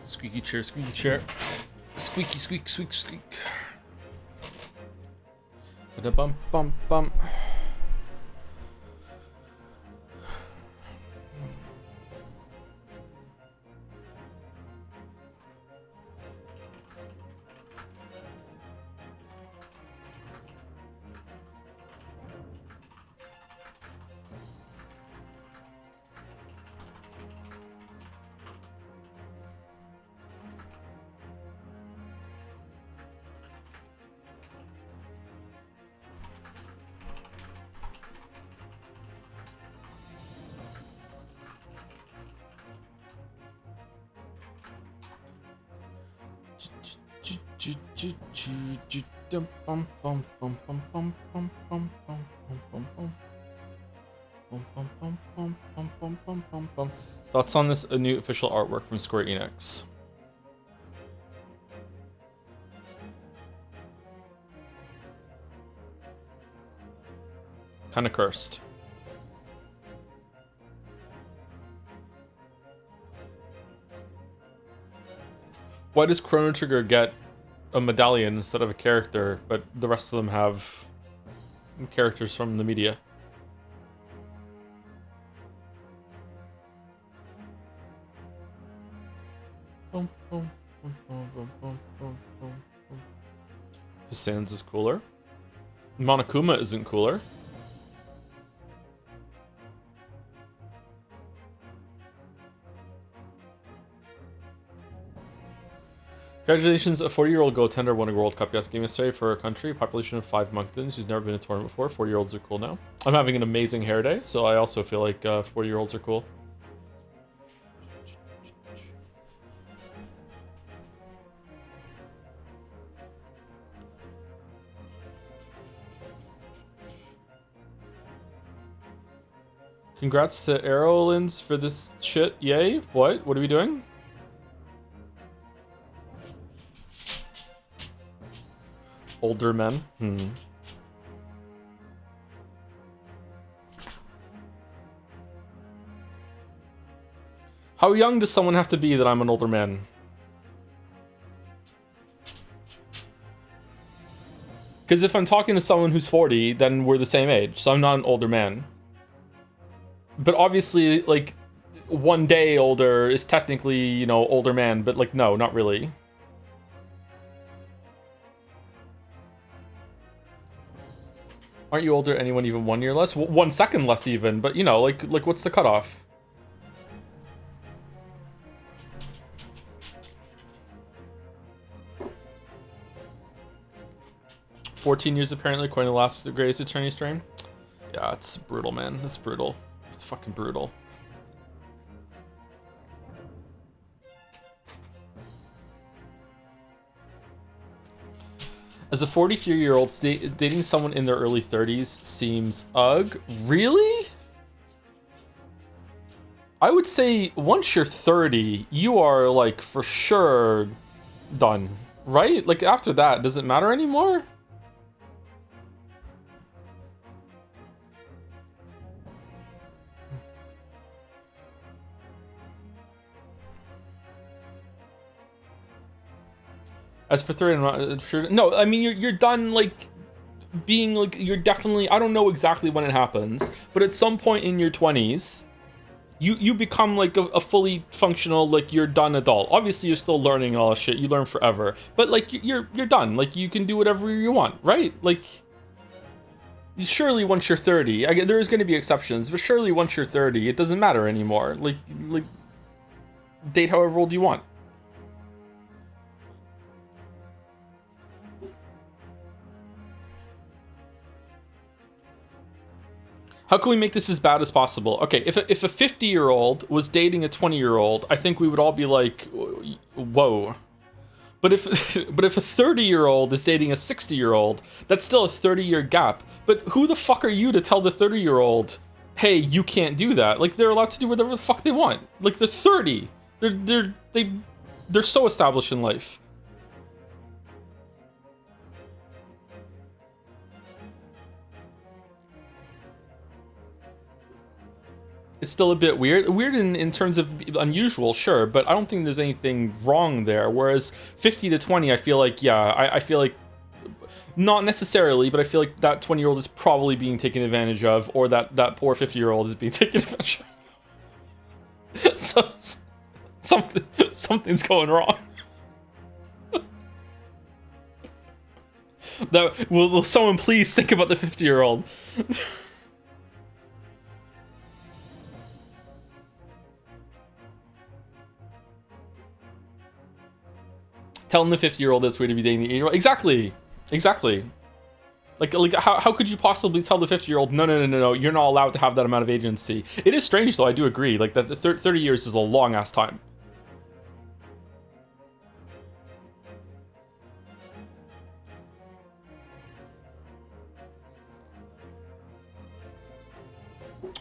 Squeaky chair, squeaky chair. Squeaky, squeak, squeak, squeak. Ba-da-bum, bum, bum. Thoughts on this new official artwork from Square Enix? Kind of cursed. Why does Chrono Trigger get a medallion instead of a character, but the rest of them have characters from the media? The Sans is cooler. Monokuma isn't cooler. Congratulations, a 40-year-old goaltender won a World Cup yesterday for a country, population of 5 monktons, who's never been in a tournament before. 40-year-olds are cool now. I'm having an amazing hair day, so I also feel like 40-year-olds are cool. Congrats to Aerolins for this shit. Yay. What? What are we doing? Older men. How young does someone have to be that I'm an older man? Because if I'm talking to someone who's 40, then we're the same age, so I'm not an older man. But obviously, like, 1 day older is technically, you know, older man, but like, no, not really. Aren't you older anyone even 1 year less? 1 second less even, but you know, like what's the cutoff? "14 years apparently, according to the last greatest attorney stream." Yeah, it's brutal, man. It's brutal. It's fucking brutal. As a 43-year-old, dating someone in their early 30s seems ugh. Really? I would say once you're 30, you are like for sure done, right? Like after that, does it matter anymore? As for 30, I'm not sure. No, I mean, you're done, like, being, like, you're definitely, I don't know exactly when it happens, but at some point in your 20s, you become, like, a fully functional, like, you're done adult. Obviously, you're still learning all this shit. You learn forever. But, like, you're done. Like, you can do whatever you want, right? Like, surely once you're 30, there's going to be exceptions, but surely once you're 30, it doesn't matter anymore. Like, date however old you want. How can we make this as bad as possible? Okay, if a 50-year-old was dating a 20-year-old, I think we would all be like, whoa. But if a 30-year-old is dating a 60-year-old, that's still a 30-year gap. But who the fuck are you to tell the 30-year-old, hey, you can't do that? Like, they're allowed to do whatever the fuck they want. Like, they're 30. They're they're so established in life. It's still a bit weird. Weird in terms of unusual, sure, but I don't think there's anything wrong there. Whereas 50 to 20, I feel like, yeah, I feel like, not necessarily, but I feel like that 20-year-old is probably being taken advantage of, or that poor 50-year-old is being taken advantage of. So, something's going wrong. Will someone please think about the 50-year-old? Telling the 50-year-old that's weird to be dating the 80-year-old. Exactly. Like how could you possibly tell the 50-year-old, no, you're not allowed to have that amount of agency? It is strange, though, I do agree. Like, that the 30 years is a long-ass time.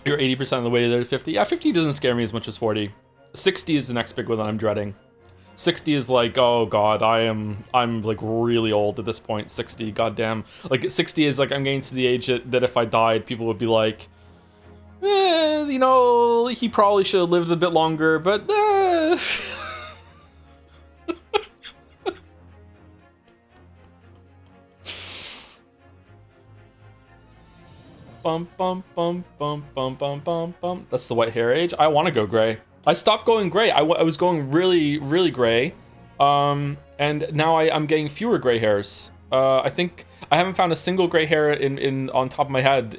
You're 80% of the way there to 50. Yeah, 50 doesn't scare me as much as 40. 60 is the next big one that I'm dreading. 60 is like, oh god, I'm like really old at this point. 60, goddamn. Like 60 is like, I'm getting to the age that if I died, people would be like, you know, he probably should have lived a bit longer, but bum bum bum bum bum bum bum bum. That's the white hair age. I want to go gray. I stopped going gray. I was going really gray, and now I'm getting fewer gray hairs. I think I haven't found a single gray hair in on top of my head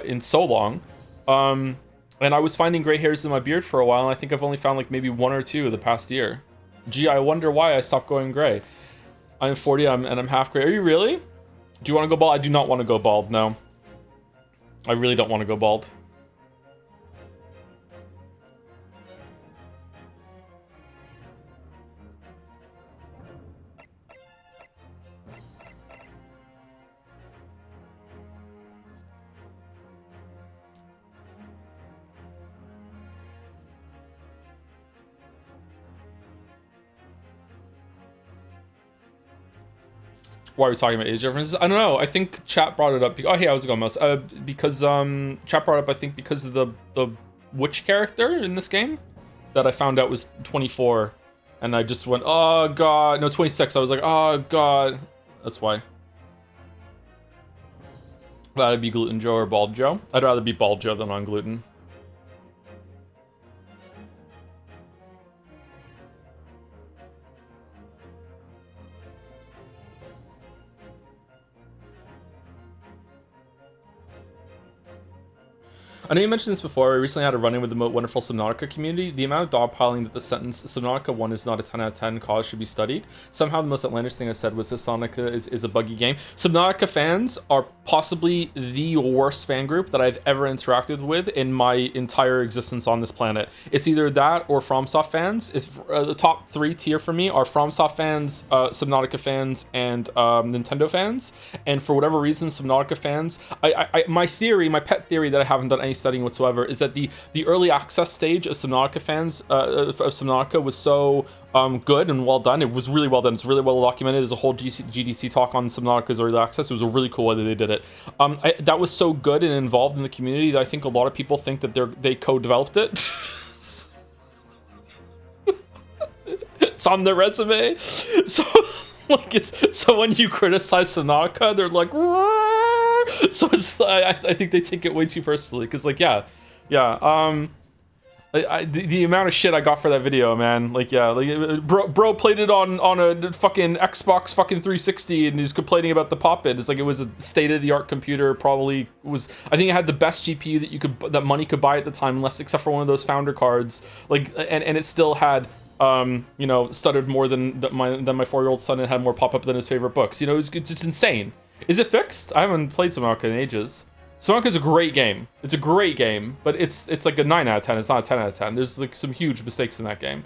in so long, and I was finding gray hairs in my beard for a while, and I think I've only found like maybe 1 or 2 the past year. Gee, I wonder why I stopped going gray. I'm 40, and I'm half gray. Are you really? Do you want to go bald? I do not want to go bald. No, I really don't want to go bald. Why are we talking about age differences? I don't know. I think chat brought it up. Oh, hey, how's it going, Mouse? Because chat brought it up, I think, because of the witch character in this game that I found out was 24, and I just went, oh god, no, 26. I was like, oh god, that's why. That'd be Gluten Joe or Bald Joe. I'd rather be Bald Joe than on gluten. I know you mentioned this before. I recently had a run-in with the wonderful Subnautica community. The amount of dogpiling that the sentence Subnautica 1 is not a 10 out of 10 cause should be studied. Somehow the most outlandish thing I said was Subnautica is a buggy game. Subnautica fans are possibly the worst fan group that I've ever interacted with in my entire existence on this planet. It's either that or FromSoft fans. It's, the top 3 tier for me are FromSoft fans, Subnautica fans, and Nintendo fans. And for whatever reason, Subnautica fans, my pet theory that I haven't done any studying whatsoever is that the early access stage of Subnautica fans of Subnautica was so good and well done. It was really well done. It's really well documented. There's a whole GDC talk on Subnautica's early access. It was a really cool way that they did it. That was so good and involved in the community that I think a lot of people think that they co-developed it. It's on their resume. So like so when you criticize Subnautica, they're like, so it's I think they take it way too personally, because like the amount of shit I got for that video, man, like bro played it on a fucking Xbox fucking 360 and he's complaining about the pop-in. It's like it was a state-of-the-art computer. Probably was, I think it had the best GPU that money could buy at the time, unless except for one of those founder cards, like, and it still had stuttered more than my 4-year-old son, and had more pop-up than his favorite books. You know, it's just insane. Is it fixed? I haven't played Subnautica in ages. Subnautica's a great game. It's a great game, but it's like a 9 out of 10. It's not a 10 out of 10. There's like some huge mistakes in that game.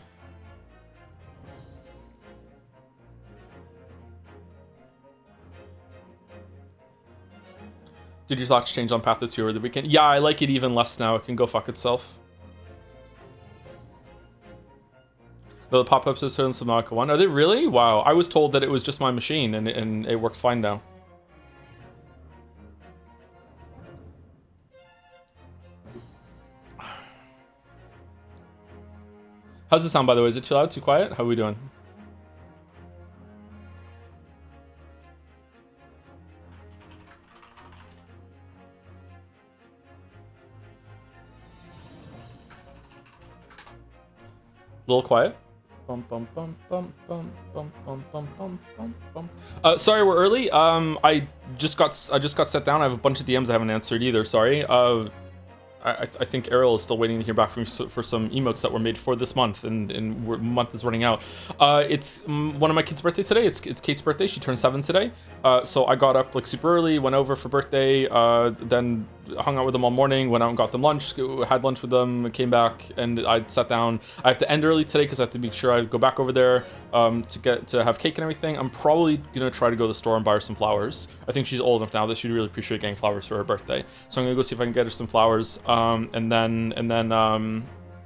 Did your thoughts change on Path of 2 over the weekend? Yeah, I like it even less now. It can go fuck itself. The pop-ups are in Subnautica 1. Are they really? Wow. I was told that it was just my machine and it works fine now. How's it sound, by the way? Is it too loud, too quiet? How are we doing? A little quiet. Bum, bum, bum, bum, bum, bum, bum, bum, bum, bum, bum. Sorry, we're early. I just got set down. I have a bunch of DMs I haven't answered either. Sorry. I think Ariel is still waiting to hear back from me for some emotes that were made for this month, and month is running out. It's one of my kids' birthday today. It's Kate's birthday. She turned 7 today. So I got up like super early, went over for birthday, then hung out with them all morning, went out and got them lunch, had lunch with them, came back, and I sat down. I have to end early today because I have to make sure I go back over there to have cake and everything. I'm probably gonna try to go to the store and buy her some flowers. I think she's old enough now that she'd really appreciate getting flowers for her birthday. So I'm gonna go see if I can get her some flowers, and then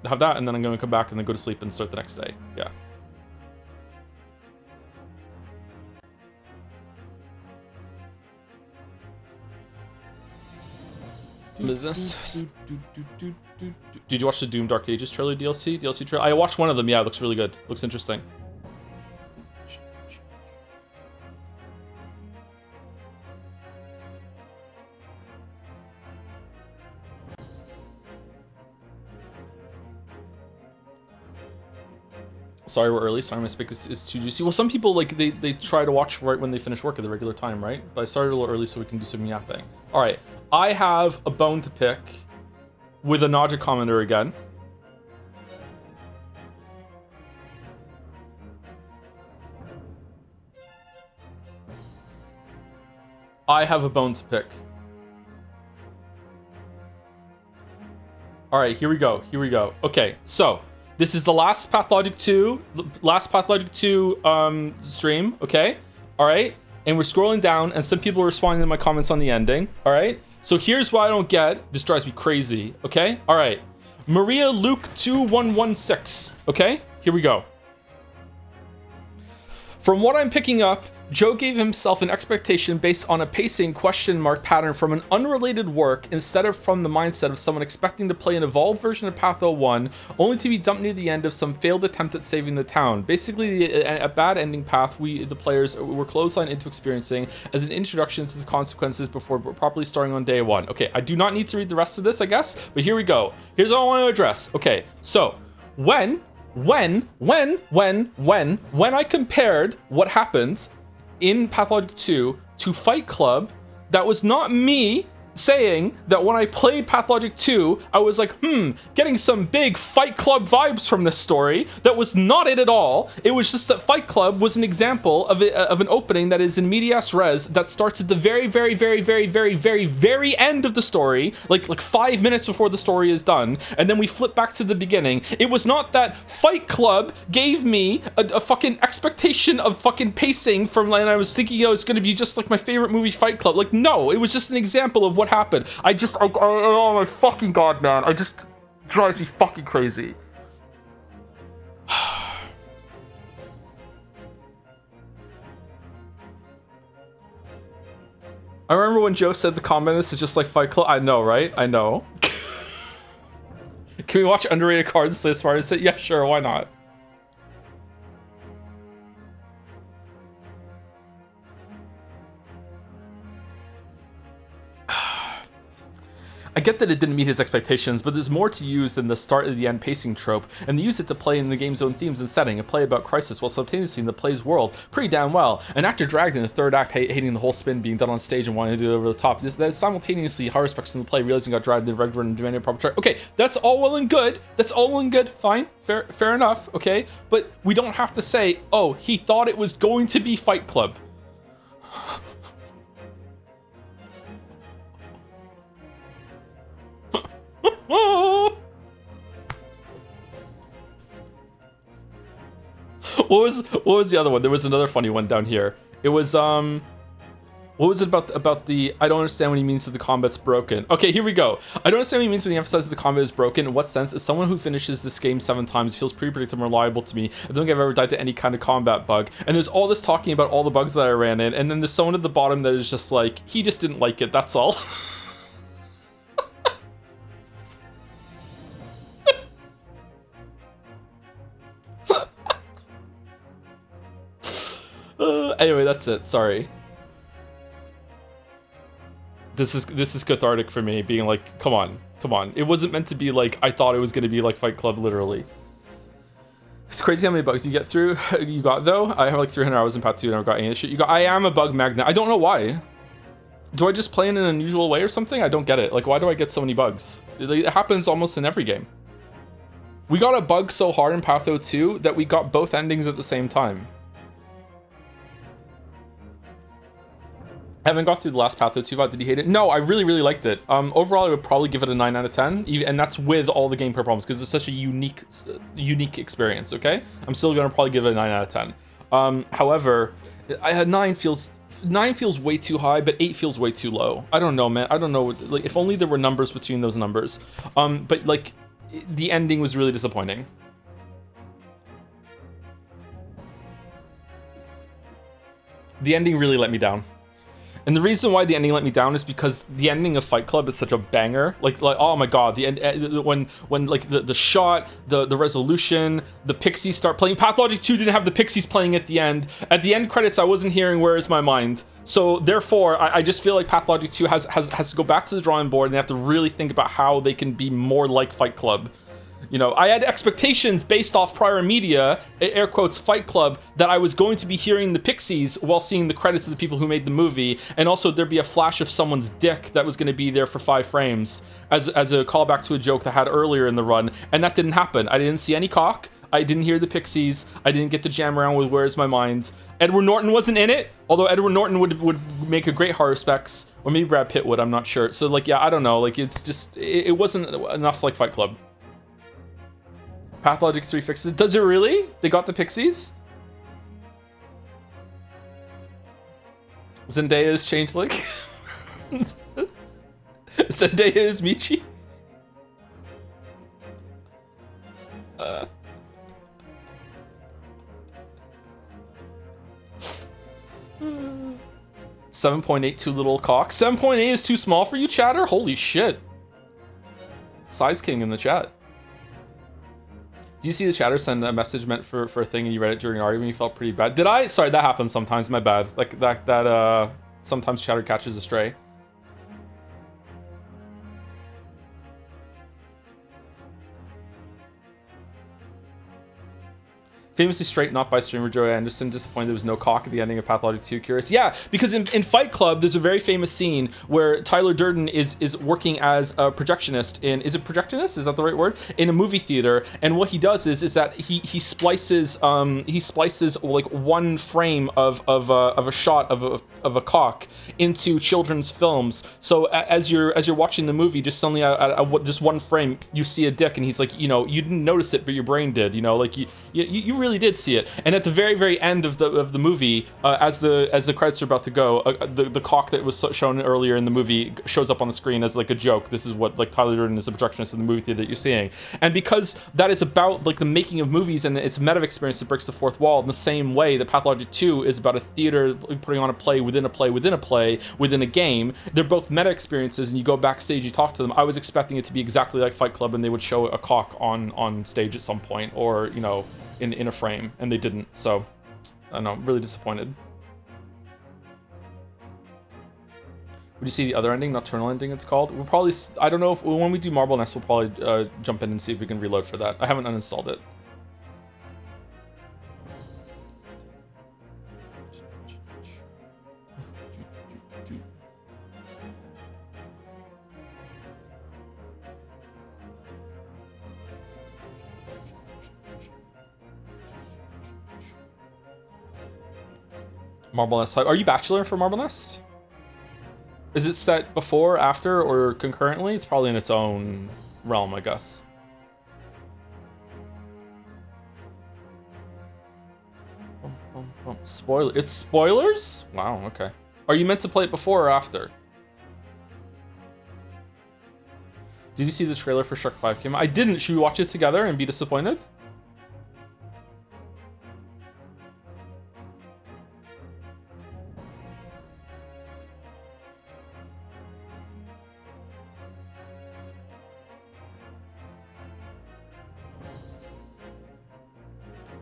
have that, and then I'm gonna come back and then go to sleep and start the next day. Yeah. What is this? Did you watch the Doom Dark Ages trailer DLC trailer? I watched one of them. Yeah, it looks really good. Looks interesting. Sorry we're early. Sorry my speak is too juicy. Well, some people, like, they try to watch right when they finish work at the regular time, right? But I started a little early so we can do some yapping. All right. I have a bone to pick with a Naja commenter again. I have a bone to pick. All right, here we go. Okay, so this is the last Pathologic 2 stream, okay? All right, and we're scrolling down, and some people are responding to my comments on the ending, all right? So here's what I don't get. This drives me crazy, okay? All right, Maria Luke 2116, okay? Here we go. From what I'm picking up, Joe gave himself an expectation based on a pacing question mark pattern from an unrelated work instead of from the mindset of someone expecting to play an evolved version of Path 01 only to be dumped near the end of some failed attempt at saving the town. Basically, a bad ending path we, the players, were clotheslined into experiencing as an introduction to the consequences before properly starting on day one. Okay, I do not need to read the rest of this, I guess, but here we go. Here's all I want to address. Okay, so when I compared what happened in Pathologic 2 to Fight Club, that was not me saying that when I played Pathologic 2, I was like, getting some big Fight Club vibes from this story. That was not it at all. It was just that Fight Club was an example of an opening that is in medias res that starts at the very end of the story, like 5 minutes before the story is done, and then we flip back to the beginning. It was not that Fight Club gave me a fucking expectation of fucking pacing from, and I was thinking, it's gonna be just like my favorite movie, Fight Club. Like, no, it was just an example of what happened. Oh my fucking god, man. I just drives me fucking crazy. I remember when Joe said the comment, this is just like Fight Club. I know, right? I know. Can we watch underrated cards as far as it? Yeah, sure, why not? I get that it didn't meet his expectations, but there's more to use than the start and the end pacing trope, and they use it to play in the game's own themes and setting, and play about crisis while simultaneously in the play's world pretty damn well. An actor dragged in the third act, hating the whole spin being done on stage and wanting to do it over the top. That is simultaneously high respects from the play, realizing got dragged in the regular and demanding a proper track. Okay, that's all well and good. Fine, fair enough, okay? But we don't have to say, oh, he thought it was going to be Fight Club. What was the other one? There was another funny one down here. It was what What was it about the? I don't understand what he means that the combat's broken. Okay, here we go. I don't understand what he means when he emphasizes the combat is broken. In what sense? As someone who finishes this game 7 times, it feels pretty predictable and reliable to me. I don't think I've ever died to any kind of combat bug. And there's all this talking about all the bugs that I ran in, and then there's someone at the bottom that is just like, he just didn't like it. That's all. Anyway, that's it. Sorry. This is cathartic for me, being like, come on. It wasn't meant to be like I thought it was going to be like Fight Club, literally. It's crazy how many bugs you get through. You got though. I have like 300 hours in Path 2 and I never got any of this shit. I am a bug magnet. I don't know why. Do I just play in an unusual way or something? I don't get it. Like, why do I get so many bugs? It happens almost in every game. We got a bug so hard in Path 2 that we got both endings at the same time. I haven't got through the last Path 2 VOD. Did you hate it? No, I really, really liked it. Overall, I would probably give it a 9 out of 10, and that's with all the gameplay problems, because it's such a unique experience, okay? I'm still going to probably give it a 9 out of 10. However, 9 feels way too high, but 8 feels way too low. I don't know, man. I don't know. Like, if only there were numbers between those numbers. But, like, the ending was really disappointing. The ending really let me down. And the reason why the ending let me down is because the ending of Fight Club is such a banger. Like oh my god, the end when like the shot, the resolution, the Pixies start playing. Pathologic 2 didn't have the Pixies playing at the end. At the end credits, I wasn't hearing "Where Is My Mind." So therefore, I just feel like Pathologic 2 has to go back to the drawing board and they have to really think about how they can be more like Fight Club. You know, I had expectations based off prior media, air quotes, Fight Club, that I was going to be hearing the Pixies while seeing the credits of the people who made the movie, and also there'd be a flash of someone's dick that was going to be there for 5 frames as a callback to a joke that I had earlier in the run, and that didn't happen. I didn't see any cock, I didn't hear the Pixies, I didn't get to jam around with Where's My Mind. Edward Norton wasn't in it, although Edward Norton would make a great horror specs, or maybe Brad Pitt would, I'm not sure. So like, yeah, I don't know, like it's just, it wasn't enough like Fight Club. Pathologic 3 fixes it. Does it really? They got the Pixies? Zendaya is Changeling? Zendaya is Michi? 7.8 too little cock. 7.8 is too small for you, chatter? Holy shit. Size King in the chat. Do you see the chatter send a message meant for a thing and you read it during an argument and you felt pretty bad? Did I? Sorry, that happens sometimes, my bad. Like that sometimes chatter catches a stray. Famously straight, not by streamer Joey Anderson, disappointed there was no cock at the ending of Pathologic 2. Curious. Yeah, because in Fight Club, there's a very famous scene where Tyler Durden is working as a projectionist in, is it projectionist? Is that the right word? In a movie theater, and what he does is that he splices like one frame of a shot of a cock into children's films. So as you're watching the movie, just suddenly just one frame, you see a dick, and he's like, you know, you didn't notice it, but your brain did. You know, like you really did see it. And at the very end of the movie, as the credits are about to go, the cock that was shown earlier in the movie shows up on the screen as like a joke. This is what like Tyler Durden is the projectionist in the movie theater that you're seeing. And because that is about like the making of movies and it's a meta experience that breaks the fourth wall in the same way that Pathologic 2 is about a theater putting on a play within a play within a play within a game. They're both meta experiences, and you go backstage, you talk to them. I was expecting it to be exactly like Fight Club, and they would show a cock on stage at some point, or you know, in a frame, and they didn't. So I don't know, really disappointed. Would you see the other ending, Nocturnal Ending it's called? We'll probably, I don't know, if when we do Marble Nest, we'll probably jump in and see if we can reload for that. I haven't uninstalled it. Marble Nest. Are you Bachelor for Marble Nest? Is it set before, after, or concurrently? It's probably in its own realm, I guess. Spoiler. It's spoilers? Wow, okay. Are you meant to play it before or after? Did you see the trailer for Shrek 5 came out? I didn't. Should we watch it together and be disappointed?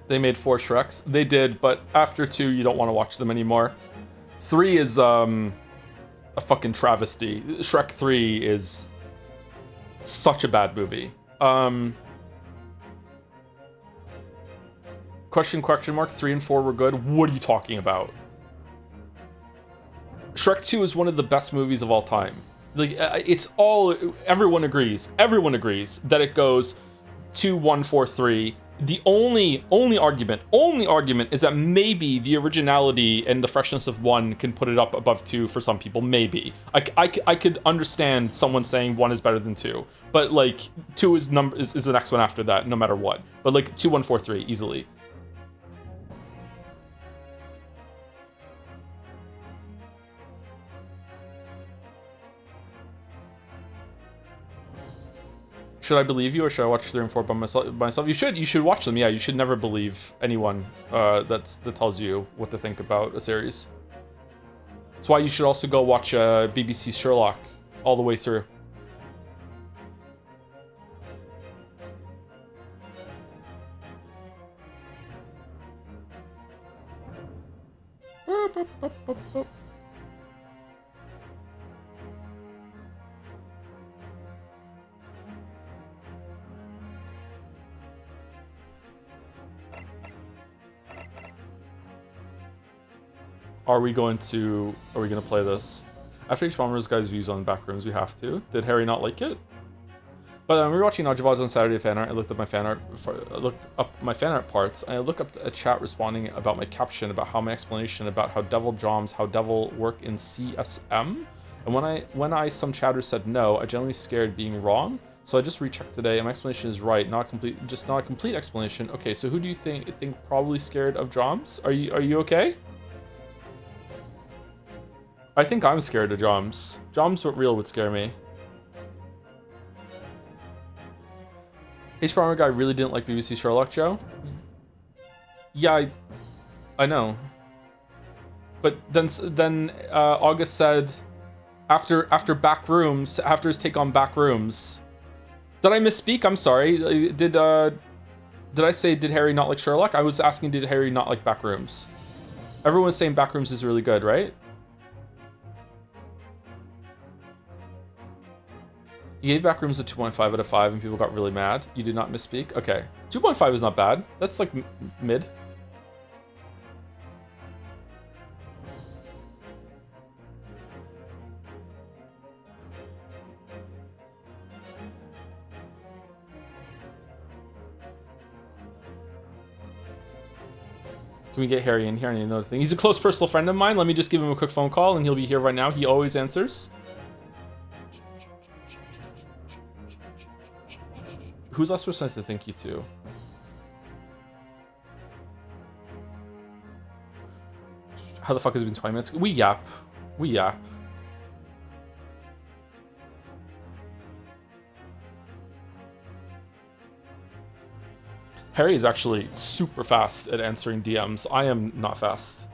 They made 4 Shreks. They did, but after 2, you don't want to watch them anymore. 3 is a fucking travesty. Shrek 3 is such a bad movie. Question mark. 3 and 4 were good. What are you talking about? Shrek 2 is one of the best movies of all time. Like, it's all, everyone agrees that it goes 2, 1, 4, 3. The only argument is that maybe the originality and the freshness of 1 can put it up above 2 for some people. Maybe I could understand someone saying 1 is better than 2, but like 2 is the next one after that, no matter what. But like 2, 1, 4, 3 easily. Should I believe you, or should I watch 3 and 4 by myself? You should watch them. Yeah, you should never believe anyone that tells you what to think about a series. That's why you should also go watch BBC Sherlock all the way through. Are we gonna play this? After each bomber's guy's views on backrooms, we have to. Did Harry not like it? But we were watching Najavaz on Saturday fan art. I looked up my fan art parts, and I looked up a chat responding about my caption about how my explanation about how devil joms, how devil work in CSM. And when I some chatter said no, I generally scared being wrong. So I just rechecked today, and my explanation is right, not a complete explanation. Okay, so who do you think probably scared of joms? Are you okay? I think I'm scared of joms. Joms what real would scare me. H-Bomber guy really didn't like BBC Sherlock, Joe? Yeah, I know. But then August said after Backrooms, after his take on Backrooms. Did I misspeak? I'm sorry. Did I say did Harry not like Sherlock? I was asking did Harry not like Backrooms. Everyone's saying Backrooms is really good, right? You gave Backrooms a 2.5 out of 5 and people got really mad. You did not misspeak? Okay. 2.5 is not bad. That's like mid. Can we get Harry in here? I need another thing. He's a close personal friend of mine. Let me just give him a quick phone call and he'll be here right now. He always answers. Who's last person to thank you to? How the fuck has it been 20 minutes? We yap. Harry is actually super fast at answering DMs. I am not fast.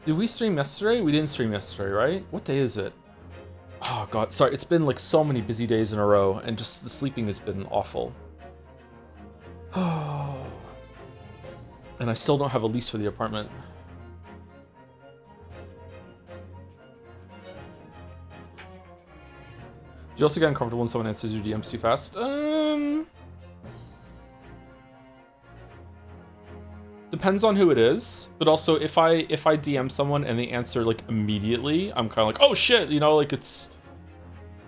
Did we stream yesterday? We didn't stream yesterday, right? What day is it? Oh god, sorry. It's been like so many busy days in a row, and just the sleeping has been awful. And I still don't have a lease for the apartment. Do you also get uncomfortable when someone answers your DMs too fast? Depends on who it is, but also if I DM someone and they answer like immediately, I'm kind of like, oh shit, you know, like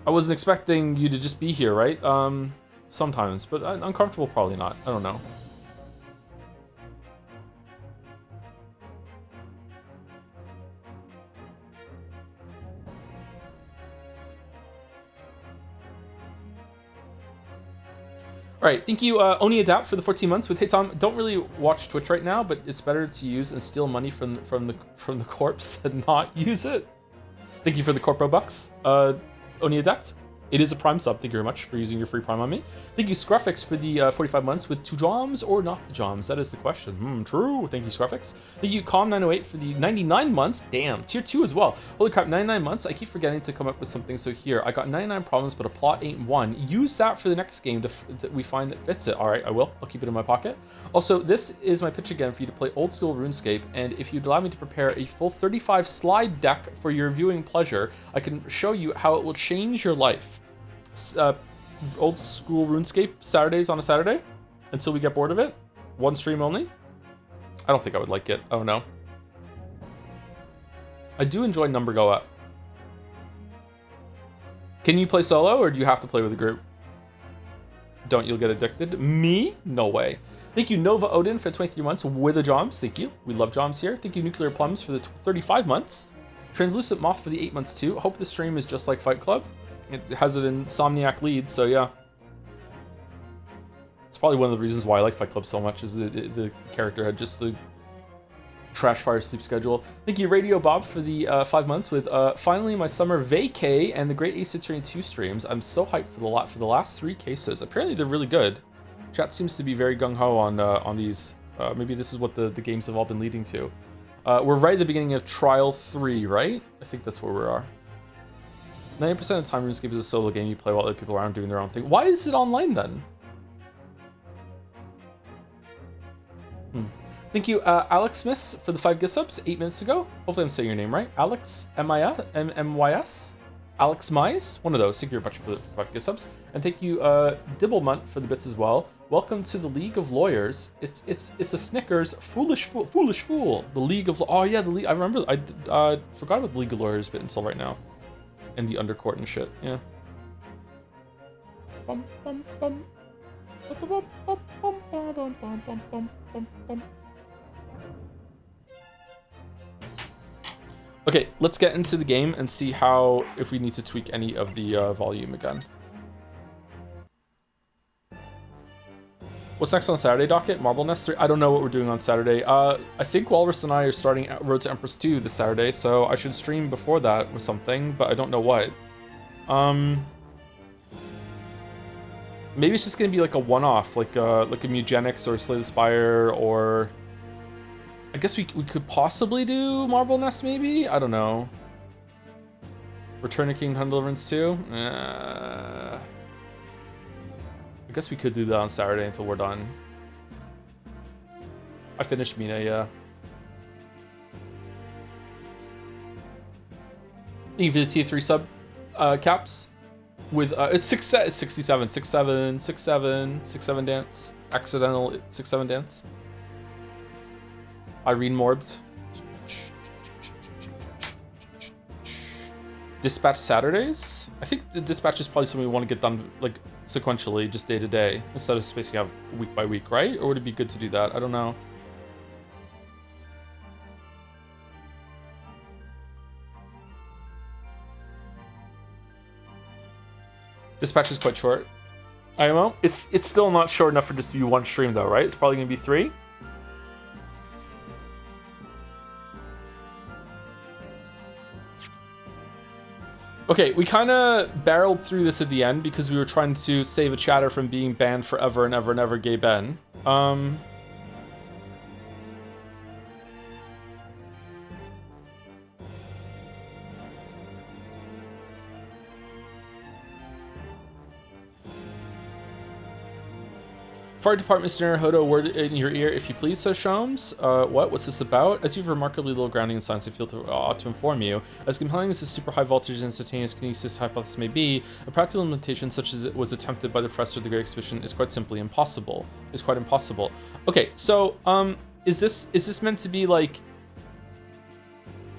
I wasn't expecting you to just be here, right? Sometimes, but uncomfortable probably not. I don't know. All right, thank you, Oni Adapt, for the 14 months. With Hey Tom, don't really watch Twitch right now, but it's better to use and steal money from the corpse than not use it. Thank you for the Corpo bucks, Oni Adapt. It is a Prime sub. Thank you very much for using your free Prime on me. Thank you, Scruffix, for the 45 months with 2 joms or not the joms. That is the question. True. Thank you, Scruffix. Thank you, Calm908, for the 99 months. Damn, tier 2 as well. Holy crap, 99 months. I keep forgetting to come up with something. So here, I got 99 problems, but a plot ain't one. Use that for the next game that we find that fits it. All right, I will. I'll keep it in my pocket. Also, this is my pitch again for you to play old school RuneScape. And if you'd allow me to prepare a full 35 slide deck for your viewing pleasure, I can show you how it will change your life. Old school RuneScape Saturdays on a Saturday until we get bored of it. 1 stream only. I don't think I would like it. Oh no. I do enjoy number go up. Can you play solo or do you have to play with a group? Don't, you'll get addicted. Me? No way. Thank you, Nova Odin, for 23 months with a joms. Thank you. We love joms here. Thank you, Nuclear Plums, for the 35 months. Translucent Moth for the 8 months too. Hope this stream is just like Fight Club. It has an Insomniac lead, so yeah. It's probably one of the reasons why I like Fight Club so much, is the character had just the trash fire sleep schedule. Thank you, Radio Bob, for the 5 months with finally my summer vacay and the Great Ace Attorney 2 streams. I'm so hyped for the last 3 cases. Apparently they're really good. Chat seems to be very gung-ho on these. Maybe this is what the games have all been leading to. We're right at the beginning of Trial 3, right? I think that's where we are. 90% of the time, RuneScape is a solo game you play while other people are around doing their own thing. Why is it online then? Thank you, Alex Smith, for the 5 gift subs 8 minutes ago. Hopefully I'm saying your name right. Alex M-Y-S? Alex Mize? One of those. Thank you very much for the 5 gift subs. And thank you, Dibblemunt, for the bits as well. Welcome to the League of Lawyers. It's a Snickers foolish fool. The League of Oh yeah, the League. I remember. I forgot about the League of Lawyers bit until right now. And the undercourt and shit, yeah. Okay, let's get into the game and see if we need to tweak any of the volume again. What's next on Saturday docket? Marble Nest 3? I don't know what we're doing on Saturday. I think Walrus and I are starting Road to Empress 2 this Saturday, so I should stream before that with something, but I don't know what. Maybe it's just gonna be like a one-off, like a Mugenics or Slay the Spire, or I guess we could possibly do Marble Nest, maybe? I don't know. Return of Kingdom Deliverance 2? I guess we could do that on Saturday until we're done. I finished Mina, yeah. Thank you for the tier 3 sub caps. With it's 67, 67 dance. Accidental 67 dance. Irene Morbed. Dispatch Saturdays? I think the dispatch is probably something we want to get done like sequentially, just day to day, instead of spacing out week by week, right? Or would it be good to do that? I don't know. Dispatch is quite short. IMO? It's still not short enough for just to be 1 stream though, right? It's probably gonna be 3. Okay, we kind of barreled through this at the end because we were trying to save a chatter from being banned forever and ever and ever, Gay Ben. Fire Department Scenario Hodo, word in your ear, if you please, says Shams. What's this about? As you have remarkably little grounding in science, I feel ought to inform you. As compelling as the super high voltage instantaneous kinesis hypothesis may be, a practical implementation such as it was attempted by the professor of the Great Exhibition is quite simply impossible. Is quite impossible. Okay, so is this meant to be like?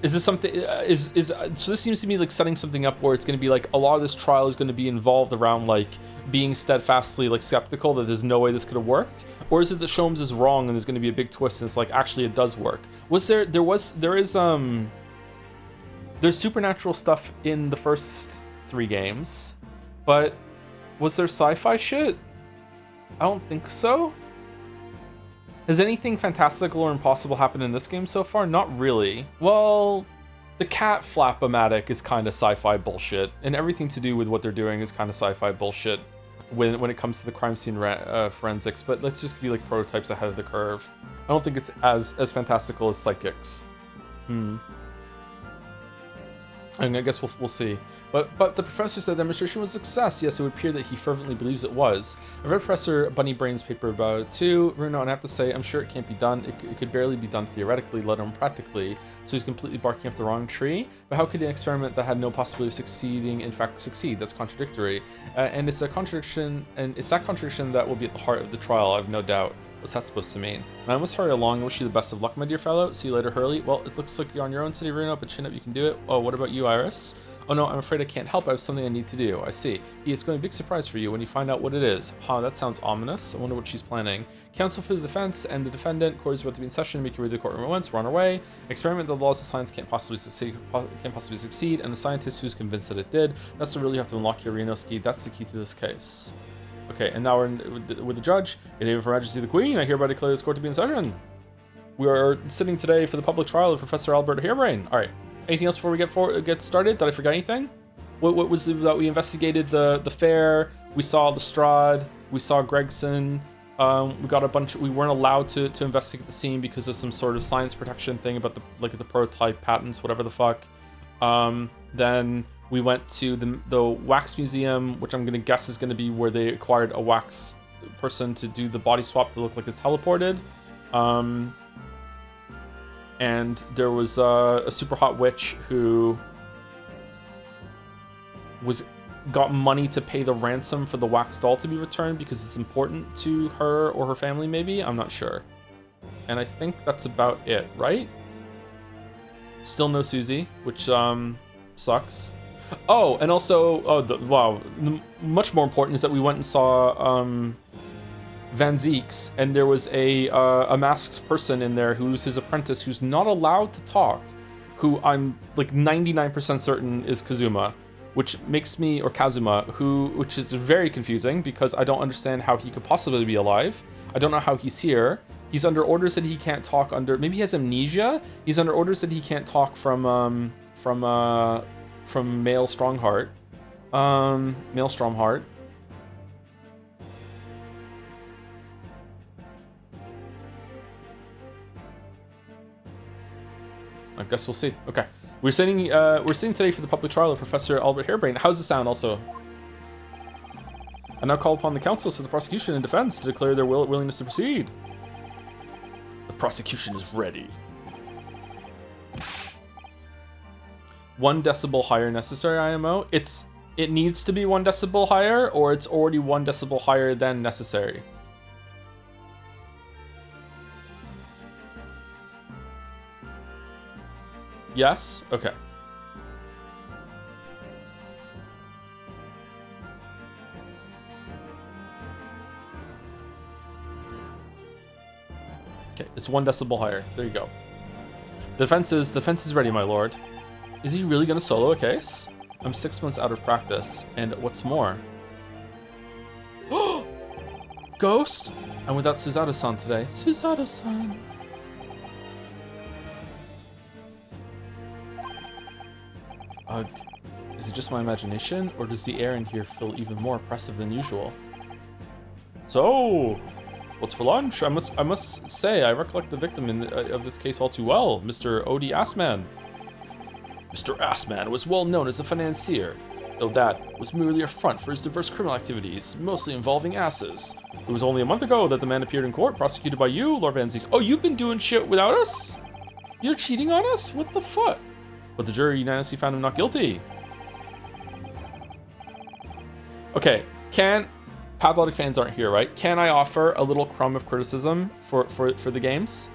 Is this something? So this seems to me like setting something up where it's going to be like a lot of this trial is going to be involved around like being steadfastly like skeptical that there's no way this could have worked, or is it that Sholmes is wrong and there's going to be a big twist and it's like actually it does work? There's supernatural stuff in the first 3 games, but was there sci-fi shit? I don't think so. Has anything fantastical or impossible happened in this game so far? Not really. Well, the cat flap-o-matic is kind of sci-fi bullshit, and everything to do with what they're doing is kind of sci-fi bullshit when it comes to the crime scene forensics, but let's just be like prototypes ahead of the curve. I don't think it's as fantastical as psychics. And I guess we'll see. But the professor said the demonstration was a success. Yes, it would appear that he fervently believes it was. I read Professor Bunny Brain's paper about it too, Bruno, and I have to say, I'm sure it can't be done. It could barely be done theoretically, let alone practically. So he's completely barking up the wrong tree. But how could an experiment that had no possibility of succeeding in fact succeed? That's contradictory. And it's a contradiction, and it's that contradiction that will be at the heart of the trial, I have no doubt. What's that supposed to mean? Now, I must hurry along. Wish you the best of luck, my dear fellow. See you later, Hurley. Well, it looks like you're on your own today, Bruno, but chin up, you can do it. Oh, what about you, Iris? Oh no, I'm afraid I can't help. I have something I need to do. I see. It's going to be a big surprise for you when you find out what it is. Huh, that sounds ominous. I wonder what she's planning. Counsel for the defense and the defendant. Court is about to be in session. Make your way to the courtroom at once. We're on our way. Experiment that the laws of science can't possibly succeed, and a scientist who's convinced that it did. That's the rule you have to unlock here, Renoski. That's the key to this case. Okay, and now we're with the judge. In the name of Her Majesty the Queen, I hereby declare this court to be in session. We are sitting today for the public trial of Professor Albert Harebrain. All right. Anything else before we get started? Did I forget anything? What was it that we investigated the fair? We saw Lestrade. We saw Gregson. We got a bunch. We weren't allowed to investigate the scene because of some sort of science protection thing about the prototype patents, whatever the fuck. Then we went to the wax museum, which I'm gonna guess is gonna be where they acquired a wax person to do the body swap that looked like it teleported. And there was a super hot witch who got money to pay the ransom for the wax doll to be returned because it's important to her or her family, maybe? I'm not sure. And I think that's about it, right? Still no Susie, which sucks. Oh, and also, much more important is that we went and saw Van Zeeks, and there was a masked person in there who's his apprentice who's not allowed to talk, who I'm like 99% certain is Kazuma, which makes me, or Kazuma, which is very confusing because I don't understand how he could possibly be alive. I don't know how he's here. He's under orders that he can't talk maybe he has amnesia? He's under orders that he can't talk from Male Strongheart. Male Stromheart. I guess we'll see. Okay. We're sitting today for the public trial of Professor Albert Harebrain. How's the sound also? I now call upon the counsels of the prosecution and defense to declare their willingness to proceed. The prosecution is ready. 1 decibel higher necessary, IMO. It needs to be 1 decibel higher, or it's already 1 decibel higher than necessary. Yes? Okay. Okay, it's 1 decibel higher. There you go. The defense is ready, my lord. Is he really gonna solo a case? I'm 6 months out of practice, and what's more? Ghost? I'm without Susato-san today. Susato-san. Ugh. Is it just my imagination, or does the air in here feel even more oppressive than usual? So, what's for lunch? I must say, I recollect the victim of this case all too well, Mr. Odie Assman. Mr. Assman was well known as a financier, though that was merely a front for his diverse criminal activities, mostly involving asses. It was only a month ago that the man appeared in court, prosecuted by you, Lord Van Zeeks. Oh, you've been doing shit without us? You're cheating on us? What the fuck? But the jury unanimously found him not guilty. Okay, Pathologic fans aren't here, right? Can I offer a little crumb of criticism for the games?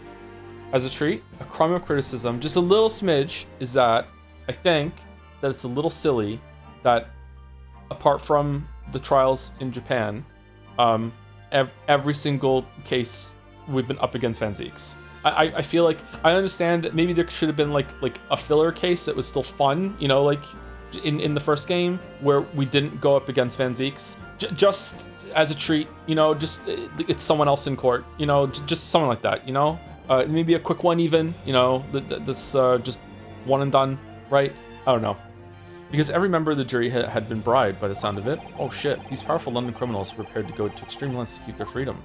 As a treat? A crumb of criticism, just a little smidge, is that I think that it's a little silly that apart from the trials in Japan, every single case we've been up against Van Zeeks. I feel like I understand that maybe there should have been like a filler case that was still fun, like in the first game where we didn't go up against Van Zeeks. Just as a treat, you know, just it's someone else in court, you know, just something like that, you know, maybe a quick one even, you know, that's just one and done, right? I don't know. Because every member of the jury had been bribed by the sound of it. Oh shit, these powerful London criminals were prepared to go to extreme lengths to keep their freedom.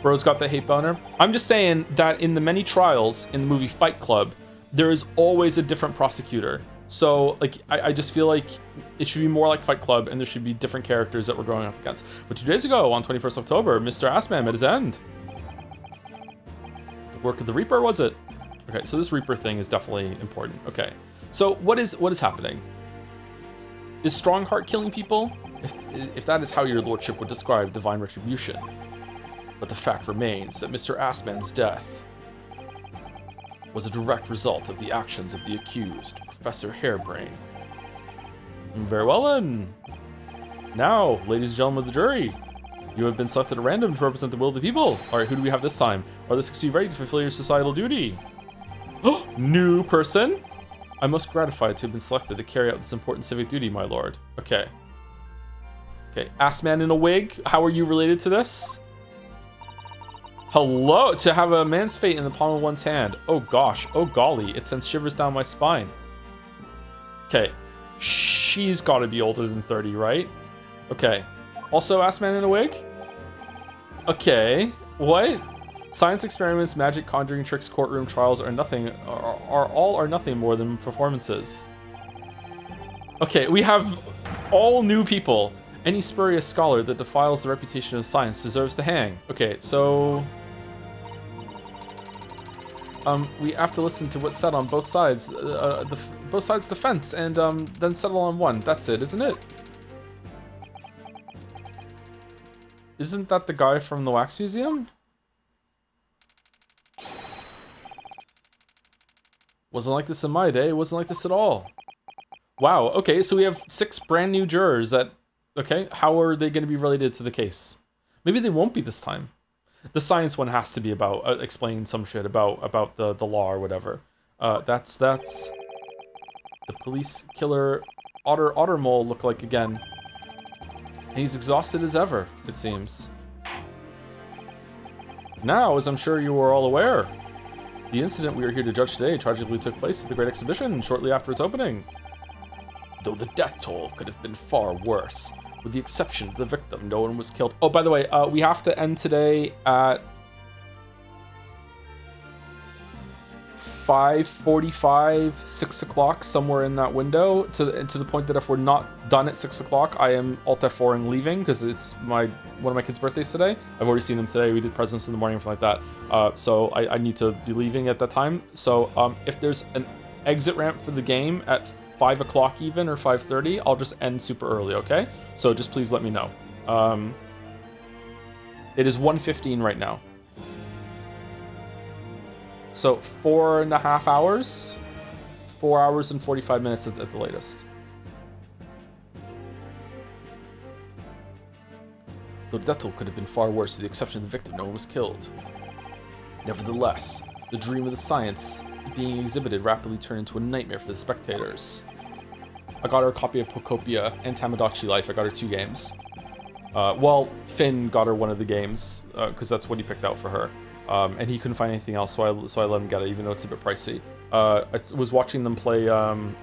Bro's got the hate boner. I'm just saying that in the many trials in the movie Fight Club, there is always a different prosecutor. So, like, I just feel like it should be more like Fight Club, and there should be different characters that we're going up against. But 2 days ago, on 21st October, Mr. Assman met his end. The work of the Reaper, was it? Okay, so this Reaper thing is definitely important. Okay. So what is happening? Is Strongheart killing people? If that is how your lordship would describe divine retribution. But the fact remains that Mr. Assman's death was a direct result of the actions of the accused, Professor Harebrain. Very well then. Now, ladies and gentlemen of the jury, you have been selected at random to represent the will of the people. Alright, who do we have this time? Are the 6 of you ready to fulfill your societal duty? New person? I'm most gratified to have been selected to carry out this important civic duty, my lord. Okay. Okay, Assman in a wig. How are you related to this? Hello! To have a man's fate in the palm of one's hand. Oh gosh. Oh golly. It sends shivers down my spine. Okay. She's gotta be older than 30, right? Okay. Also Assman in a wig? Okay. What? Science experiments, magic, conjuring tricks, courtroom trials are nothing more than performances. Okay, we have all new people. Any spurious scholar that defiles the reputation of science deserves to hang. Okay, so we have to listen to what's said on both sides, both sides of the fence, and then settle on one. That's it, isn't it? Isn't that the guy from the Wax Museum? Wasn't like this in my day. It wasn't like this at all. Wow. Okay, so we have 6 brand new jurors that... Okay, how are they going to be related to the case? Maybe they won't be this time. The science one has to be about explaining some shit about the law or whatever. That's the police killer otter mole look like again. And he's exhausted as ever, it seems. Now, as I'm sure you are all aware, the incident we are here to judge today tragically took place at the Great Exhibition shortly after its opening. Though the death toll could have been far worse. With the exception of the victim, no one was killed. Oh, by the way, we have to end today at 5:45, 6 o'clock, somewhere in that window, to the point that if we're not done at 6 o'clock, I am Alt F4 and leaving, because it's one of my kids' birthdays today. I've already seen them today. We did presents in the morning, something like that. So I need to be leaving at that time. So if there's an exit ramp for the game at 5 o'clock even, or 5:30, I'll just end super early, okay? So just please let me know. It is 1:15 right now. So 4.5 hours, 4 hours and 45 minutes at the latest. Though the death toll could have been far worse, with the exception of the victim, no one was killed. Nevertheless, the dream of the science being exhibited rapidly turned into a nightmare for the spectators. I got her a copy of Pocopia and Tamagotchi Life. I got her 2 games. Well, Finn got her one of the games, because that's what he picked out for her. And he couldn't find anything else, so I let him get it, even though it's a bit pricey. I was watching them play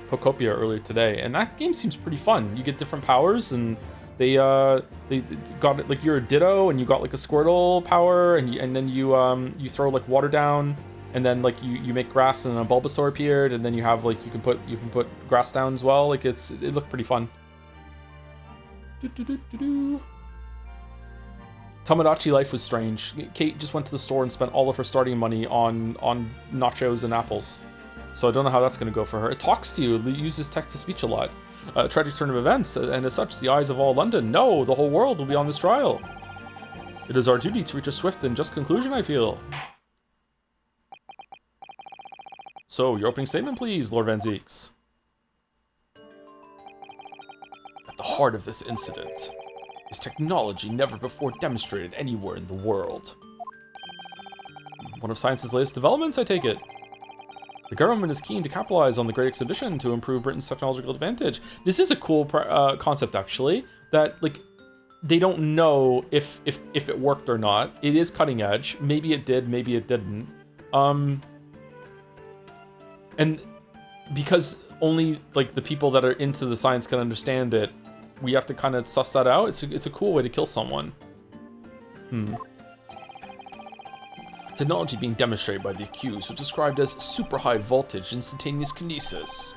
Pocopia earlier today, and that game seems pretty fun. You get different powers, and they got it, like, you're a Ditto, and you got like a Squirtle power, and then you throw like water down, and then like you make grass, and then a Bulbasaur appeared, and then you have like you can put grass down as well. Like it looked pretty fun. Tamagotchi Life was strange. Kate just went to the store and spent all of her starting money on nachos and apples. So I don't know how that's going to go for her. It talks to you. It uses text-to-speech a lot. Tragic turn of events, and as such, the eyes of all London, no, the whole world will be on this trial. It is our duty to reach a swift and just conclusion, I feel. So, your opening statement, please, Lord Van Zeeks. At the heart of this incident is technology never before demonstrated anywhere in the world. One of science's latest developments, I take it. The government is keen to capitalize on the Great Exhibition to improve Britain's technological advantage. This is a cool concept, actually, that, like, they don't know if it worked or not. It is cutting edge. Maybe it did, maybe it didn't. And because only like the people that are into the science can understand it, we have to kind of suss that out. It's a cool way to kill someone. Technology being demonstrated by the accused was described as super high voltage instantaneous kinesis.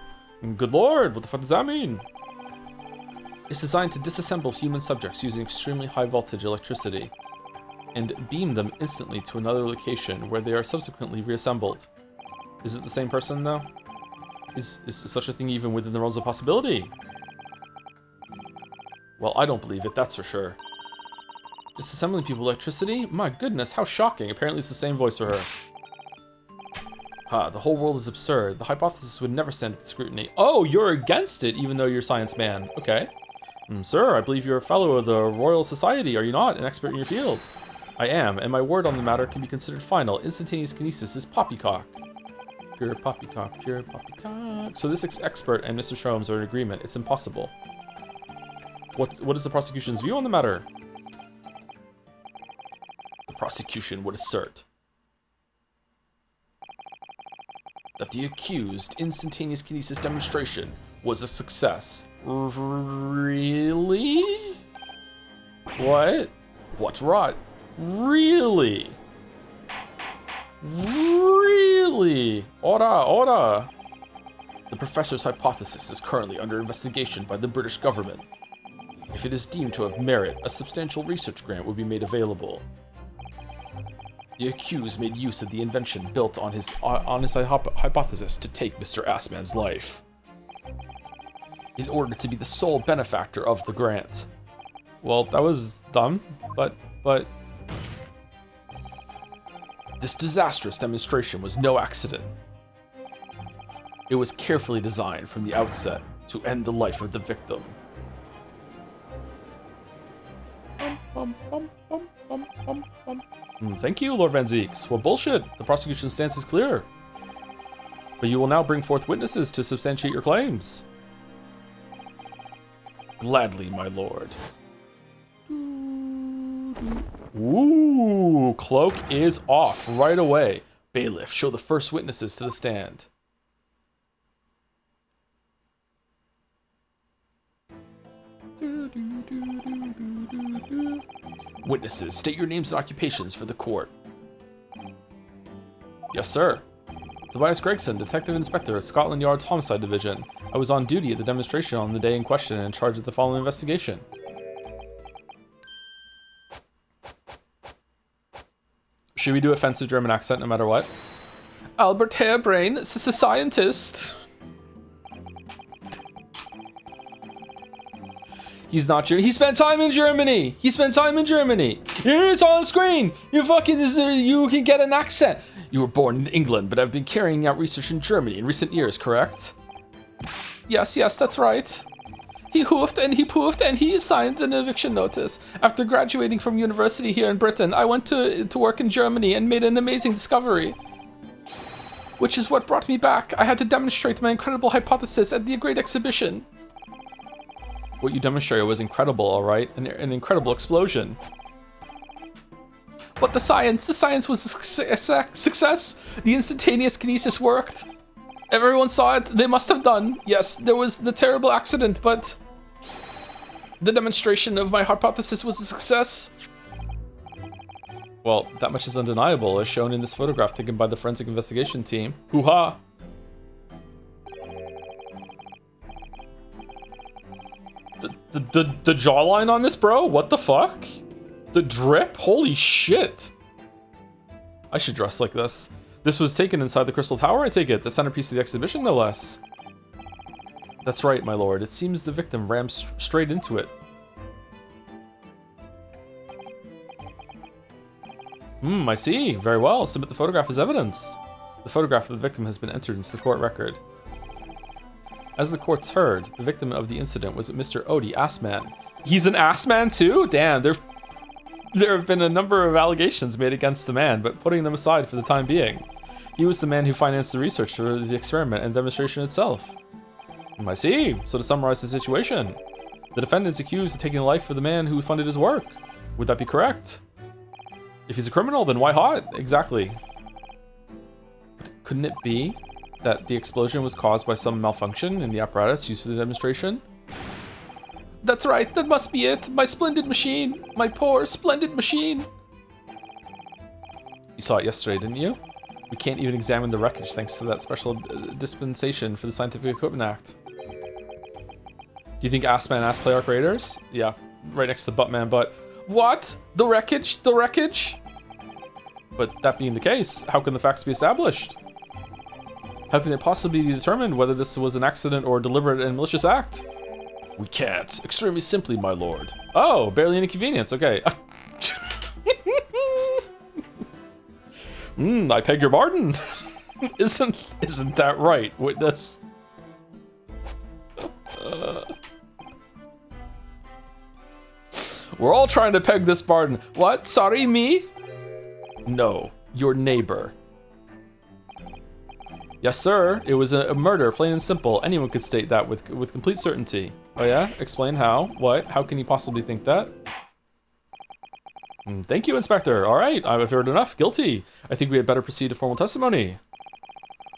Good lord, what the fuck does that mean? It's designed to disassemble human subjects using extremely high voltage electricity and beam them instantly to another location where they are subsequently reassembled. Is it the same person though? Is such a thing even within the realms of possibility? Well, I don't believe it, that's for sure. Disassembling people with electricity? My goodness, how shocking. Apparently it's the same voice for her. The whole world is absurd. The hypothesis would never stand up to scrutiny. Oh, you're against it, even though you're a science man. Okay. Sir, I believe you're a fellow of the Royal Society, are you not? An expert in your field? I am, and my word on the matter can be considered final. Instantaneous kinesis is poppycock. Pure poppycock, pure poppycock. So this expert and Mr. Sholmes are in agreement. It's impossible. What is the prosecution's view on the matter? The prosecution would assert that the accused instantaneous kinesis demonstration was a success. Really? What? What rot? Really? Really? Ora. The professor's hypothesis is currently under investigation by the British government. If it is deemed to have merit, a substantial research grant will be made available. The accused made use of the invention built on his hypothesis to take Mr. Assman's life, in order to be the sole benefactor of the grant. Well, that was dumb, but this disastrous demonstration was no accident. It was carefully designed from the outset to end the life of the victim. Thank you, Lord Van Zeeks. Well, bullshit. The prosecution's stance is clear. But you will now bring forth witnesses to substantiate your claims. Gladly, my lord. Ooh, cloak is off right away. Bailiff, show the first witnesses to the stand. Witnesses, state your names and occupations for the court. Yes, sir. Tobias Gregson, Detective Inspector at Scotland Yard's Homicide Division. I was on duty at the demonstration on the day in question and in charge of the following investigation. Should we do offensive German accent no matter what? Albert Hairbrain, this is a scientist. He's not German. He spent time in Germany. He spent time in Germany. Here it's on screen. You can get an accent. You were born in England, but have been carrying out research in Germany in recent years, correct? Yes, that's right. He hoofed and he poofed and he signed an eviction notice. After graduating from university here in Britain, I went to work in Germany and made an amazing discovery, which is what brought me back. I had to demonstrate my incredible hypothesis at the Great Exhibition. What you demonstrated was incredible, all right? An incredible explosion. But the science was a success. The instantaneous kinesis worked. Everyone saw it. They must have done. Yes, there was the terrible accident, but the demonstration of my hypothesis was a success. Well, that much is undeniable, as shown in this photograph taken by the forensic investigation team. Hoo-ha! The jawline on this, bro? What the fuck? The drip? Holy shit. I should dress like this. This was taken inside the Crystal Tower, I take it. The centerpiece of the exhibition, no less. That's right, my lord. It seems the victim rammed straight into it. I see. Very well. Submit the photograph as evidence. The photograph of the victim has been entered into the court record. As the courts heard, the victim of the incident was Mr. Odie Assman. He's an Assman too? Damn, there have been a number of allegations made against the man, but putting them aside for the time being, he was the man who financed the research for the experiment and demonstration itself. I see. So to summarize the situation, The defendant is accused of taking the life of the man who funded his work. Would that be correct? If he's a criminal, then why hot? Exactly. But couldn't it be that the explosion was caused by some malfunction in the apparatus used for the demonstration? That's right, that must be it. My splendid machine. My poor, splendid machine. You saw it yesterday, didn't you? We can't even examine the wreckage thanks to that special dispensation for the Scientific Equipment Act. Do you think Ass Man Ass Play are creators? Yeah, right next to Buttman, but... What? The wreckage? The wreckage? But that being the case, how can the facts be established? How can it possibly be determined whether this was an accident or a deliberate and malicious act? We can't. Extremely simply, my lord. Oh, barely an inconvenience. Okay. I beg your pardon. Isn't that right, witness? We're all trying to peg this pardon. What? Sorry, me? No, your neighbor. Yes, sir. It was a murder, plain and simple. Anyone could state that with complete certainty. Oh yeah? Explain how? What? How can you possibly think that? Thank you, Inspector. All right, I've heard enough. Guilty. I think we had better proceed to formal testimony.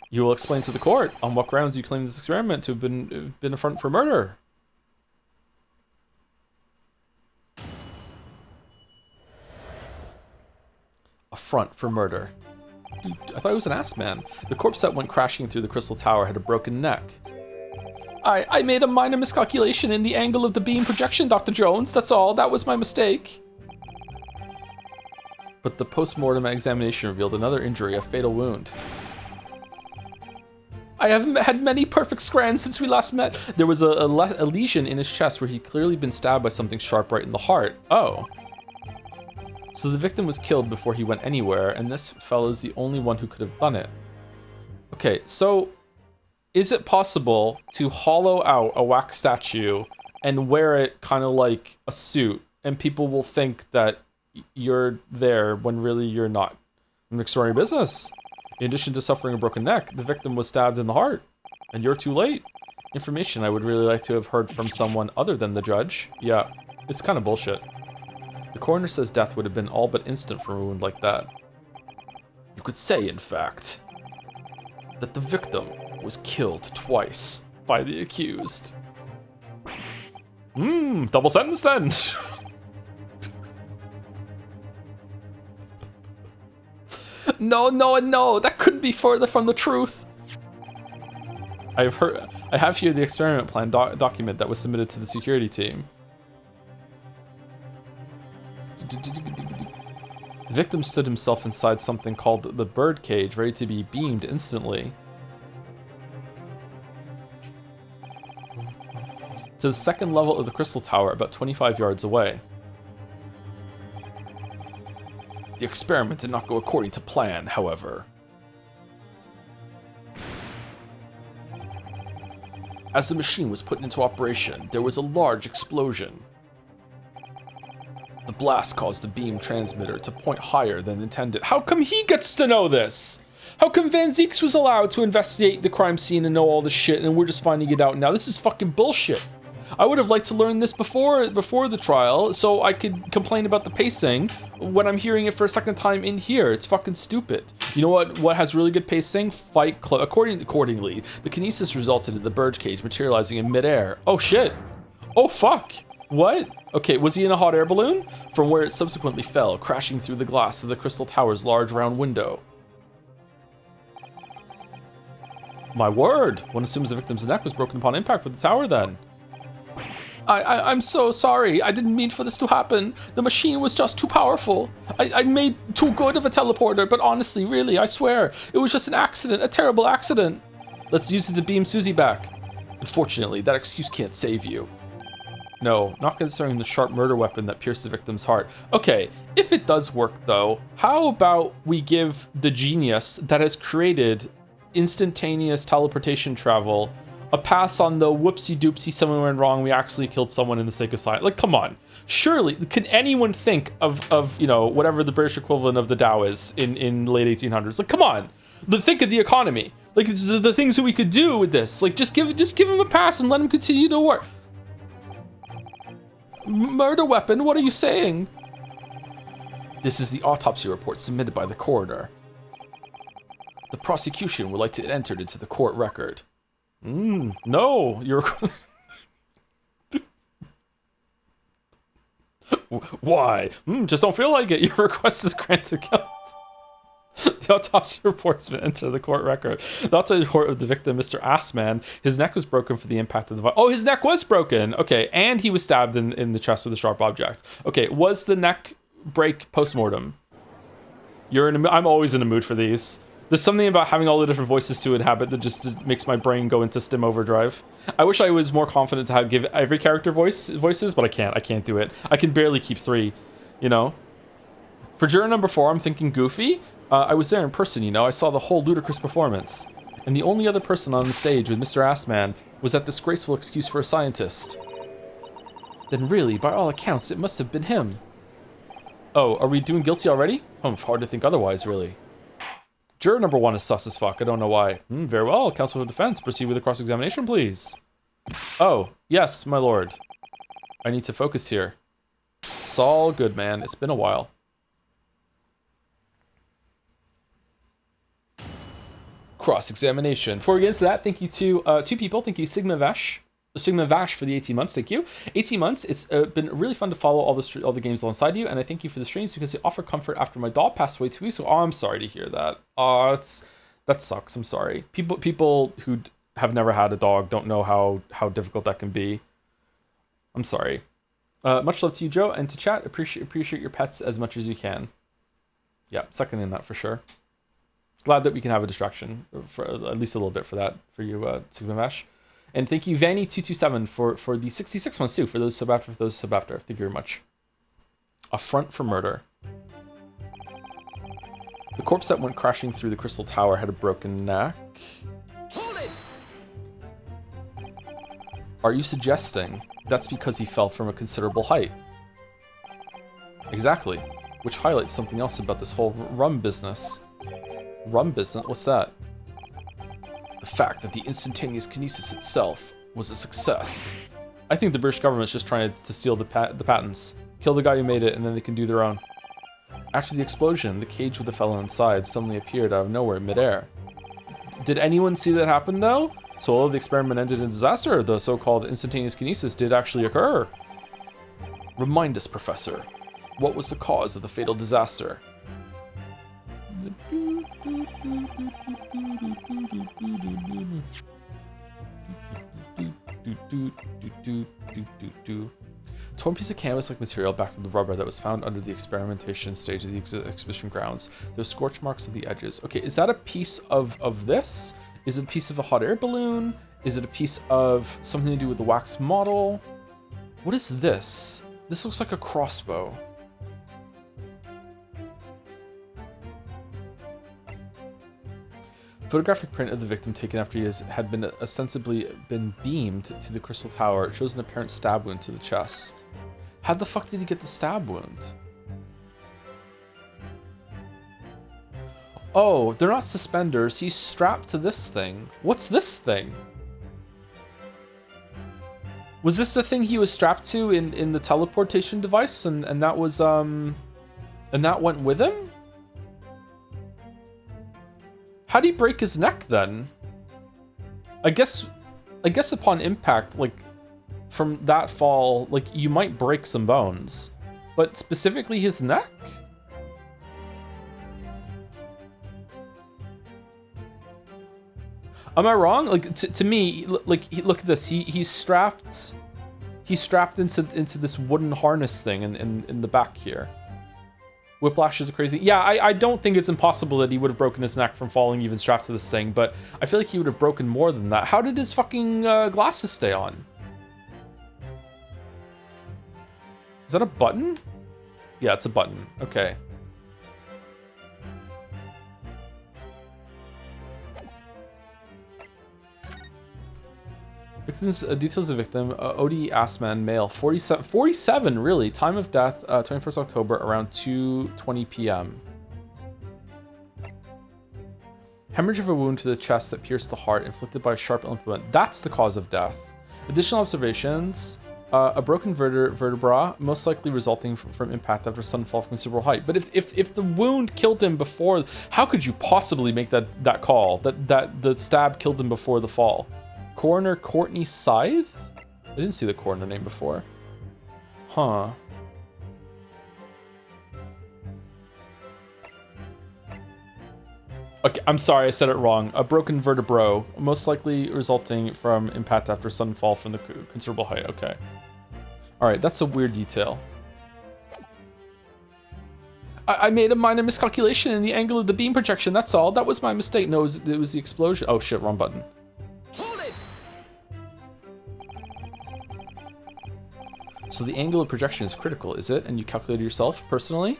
You will explain to the court on what grounds you claim this experiment to have been a front for murder. A front for murder. Dude, I thought he was an ass man. The corpse that went crashing through the crystal tower had a broken neck. I made a minor miscalculation in the angle of the beam projection, Dr. Jones. That's all. That was my mistake. But the post-mortem examination revealed another injury, a fatal wound. I have had many perfect scans since we last met. There was a lesion in his chest where he'd clearly been stabbed by something sharp right in the heart. Oh. So the victim was killed before he went anywhere, and this fellow's the only one who could have done it. Okay, so is it possible to hollow out a wax statue and wear it kind of like a suit, and people will think that you're there when really you're not? An extraordinary business. In addition to suffering a broken neck, the victim was stabbed in the heart, and you're too late. Information I would really like to have heard from someone other than the judge. Yeah, it's kind of bullshit. The coroner says death would have been all but instant for a wound like that. You could say, in fact, that the victim was killed twice by the accused. Double sentence then. No, that couldn't be further from the truth. I have here the experiment plan document that was submitted to the security team. The victim stood himself inside something called the bird cage, ready to be beamed instantly to the second level of the crystal tower, about 25 yards away. The experiment did not go according to plan, however. As the machine was put into operation, there was a large explosion. The blast caused the beam transmitter to point higher than intended. How come he gets to know this? How come Van Zeeks was allowed to investigate the crime scene and know all this shit, and we're just finding it out now? This is fucking bullshit. I would have liked to learn this before the trial, so I could complain about the pacing when I'm hearing it for a second time in here. It's fucking stupid. You know what has really good pacing? Fight Club. Accordingly, the kinesis resulted in the bird cage materializing in midair. Oh shit. Oh fuck. What? Okay, was he in a hot air balloon? From where it subsequently fell, crashing through the glass of the crystal tower's large round window. My word. One assumes the victim's neck was broken upon impact with the tower then. I'm so sorry. I didn't mean for this to happen. The machine was just too powerful. I made too good of a teleporter, but honestly, really, I swear, it was just an accident, a terrible accident. Let's use it to beam Susie back. Unfortunately, that excuse can't save you. No, not considering the sharp murder weapon that pierced the victim's heart. Okay, if it does work though, how about we give the genius that has created instantaneous teleportation travel a pass on the whoopsie-doopsie, someone went wrong, we actually killed someone in the sake of science. Like, come on. Surely, can anyone think of you know, whatever the British equivalent of the Dow is in late 1800s? Like, come on. Think of the economy. Like, it's the things that we could do with this. Like, just give him a pass and let him continue to work. Murder weapon? What are you saying? This is the autopsy report submitted by the coroner. The prosecution would like to enter it into the court record. No, you're... Why? Just don't feel like it. Your request is granted. The autopsy report's been entered the court record. The autopsy report of the victim, Mr. Assman, his neck was broken from the impact of the... Oh, his neck was broken! Okay, and he was stabbed in the chest with a sharp object. Okay, was the neck break post-mortem? I'm always in a mood for these. There's something about having all the different voices to inhabit that just makes my brain go into stim overdrive. I wish I was more confident to give every character voices, but I can't. I can't do it. I can barely keep 3, you know? For juror number 4, I'm thinking Goofy. I was there in person, you know? I saw the whole ludicrous performance. And the only other person on the stage with Mr. Assman was that disgraceful excuse for a scientist. Then really, by all accounts, it must have been him. Oh, are we doing guilty already? Hard to think otherwise, really. Juror number 1 is sus as fuck. I don't know why. Very well. Counsel for defense. Proceed with the cross-examination, please. Oh, yes, my lord. I need to focus here. It's all good, man. It's been a while. Cross-examination. Before we get into that, thank you to 2 people. Thank you, Sigma Vash for the 18 months. Thank you. 18 months. It's been really fun to follow all the games alongside you, and I thank you for the streams because they offer comfort after my dog passed away 2 weeks ago. Oh, I'm sorry to hear that. That sucks. I'm sorry. People who have never had a dog don't know how difficult that can be. I'm sorry. Much love to you, Joe, and to chat. Appreciate your pets as much as you can. Yeah, seconding that for sure. Glad that we can have a distraction for at least a little bit for you, Sigma Vash. And thank you, Vanny227, for the 66 months too, for those sub after. Thank you very much. Affront for murder. The corpse that went crashing through the crystal tower had a broken neck. Hold it! Are you suggesting that's because he fell from a considerable height? Exactly. Which highlights something else about this whole rum business. Rum business? What's that? The fact that the instantaneous kinesis itself was a success. I think the British government's just trying to steal the patents. Kill the guy who made it, and then they can do their own. After the explosion, the cage with the fellow inside suddenly appeared out of nowhere in midair. Did anyone see that happen, though? So although the experiment ended in disaster, the so-called instantaneous kinesis did actually occur. Remind us, Professor. What was the cause of the fatal disaster? Torn piece of canvas-like material backed with the rubber that was found under the experimentation stage of the exhibition grounds. There's scorch marks on the edges. Okay, is that a piece of this? Is it a piece of a hot air balloon? Is it a piece of something to do with the wax model? What is this? This looks like a crossbow. Photographic print of the victim taken after he had been ostensibly been beamed to the crystal tower. It shows an apparent stab wound to the chest. How the fuck did he get the stab wound? Oh, they're not suspenders. He's strapped to this thing. What's this thing? Was this the thing he was strapped to in the teleportation device, and that was and that went with him? How'd he break his neck then? I guess upon impact, like from that fall, like you might break some bones, but specifically his neck? Am I wrong? Like to me, like look at this. He's strapped into this wooden harness thing in the back here. Whiplash is crazy. Yeah, I don't think it's impossible that he would have broken his neck from falling even strapped to this thing, but I feel like he would have broken more than that. How did his fucking glasses stay on? Is that a button? Yeah, it's a button. Okay. Victims, details of the victim, Odie Assman, male, 47, really. Time of death, 21st October, around 2:20 p.m. Hemorrhage of a wound to the chest that pierced the heart, inflicted by a sharp implement. That's the cause of death. Additional observations. A broken vertebra, most likely resulting from impact after sudden fall from considerable height. But if the wound killed him before, how could you possibly make that call? That the stab killed him before the fall? Coroner Courtney Scythe? I didn't see the coroner name before. Huh. Okay, I'm sorry, I said it wrong. A broken vertebra, most likely resulting from impact after sudden fall from the considerable height. Okay. All right, that's a weird detail. I made a minor miscalculation in the angle of the beam projection, that's all. That was my mistake. No, it was the explosion. Oh shit, wrong button. Hold it! So the angle of projection is critical, is it? And you calculated yourself personally?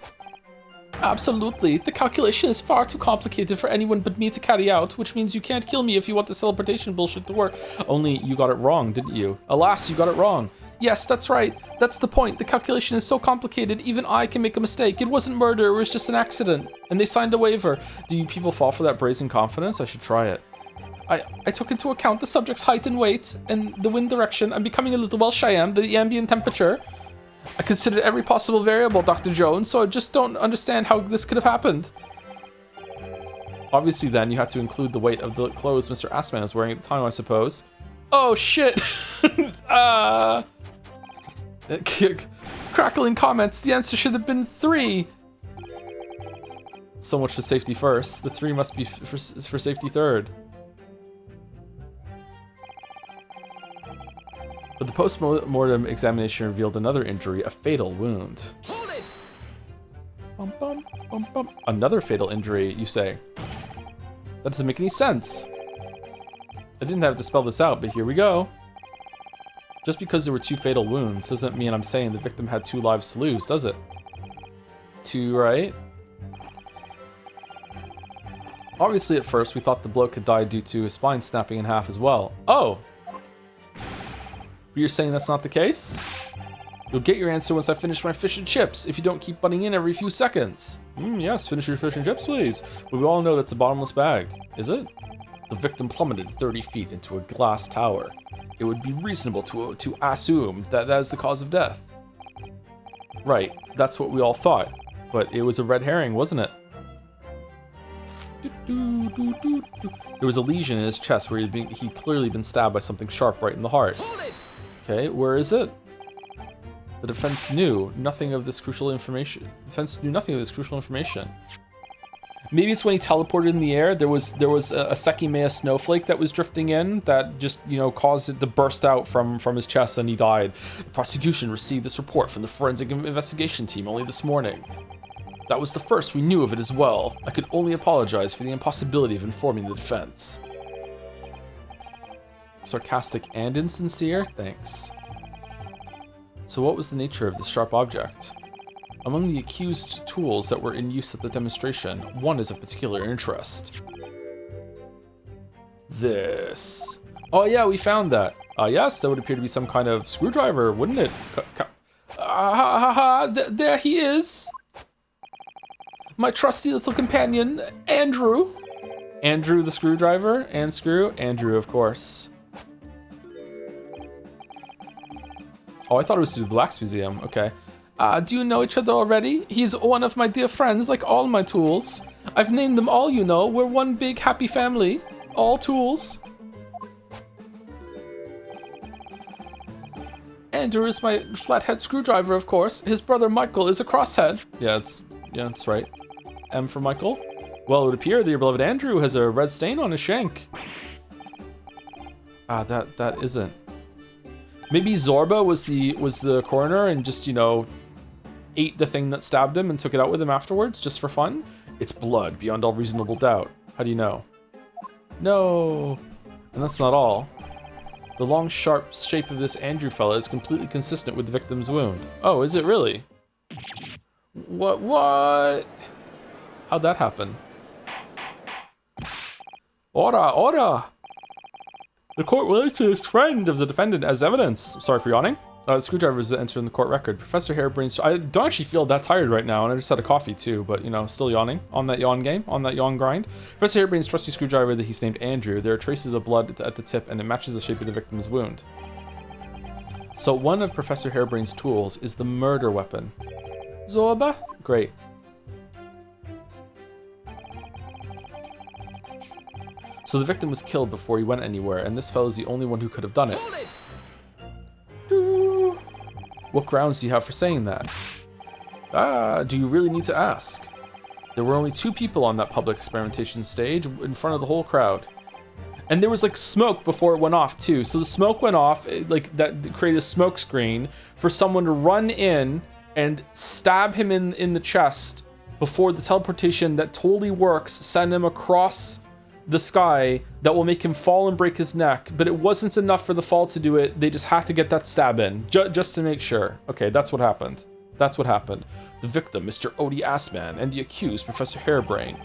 Absolutely. The calculation is far too complicated for anyone but me to carry out, which means you can't kill me if you want the teleportation bullshit to work. Only you got it wrong, didn't you? Alas, you got it wrong. Yes, that's right. That's the point. The calculation is so complicated, even I can make a mistake. It wasn't murder, it was just an accident. And they signed a waiver. Do you people fall for that brazen confidence? I should try it. I took into account the subject's height and weight, and the wind direction. I'm becoming a little Welsh, I am. The ambient temperature. I considered every possible variable, Dr. Jones, so I just don't understand how this could have happened. Obviously, then, you had to include the weight of the clothes Mr. Assman was wearing at the time, I suppose. Oh, shit! Crackling comments, the answer should have been 3. So much for safety first. The 3 must be for safety third. But the post-mortem examination revealed another injury, a fatal wound. Hold it! Bum, bum, bum, bum. Another fatal injury, you say? That doesn't make any sense. I didn't have to spell this out, but here we go. Just because there were 2 fatal wounds doesn't mean I'm saying the victim had 2 lives to lose, does it? 2, right? Obviously, at first, we thought the bloke had died due to his spine snapping in half as well. Oh! But you're saying that's not the case? You'll get your answer once I finish my fish and chips, if you don't keep butting in every few seconds. Yes, finish your fish and chips, please. But we all know that's a bottomless bag. Is it? The victim plummeted 30 feet into a glass tower. It would be reasonable to assume that that is the cause of death. Right, that's what we all thought. But it was a red herring, wasn't it? There was a lesion in his chest where he'd clearly been stabbed by something sharp right in the heart. Okay, where is it? The defense knew nothing of this crucial information. Maybe it's when he teleported in the air. There was a Sekimea snowflake that was drifting in that just, you know, caused it to burst out from his chest and he died. The prosecution received this report from the forensic investigation team only this morning. That was the first we knew of it as well. I could only apologize for the impossibility of informing the defense. Sarcastic and insincere? Thanks. So what was the nature of this sharp object? Among the accused tools that were in use at the demonstration, one is of particular interest. This. Oh yeah, we found that. Yes, that would appear to be some kind of screwdriver, wouldn't it? There he is. My trusty little companion, Andrew. Andrew the screwdriver and screw? Andrew, of course. Oh, I thought it was to the Blacks Museum. Okay. Do you know each other already? He's one of my dear friends, like all my tools. I've named them all, you know. We're one big happy family. All tools. Andrew is my flathead screwdriver, of course. His brother Michael is a crosshead. Yeah, that's right. M for Michael. Well, it would appear that your beloved Andrew has a red stain on his shank. That isn't. Maybe Zorba was the coroner and just, you know, ate the thing that stabbed him and took it out with him afterwards, just for fun? It's blood, beyond all reasonable doubt. How do you know? No. And that's not all. The long, sharp shape of this Andrew fella is completely consistent with the victim's wound. Oh, is it really? What? How'd that happen? Ora! The court relates to this friend of the defendant as evidence. Sorry for yawning. The screwdriver is entered in the court record. Professor Harebrain's... I don't actually feel that tired right now, and I just had a coffee too, but, you know, still yawning. On that yawn game, on that yawn grind. Professor Harebrain's trusty screwdriver that he's named Andrew. There are traces of blood at the tip, and it matches the shape of the victim's wound. So one of Professor Harebrain's tools is the murder weapon. Zorba? Great. So the victim was killed before he went anywhere, and this fellow's the only one who could have done it. What grounds do you have for saying that? Do you really need to ask? There were only 2 people on that public experimentation stage in front of the whole crowd. And there was like smoke before it went off too. So the smoke went off, like that created a smoke screen for someone to run in and stab him in the chest before the teleportation that totally works send him across the sky that will make him fall and break his neck. But it wasn't enough for the fall to do it. They just had to get that stab in just to make sure. Okay, that's what happened. That's what happened. The victim, Mr. Odie Assman, and the accused, Professor Harebrain.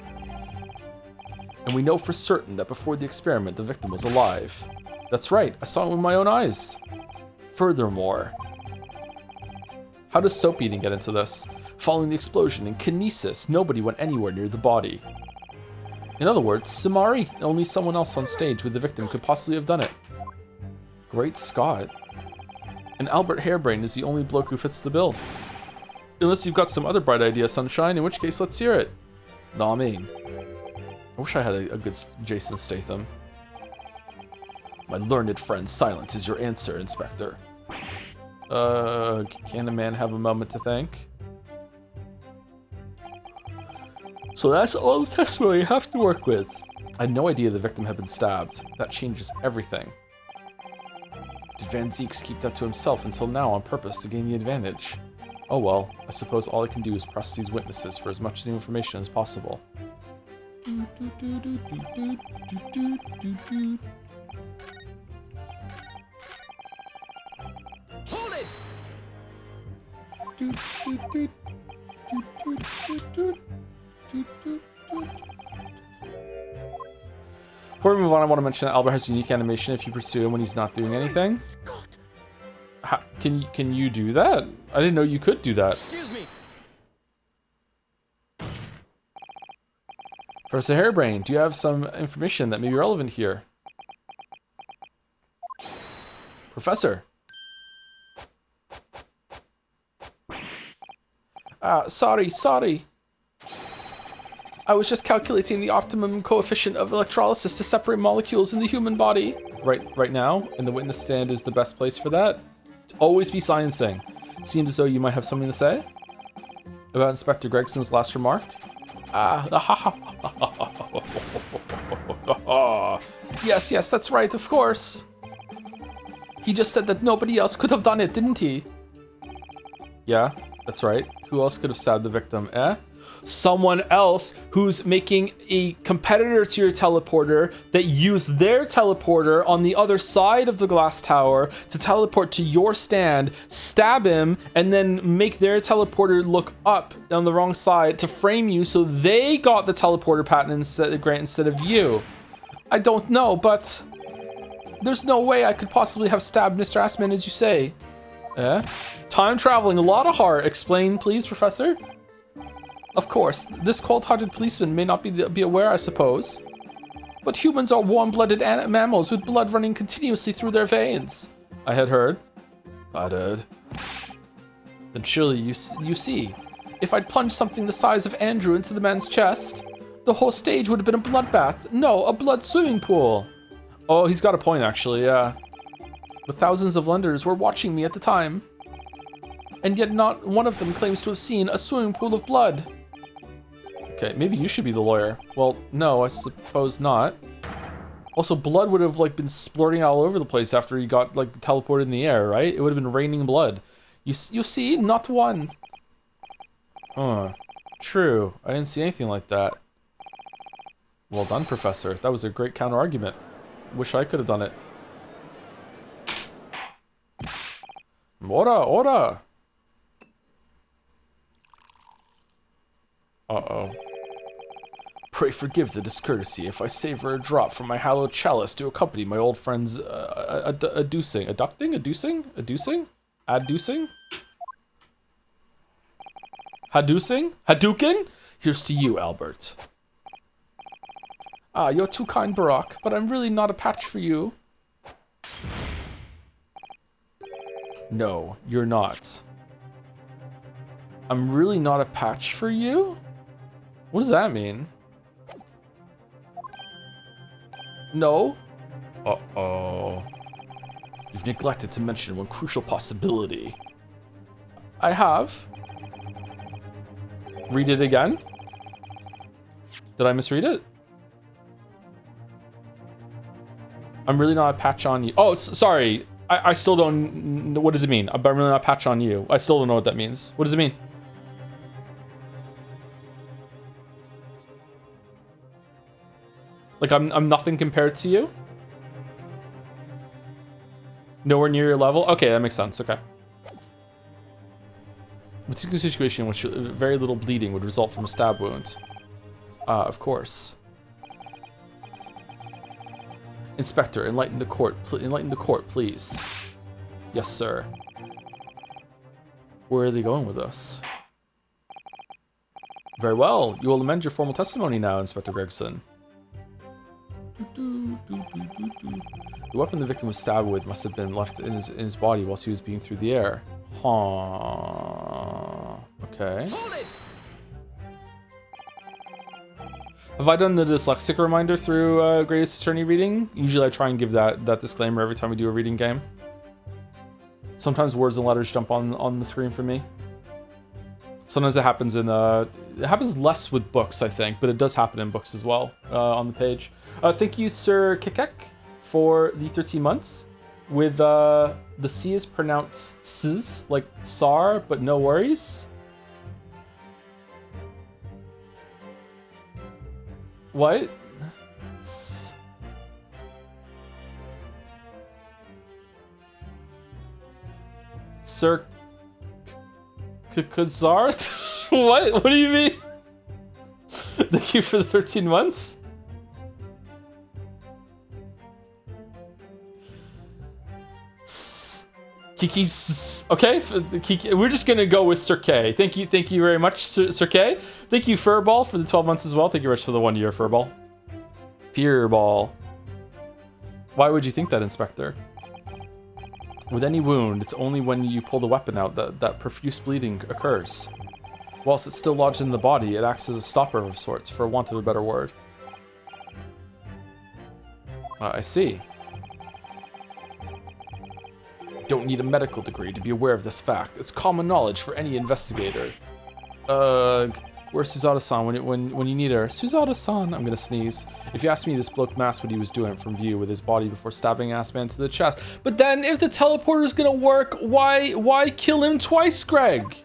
And we know for certain that before the experiment, the victim was alive. That's right, I saw it with my own eyes. Furthermore, how does soap eating get into this? Following the explosion in kinesis, nobody went anywhere near the body. In other words, Samari, only someone else on stage with the victim could possibly have done it. Great Scott. And Albert Harebrain is the only bloke who fits the bill. Unless you've got some other bright idea, Sunshine, in which case let's hear it. Nah, I mean, I wish I had a good Jason Statham. My learned friend, silence is your answer, Inspector. Can a man have a moment to think? So that's all the testimony you have to work with. I had no idea the victim had been stabbed. That changes everything. Did Van Zeeks keep that to himself until now on purpose to gain the advantage? Oh well, I suppose all I can do is press these witnesses for as much new information as possible. Hold it! Before we move on, I want to mention that Albert has unique animation if you pursue him when he's not doing anything. How, can you do that? I didn't know you could do that. Excuse me. Professor Harebrain, do you have some information that may be relevant here? Professor. Sorry. I was just calculating the optimum coefficient of electrolysis to separate molecules in the human body. Right now, and the witness stand is the best place for that. Always be sciencing. Seems as though you might have something to say about Inspector Gregson's last remark. Yes, that's right, of course. He just said that nobody else could have done it, didn't he? Yeah, that's right. Who else could have stabbed the victim, eh? Someone else who's making a competitor to your teleporter that used their teleporter on the other side of the glass tower to teleport to your stand, stab him, and then make their teleporter look up on the wrong side to frame you so they got the teleporter patent instead of you. I don't know, but there's no way I could possibly have stabbed Mr. Assman as you say. Eh? Time traveling, a lot of heart. Explain, please, Professor? Of course, this cold-hearted policeman may not be aware, I suppose. But humans are warm-blooded mammals with blood running continuously through their veins. I had heard. I'd heard. Then surely you see, if I'd plunged something the size of Andrew into the man's chest, the whole stage would have been a bloodbath. No, a blood swimming pool. Oh, he's got a point, actually, yeah. But thousands of Londoners were watching me at the time. And yet not one of them claims to have seen a swimming pool of blood. Okay, maybe you should be the lawyer. Well, no, I suppose not. Also, blood would have like been splurting all over the place after he got like teleported in the air, right? It would have been raining blood. You see, not one. Huh. True. I didn't see anything like that. Well done, Professor. That was a great counter-argument. Wish I could have done it. Ora! Uh-oh. Pray forgive the discourtesy if I savor a drop from my hallowed chalice to accompany my old friend's adducing? Hadouken? Here's to you, Albert. Ah, you're too kind, Barack, but I'm really not a patch for you. No, you're not. I'm really not a patch for you? What does that mean? No? Uh-oh. You've neglected to mention one crucial possibility. I have. Read it again? Did I misread it? I'm really not a patch on you. Oh, sorry. I still don't... What does it mean? I'm really not a patch on you. I still don't know what that means. What does it mean? Like, I'm nothing compared to you? Nowhere near your level? Okay, that makes sense. Okay. Particular situation in which very little bleeding would result from a stab wound. Of course. Inspector, enlighten the court. Enlighten the court, please. Yes, sir. Where are they going with us? Very well. You will amend your formal testimony now, Inspector Gregson. The weapon the victim was stabbed with must have been left in his body whilst he was being through the air. Huh. Okay. Have I done the dyslexic reminder through Greatest Attorney reading? Usually I try and give that disclaimer every time we do a reading game. Sometimes words and letters jump on the screen for me. Sometimes it happens in it happens less with books, I think, but it does happen in books as well on the page. Thank you, Sir Kikek, for the 13 months. With the C is pronounced S, like SAR, but no worries. What? Sir Kazart? What? What do you mean? Thank you for the 13 months? Kiki's okay. Kiki, we're just gonna go with Sir K. Thank you very much, Sir K. Thank you, Furball, for the 12 months as well. Thank you, Rich, for the 1 year, Furball. Fearball. Why would you think that, Inspector? With any wound, it's only when you pull the weapon out that profuse bleeding occurs. Whilst it's still lodged in the body, it acts as a stopper of sorts, for want of a better word. I see. Don't need a medical degree to be aware of this fact. It's common knowledge for any investigator. Where's Suzada-san when you need her? Suzada-san, I'm gonna sneeze. If you ask me, this bloke masked what he was doing from view with his body before stabbing Assman to the chest. But then, if the teleporter's gonna work, why kill him twice, Greg?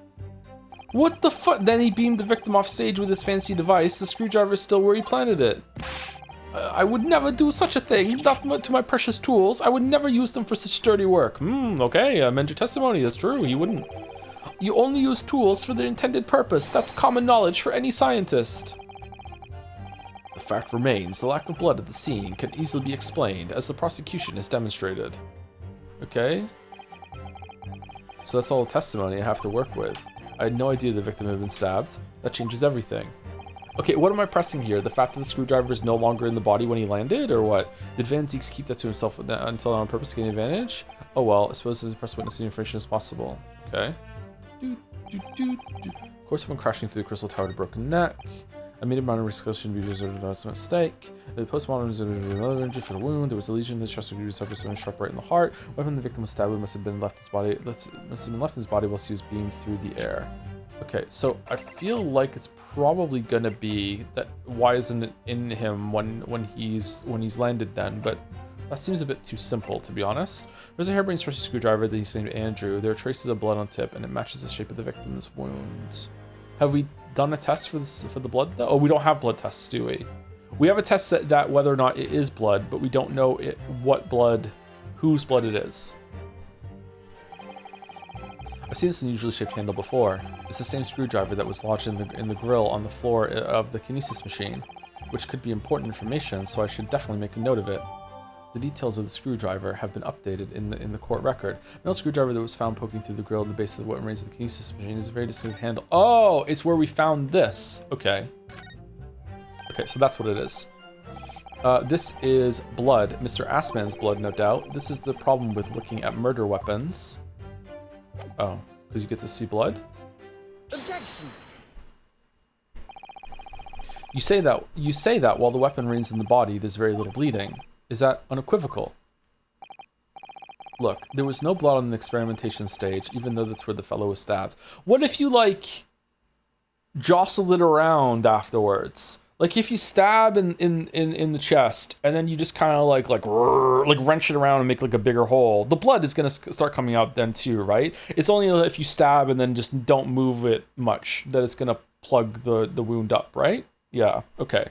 What the fuck? Then he beamed the victim off stage with his fancy device. The screwdriver's still where he planted it. I would never do such a thing, not to my precious tools. I would never use them for such dirty work. Okay, amend your testimony, that's true, you wouldn't. You only use tools for their intended purpose. That's common knowledge for any scientist. The fact remains, the lack of blood at the scene can easily be explained, as the prosecution has demonstrated. Okay. So that's all the testimony I have to work with. I had no idea the victim had been stabbed. That changes everything. Okay, what am I pressing here? The fact that the screwdriver is no longer in the body when he landed, or what? Did Van Zieks keep that to himself until on purpose to gain advantage? Oh well, I suppose as press witness information as possible. Okay. Of course, when crashing through the crystal tower to broken neck. I made a minor discussion because of a mistake. The postmortem was another injury for the wound. There was a lesion. The chest would suffered a sharp right in the heart. Weapon the victim was stabbed with must have been left in his body. Must have been left in his body whilst he was beamed through the air. Okay, so I feel like it's probably gonna be that why isn't it in him when he's landed then, but that seems a bit too simple, to be honest. There's a hairbrained source screwdriver that he's named Andrew. There are traces of blood on tip, and it matches the shape of the victim's wound. Have we done a test for the blood though? Oh, we don't have blood tests, do we? We have a test that whether or not it is blood, but we don't know what blood, whose blood it is. I've seen this unusually shaped handle before. It's the same screwdriver that was lodged in the grill on the floor of the kinesis machine, which could be important information, so I should definitely make a note of it. The details of the screwdriver have been updated in the court record. The metal screwdriver that was found poking through the grill at the base of what remains of the kinesis machine is a very distinctive handle. Oh, it's where we found this. Okay. Okay, so that's what it is. This is blood, Mr. Assman's blood, no doubt. This is the problem with looking at murder weapons. Oh, because you get to see blood? Objection. You say that while the weapon remains in the body, there's very little bleeding. Is that unequivocal? Look, there was no blood on the experimentation stage, even though that's where the fellow was stabbed. What if you, like, jostle it around afterwards? Like, if you stab in the chest, and then you just kind of, like wrench it around and make, like, a bigger hole, the blood is going to start coming out then, too, right? It's only if you stab and then just don't move it much that it's going to plug the wound up, right? Yeah, okay.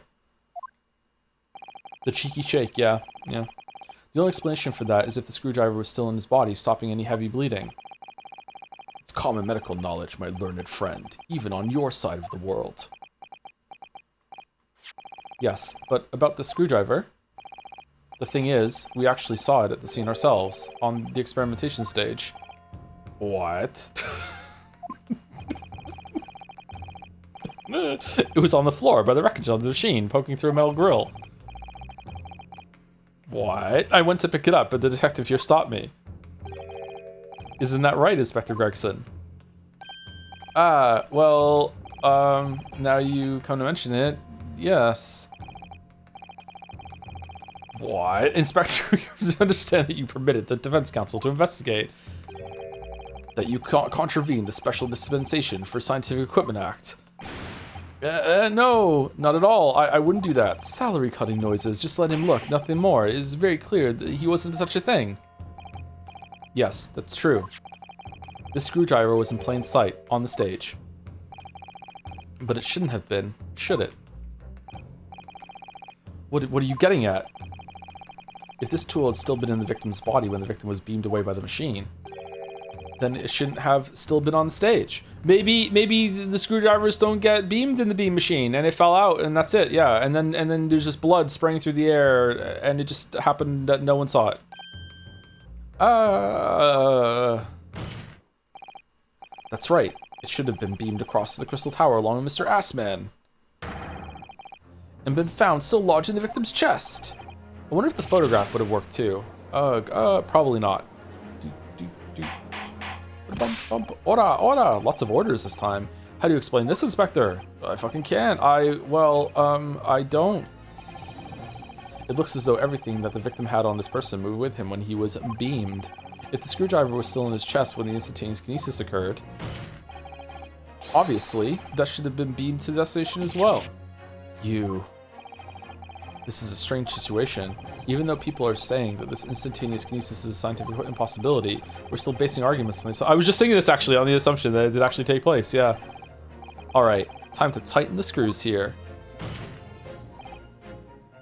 The cheeky shake, yeah. The only explanation for that is if the screwdriver was still in his body, stopping any heavy bleeding. It's common medical knowledge, my learned friend, even on your side of the world. Yes, but about the screwdriver, the thing is, we actually saw it at the scene ourselves, on the experimentation stage. What? It was on the floor by the wreckage of the machine, poking through a metal grill. What? I went to pick it up, but the detective here stopped me. Isn't that right, Inspector Gregson? Well, now you come to mention it, yes. What? Inspector, you understand that you permitted the defense counsel to investigate. That you contravened the Special Dispensation for Scientific Equipment Act. No, not at all. I wouldn't do that. Salary cutting noises. Just let him look, nothing more. It is very clear that he wasn't such a thing. Yes, that's true. This screwdriver was in plain sight, on the stage. But it shouldn't have been, should it? What are you getting at? If this tool had still been in the victim's body when the victim was beamed away by the machine, then it shouldn't have still been on the stage. Maybe the screwdrivers don't get beamed in the beam machine and it fell out and that's it, yeah. And then there's just blood spraying through the air and it just happened that no one saw it. That's right. It should have been beamed across the Crystal Tower along with Mr. Assman. And been found still lodged in the victim's chest. I wonder if the photograph would have worked too. Probably not. Ora! Lots of orders this time. How do you explain this, Inspector? I fucking can't. I don't. It looks as though everything that the victim had on his person moved with him when he was beamed. If the screwdriver was still in his chest when the instantaneous kinesis occurred, obviously, that should have been beamed to the destination as well. This is a strange situation. Even though people are saying that this instantaneous kinesis is a scientific impossibility, we're still basing arguments on this. I was just saying this actually on the assumption that it did actually take place, yeah. Alright, time to tighten the screws here.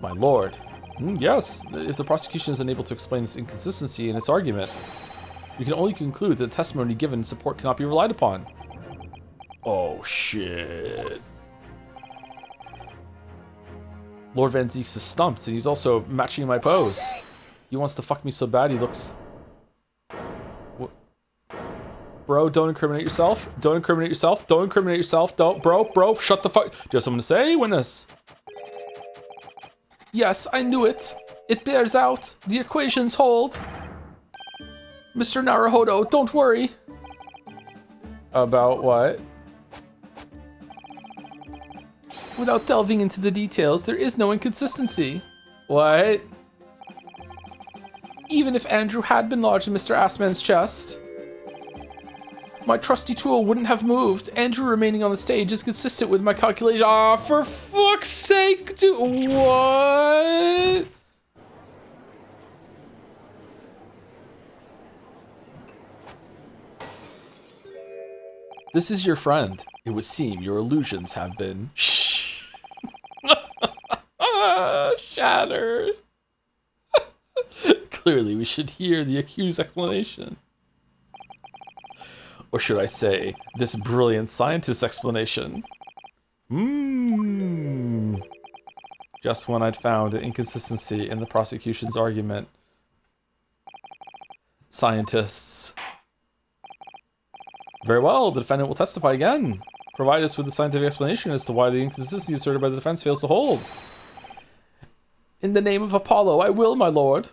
My lord. Yes, if the prosecution is unable to explain this inconsistency in its argument, we can only conclude that the testimony given in support cannot be relied upon. Oh shit. Lord Van Zeeks is stumped, and he's also matching my pose. He wants to fuck me so bad he looks... What? Bro, don't incriminate yourself. Don't incriminate yourself. Don't incriminate yourself. Don't, bro, shut the fuck... Do you have something to say, witness? Yes, I knew it. It bears out. The equations hold. Mr. Naruhodo, don't worry. About what? Without delving into the details, there is no inconsistency. What? Even if Andrew had been lodged in Mr. Assman's chest, my trusty tool wouldn't have moved. Andrew remaining on the stage is consistent with my calculation. Ah, for fuck's sake, dude. What? This is your friend. It would seem your illusions have been shattered. Clearly, we should hear the accused's explanation. Or should I say, this brilliant scientist's explanation? Just when I'd found an inconsistency in the prosecution's argument. Scientists. Very well, the defendant will testify again. Provide us with a scientific explanation as to why the inconsistency asserted by the defense fails to hold. In the name of Apollo, I will, my lord.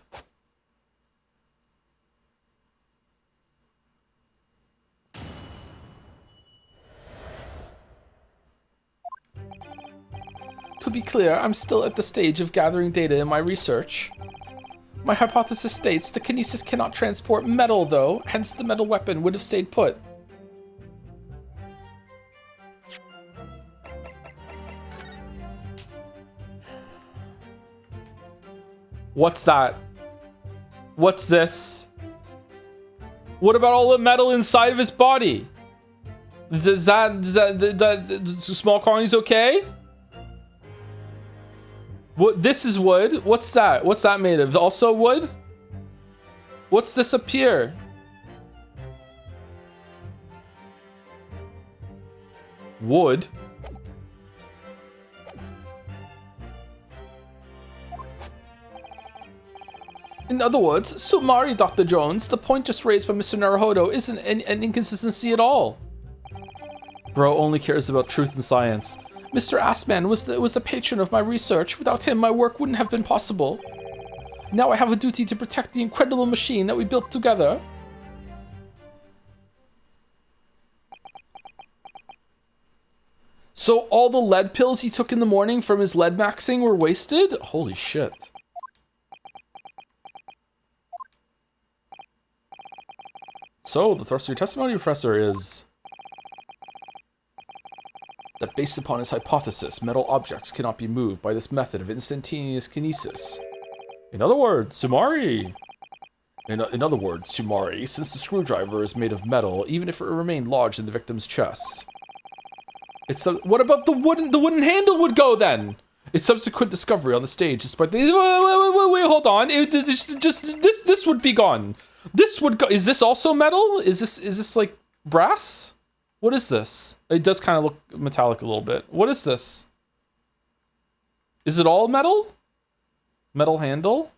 To be clear, I'm still at the stage of gathering data in my research. My hypothesis states the kinesis cannot transport metal, though, hence the metal weapon would have stayed put. What's that? What's this? What about all the metal inside of his body? Does that small colonies okay? What, this is wood. What's that? What's that made of? Also wood? What's this up here? Wood. In other words, Sumari, Dr. Jones, the point just raised by Mr. Naruhodo isn't an inconsistency at all. Bro only cares about truth and science. Mr. Assman was the patron of my research. Without him, my work wouldn't have been possible. Now I have a duty to protect the incredible machine that we built together. So all the lead pills he took in the morning from his lead maxing were wasted? Holy shit. So the thrust of your testimony, Professor, is that based upon his hypothesis, metal objects cannot be moved by this method of instantaneous kinesis. In other words, Sumari. In other words, Sumari, since the screwdriver is made of metal, even if it remained lodged in the victim's chest. What about the wooden handle would go then? Its subsequent discovery on the stage, despite the... Wait, hold on. This would be gone. This would go. Is this also metal? Is this like brass? What is this? It does kind of look metallic a little bit. What is this? Is it all metal? Metal handle?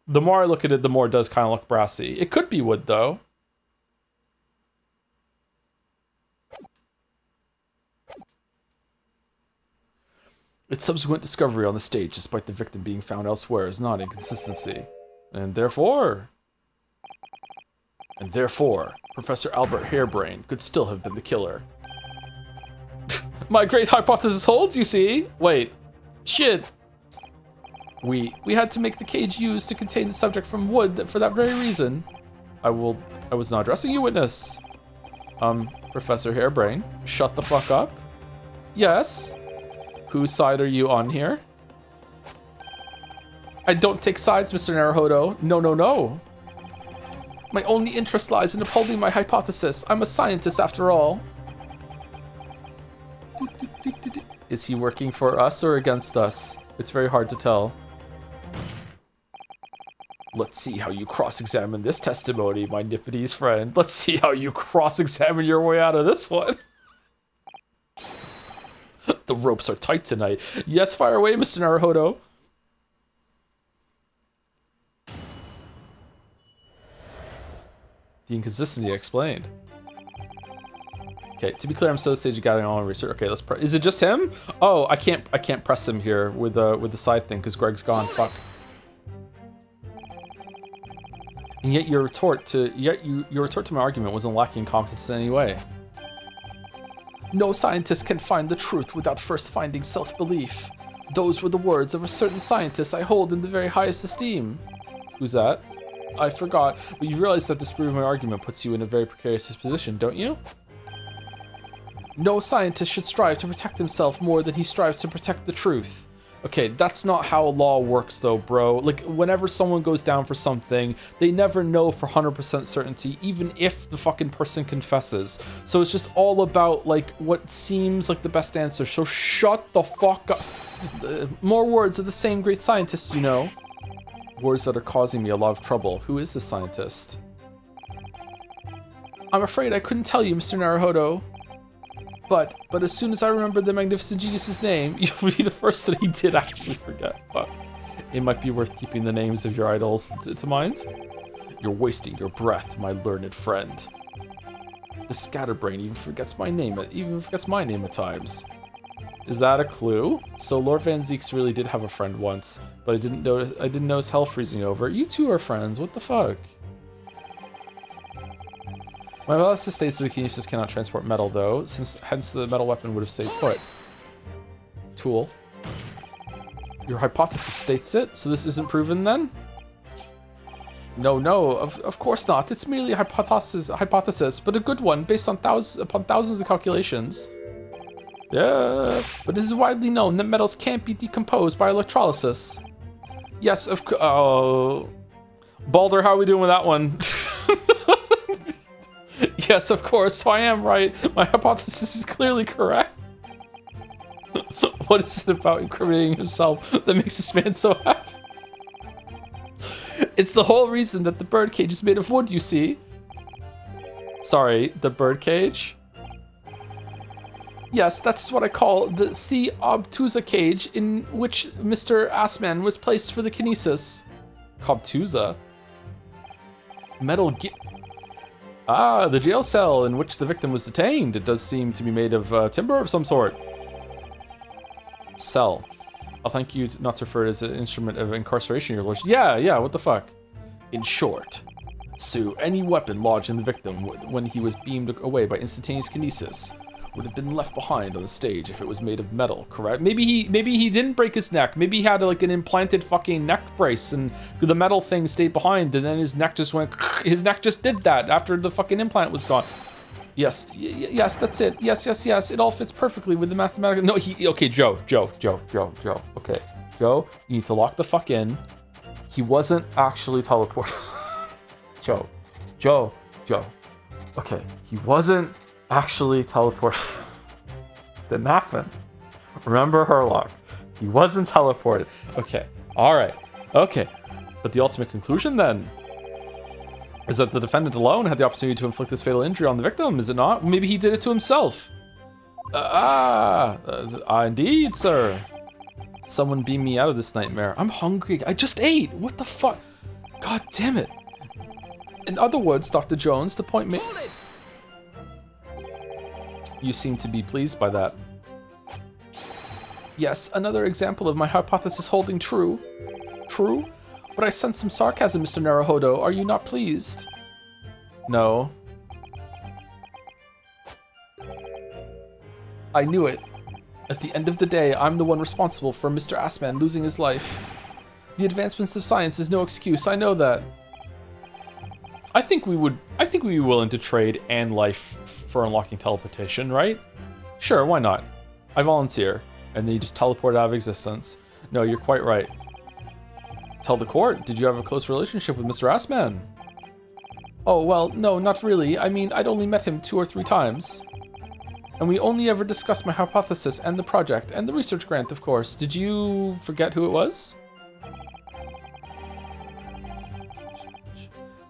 The more I look at it, the more it does kind of look brassy. It could be wood though. Its subsequent discovery on the stage, despite the victim being found elsewhere, is not inconsistency. And therefore, Professor Albert Harebrain could still have been the killer. My great hypothesis holds, you see. Wait. Shit. We had to make the cage used to contain the subject from wood for that very reason. I was not addressing you, witness. Professor Harebrain, shut the fuck up. Yes? Whose side are you on here? I don't take sides, Mr. Naruhodo. No. My only interest lies in upholding my hypothesis. I'm a scientist after all. Is he working for us or against us? It's very hard to tell. Let's see how you cross-examine this testimony, my Nippity's friend. Let's see how you cross-examine your way out of this one. The ropes are tight tonight. Yes, fire away, Mr. Naruhodo. The inconsistency explained. Okay, to be clear, I'm still at the stage of gathering all my research. Okay, let's press. Is it just him? Oh, I can't press him here with the side thing because Greg's gone. Fuck. And yet your retort to my argument wasn't lacking confidence in any way. No scientist can find the truth without first finding self-belief. Those were the words of a certain scientist I hold in the very highest esteem. Who's that? I forgot. But you realize that disproving my argument puts you in a very precarious position, don't you? No scientist should strive to protect himself more than he strives to protect the truth. Okay, that's not how law works though, bro. Like, whenever someone goes down for something, they never know for 100% certainty, even if the fucking person confesses. So it's just all about, like, what seems like the best answer. So shut the fuck up. More words of the same great scientist, you know. Words that are causing me a lot of trouble. Who is this scientist? I'm afraid I couldn't tell you, Mr. Naruhodo. But as soon as I remembered the magnificent genius's name, you'll be the first that he did actually forget. Fuck. It might be worth keeping the names of your idols to mind. You're wasting your breath, my learned friend. The scatterbrain even forgets my name at times. Is that a clue? So Lord Van Zeeks really did have a friend once, but I didn't notice hell freezing over. You two are friends. What the fuck? My analysis states that the kinesis cannot transport metal, though, hence the metal weapon would have stayed put. Tool. Your hypothesis states it, so this isn't proven then? No, of course not. It's merely a hypothesis, but a good one based on thousands of calculations. Yeah, but it is widely known that metals can't be decomposed by electrolysis. Yes, of course. Oh, Balder, how are we doing with that one? Yes, of course. So I am right. My hypothesis is clearly correct. What is it about incriminating himself that makes this man so happy? It's the whole reason that the birdcage is made of wood, you see. Sorry, the birdcage? Yes, that's what I call the C. obtusa cage in which Mr. Assman was placed for the kinesis. Obtusa? The jail cell in which the victim was detained. It does seem to be made of timber of some sort. Cell. I'll thank you not to refer it as an instrument of incarceration, your lordship. Yeah, what the fuck? In short, Sue, any weapon lodged in the victim when he was beamed away by instantaneous kinesis would have been left behind on the stage if it was made of metal, correct? Maybe he didn't break his neck. Maybe he had like an implanted fucking neck brace and the metal thing stayed behind and then his neck just went, his neck just did that after the fucking implant was gone. Yes, that's it. Yes. It all fits perfectly with the mathematical. No, okay, Joe. Okay, Joe, you need to lock the fuck in. He wasn't actually teleported. Joe. Okay, he wasn't actually teleported. Didn't happen. Remember Herlock. He wasn't teleported. Okay, all right. Okay, but the ultimate conclusion then is that the defendant alone had the opportunity to inflict this fatal injury on the victim, is it not? Maybe he did it to himself. Indeed, sir. Someone beam me out of this nightmare. I'm hungry. I just ate. What the fuck? God damn it. In other words, Dr. Jones, the point made. You seem to be pleased by that. Yes, another example of my hypothesis holding true. True? But I sense some sarcasm, Mr. Naruhodo. Are you not pleased? No. I knew it. At the end of the day, I'm the one responsible for Mr. Assman losing his life. The advancements of science is no excuse, I know that. I think we'd be willing to trade and life for unlocking teleportation, right? Sure, why not? I volunteer. And then you just teleport out of existence. No, you're quite right. Tell the court, did you have a close relationship with Mr. Assman? Oh, well, no, not really. I mean, I'd only met him 2 or 3 times. And we only ever discussed my hypothesis and the project, and the research grant, of course. Did you forget who it was?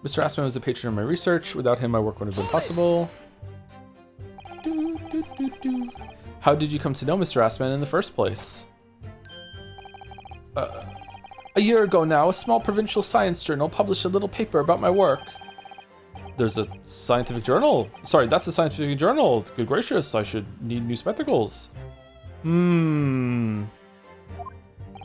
Mr. Assman was the patron of my research. Without him, my work wouldn't have been possible. How did you come to know Mr. Assman in the first place? A year ago now, a small provincial science journal published a little paper about my work. There's a scientific journal? Sorry, that's a scientific journal. Good gracious, I should need new spectacles.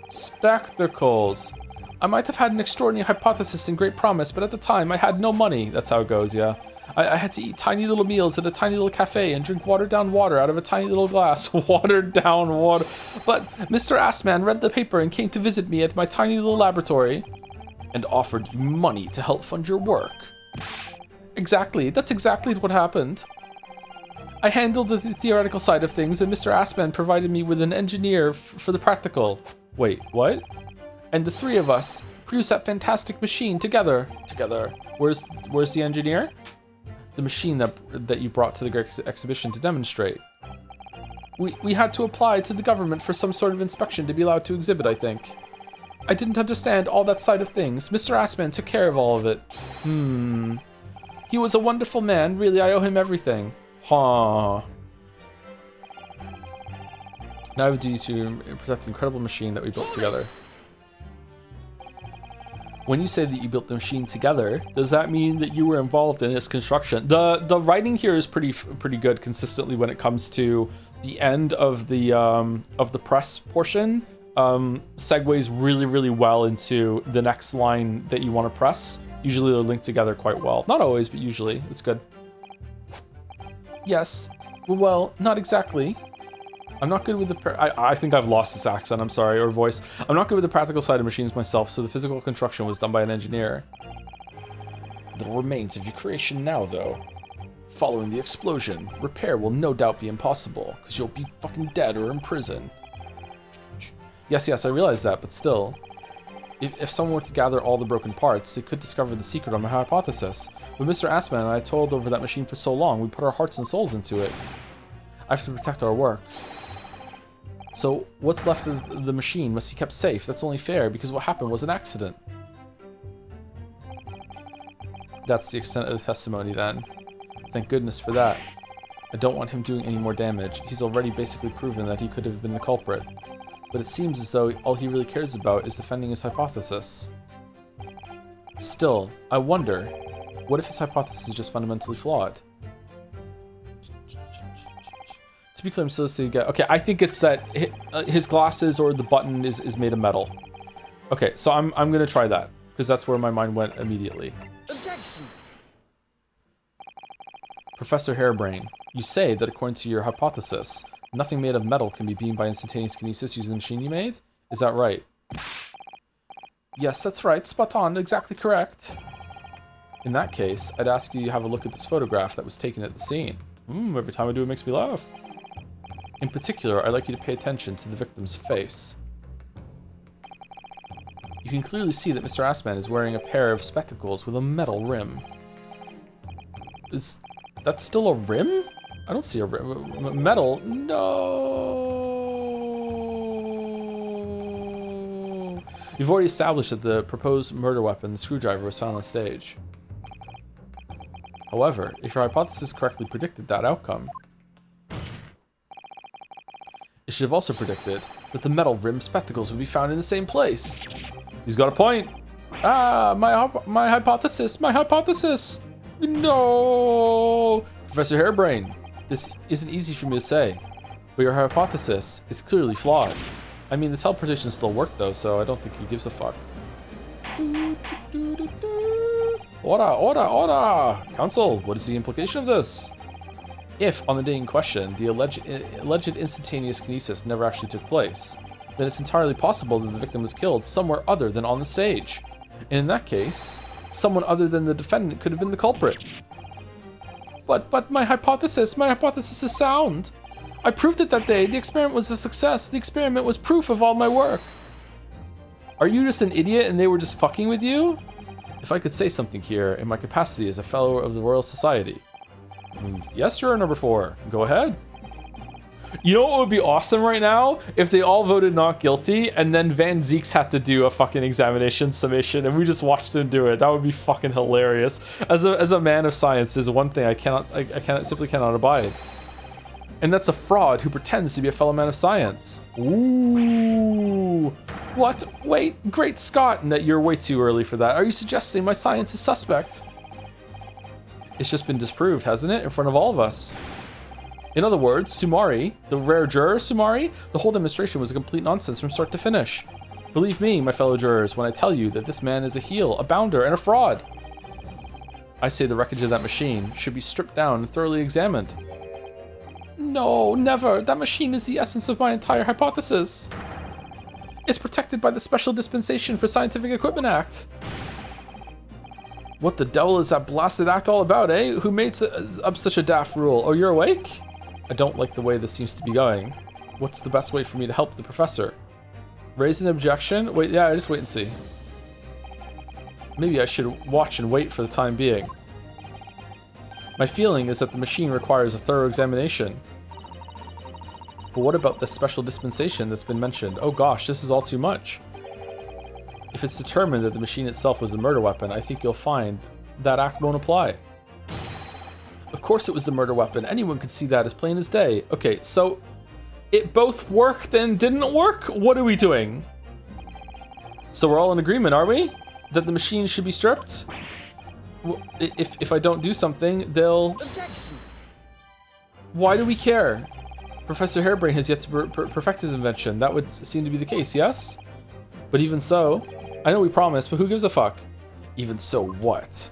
Spectacles. I might have had an extraordinary hypothesis and great promise, but at the time I had no money. That's how it goes, yeah. I had to eat tiny little meals at a tiny little cafe and drink watered down water out of a tiny little glass. Watered down water. But Mr. Assman read the paper and came to visit me at my tiny little laboratory and offered you money to help fund your work. Exactly. That's exactly what happened. I handled the theoretical side of things and Mr. Assman provided me with an engineer for the practical. Wait, what? And the 3 of us produced that fantastic machine together. Where's the engineer? The machine that you brought to the great exhibition to demonstrate. We had to apply to the government for some sort of inspection to be allowed to exhibit, I think. I didn't understand all that side of things. Mr. Assman took care of all of it. He was a wonderful man. Really, I owe him everything. Huh. Now I have a duty to protect the incredible machine that we built together. When you say that you built the machine together, does that mean that you were involved in its construction? The writing here is pretty good consistently when it comes to the end of the press portion. Segues really well into the next line that you want to press. Usually they're linked together quite well. Not always, but usually. It's good. Yes. Well, not exactly. I'm not good with I think I've lost this accent, I'm sorry, or voice. I'm not good with the practical side of machines myself, so the physical construction was done by an engineer. Little remains of your creation now, though. Following the explosion, repair will no doubt be impossible, because you'll be fucking dead or in prison. Yes, I realize that, but still. If someone were to gather all the broken parts, they could discover the secret of my hypothesis. But Mr. Assman and I toiled over that machine for so long, we put our hearts and souls into it. I have to protect our work. So what's left of the machine must be kept safe. That's only fair, because what happened was an accident. That's the extent of the testimony then. Thank goodness for that. I don't want him doing any more damage. He's already basically proven that he could have been the culprit. But it seems as though all he really cares about is defending his hypothesis. Still, I wonder, what if his hypothesis is just fundamentally flawed? To be clear, I'm still listening again. Okay, I think it's that his glasses or the button is made of metal. Okay, so I'm gonna try that, because that's where my mind went immediately. Objection. Professor Harebrain, you say that according to your hypothesis, nothing made of metal can be beamed by instantaneous kinesis using the machine you made? Is that right? Yes, that's right. Spot on. Exactly correct. In that case, I'd ask you to have a look at this photograph that was taken at the scene. Every time I do it makes me laugh. In particular, I'd like you to pay attention to the victim's face. You can clearly see that Mr. Assman is wearing a pair of spectacles with a metal rim. Is that still a rim? I don't see a rim. Metal? No! You've already established that the proposed murder weapon, the screwdriver, was found on stage. However, if your hypothesis correctly predicted that outcome, it should have also predicted that the metal rimmed spectacles would be found in the same place. He's got a point. Ah, my hypothesis, my hypothesis. No! Professor Harebrain, this isn't easy for me to say, but your hypothesis is clearly flawed. I mean, the teleportation still worked though, so I don't think he gives a fuck. Ora! Counsel, what is the implication of this? If, on the day in question, the alleged instantaneous kinesis never actually took place, then it's entirely possible that the victim was killed somewhere other than on the stage. And in that case, someone other than the defendant could have been the culprit. But my hypothesis is sound. I proved it that day. The experiment was a success. The experiment was proof of all my work. Are you just an idiot and they were just fucking with you? If I could say something here in my capacity as a fellow of the Royal Society. Yes, Juror number 4. Go ahead. You know what would be awesome right now? If they all voted not guilty and then Van Zeeks had to do a fucking examination summation and we just watched him do it. That would be fucking hilarious. As a man of science, there's one thing I simply cannot abide. And that's a fraud who pretends to be a fellow man of science. Ooh. What? Wait, great Scott. No, you're way too early for that. Are you suggesting my science is suspect? It's just been disproved, hasn't it? In front of all of us. In other words, Sumari, the rare juror Sumari, the whole demonstration was a complete nonsense from start to finish. Believe me, my fellow jurors, when I tell you that this man is a heel, a bounder, and a fraud. I say the wreckage of that machine should be stripped down and thoroughly examined. No, never. That machine is the essence of my entire hypothesis. It's protected by the Special Dispensation for Scientific Equipment Act. What the devil is that blasted act all about, eh? Who made up such a daft rule? Oh, you're awake? I don't like the way this seems to be going. What's the best way for me to help the professor? Raise an objection? Wait, yeah, just wait and see. Maybe I should watch and wait for the time being. My feeling is that the machine requires a thorough examination. But what about the special dispensation that's been mentioned? Oh gosh, this is all too much. If it's determined that the machine itself was the murder weapon, I think you'll find that act won't apply. Of course it was the murder weapon. Anyone could see that as plain as day. Okay, so it both worked and didn't work? What are we doing? So we're all in agreement, are we? That the machine should be stripped? Well, if I don't do something, they'll... Objection. Why do we care? Professor Harebrain has yet to perfect his invention. That would seem to be the case, yes? But even so, I know we promised, but who gives a fuck? Even so what?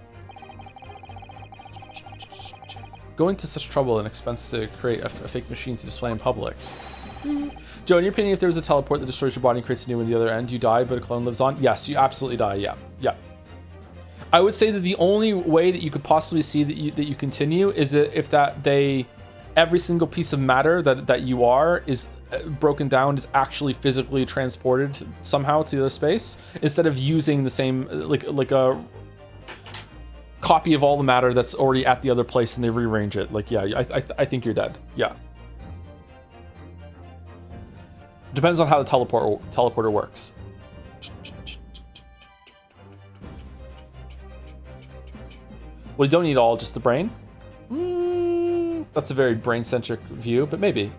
Going to such trouble and expense to create a fake machine to display in public. Joe, in your opinion, if there was a teleport that destroys your body and creates a new one at the other end, you die, but a clone lives on? Yes, you absolutely die. Yeah, yeah. I would say that the only way that you could possibly see that you continue is if every single piece of matter that you are is broken down, is actually physically transported somehow to the other space, instead of using the same like a copy of all the matter that's already at the other place and they rearrange it. Like, yeah, I think you're dead. Yeah. Depends on how the teleporter works. Well, you don't need all, just the brain. That's a very brain-centric view, but maybe.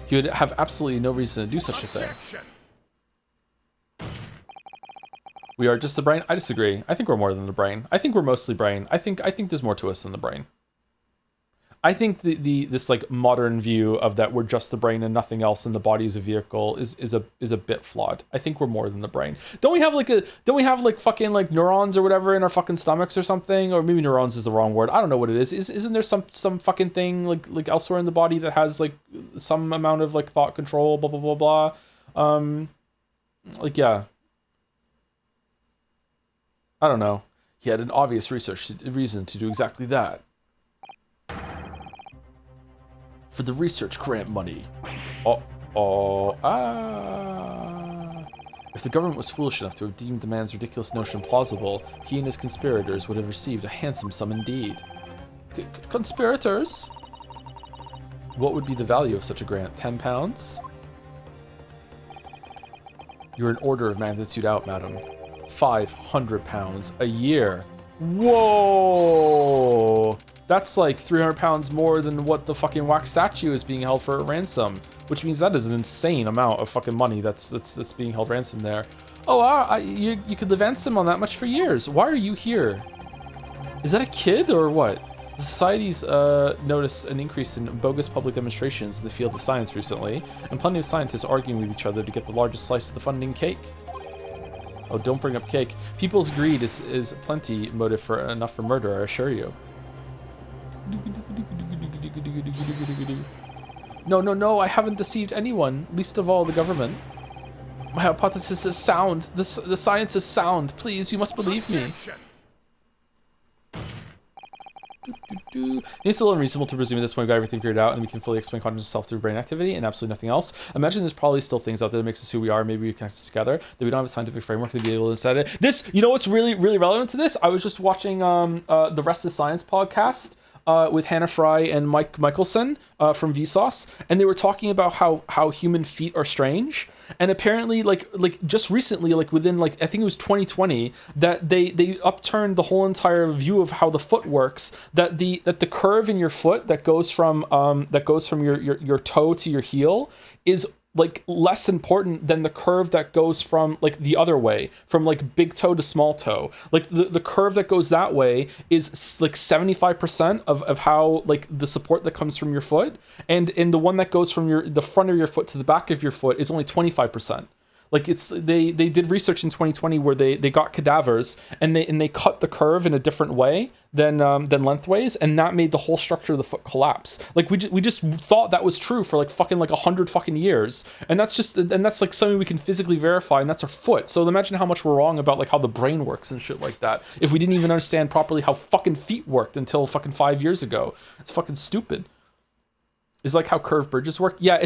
You would have absolutely no reason to do such a thing. We are just the brain? I disagree. I think we're more than the brain. I think we're mostly brain. I think there's more to us than the brain. I think this like modern view of that we're just the brain and nothing else and the body is a vehicle is a bit flawed. I think we're more than the brain. Don't we have like fucking like neurons or whatever in our fucking stomachs or something? Or maybe neurons is the wrong word. I don't know what it is. Isn't there some fucking thing like elsewhere in the body that has like some amount of like thought control, blah blah blah blah. Like, yeah. I don't know. He had an obvious reason to do exactly that. For the research grant money. If the government was foolish enough to have deemed the man's ridiculous notion plausible, he and his conspirators would have received a handsome sum indeed. Conspirators? What would be the value of such a grant? 10 pounds? You're an order of magnitude out, madam. 500 pounds a year. Whoa! That's like 300 pounds more than what the fucking wax statue is being held for a ransom, which means that is an insane amount of fucking money that's being held ransom there. Oh, you could live ransom on that much for years. Why are you here? Is that a kid or what? The society's noticed an increase in bogus public demonstrations in the field of science recently, and plenty of scientists arguing with each other to get the largest slice of the funding cake. Oh, don't bring up cake. People's greed is plenty motive for enough for murder, I assure you. No, I haven't deceived anyone, least of all the government. My hypothesis is sound. The science is sound. Please, you must believe me. It's a little unreasonable to presume at this point we've got everything figured out and we can fully explain consciousness self through brain activity and absolutely nothing else. Imagine there's probably still things out there that makes us who we are. Maybe we connect us together, that we don't have a scientific framework to be able to decide it. This, you know what's really, really relevant to this? I was just watching the Rest is Science podcast with Hannah Fry and Mike Michelson from Vsauce, and they were talking about how human feet are strange. And apparently, like just recently, like within like I think it was 2020, that they upturned the whole entire view of how the foot works. That the curve in your foot that goes from your toe to your heel is like less important than the curve that goes from like the other way, from like big toe to small toe. Like the curve that goes that way is like 75% of how like the support that comes from your foot, and the one that goes from the front of your foot to the back of your foot is only 25%. Like they did research in 2020 where they got cadavers and they cut the curve in a different way than lengthways, and that made the whole structure of the foot collapse. Like we just thought that was true for like 100 fucking years, and that's like something we can physically verify, and that's our foot. So imagine how much we're wrong about like how the brain works and shit like that if we didn't even understand properly how fucking feet worked until fucking 5 years ago. It's fucking stupid. Is like how curved bridges work. Yeah,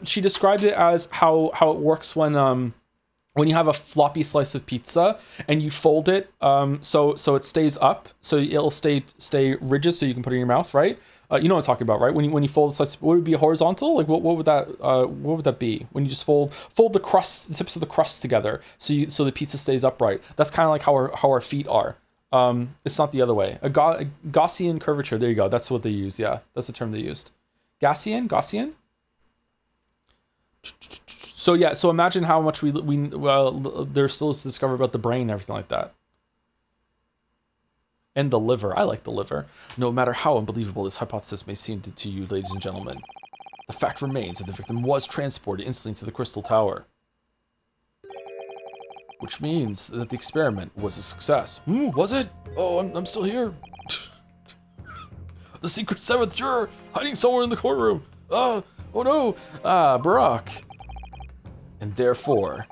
she described it as how it works when you have a floppy slice of pizza and you fold it so it stays up, so it'll stay rigid so you can put it in your mouth, right? You know what I'm talking about, right? When you fold the slice, would it be horizontal? Like what would that be? When you just fold the crust, the tips of the crust together, so the pizza stays upright. That's kind of like how our feet are. It's not the other way. A Gaussian curvature. There you go. That's what they use. Yeah, that's the term they used. Gaussian. So yeah, so imagine how much there's still to discover about the brain and everything like that. And the liver. I like the liver. No matter how unbelievable this hypothesis may seem to you, ladies and gentlemen, the fact remains that the victim was transported instantly to the Crystal Tower. which means that the experiment was a success. Was it? Oh, I'm still here. The secret seventh juror hiding somewhere in the courtroom. Oh no. Barack. And therefore,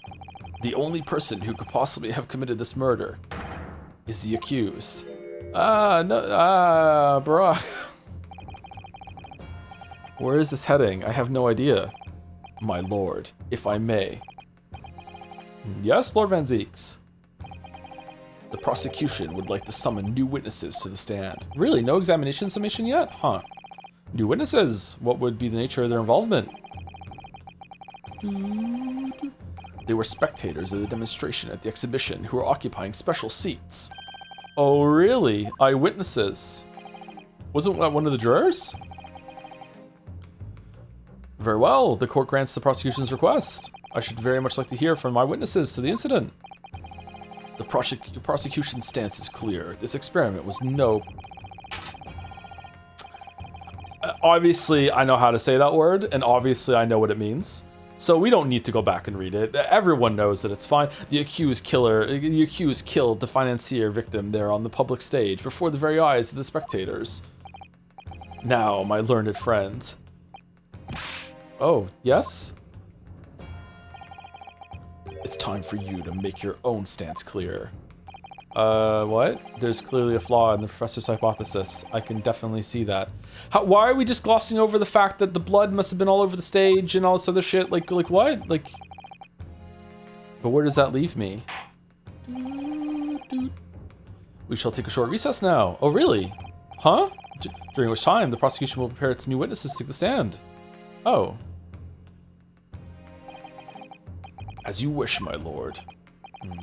the only person who could possibly have committed this murder is the accused. Barack. Where is this heading? I have no idea. My lord, if I may. Yes, Lord Van Zeeks. The prosecution would like to summon new witnesses to the stand. Really? No examination summation yet? Huh. New witnesses? What would be the nature of their involvement? They were spectators of the demonstration at the exhibition who were occupying special seats. Oh, really? Eyewitnesses. Wasn't that one of the jurors? Very well. The court grants the prosecution's request. I should very much like to hear from eyewitnesses to the incident. The prosecution's stance is clear. This experiment was no... Obviously, I know how to say that word, and obviously I know what it means. So we don't need to go back and read it. Everyone knows that it's fine. The accused killed the financier victim there on the public stage before the very eyes of the spectators. Now, my learned friend. Oh, yes? It's time for you to make your own stance clear. What? There's clearly a flaw in the professor's hypothesis. I can definitely see that. Why are we just glossing over the fact that the blood must have been all over the stage and all this other shit? Like what? Like... But where does that leave me? We shall take a short recess now. Oh, really? Huh? During which time, the prosecution will prepare its new witnesses to take the stand. Oh. As you wish, my lord.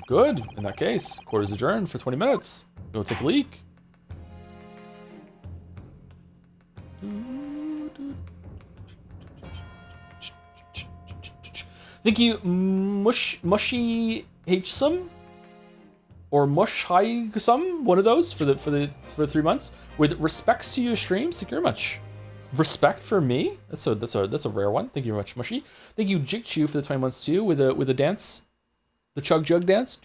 Good. In that case, court is adjourned for 20 minutes. Go take a leak. Thank you, Mushy H-Sum or Mush High Sum, one of those for 3 months. With respects to your streams, thank you very much. Respect for me? That's a rare one. Thank you very much, Mushy. Thank you, Jigchu, for the 20 months too, with a dance. The chug jug dance.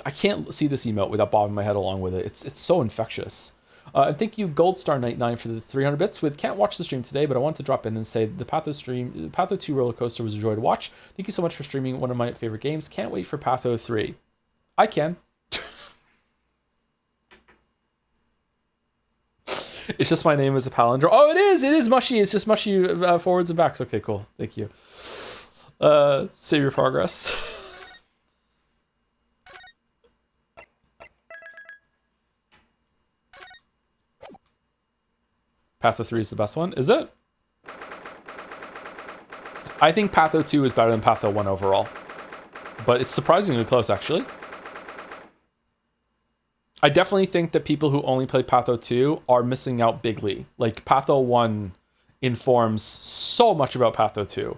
I can't see this emote without bobbing my head along with it. It's so infectious. And thank you, Goldstar99, for the 300 bits. With can't watch the stream today, but I want to drop in and say the Patho 2 roller coaster was a joy to watch. Thank you so much for streaming one of my favorite games. Can't wait for Patho 3. I can. It's just my name as a palindrome. Oh, it is Mushy. It's just Mushy forwards and backs. Okay, cool. Thank you. Save your progress. Patho 3 is the best one. Is it? I think Patho 2 is better than Patho 1 overall. But it's surprisingly close, actually. I definitely think that people who only play Patho 2 are missing out bigly. Like, Patho 1 informs so much about Patho 2.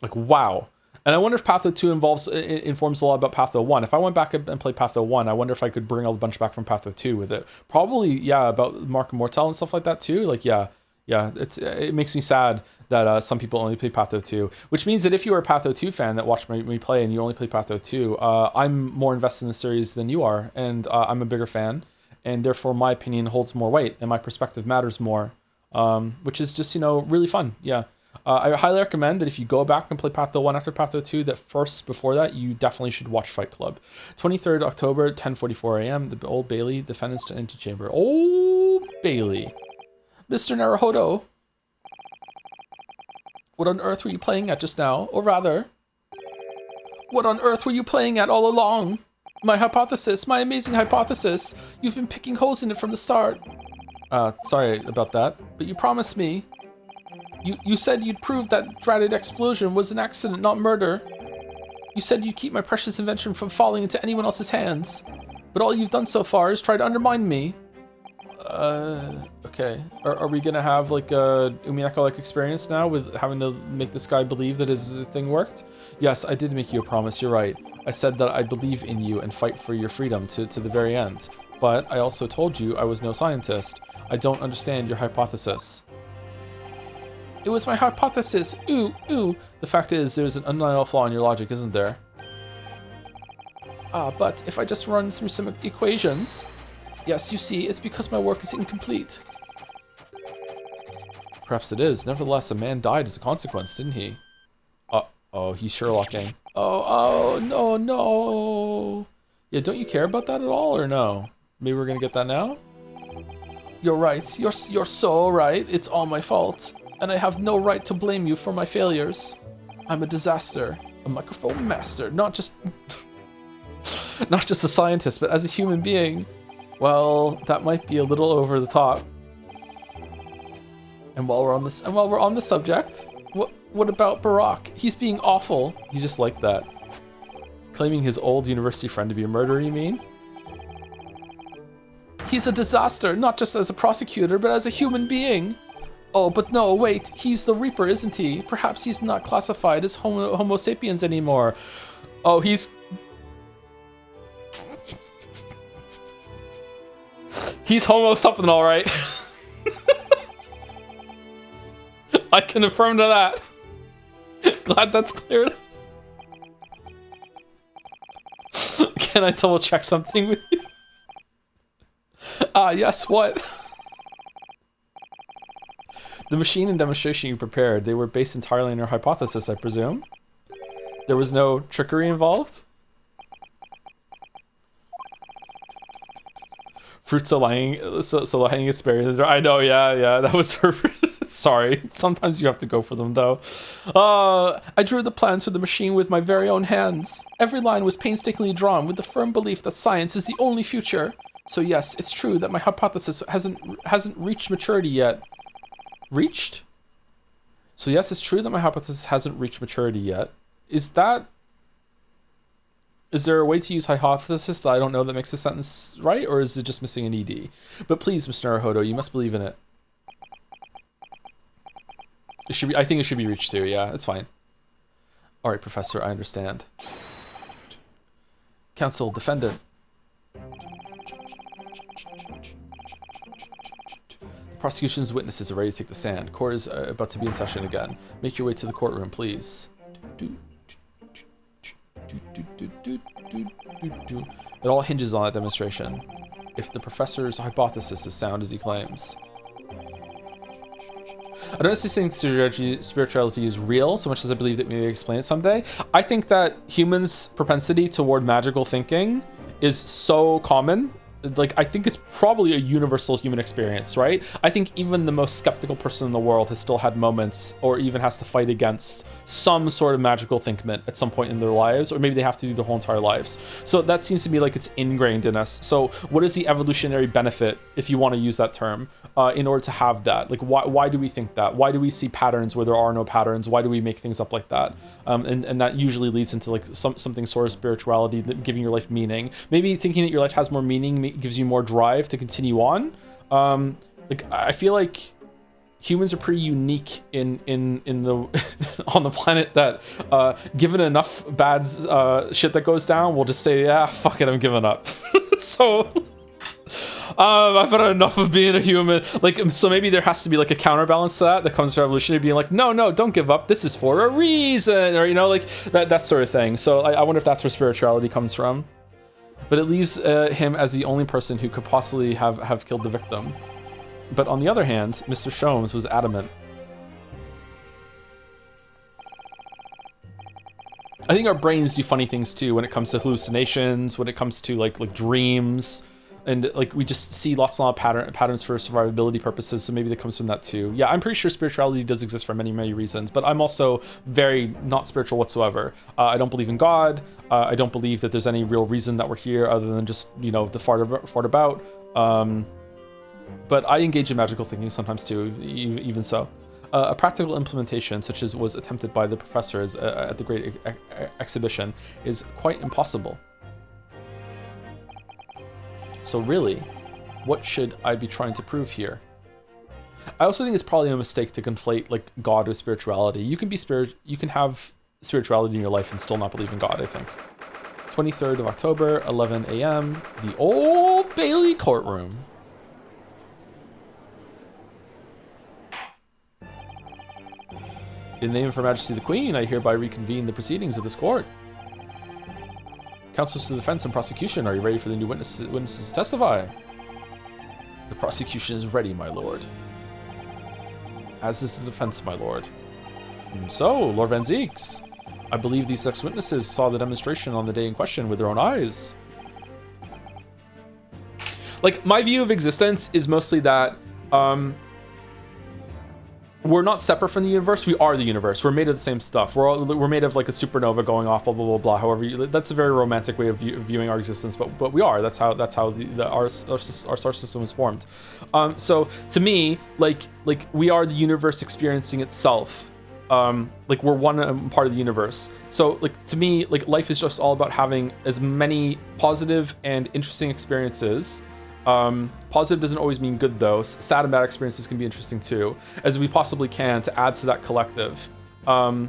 Like, wow. And I wonder if Patho 2 informs a lot about Patho 1. If I went back and played Patho 1, I wonder if I could bring a bunch back from Patho 2 with it. Probably, yeah, about Mark Mortel and stuff like that too. Like, yeah, it makes me sad that some people only play Patho 2. Which means that if you are a Patho 2 fan that watched me play and you only play Patho 2, I'm more invested in the series than you are. And I'm a bigger fan. And therefore, my opinion holds more weight and my perspective matters more. Which is just, really fun. Yeah. I highly recommend that if you go back and play Patho 1 after Patho 2, that first, before that, you definitely should watch Fight Club. 23rd October, 10:44 a.m., the Old Bailey, Defendant's Antechamber. Old Bailey. Mr. Naruhodo. What on earth were you playing at just now? Or rather, what on earth were you playing at all along? My hypothesis, my amazing hypothesis. You've been picking holes in it from the start. Sorry about that, but you promised me. You said you'd prove that dreaded explosion was an accident, not murder. You said you'd keep my precious invention from falling into anyone else's hands. But all you've done so far is try to undermine me. Okay. Are we gonna have like a Umineko-like experience now with having to make this guy believe that his thing worked? Yes, I did make you a promise, you're right. I said that I believe in you and fight for your freedom to the very end. But I also told you I was no scientist. I don't understand your hypothesis. It was my hypothesis. Ooh, ooh. The fact is, there's an undeniable flaw in your logic, isn't there? But if I just run through some equations... Yes, you see, it's because my work is incomplete. Perhaps it is. Nevertheless, a man died as a consequence, didn't he? Oh, he's Sherlocking. Oh, no. Yeah, don't you care about that at all, or no? Maybe we're gonna get that now? You're right. You're so right. It's all my fault. And I have no right to blame you for my failures. I'm a disaster. A microphone master. Not just a scientist, but as a human being. Well, that might be a little over the top. And while we're on the subject, what about Barack? He's being awful. He's just like that. Claiming his old university friend to be a murderer, you mean? He's a disaster, not just as a prosecutor, but as a human being. Oh, but no, wait, he's the Reaper, isn't he? Perhaps he's not classified as Homo sapiens anymore. Oh, he's Homo something, all right. I can affirm to that. Glad that's cleared. Can I double check something with you? Yes, what? The machine and demonstration you prepared, they were based entirely on your hypothesis, I presume? There was no trickery involved? Fruit so hanging is spared. I know, yeah, that was her. Sorry, sometimes you have to go for them though. I drew the plans for the machine with my very own hands. Every line was painstakingly drawn with the firm belief that science is the only future. So yes, it's true that my hypothesis hasn't reached maturity yet. Reached? So yes, it's true that my hypothesis hasn't reached maturity yet. Is there a way to use hypothesis that I don't know that makes the sentence right, or is it just missing an ED? But please, Mr. Naruhodo, you must believe in it. I think it should be reached too, yeah, it's fine. Alright, Professor, I understand. Counsel, defendant. The prosecution's witnesses are ready to take the stand. Court is about to be in session again. Make your way to the courtroom, please. It all hinges on that demonstration. If the professor's hypothesis is sound as he claims. I don't necessarily think spirituality is real so much as I believe that we may explain it someday. I think that humans' propensity toward magical thinking is so common. Like, I think it's probably a universal human experience, right? I think even the most skeptical person in the world has still had moments or even has to fight against some sort of magical thinkment at some point in their lives, or maybe they have to do their whole entire lives. So that seems to be like it's ingrained in us. So what is the evolutionary benefit, if you want to use that term, in order to have that? Like, why do we think that? Why do we see patterns where there are no patterns? Why do we make things up like that? And that usually leads into like something sort of spirituality, giving your life meaning. Maybe thinking that your life has more meaning gives you more drive to continue on. Like, I feel like humans are pretty unique in the on the planet that given enough bad shit that goes down, we'll just say, yeah, fuck it, I'm giving up. So I've had enough of being a human. Like, so maybe there has to be like a counterbalance to that comes to evolution, being like, no, don't give up. This is for a reason, or like that sort of thing. So I wonder if that's where spirituality comes from. But it leaves him as the only person who could possibly have killed the victim. But on the other hand, Mr. Sholmes was adamant. I think our brains do funny things too when it comes to hallucinations, when it comes to like dreams, and like we just see lots and lots of patterns for survivability purposes. So maybe that comes from that too. Yeah, I'm pretty sure spirituality does exist for many, many reasons, but I'm also very not spiritual whatsoever. I don't believe in God. I don't believe that there's any real reason that we're here other than just, to fart about. But I engage in magical thinking sometimes too, even so. A practical implementation, such as was attempted by the professors at the Great Exhibition, is quite impossible. So really, what should I be trying to prove here? I also think it's probably a mistake to conflate like God with spirituality. You can have spirituality in your life and still not believe in God, I think. 23rd of October, 11 a.m., the Old Bailey courtroom. In the name of Her Majesty the Queen, I hereby reconvene the proceedings of this court. Counsels to the defense and prosecution, are you ready for the new witnesses to testify? The prosecution is ready, my lord. As is the defense, my lord. So, Lord Van Zeeks, I believe these 6 witnesses saw the demonstration on the day in question with their own eyes. Like, my view of existence is mostly that we're not separate from the universe. We are the universe. We're made of the same stuff. We're made of like a supernova going off. Blah blah blah blah. However, that's a very romantic way of viewing our existence. But we are. That's how our star system was formed. So to me, like we are the universe experiencing itself. Like we're one part of the universe. So like to me, like life is just all about having as many positive and interesting experiences. Positive doesn't always mean good though. Sad and bad experiences can be interesting too, as we possibly can to add to that collective. I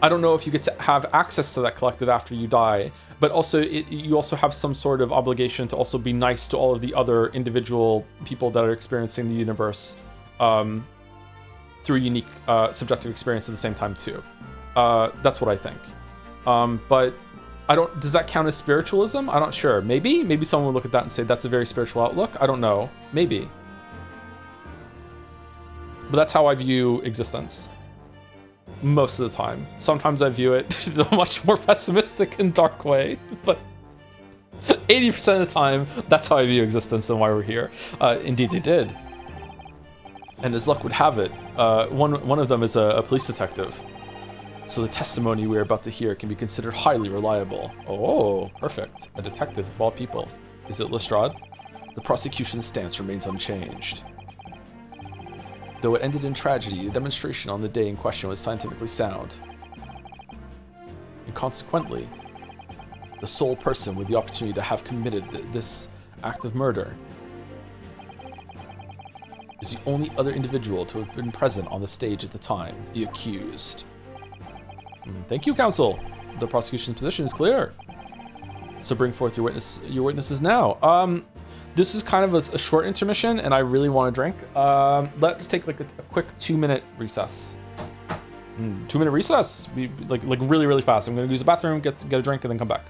don't know if you get to have access to that collective after you die, but also you also have some sort of obligation to also be nice to all of the other individual people that are experiencing the universe through a unique subjective experience at the same time too. That's what I think. But does that count as spiritualism? I'm not sure. Maybe someone would look at that and say that's a very spiritual outlook. I don't know. Maybe. But that's how I view existence. Most of the time. Sometimes I view it in a much more pessimistic and dark way. But 80% of the time, that's how I view existence and why we're here. Indeed, they did. And as luck would have it, one of them is a police detective. So the testimony we're about to hear can be considered highly reliable. Oh, perfect. A detective of all people. Is it Lestrade? The prosecution's stance remains unchanged. Though it ended in tragedy, the demonstration on the day in question was scientifically sound. And consequently, the sole person with the opportunity to have committed this act of murder is the only other individual to have been present on the stage at the time, the accused. Thank you, counsel. The prosecution's position is clear. So bring forth your witnesses now. This is kind of a short intermission, and I really want to drink. Let's take like a quick 2-minute recess. 2-minute recess? Like really, really fast. I'm gonna use the bathroom, get a drink, and then come back.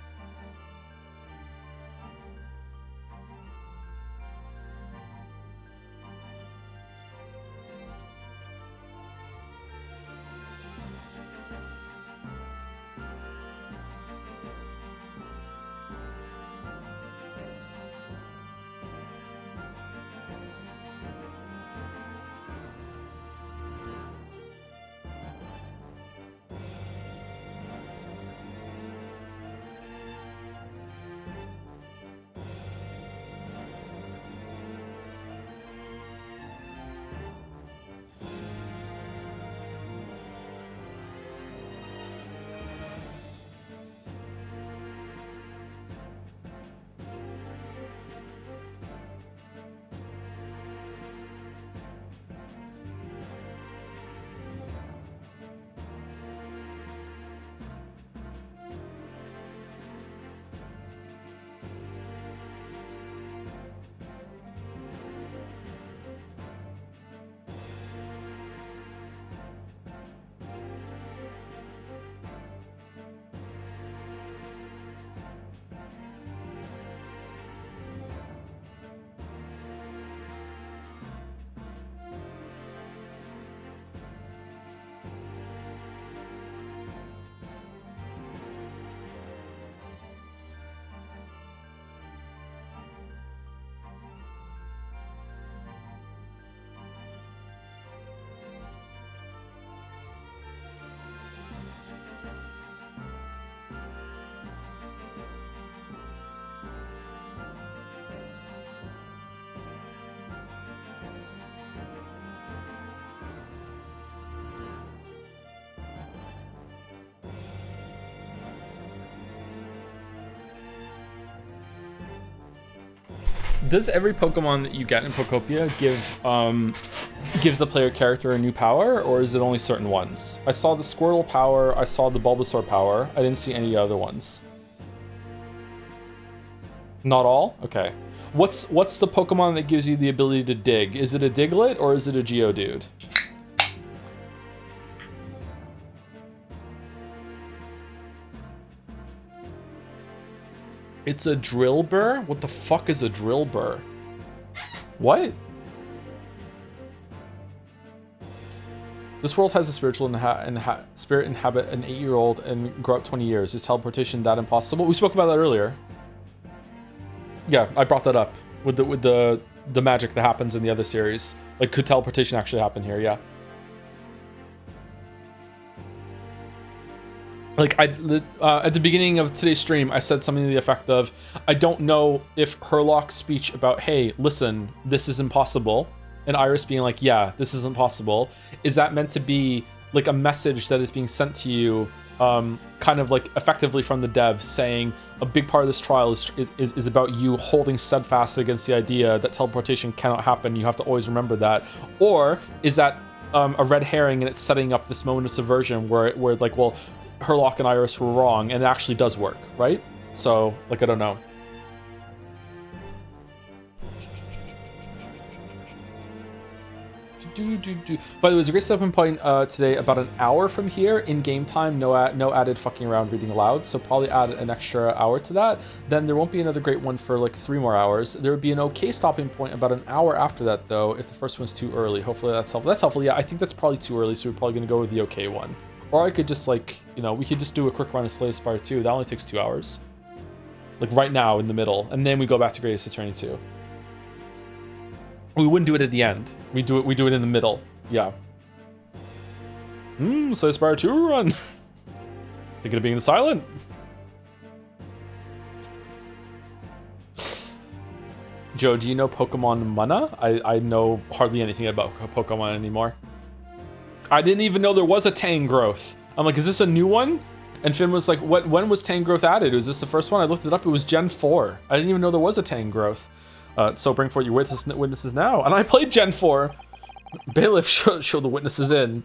Does every Pokemon that you get in Pokopia give the player character a new power, or is it only certain ones? I saw the Squirtle power, I saw the Bulbasaur power, I didn't see any other ones. Not all? Okay. What's the Pokemon that gives you the ability to dig? Is it a Diglett or is it a Geodude? It's a drill burr? What the fuck is a drill burr? What? This world has a spiritual spirit inhabit an 8-year-old and grow up 20 years. Is teleportation that impossible? We spoke about that earlier. Yeah, I brought that up with the magic that happens in the other series. Like, could teleportation actually happen here? Yeah. Like, at the beginning of today's stream, I said something to the effect of, I don't know if Herlock's speech about, hey, listen, this is impossible, and Iris being like, yeah, this is impossible, is that meant to be like a message that is being sent to you, kind of like effectively from the devs saying a big part of this trial is about you holding steadfast against the idea that teleportation cannot happen. You have to always remember that. Or is that a red herring and it's setting up this moment of subversion where like, well, Herlock and Iris were wrong and it actually does work, right? So, like, I don't know. By the way, there's a great stopping point today about an hour from here in game time. No added fucking around reading aloud, so probably add an extra hour to that. Then there won't be another great one for like 3 more hours. There would be an okay stopping point about an hour after that, though, if the first one's too early. Hopefully that's helpful. That's helpful. Yeah, I think that's probably too early, so we're probably gonna go with the okay one. Or I could just, like, you know, we could just do a quick run of Slay Spire 2. That only takes 2 hours. Like right now in the middle, and then we go back to Greatest Attorney 2. We wouldn't do it at the end. We do it in the middle. Yeah. Slay Spire 2 run. Thinking of being silent. Joe, do you know Pokemon Mana? I know hardly anything about Pokemon anymore. I didn't even know there was a Tangrowth. I'm like, is this a new one? And Finn was like, when was Tangrowth added? Was this the first one? I looked it up. It was Gen 4. I didn't even know there was a Tangrowth. So bring forth your witnesses now. And I played Gen 4. Bailiff, show the witnesses in.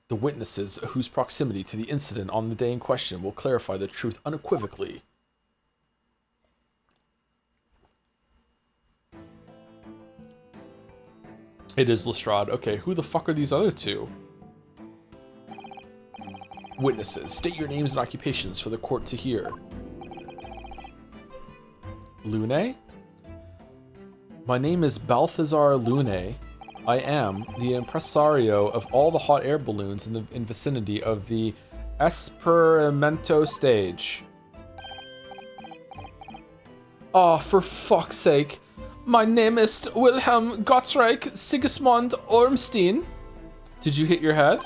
The witnesses whose proximity to the incident on the day in question will clarify the truth unequivocally. It is Lestrade. Okay, who the fuck are these other two? Witnesses, state your names and occupations for the court to hear. Lune? My name is Balthazar Lune. I am the impresario of all the hot air balloons in the vicinity of the Esperimento stage. Oh, for fuck's sake. My name is Wilhelm Gottschalk Sigismund Ormstein. Did you hit your head?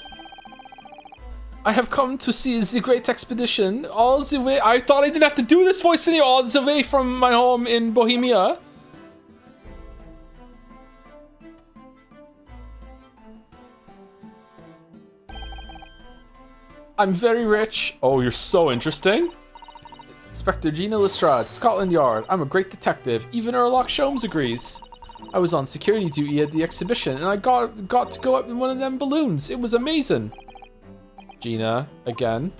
I have come to see the great expedition all the way. I thought I didn't have to do this voice anymore, all the way from my home in Bohemia. I'm very rich. Oh, you're so interesting. Inspector Gina Lestrade, Scotland Yard. I'm a great detective. Even Sherlock Sholmes agrees. I was on security duty at the exhibition, and I got to go up in one of them balloons. It was amazing. Gina, again.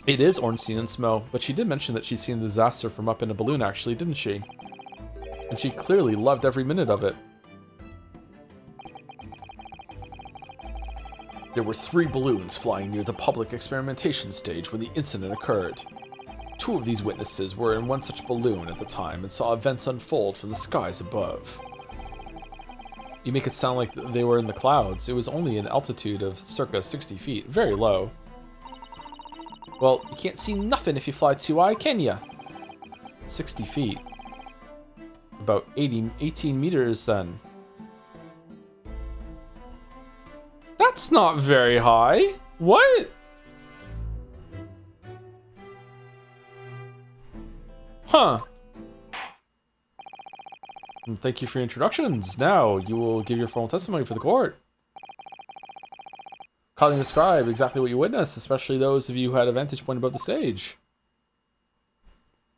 It is Ornstein and Smo, but she did mention that she'd seen the disaster from up in a balloon, actually, didn't she? And she clearly loved every minute of it. There were 3 balloons flying near the public experimentation stage when the incident occurred. 2 of these witnesses were in one such balloon at the time and saw events unfold from the skies above. You make it sound like they were in the clouds. It was only an altitude of circa 60 feet, very low. Well, you can't see nothing if you fly too high, can ya? 60 feet. About 18 meters then. That's not very high. What? Huh. And thank you for your introductions. Now, you will give your formal testimony for the court. Calling describe exactly what you witnessed, especially those of you who had a vantage point above the stage.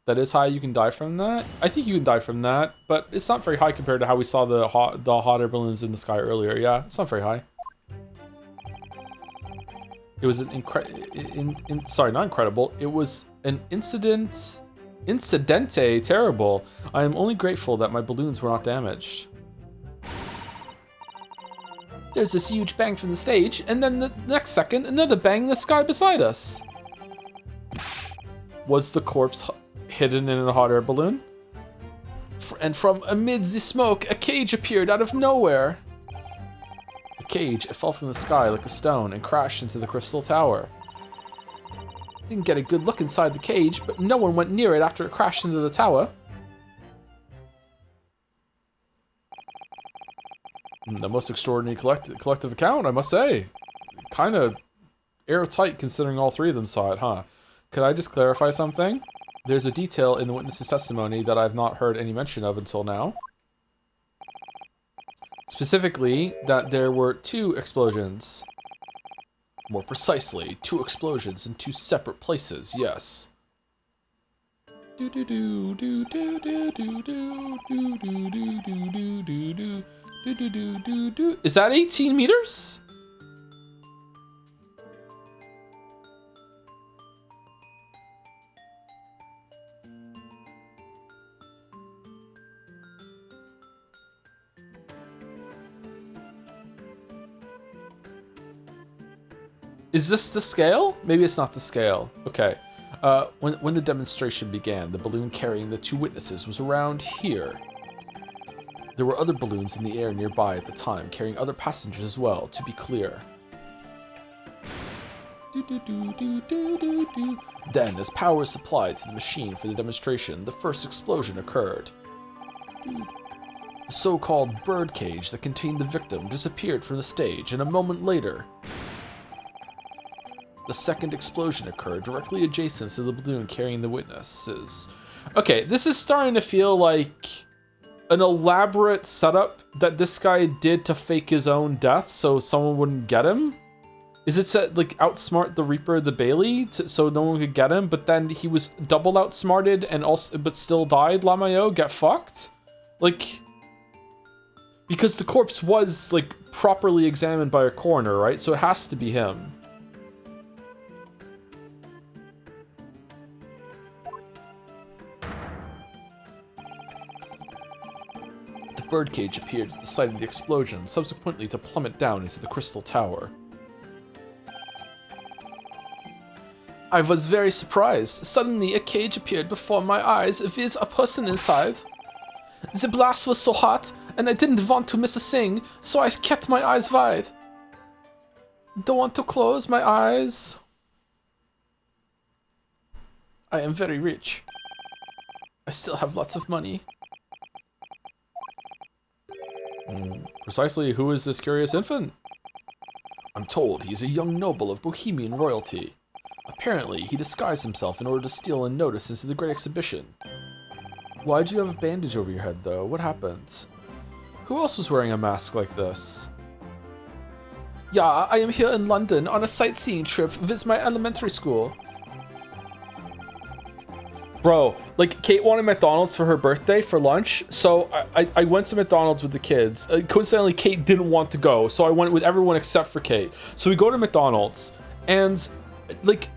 That is high, you can die from that? I think you can die from that, but it's not very high compared to how we saw the hot air balloons in the sky earlier. Yeah, it's not very high. It was an sorry, not incredible. It was an incidente terrible. I am only grateful that my balloons were not damaged. There's this huge bang from the stage, and then the next second, another bang in the sky beside us. Was the corpse hidden in a hot air balloon? And from amid the smoke, a cage appeared out of nowhere. The cage fell from the sky like a stone and crashed into the crystal tower. Didn't get a good look inside the cage, but no one went near it after it crashed into the tower. The most extraordinary collective account, I must say. Kind of airtight considering all three of them saw it, huh? Could I just clarify something? There's a detail in the witness's testimony that I've not heard any mention of until now. Specifically, that there were 2 explosions. More precisely, 2 explosions in 2 separate places, yes. Is that 18 meters? Is this the scale? Maybe it's not the scale. Okay. When the demonstration began, the balloon carrying the 2 witnesses was around here. There were other balloons in the air nearby at the time, carrying other passengers as well, to be clear. Then, as power was supplied to the machine for the demonstration, the first explosion occurred. The so-called bird cage that contained the victim disappeared from the stage, and a moment later, the second explosion occurred directly adjacent to the balloon carrying the witnesses. Okay, this is starting to feel like an elaborate setup that this guy did to fake his own death so someone wouldn't get him. Is it to like outsmart the Reaper, the Bailey, so no one could get him, but then he was double outsmarted and also but still died? Lamayo, get fucked? Like, because the corpse was like properly examined by a coroner, right? So it has to be him. Birdcage appeared at the site of the explosion, subsequently to plummet down into the crystal tower. I was very surprised. Suddenly, a cage appeared before my eyes with a person inside. The blast was so hot, and I didn't want to miss a thing, so I kept my eyes wide. Don't want to close my eyes. I am very rich. I still have lots of money. Precisely who is this curious infant? I'm told he's a young noble of Bohemian royalty. Apparently, he disguised himself in order to steal a notice into the great exhibition. Why do you have a bandage over your head, though? What happened? Who else was wearing a mask like this? Yeah, I am here in London on a sightseeing trip with my elementary school. Bro, like, Kate wanted McDonald's for her birthday for lunch, so I went to McDonald's with the kids. Coincidentally, Kate didn't want to go, so I went with everyone except for Kate. So we go to McDonald's, and, like,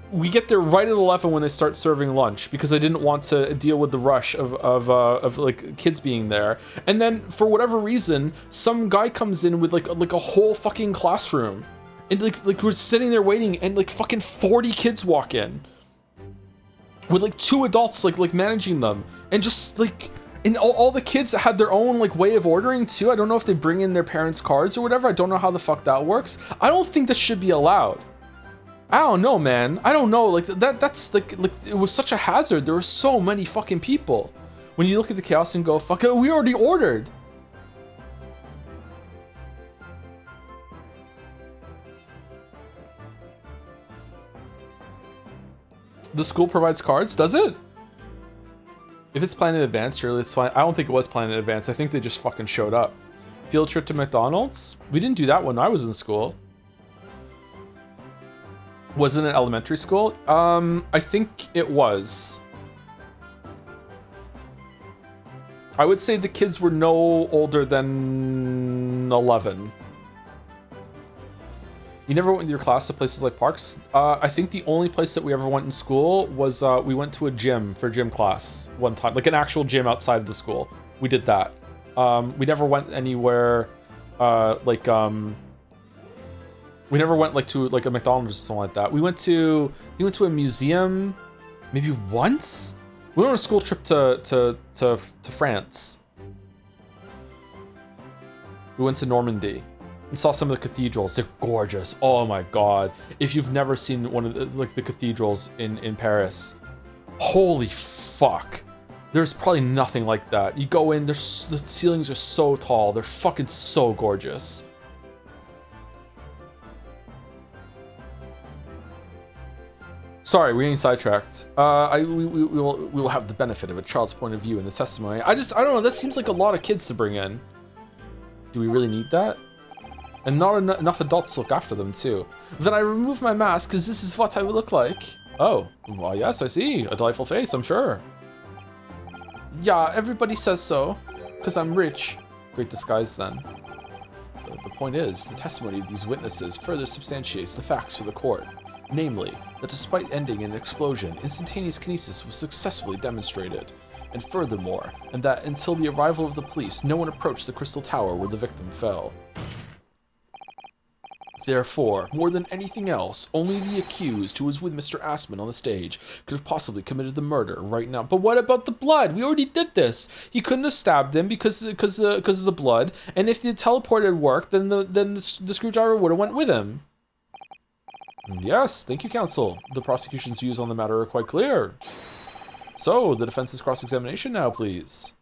we get there right at 11 when they start serving lunch, because I didn't want to deal with the rush of like, kids being there. And then, for whatever reason, some guy comes in with, like a whole fucking classroom. And, like we're sitting there waiting, and, like, fucking 40 kids walk in. With like 2 adults like managing them, and just like, and all the kids had their own like way of ordering too. I don't know if they bring in their parents' cards or whatever. I don't know how the fuck that works. I don't think this should be allowed. I don't know, man. I don't know. Like that's like it was such a hazard. There were so many fucking people. When you look at the chaos and go, fuck it, we already ordered. The school provides cards, does it? If it's planned in advance, surely it's fine. I don't think it was planned in advance. I think they just fucking showed up. Field trip to McDonald's? We didn't do that when I was in school. Was it an elementary school? I think it was. I would say the kids were no older than 11. You never went with your class to places like parks? I think the only place that we ever went in school was we went to a gym for gym class one time, like an actual gym outside of the school. We did that. We never went anywhere We never went like to like a McDonald's or something like that. We went to a museum maybe once. We went on a school trip to France. We went to Normandy and saw some of the cathedrals. They're gorgeous. Oh my god. If you've never seen one of the cathedrals in Paris, holy fuck. There's probably nothing like that. You go in, the ceilings are so tall. They're fucking so gorgeous. Sorry, we're getting sidetracked. We will have the benefit of a child's point of view in the testimony. I don't know, that seems like a lot of kids to bring in. Do we really need that? And not enough adults to look after them too. Then I remove my mask because this is what I would look like. Oh, well yes, I see. A delightful face, I'm sure. Yeah, everybody says so. Because I'm rich. Great disguise then. The point is, the testimony of these witnesses further substantiates the facts for the court. Namely, that despite ending in an explosion, instantaneous kinesis was successfully demonstrated. And furthermore, and that until the arrival of the police, no one approached the crystal tower where the victim fell. Therefore, more than anything else, only the accused, who was with Mr. Assman on the stage, could have possibly committed the murder right now. But what about the blood? We already did this. He couldn't have stabbed him because of the blood. And if the teleport had worked, then the screwdriver would have went with him. Yes, thank you, counsel. The prosecution's views on the matter are quite clear. So, the defense's cross-examination now, please.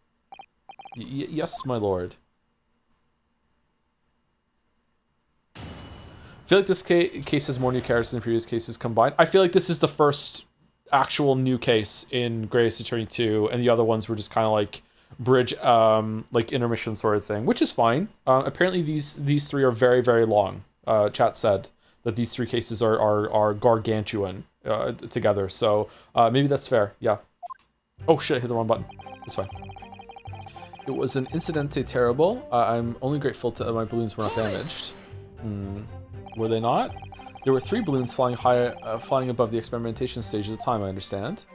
Yes, my lord. I feel like this case has more new characters than previous cases combined. I feel like this is the first actual new case in Greatest Attorney 2, and the other ones were just kind of like bridge, like intermission sort of thing, which is fine. Apparently these three are very, very long. Chat said that these three cases are gargantuan together, so maybe that's fair, yeah. Oh shit, I hit the wrong button. It's fine. It was an incidente terrible. I'm only grateful that my balloons were not damaged. Were they not? There were 3 balloons flying high, flying above the experimentation stage at the time, I understand.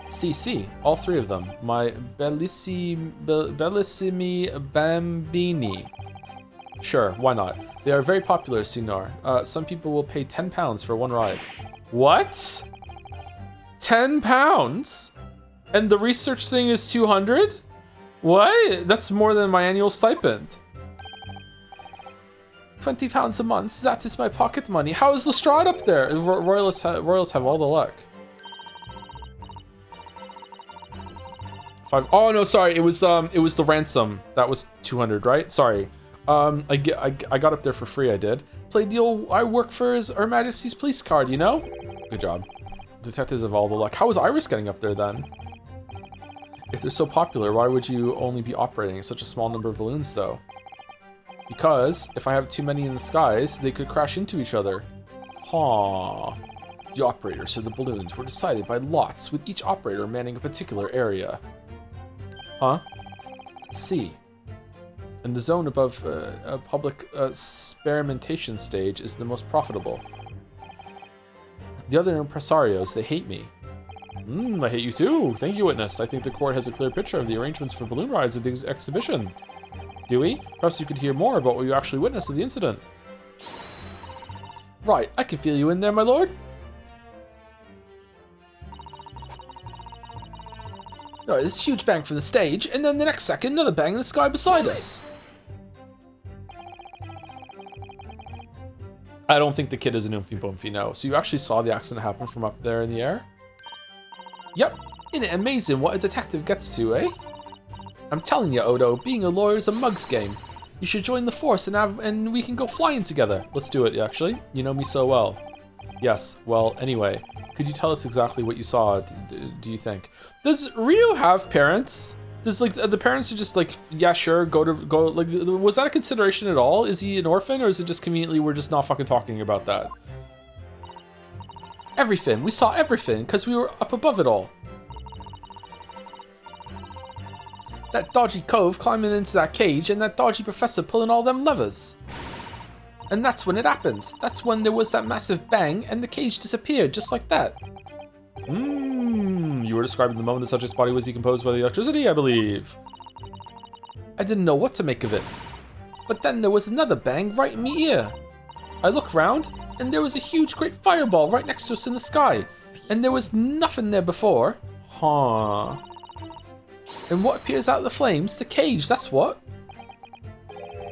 See, all 3 of them. My bellissimi bambini. Sure, why not? They are very popular, signor. Some people will pay £10 for one ride. What? £10? And the research thing is 200? What? That's more than my annual stipend. £20 a month, that is my pocket money. How is Lestrade up there? Royalists have all the luck. 5. Oh no, sorry, it was the ransom. That was 200, right? Sorry. I got up there for free, I did. Played the old, I work for Her Majesty's police card, you know? Good job. Detectives have all the luck. How was Iris getting up there then? If they're so popular, why would you only be operating such a small number of balloons though? Because if I have too many in the skies, they could crash into each other. Huh. The operators of the balloons were decided by lots, with each operator manning a particular area. Huh? C. And the zone above a public experimentation stage is the most profitable. The other impresarios, they hate me. I hate you too. Thank you, witness. I think the court has a clear picture of the arrangements for balloon rides at the exhibition. Do we? Perhaps you could hear more about what you actually witnessed of the incident. Right, I can feel you in there, my lord. Alright, this huge bang from the stage, and then the next second, another bang in the sky beside us. I don't think the kid is an Oomphy Boomphy, no. So you actually saw the accident happen from up there in the air? Yep. Isn't it amazing what a detective gets to, eh? I'm telling you, Odo, being a lawyer is a mug's game. You should join the force and we can go flying together. Let's do it, actually. You know me so well. Yes, well, anyway. Could you tell us exactly what you saw, do you think? Does Ryu have parents? Does, like, the parents are just like, yeah, sure, go, like, was that a consideration at all? Is he an orphan, or is it just conveniently we're just not fucking talking about that? Everything. We saw everything, because we were up above it all. That dodgy cove climbing into that cage, and that dodgy professor pulling all them levers. And that's when it happened. That's when there was that massive bang, and the cage disappeared, just like that. You were describing the moment the subject's body was decomposed by the electricity, I believe. I didn't know what to make of it. But then there was another bang right in me ear. I looked round, and there was a huge great fireball right next to us in the sky. And there was nothing there before. Huh. And what appears out of the flames? The cage, that's what.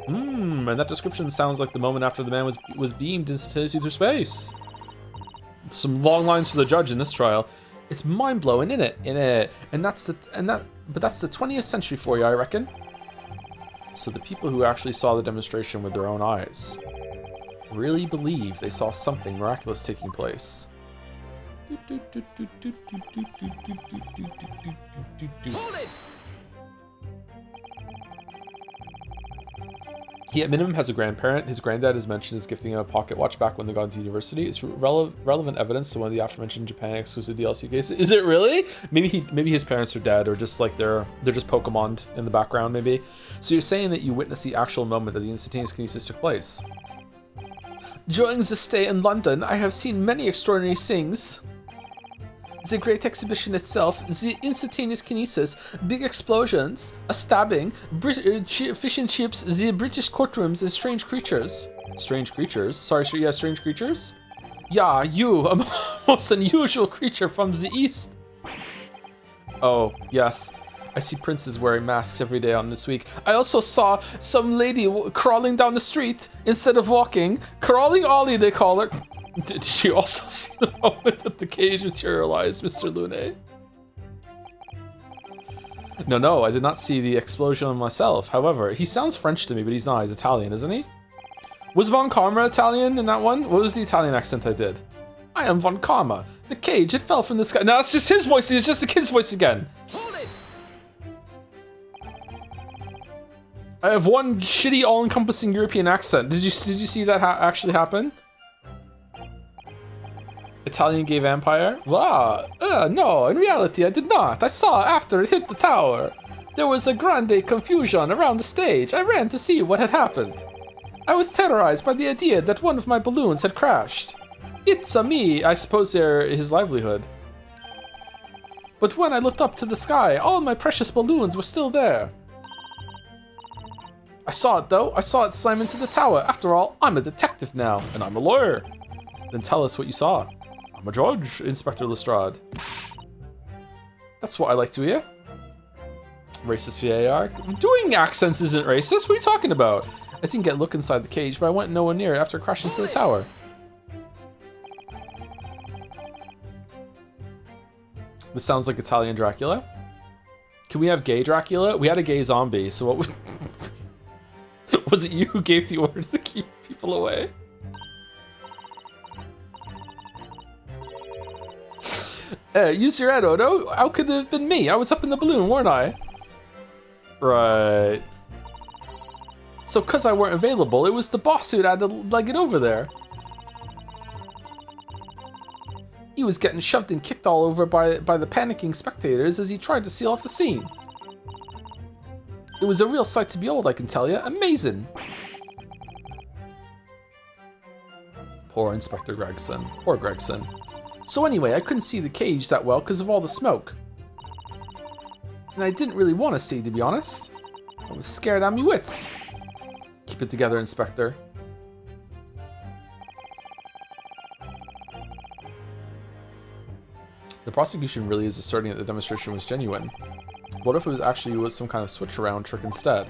And that description sounds like the moment after the man was beamed instantaneously through space. Some long lines for the judge in this trial. It's mind-blowing, innit? But that's the 20th century for you, I reckon. So the people who actually saw the demonstration with their own eyes really believe they saw something miraculous taking place. Hold it! He at minimum has a grandparent. His granddad is mentioned as gifting him a pocket watch back when they got into university. It's relevant evidence to one of the aforementioned Japan exclusive DLC cases. Is it really? Maybe his parents are dead, or just like they're just Pokemon'd in the background, maybe. So you're saying that you witnessed the actual moment that the instantaneous kinesis took place. During the stay in London, I have seen many extraordinary things. The great exhibition itself, the instantaneous kinesis, big explosions, a stabbing, fish and chips, the British courtrooms, and strange creatures. Strange creatures? Sorry, yeah, strange creatures? Yeah, you, a most unusual creature from the east. Oh, yes. I see princes wearing masks every day on this week. I also saw some lady crawling down the street instead of walking. Crawling Ollie, they call her. Did she also see the moment that the cage materialized, Mr. Lune? No, I did not see the explosion myself. However, he sounds French to me, but he's not. He's Italian, isn't he? Was Von Karma Italian in that one? What was the Italian accent I did? I am Von Karma. The cage, it fell from the sky. No, that's just his voice. It's just the kid's voice again. Hold it! I have one shitty, all-encompassing European accent. Did you see that actually happen? Italian gay vampire? Wow. No, in reality I did not. I saw after it hit the tower. There was a grande confusion around the stage. I ran to see what had happened. I was terrorized by the idea that one of my balloons had crashed. It's me. I suppose they're his livelihood. But when I looked up to the sky, all my precious balloons were still there. I saw it though. I saw it slam into the tower. After all, I'm a detective now, and I'm a lawyer. Then tell us what you saw. I'm a judge, Inspector Lestrade. That's what I like to hear. Racist VAR. Doing accents isn't racist. What are you talking about? I didn't get a look inside the cage, but I went nowhere near it after crashing into the tower. This sounds like Italian Dracula. Can we have gay Dracula? We had a gay zombie, so what would... Was it you who gave the order to keep people away? Use your head, Odo. How could it have been me? I was up in the balloon, weren't I? Right. So because I weren't available, it was the boss who had to leg it over there. He was getting shoved and kicked all over by the panicking spectators as he tried to seal off the scene. It was a real sight to behold, I can tell you. Amazing. Poor Inspector Gregson. Poor Gregson. So anyway, I couldn't see the cage that well because of all the smoke. And I didn't really want to see, to be honest. I was scared out of me wits. Keep it together, Inspector. The prosecution really is asserting that the demonstration was genuine. What if it was some kind of switch around trick instead?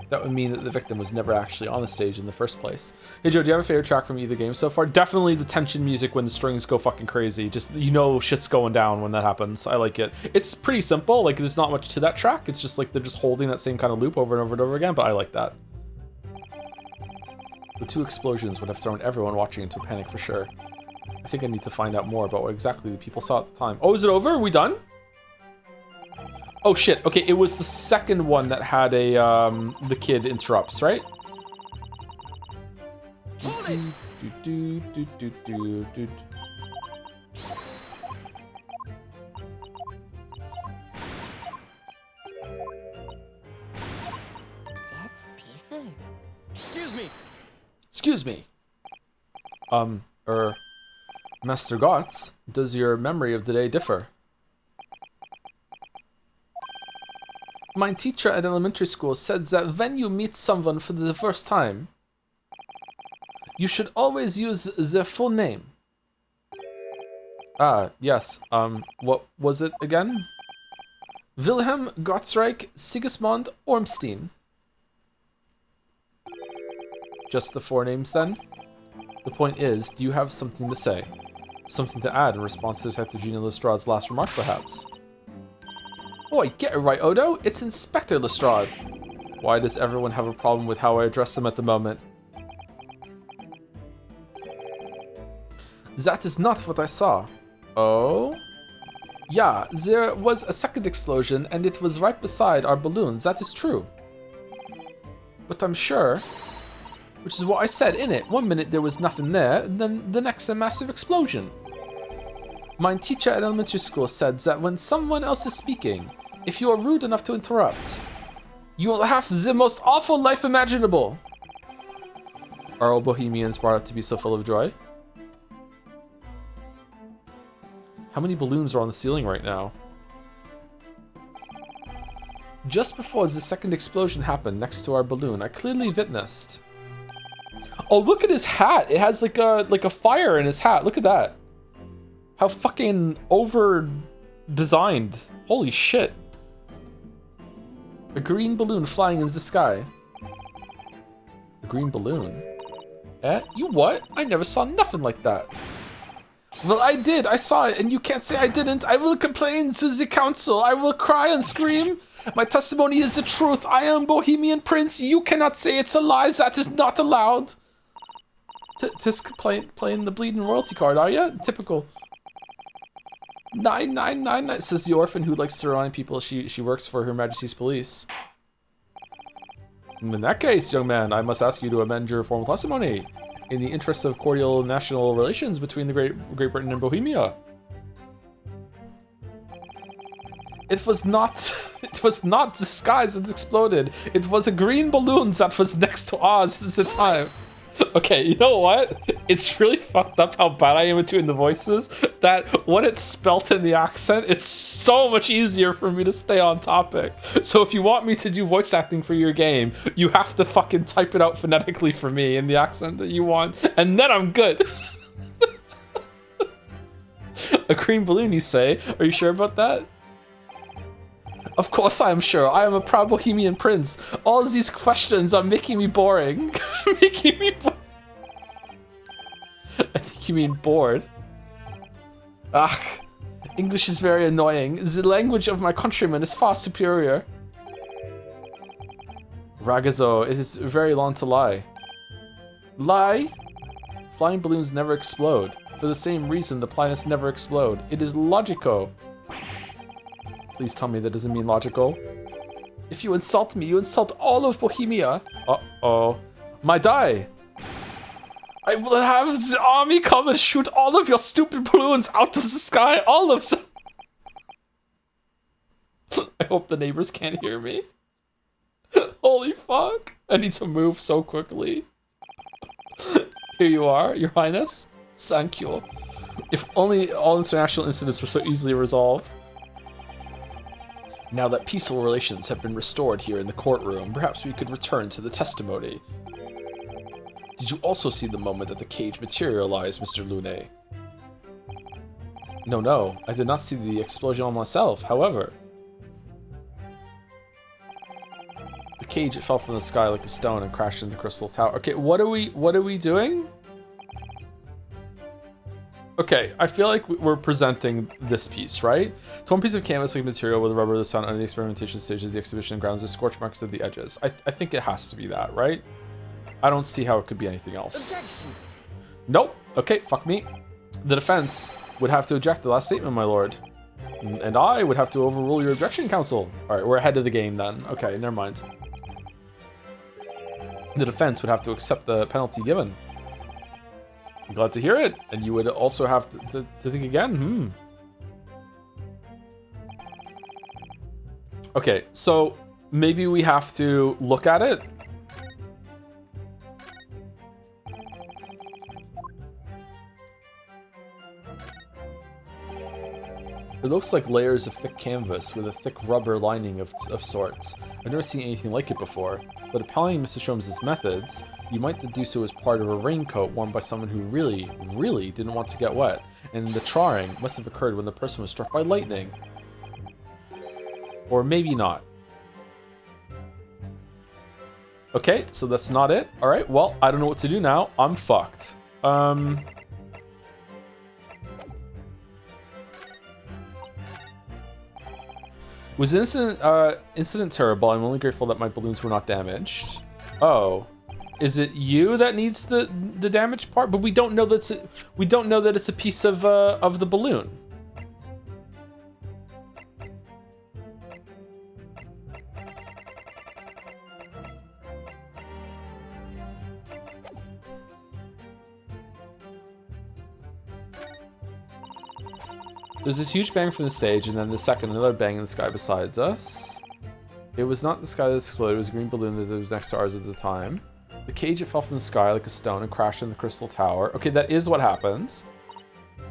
That would mean that the victim was never actually on the stage in the first place. Hey Joe, do you have a favorite track from either game so far? Definitely the tension music when the strings go fucking crazy. Just, you know, shit's going down when that happens. I like it. It's pretty simple. Like, there's not much to that track. It's just like they're just holding that same kind of loop over and over and over again, but I like that. The two explosions would have thrown everyone watching into a panic for sure. I think I need to find out more about what exactly the people saw at the time. Oh, is it over? Are we done? Oh shit, okay, it was the second one that had a, the kid interrupts, right? That's Peter. Excuse me. Excuse me. Master Gotts, does your memory of the day differ? My teacher at elementary school said that when you meet someone for the first time, you should always use their full name. Ah, yes. What was it again? Wilhelm Gottschalk Sigismund Ormstein. Just the 4 names then? The point is, do you have something to say? Something to add in response to Detective Gina Lestrade's last remark, perhaps? Oi, get it right, Odo. It's Inspector Lestrade. Why does everyone have a problem with how I address them at the moment? That is not what I saw. Oh? Yeah, there was a second explosion and it was right beside our balloon. That is true. But I'm sure, which is what I said in it. 1 minute there was nothing there, and then the next a massive explosion. My teacher at elementary school said that when someone else is speaking, if you are rude enough to interrupt, you will have the most awful life imaginable. Are all Bohemians brought up to be so full of joy? How many balloons are on the ceiling right now? Just before the second explosion happened next to our balloon, I clearly witnessed. Oh, look at his hat! It has like a fire in his hat. Look at that. How fucking over designed. Holy shit. A green balloon flying in the sky. A green balloon? Eh? You what? I never saw nothing like that. Well, I did. I saw it, and you can't say I didn't. I will complain to the council. I will cry and scream. My testimony is the truth. I am Bohemian Prince. You cannot say it's a lie. That is not allowed. Just playing the bleeding royalty card, are you? Typical. 9999, says the orphan who likes to remind people she works for Her Majesty's Police. In that case, young man, I must ask you to amend your formal testimony in the interest of cordial national relations between the Great Britain and Bohemia. It was not the skies that exploded. It was a green balloon that was next to Oz at the time. Okay, you know what? It's really fucked up how bad I am at doing the voices, that when it's spelt in the accent, it's so much easier for me to stay on topic. So if you want me to do voice acting for your game, you have to fucking type it out phonetically for me in the accent that you want, and then I'm good. A green balloon, you say? Are you sure about that? Of course I am sure. I am a proud Bohemian prince. All of these questions are making me boring. Making me I think you mean bored. Ah, English is very annoying. The language of my countrymen is far superior. Ragazzo, it is very long to lie. Lie? Flying balloons never explode. For the same reason the planets never explode. It is logico. Please tell me that doesn't mean logical. If you insult me, you insult all of Bohemia. Uh-oh. My die. I will have the army come and shoot all of your stupid balloons out of the sky. All of them. I hope the neighbors can't hear me. Holy fuck. I need to move so quickly. Here you are, Your Highness. Thank you. If only all international incidents were so easily resolved. Now that peaceful relations have been restored here in the courtroom, perhaps we could return to the testimony. Did you also see the moment that the cage materialized, Mr. Lune? No, I did not see the explosion on myself, however. The cage, it fell from the sky like a stone and crashed into the crystal tower. Okay, what are we doing? Okay, I feel like we're presenting this piece, right? Torn piece of canvas-like material with rubber that's found under the experimentation stage of the exhibition grounds with scorch marks at the edges. I think it has to be that, right? I don't see how it could be anything else. Objection. Nope. Okay, fuck me. The defense would have to object to the last statement, my lord. And I would have to overrule your objection, counsel. All right, we're ahead of the game then. Okay, never mind. The defense would have to accept the penalty given. I'm glad to hear it. And you would also have to think again. Okay, so maybe we have to look at it. It looks like layers of thick canvas with a thick rubber lining of sorts. I've never seen anything like it before, but applying Mr. Sholmes' methods, you might deduce it was part of a raincoat worn by someone who really, really didn't want to get wet, and the charring must have occurred when the person was struck by lightning. Or maybe not. Okay, so that's not it. Alright, well, I don't know what to do now. I'm fucked. Was the incident terrible? I'm only grateful that my balloons were not damaged. Oh, is it you that needs the damaged part? But we don't know that it's a piece of the balloon. There's this huge bang from the stage, and then the second, another bang in the sky besides us. It was not the sky that exploded, it was a green balloon that was next to ours at the time. The cage, it fell from the sky like a stone and crashed in the crystal tower. Okay, that is what happens.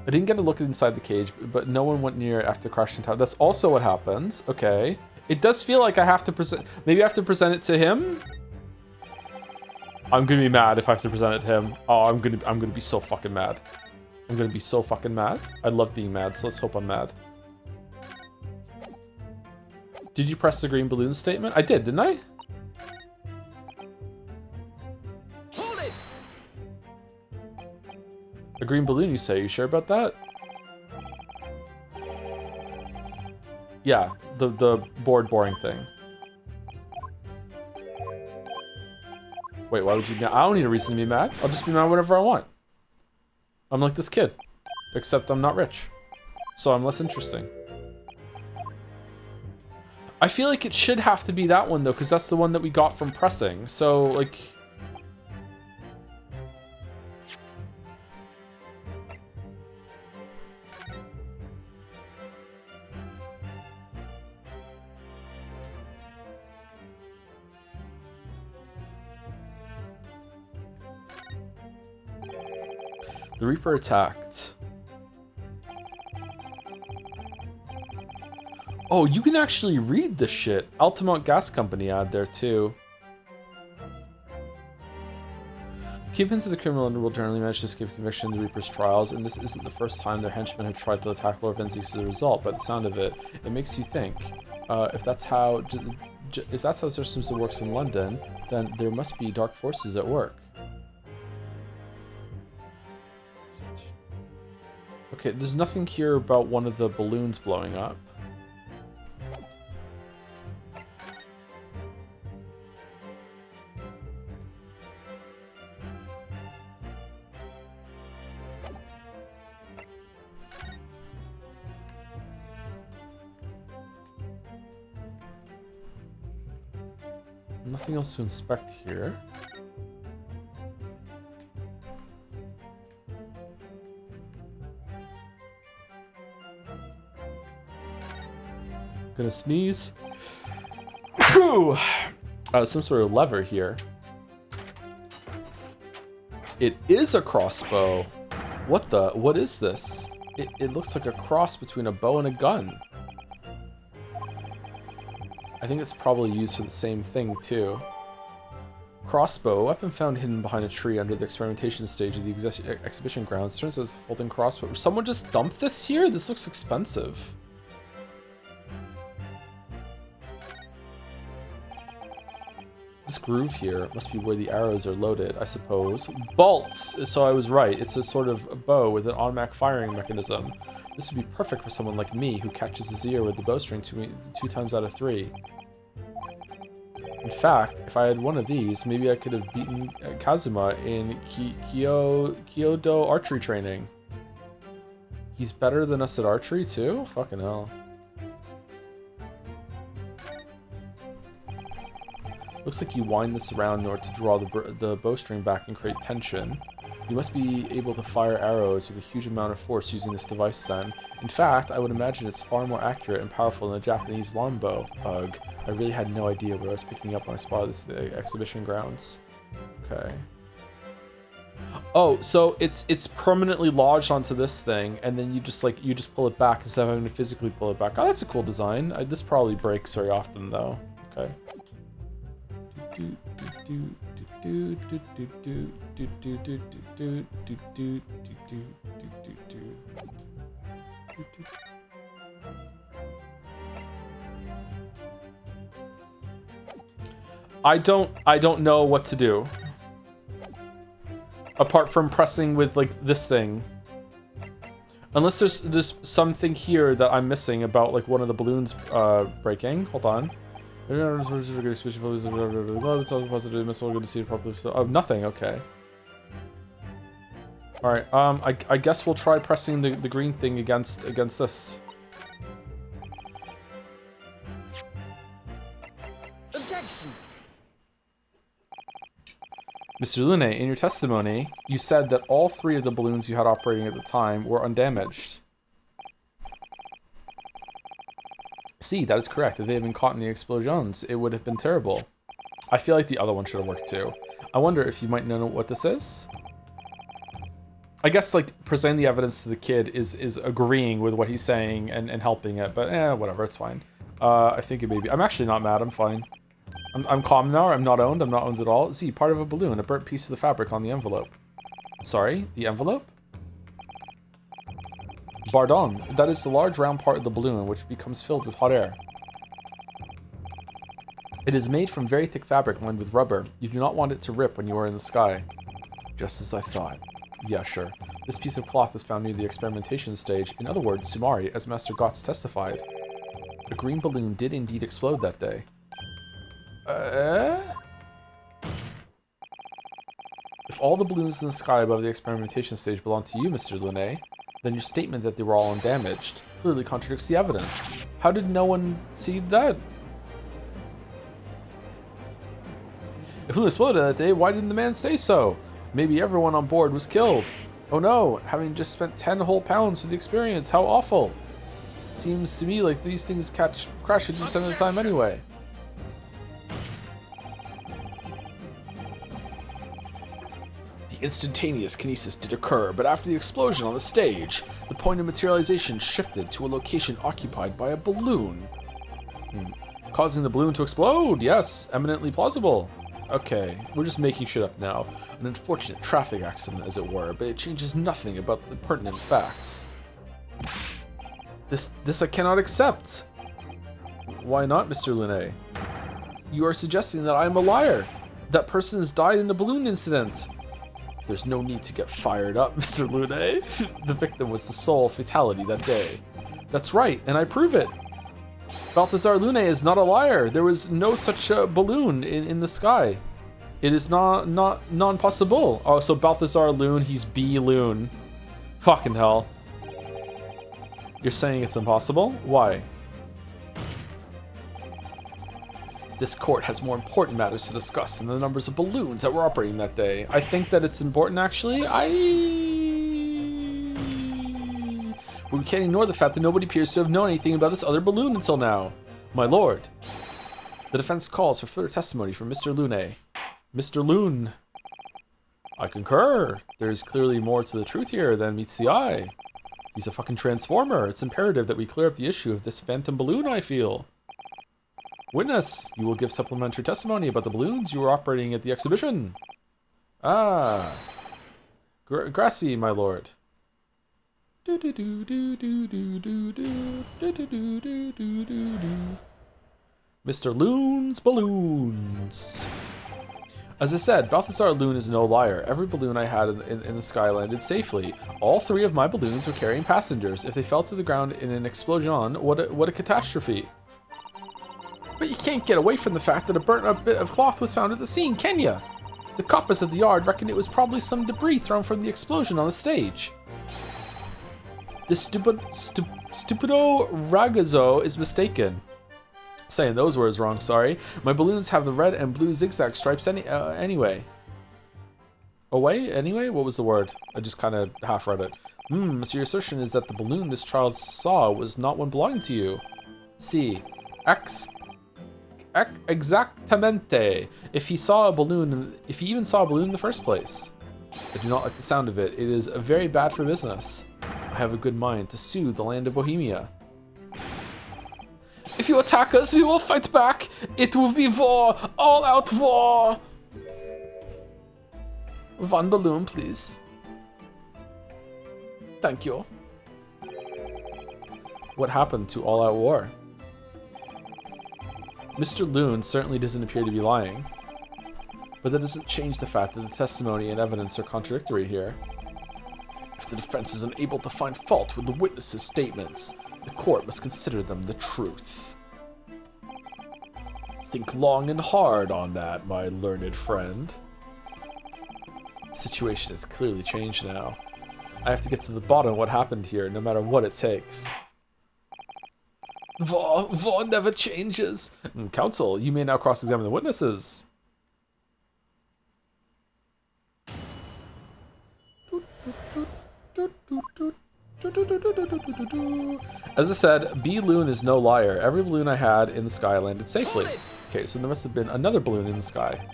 I didn't get a look inside the cage, but no one went near it after crashing tower. That's also what happens. Okay. It does feel like I have to present... Maybe I have to present it to him? I'm gonna be mad if I have to present it to him. Oh, I'm gonna be so fucking mad. I'm gonna be so fucking mad. I love being mad, so let's hope I'm mad. Did you press the green balloon statement? I did, didn't I? Hold it! A green balloon, you say? You sure about that? Yeah, the boring thing. Wait, why would you be mad? I don't need a reason to be mad. I'll just be mad whenever I want. I'm like this kid, except I'm not rich, so I'm less interesting. I feel like it should have to be that one though, because that's the one that we got from pressing. So like, the Reaper attacked. Oh, you can actually read this shit. Altamont Gas Company ad there too. Kingpins of the criminal underworld generally manage to escape conviction in the Reaper's trials, and this isn't the first time their henchmen have tried to attack Lord Venzies as a result. By the sound of it, it makes you think. If that's how the system works in London, then there must be dark forces at work. Okay, there's nothing here about one of the balloons blowing up. Nothing else to inspect here. Gonna sneeze. Some sort of lever here. It is a crossbow. What is this? It looks like a cross between a bow and a gun. I think it's probably used for the same thing too. Crossbow, a weapon found hidden behind a tree under the experimentation stage of the exhibition grounds. Turns out it's a folding crossbow. Someone just dumped this here? This looks expensive. This groove here must be where the arrows are loaded, I suppose. Bolts! So I was right. It's a sort of bow with an automatic firing mechanism. This would be perfect for someone like me who catches his ear with the bowstring two times out of 3. In fact, if I had one of these, maybe I could have beaten Kazuma in Kyoto archery training. He's better than us at archery too? Fucking hell. Looks like you wind this around in order to draw the bowstring back and create tension. You must be able to fire arrows with a huge amount of force using this device then. In fact, I would imagine it's far more accurate and powerful than a Japanese longbow. Ugh, I really had no idea what I was picking up when I spotted this at the exhibition grounds. Okay. Oh, so it's permanently lodged onto this thing, and then you just pull it back instead of having to physically pull it back. Oh, that's a cool design. This probably breaks very often though. Okay. I don't know what to do. Apart from pressing with like this thing. Unless there's something here that I'm missing about like one of the balloons breaking. Hold on. Oh, nothing, okay. Alright, I guess we'll try pressing the green thing against this. Objection. Mr. Lune, in your testimony, you said that all 3 of the balloons you had operating at the time were undamaged. See, that is correct. If they had been caught in the explosions, it would have been terrible. I feel like the other one should have worked too. I wonder if you might know what this is? I guess, like, presenting the evidence to the kid is agreeing with what he's saying and helping it, but whatever, it's fine. I think it may be. I'm actually not mad, I'm fine. I'm calm now, I'm not owned at all. See, part of a balloon, a burnt piece of the fabric on the envelope. Sorry, the envelope? Pardon, that is the large round part of the balloon which becomes filled with hot air. It is made from very thick fabric lined with rubber. You do not want it to rip when you are in the sky. Just as I thought. Yeah, sure. This piece of cloth was found near the experimentation stage. In other words, Sumari, as Master Gotts testified. A green balloon did indeed explode that day. If all the balloons in the sky above the experimentation stage belong to you, Mr. Lune, then your statement that they were all undamaged clearly contradicts the evidence. How did no one see that? If Lune exploded that day, why didn't the man say so? Maybe everyone on board was killed. Oh no, having just spent 10 whole pounds for the experience, how awful. Seems to me like these things crash 50% of the time anyway. Instantaneous kinesis did occur, but after the explosion on the stage, the point of materialization shifted to a location occupied by a balloon. Causing the balloon to explode, yes, eminently plausible. Okay, we're just making shit up now. An unfortunate traffic accident, as it were, but it changes nothing about the pertinent facts. This I cannot accept. Why not, Mr. Lune? You are suggesting that I am a liar. That person has died in the balloon incident. There's no need to get fired up, Mr. Lune. The victim was the sole fatality that day. That's right, and I prove it. Balthazar Lune is not a liar. There was no such balloon in the sky. It is non-possible. Oh, so Balthazar Lune, he's B Lune. Fucking hell. You're saying it's impossible? Why? This court has more important matters to discuss than the numbers of balloons that were operating that day. I think that it's important, actually. But we can't ignore the fact that nobody appears to have known anything about this other balloon until now. My lord. The defense calls for further testimony from Mr. Lune. Mr. Lune. I concur. There's clearly more to the truth here than meets the eye. He's a fucking transformer. It's imperative that we clear up the issue of this phantom balloon, I feel. Witness, you will give supplementary testimony about the balloons you were operating at the exhibition. Ah. Grassy, my lord. Mr. Lune's balloons. As I said, Balthazar Lune is no liar. Every balloon I had in the sky landed safely. All 3 of my balloons were carrying passengers. If they fell to the ground in an explosion, what a catastrophe. But you can't get away from the fact that a burnt up bit of cloth was found at the scene, can ya? The coppers at the yard reckon it was probably some debris thrown from the explosion on the stage. This stupido ragazzo is mistaken. Saying those words wrong, sorry. My balloons have the red and blue zigzag stripes anyway. Anyway? What was the word? I just kind of half read it. So your assertion is that the balloon this child saw was not one belonging to you. See. Exactamente. If he even saw a balloon in the first place. I do not like the sound of it. It is very bad for business. I have a good mind to sue the land of Bohemia. If you attack us, we will fight back. It will be war, all-out war. One balloon, please. Thank you. What happened to all-out war? Mr. Loon certainly doesn't appear to be lying. But that doesn't change the fact that the testimony and evidence are contradictory here. If the defense is unable to find fault with the witnesses' statements, the court must consider them the truth. Think long and hard on that, my learned friend. The situation has clearly changed now. I have to get to the bottom of what happened here, no matter what it takes. War never changes. Counsel, you may now cross-examine the witnesses. As I said, B Loon is no liar. Every balloon I had in the sky landed safely. Okay, so there must have been another balloon in the sky.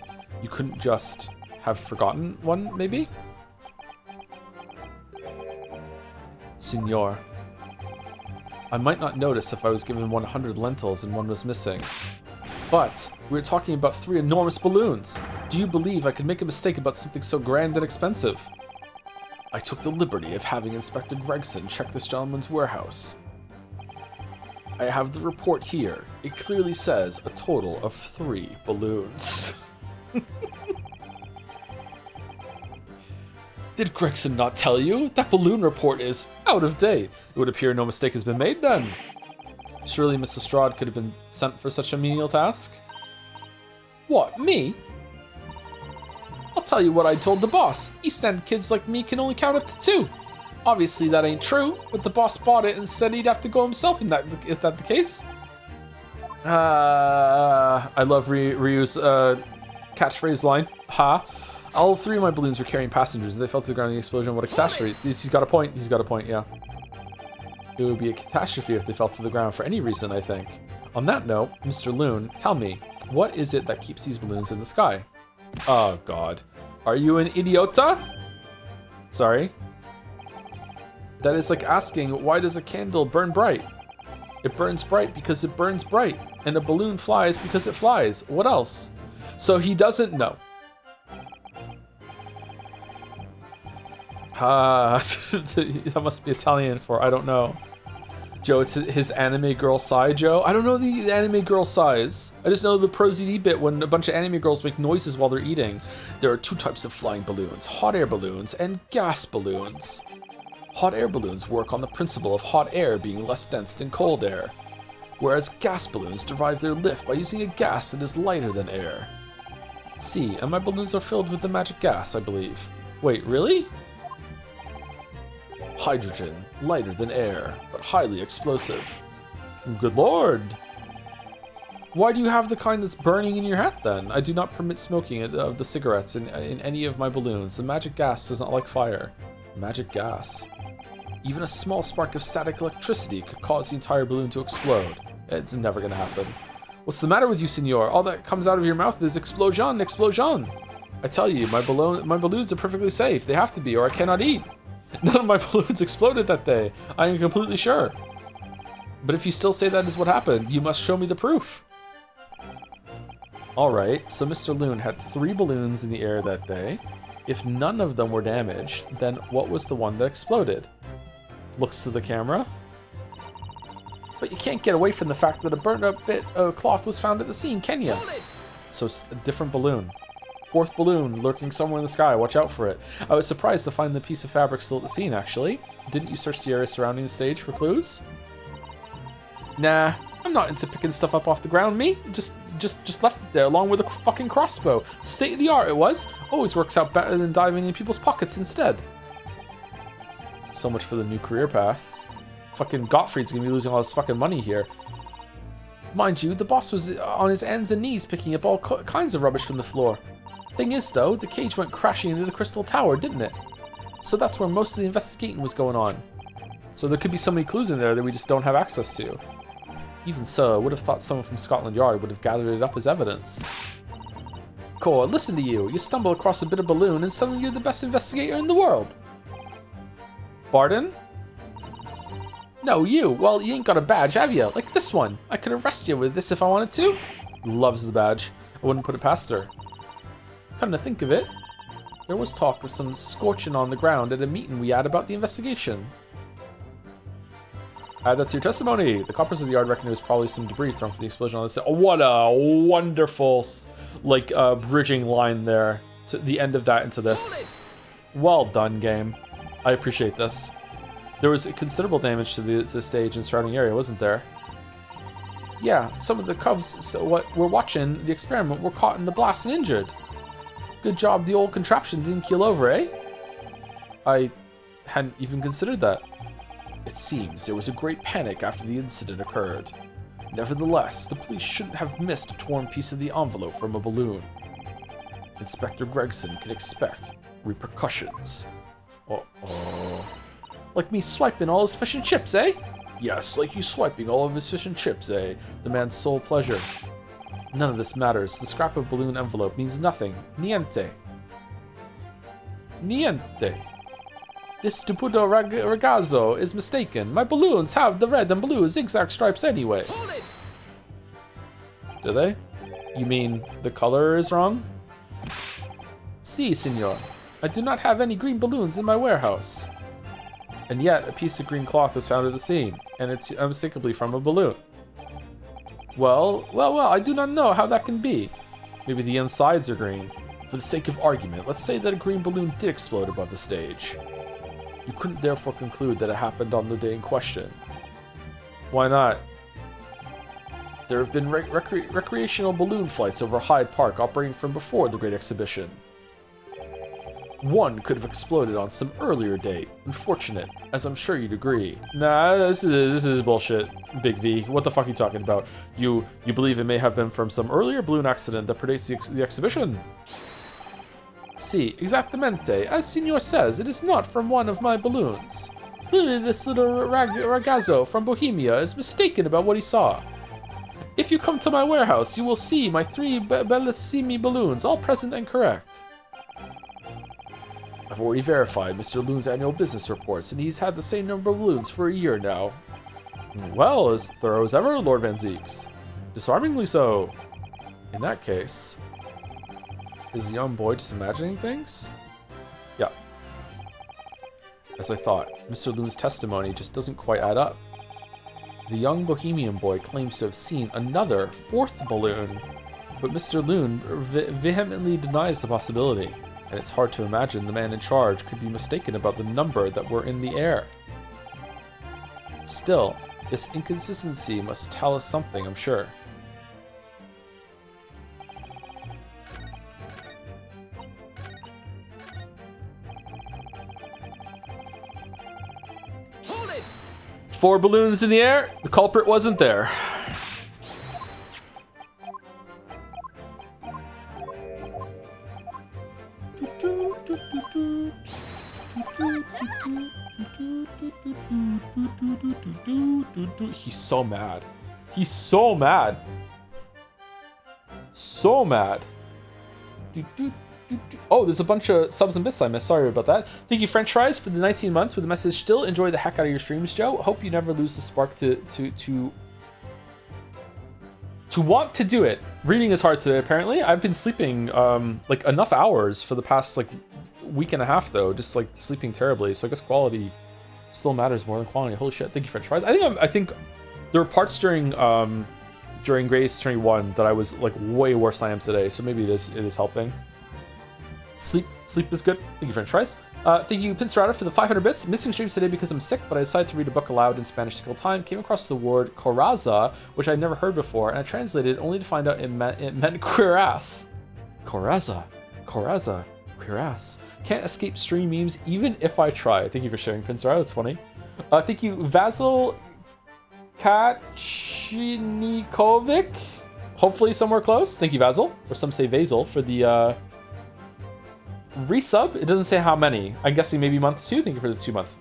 You couldn't just have forgotten one, maybe? Signor, I might not notice if I was given 100 lentils and one was missing. But we were talking about 3 enormous balloons. Do you believe I could make a mistake about something so grand and expensive? I took the liberty of having Inspector Gregson check this gentleman's warehouse. I have the report here. It clearly says a total of 3 balloons. Did Gregson not tell you? That balloon report is out of date. It would appear no mistake has been made then. Surely Miss Lestrade could have been sent for such a menial task? What, me? I'll tell you what I told the boss. East End kids like me can only count up to 2. Obviously that ain't true, but the boss bought it and said he'd have to go himself is that the case? I love Ryu's catchphrase line. Ha. All 3 of my balloons were carrying passengers. They fell to the ground in the explosion. What a catastrophe. He's got a point. He's got a point, yeah. It would be a catastrophe if they fell to the ground for any reason, I think. On that note, Mr. Loon, tell me, what is it that keeps these balloons in the sky? Oh, God. Are you an idiota? Sorry. That is like asking, why does a candle burn bright? It burns bright because it burns bright. And a balloon flies because it flies. What else? So he doesn't know. That must be Italian for I don't know. Joe, it's his anime girl sigh, Joe. I don't know the anime girl sighs. I just know the prosody bit when a bunch of anime girls make noises while they're eating. There are 2 types of flying balloons, hot air balloons and gas balloons. Hot air balloons work on the principle of hot air being less dense than cold air, whereas gas balloons derive their lift by using a gas that is lighter than air. See, and my balloons are filled with the magic gas, I believe. Wait, really? Hydrogen, lighter than air, but highly explosive. Good lord! Why do you have the kind that's burning in your hat then? I do not permit smoking of the cigarettes in any of my balloons. The magic gas does not like fire. Magic gas. Even a small spark of static electricity could cause the entire balloon to explode. It's never gonna happen. What's the matter with you, senor? All that comes out of your mouth is explosion, explosion. I tell you, my balloons are perfectly safe. They have to be, or I cannot eat. None of my balloons exploded that day. I am completely sure. But if you still say that is what happened, you must show me the proof. Alright, so Mr. Loon had 3 balloons in the air that day. If none of them were damaged, then what was the one that exploded? Looks to the camera. But you can't get away from the fact that a burnt up bit of cloth was found at the scene, can you? So it's a different balloon. 4th balloon lurking somewhere in the sky. Watch out for it. I was surprised to find the piece of fabric still at the scene, actually. Didn't you search the area surrounding the stage for clues? Nah, I'm not into picking stuff up off the ground, me. Just left it there along with a fucking crossbow. State of the art it was. Always works out better than diving in people's pockets instead. So much for the new career path. Fucking Gottfried's gonna be losing all his fucking money here. Mind you, the boss was on his hands and knees picking up all kinds of rubbish from the floor. Thing is, though, the cage went crashing into the crystal tower, didn't it? So that's where most of the investigating was going on. So there could be so many clues in there that we just don't have access to. Even so, I would have thought someone from Scotland Yard would have gathered it up as evidence. hardcore. Listen to you. You stumble across a bit of balloon and suddenly you're the best investigator in the world. Barden? No, you. Well, you ain't got a badge, have you? Like this one. I could arrest you with this if I wanted to. Loves the badge. I wouldn't put it past her. Come to think of it, there was talk of some scorching on the ground at a meeting we had about the investigation. Add that to your testimony. The coppers of the yard reckon it was probably some debris thrown from the explosion on the set. Oh, what a wonderful, like, bridging line there to the end of that into this. Well done, game. I appreciate this. There was considerable damage to the stage and surrounding area, wasn't there? Yeah, some of the cubs what were watching the experiment were caught in the blast and injured. Good job the old contraption didn't keel over, eh? I hadn't even considered that. It seems there was a great panic after the incident occurred. Nevertheless, the police shouldn't have missed a torn piece of the envelope from a balloon. Inspector Gregson can expect repercussions. Uh-oh. Like me swiping all his fish and chips, eh? Yes, like you swiping all of his fish and chips, eh? The man's sole pleasure. None of this matters. The scrap of balloon envelope means nothing. Niente. Niente. This stupido ragazzo is mistaken. My balloons have the red and blue zigzag stripes anyway. Do they? You mean the color is wrong? Si, senor. I do not have any green balloons in my warehouse. And yet, a piece of green cloth was found at the scene, and it's unmistakably from a balloon. Well, I do not know how that can be. Maybe the insides are green. For the sake of argument, let's say that a green balloon did explode above the stage. You couldn't therefore conclude that it happened on the day in question. Why not? There have been recreational balloon flights over Hyde Park operating from before the Great Exhibition. One could have exploded on some earlier date. Unfortunate, as I'm sure you'd agree. Nah, this is bullshit, Big V. What the fuck are you talking about? You believe it may have been from some earlier balloon accident that predates the exhibition? Si, exactamente. As Signor says, it is not from one of my balloons. Clearly this little ragazzo from Bohemia is mistaken about what he saw. If you come to my warehouse, you will see my 3 bellissimi balloons, all present and correct. I've already verified Mr. Loon's annual business reports, and he's had the same number of balloons for a year now. Well, as thorough as ever, Lord Van Zeeks. Disarmingly so. In that case, is the young boy just imagining things? Yeah. As I thought, Mr. Loon's testimony just doesn't quite add up. The young Bohemian boy claims to have seen another 4th balloon, but Mr. Loon vehemently denies the possibility. And it's hard to imagine the man in charge could be mistaken about the number that were in the air. Still, this inconsistency must tell us something, I'm sure. Hold it! 4 balloons in the air, the culprit wasn't there. He's so mad. He's so mad. So mad. Oh, there's a bunch of subs and bits I missed. Sorry about that. Thank you, French Fries, for the 19 months with the message. Still enjoy the heck out of your streams, Joe. Hope you never lose the spark to want to do it. Reading is hard today, apparently. I've been sleeping like enough hours for the past like week and a half though, just like sleeping terribly. So I guess quality still matters more than quality. Holy shit! Thank you, French Fries. I think there were parts during Grace 21 that I was like way worse than I am today. So maybe it is helping. Sleep is good. Thank you, French Fries. Thank you, Pincerata, for the 500 bits. Missing streams today because I'm sick, but I decided to read a book aloud in Spanish to kill time. Came across the word coraza, which I'd never heard before, and I translated it only to find out it meant cuirass. Coraza, cuirass. Can't escape stream memes even if I try. Thank you for sharing, Pincerata. That's funny. Thank you, Vasil Kachinikovic. Hopefully somewhere close. Thank you, Vasil, or some say Vasil, for the resub. It doesn't say how many. I'm guessing maybe month 2. Thank you for the 2-month,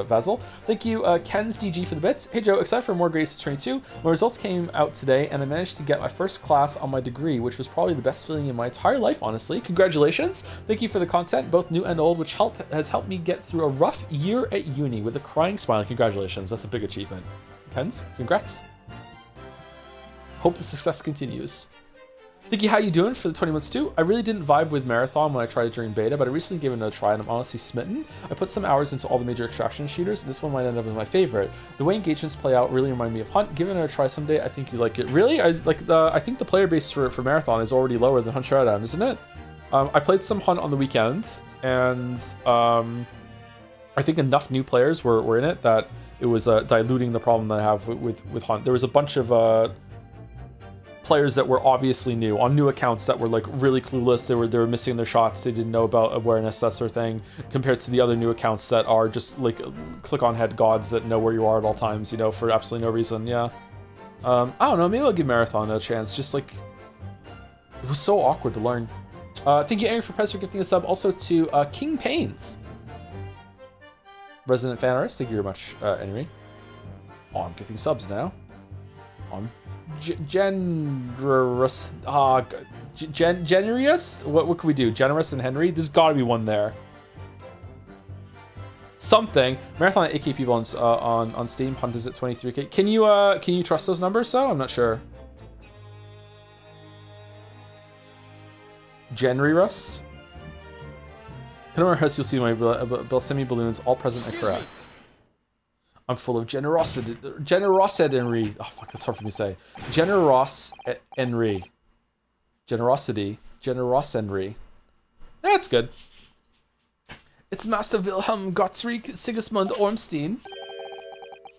Vazel. Thank you, Ken's DG for the bits. Hey Joe, excited for more grades to 22. My results came out today, and I managed to get my first class on my degree, which was probably the best feeling in my entire life, honestly. Congratulations. Thank you for the content, both new and old, which has helped me get through a rough year at uni with a crying smile. Congratulations. That's a big achievement. Kens, congrats. Hope the success continues. Thinky, how you doing for the 20 months too? I really didn't vibe with Marathon when I tried it during beta, but I recently gave it a try and I'm honestly smitten. I put some hours into all the major extraction shooters, and this one might end up as my favorite. The way engagements play out really remind me of Hunt. Give it a try someday. I think you like it. Really? I think the player base for Marathon is already lower than Hunt Showdown, isn't it? I played some Hunt on the weekend, and I think enough new players were in it that it was diluting the problem that I have with Hunt. There was a bunch of players that were obviously new on new accounts that were like really clueless. They were missing their shots. They didn't know about awareness, that sort of thing, compared to the other new accounts that are just like click on head gods that know where you are at all times, you know, for absolutely no reason. Yeah. I don't know. Maybe I'll give Marathon a chance. Just like, it was so awkward to learn. Thank you, Aaron, for Press for gifting a sub. Also to King Pains, resident fan artist. Thank you very much, Henry. Oh, I'm gifting subs now. Generous. Generous? What can we do? Generous and Henry? There's gotta be one there. Something. Marathon at 8K people on Steam. Hunt is at 23K. Can you trust those numbers? So I'm not sure. Generous. House, you'll see my Belsemi balloons all present and correct. I'm full of generosity, Henry. Oh fuck, that's hard for me to say. Henry. Generosity, Henry. That's good. It's Master Wilhelm Gottfried Sigismund Ormstein.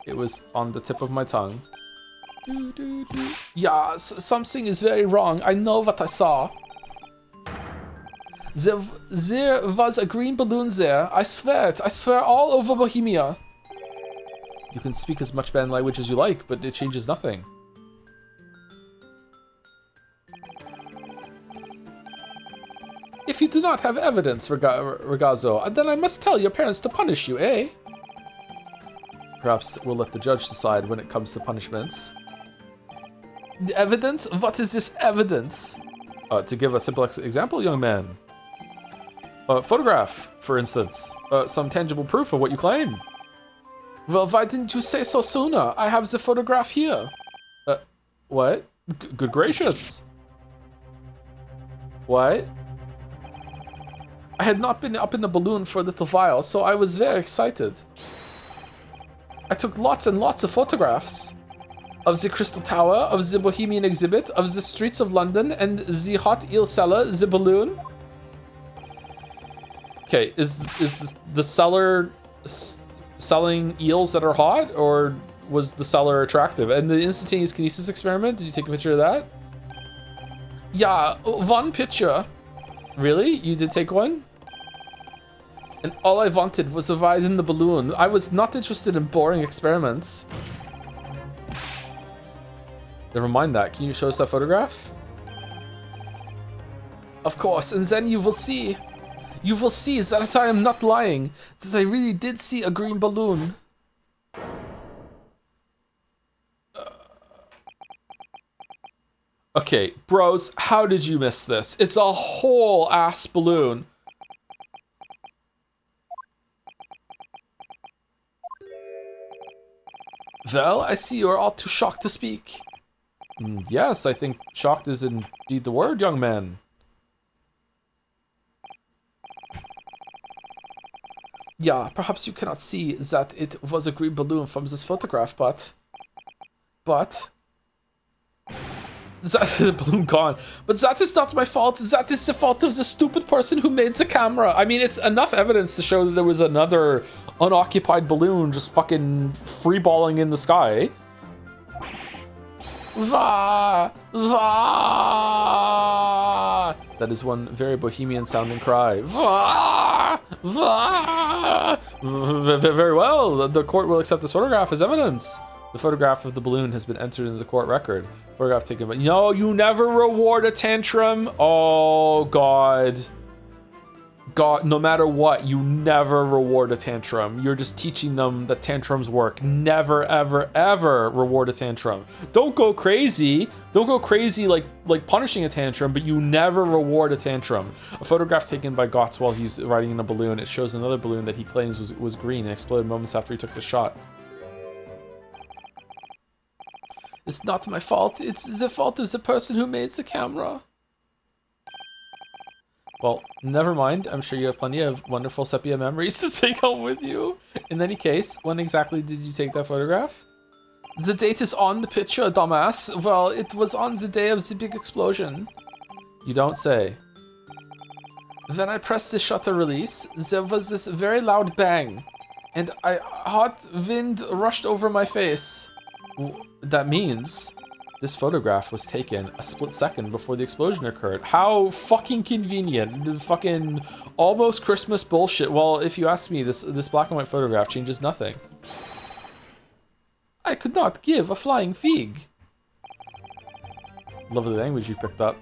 It was on the tip of my tongue. Yeah, something is very wrong. I know what I saw. There was a green balloon there. I swear it. I swear all over Bohemia. You can speak as much bad language as you like, but it changes nothing. If you do not have evidence, Ragazzo, then I must tell your parents to punish you, eh? Perhaps we'll let the judge decide when it comes to punishments. The evidence? What is this evidence? To give a simple example, young man. Photograph, for instance. Some tangible proof of what you claim. Well, why didn't you say so sooner? I have the photograph here. What? Good gracious. What? I had not been up in the balloon for a little while, so I was very excited. I took lots and lots of photographs. Of the Crystal Tower, of the Bohemian exhibit, of the streets of London, and the hot eel cellar, the balloon. Okay, is the cellar selling eels that are hot, or was the seller attractive? And the instantaneous kinesis experiment, did you take a picture of that? Yeah, one picture. Really? You did take one? And all I wanted was a ride in the balloon. I was not interested in boring experiments. Never mind that. Can you show us that photograph? Of course, and then you will see. You will see that I am not lying. That I really did see a green balloon. Okay, bros, how did you miss this? It's a whole ass balloon. Well, I see you are all too shocked to speak. Yes, I think shocked is indeed the word, young man. Yeah, perhaps you cannot see that it was a green balloon from this photograph, but that the balloon gone. But that is not my fault. That is the fault of the stupid person who made the camera. I mean, it's enough evidence to show that there was another unoccupied balloon just fucking freeballing in the sky. Va, va. That is one very bohemian sounding cry. Va, va. Very well. The court will accept this photograph as evidence. The photograph of the balloon has been entered into the court record. Photograph taken by... No, you never reward a tantrum. Oh, God. God, no matter what, you never reward a tantrum. You're just teaching them that tantrums work. Never, ever, ever reward a tantrum. Don't go crazy. Don't go crazy like punishing a tantrum, but you never reward a tantrum. A photograph taken by Gotts while he's riding in a balloon. It shows another balloon that he claims was green and exploded moments after he took the shot. It's not my fault. It's the fault of the person who made the camera. Well, never mind. I'm sure you have plenty of wonderful sepia memories to take home with you. In any case, when exactly did you take that photograph? The date is on the picture, dumbass. Well, it was on the day of the big explosion. You don't say. When I pressed the shutter release, there was this very loud bang, and hot wind rushed over my face. That means this photograph was taken a split second before the explosion occurred. How fucking convenient. The fucking almost Christmas bullshit. Well, if you ask me, this black and white photograph changes nothing. I could not give a flying fig. Lovely language you've picked up.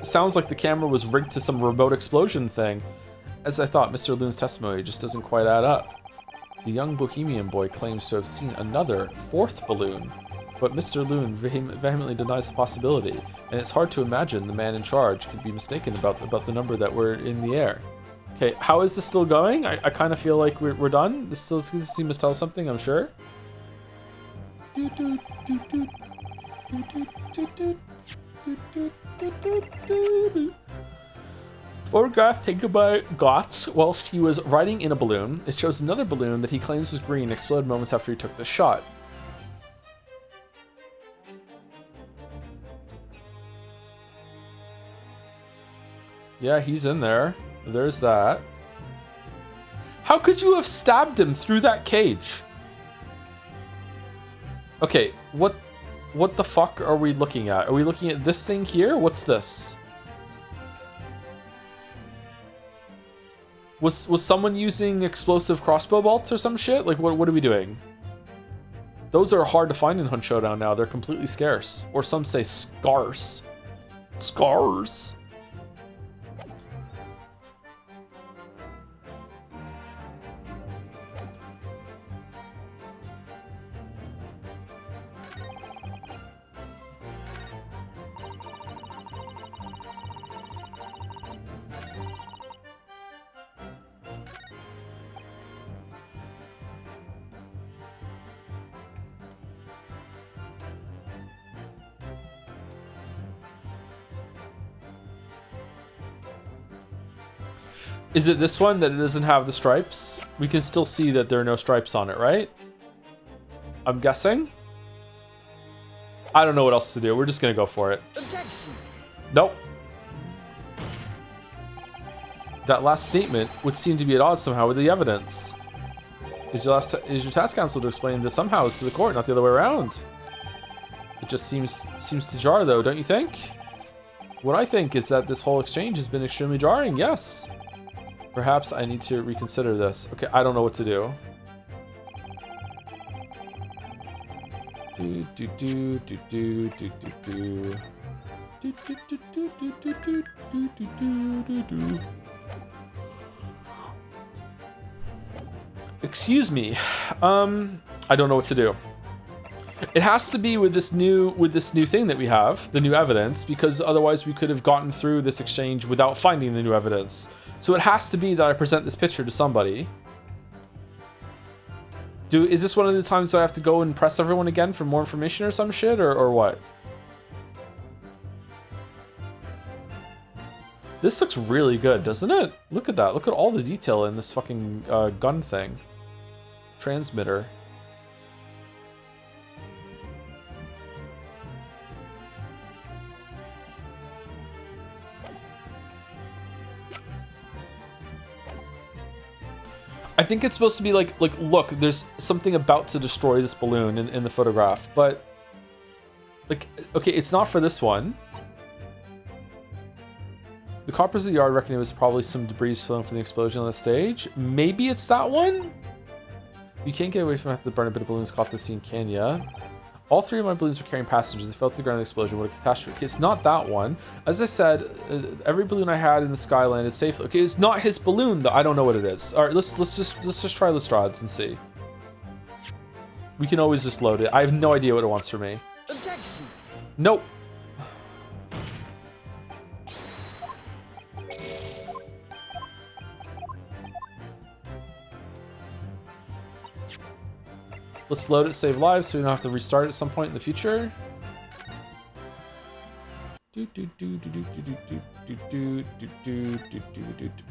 Sounds like the camera was rigged to some remote explosion thing. As I thought, Mr. Loon's testimony just doesn't quite add up. The young bohemian boy claims to have seen another fourth balloon, but Mr. Loon vehemently denies the possibility, and it's hard to imagine the man in charge could be mistaken about the number that were in the air. Okay, how is this still going? I kind of feel like we're done. This seems to tell us something, I'm sure. Photograph taken by Gotts whilst he was riding in a balloon. It shows another balloon that he claims was green exploded moments after he took the shot. Yeah, he's in there. There's that. How could you have stabbed him through that cage? Okay, what the fuck are we looking at? Are we looking at this thing here? What's this? Was someone using explosive crossbow bolts or some shit? Like, what are we doing? Those are hard to find in Hunt Showdown now. They're completely scarce. Or some say scarce. Scars. Is it this one that it doesn't have the stripes? We can still see that there are no stripes on it, right? I'm guessing. I don't know what else to do. We're just gonna go for it. Objection. Nope. That last statement would seem to be at odds somehow with the evidence. Is your task counsel to explain this somehow to the court, not the other way around? It just seems to jar, though, don't you think? What I think is that this whole exchange has been extremely jarring. Yes. Perhaps I need to reconsider this. Okay, I don't know what to do. Excuse me. I don't know what to do. It has to be with this new thing that we have, the new evidence, because otherwise we could have gotten through this exchange without finding the new evidence. So it has to be that I present this picture to somebody. Is this one of the times that I have to go and press everyone again for more information or some shit, or what? This looks really good, doesn't it? Look at that. Look at all the detail in this fucking gun thing. Transmitter. I think it's supposed to be like, look, there's something about to destroy this balloon in the photograph, but, like, okay, it's not for this one. The coppers of the yard reckon it was probably some debris flown from the explosion on the stage. Maybe it's that one? You can't get away from having to burn a bit of balloons off the scene, can ya? All 3 of my balloons were carrying passengers. They fell to the ground in the explosion. What a catastrophe. Okay, it's not that one. As I said, every balloon I had in the sky landed safely. Okay, it's not his balloon though. I don't know what it is. All right, let's just try Lestrade's and see. We can always just load it. I have no idea what it wants from me. Objection. Nope. Let's load it, save lives, so we don't have to restart at some point in the future.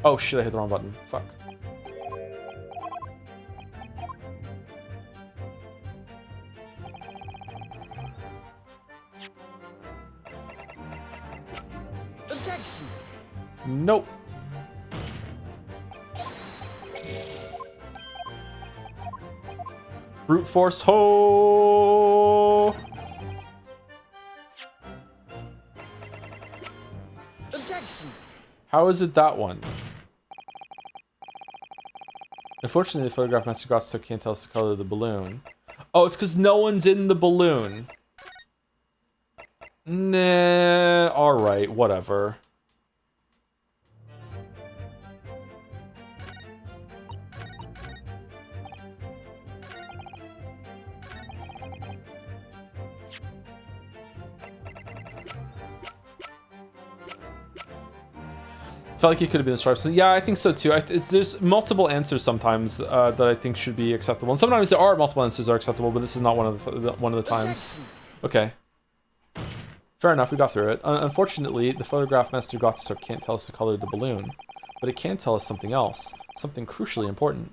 Oh shit, I hit the wrong button. Fuck. Objection. Nope. Brute force ho! Objection. How is it that one? Unfortunately, the photograph Master Gotts took can't tell us the color of the balloon. Oh, it's because no one's in the balloon. Nah, alright, whatever. Felt like it could have been the stripes. Yeah, I think so too. There's multiple answers sometimes that I think should be acceptable, and sometimes there are multiple answers that are acceptable, but this is not one of the times. Okay, fair enough. We got through it. Unfortunately, the photograph Master Gotts took can't tell us the color of the balloon, but it can tell us something else, something crucially important.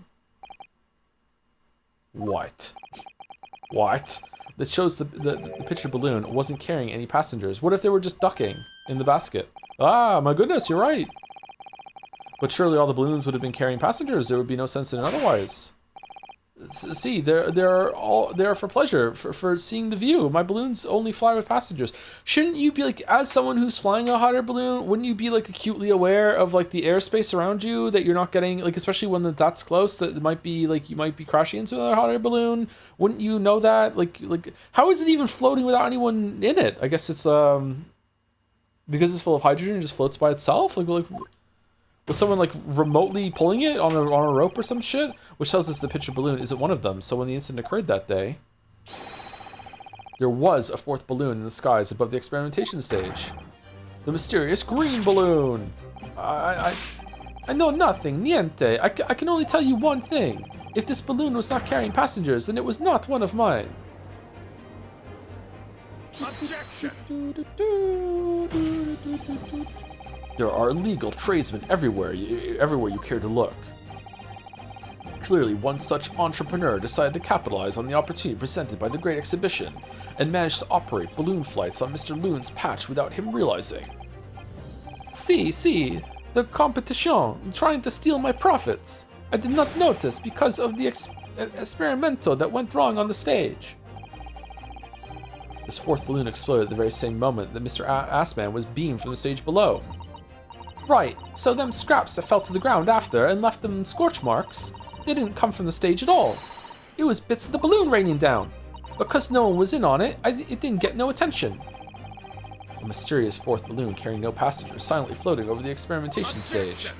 What? What? That shows the picture balloon wasn't carrying any passengers. What if they were just ducking in the basket? Ah, my goodness, you're right. But surely all the balloons would have been carrying passengers. There would be no sense in it otherwise. See, they're for pleasure, for seeing the view. My balloons only fly with passengers. Shouldn't you be like, as someone who's flying a hot air balloon, wouldn't you be like acutely aware of like the airspace around you, that you're not getting, like, especially when that's close, that it might be like you might be crashing into another hot air balloon? Wouldn't you know that? Like how is it even floating without anyone in it? I guess it's because it's full of hydrogen, it just floats by itself. Like was someone like remotely pulling it on a rope or some shit? Which tells us the picture balloon isn't one of them. So when the incident occurred that day, there was a 4th balloon in the skies above the experimentation stage. The mysterious green balloon. I know nothing, niente. I can only tell you one thing. If this balloon was not carrying passengers, then it was not one of mine. Objection. There are illegal tradesmen everywhere you care to look. Clearly, one such entrepreneur decided to capitalize on the opportunity presented by the Great Exhibition and managed to operate balloon flights on Mr. Loon's patch without him realizing. See, the competition trying to steal my profits. I did not notice because of the experimento that went wrong on the stage. This 4th balloon exploded at the very same moment that Mr. Assman was beamed from the stage below. Right, so them scraps that fell to the ground after and left them scorch marks, they didn't come from the stage at all. It was bits of the balloon raining down. Because no one was in on it, it didn't get no attention. A mysterious 4th balloon carrying no passengers silently floating over the experimentation stage.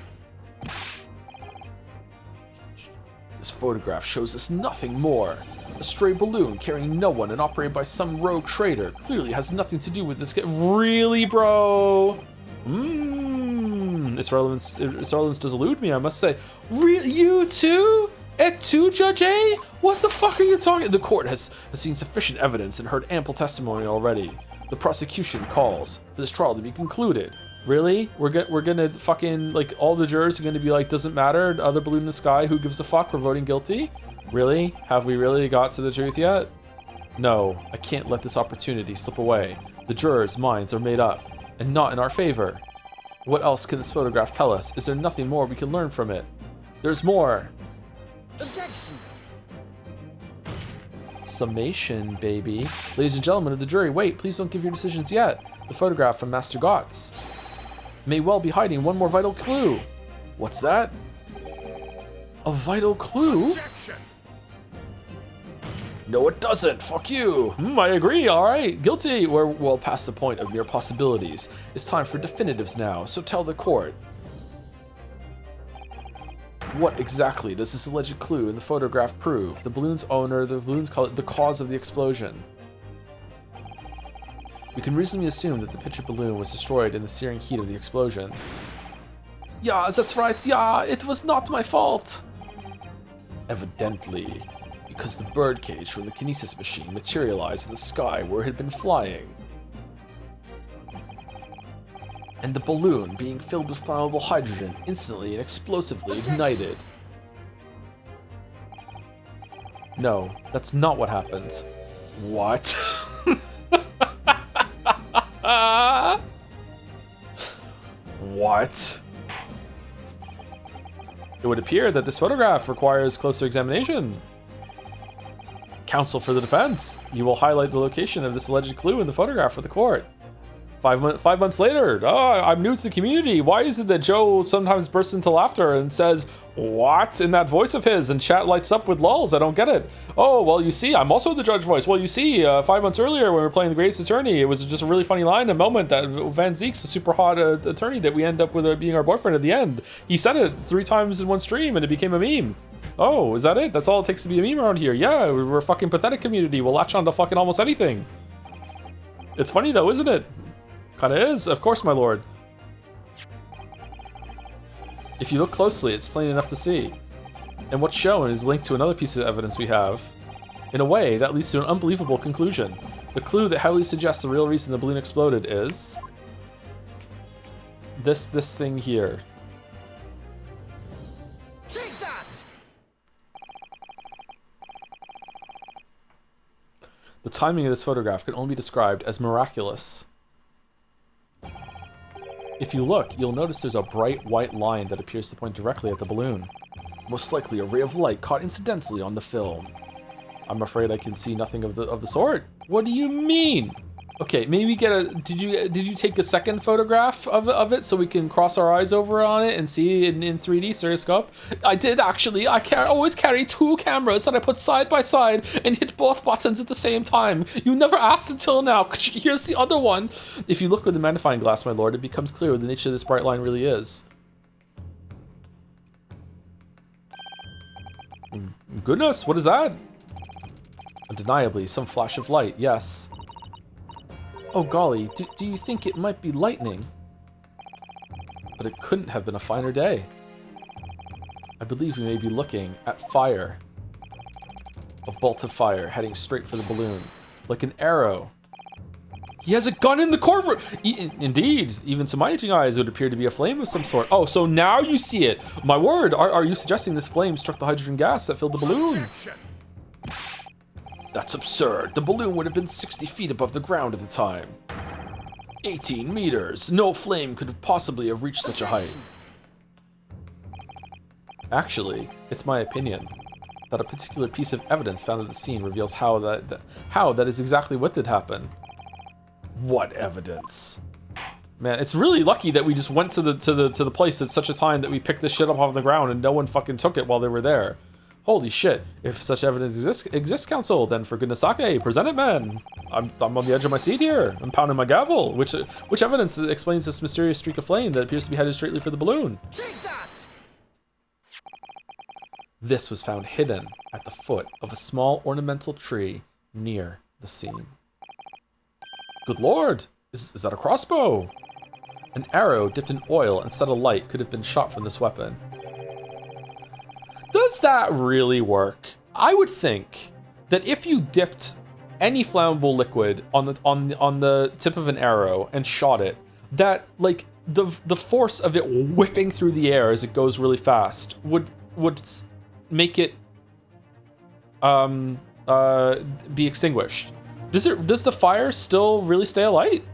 This photograph shows us nothing more. A stray balloon carrying no one and operated by some rogue trader clearly has nothing to do with this. Really, bro? Its relevance does elude me, I must say. Really? You too? Et tu, Judge A? What the fuck are you talking? The court has seen sufficient evidence and heard ample testimony already. The prosecution calls for this trial to be concluded. Really? We're gonna fucking, like, all the jurors are gonna be like, doesn't matter, other balloon in the sky, who gives a fuck, we're voting guilty? Really? Have we really got to the truth yet? No, I can't let this opportunity slip away. The jurors' minds are made up, and not in our favor. What else can this photograph tell us? Is there nothing more we can learn from it? There's more. Objection. Summation, baby. Ladies and gentlemen of the jury, wait, please don't give your decisions yet. The photograph from Master Gotts may well be hiding one more vital clue. What's that? A vital clue? Objection. No, it doesn't. Fuck you. I agree. All right. Guilty. We're well past the point of mere possibilities. It's time for definitives now, so tell the court. What exactly does this alleged clue in the photograph prove? The balloon's owner, the balloon's the cause of the explosion. We can reasonably assume that the picture balloon was destroyed in the searing heat of the explosion. Yeah, that's right. Yeah, it was not my fault. Evidently, because the birdcage from the kinesis machine materialized in the sky where it had been flying. And the balloon, being filled with flammable hydrogen, instantly and explosively ignited. No, that's not what happened. What? What? It would appear that this photograph requires closer examination. Counsel for the defense, you will highlight the location of this alleged clue in the photograph for the court. 5 months later, I'm new to the community. Why is it that Joe sometimes bursts into laughter and says, what? In that voice of his, and chat lights up with lulls? I don't get it. Oh, well, you see, I'm also the judge voice. Well, you see, 5 months earlier when we were playing The Greatest Attorney, it was just a really funny line, a moment that Van Zeek's a super hot attorney that we end up with being our boyfriend at the end. He said it 3 times in one stream and it became a meme. Oh, is that it? That's all it takes to be a meme around here. Yeah, we're a fucking pathetic community. We'll latch on to fucking almost anything. It's funny though, isn't it? Kinda is, of course, my lord. If you look closely, it's plain enough to see. And what's shown is linked to another piece of evidence we have. In a way, that leads to an unbelievable conclusion. The clue that heavily suggests the real reason the balloon exploded is... this thing here. Take that! The timing of this photograph can only be described as miraculous. If you look, you'll notice there's a bright white line that appears to point directly at the balloon. Most likely a ray of light caught incidentally on the film. I'm afraid I can see nothing of the sort. What do you mean? Okay, maybe get a. Did you take a second photograph of it so we can cross our eyes over on it and see it in 3D stereoscope? I did actually. I always carry 2 cameras that I put side by side and hit both buttons at the same time. You never asked until now. Here's the other one. If you look with the magnifying glass, my lord, it becomes clear what the nature of this bright line really is. Goodness, what is that? Undeniably, some flash of light, yes. Oh golly, do you think it might be lightning? But it couldn't have been a finer day. I believe we may be looking at fire. A bolt of fire heading straight for the balloon, like an arrow. He has a gun in the courtroom! Indeed, even to my aging eyes, it would appear to be a flame of some sort. Oh, so now you see it! My word, are you suggesting this flame struck the hydrogen gas that filled the balloon? Objection. That's absurd. The balloon would have been 60 feet above the ground at the time. 18 meters. No flame could have possibly have reached such a height. Actually, it's my opinion that a particular piece of evidence found at the scene reveals how that is exactly what did happen. What evidence? Man, it's really lucky that we just went to the place at such a time that we picked this shit up off the ground and no one fucking took it while they were there. Holy shit, if such evidence exists, counsel, then for goodness sake, present it, man. I'm on the edge of my seat here. I'm pounding my gavel. Which evidence explains this mysterious streak of flame that appears to be headed straightly for the balloon? Take that! This was found hidden at the foot of a small ornamental tree near the scene. Good lord, is that a crossbow? An arrow dipped in oil and set alight could have been shot from this weapon. Does that really work? I would think that if you dipped any flammable liquid on the tip of an arrow and shot it, that like the force of it whipping through the air as it goes really fast would make it be extinguished. Does the fire still really stay alight?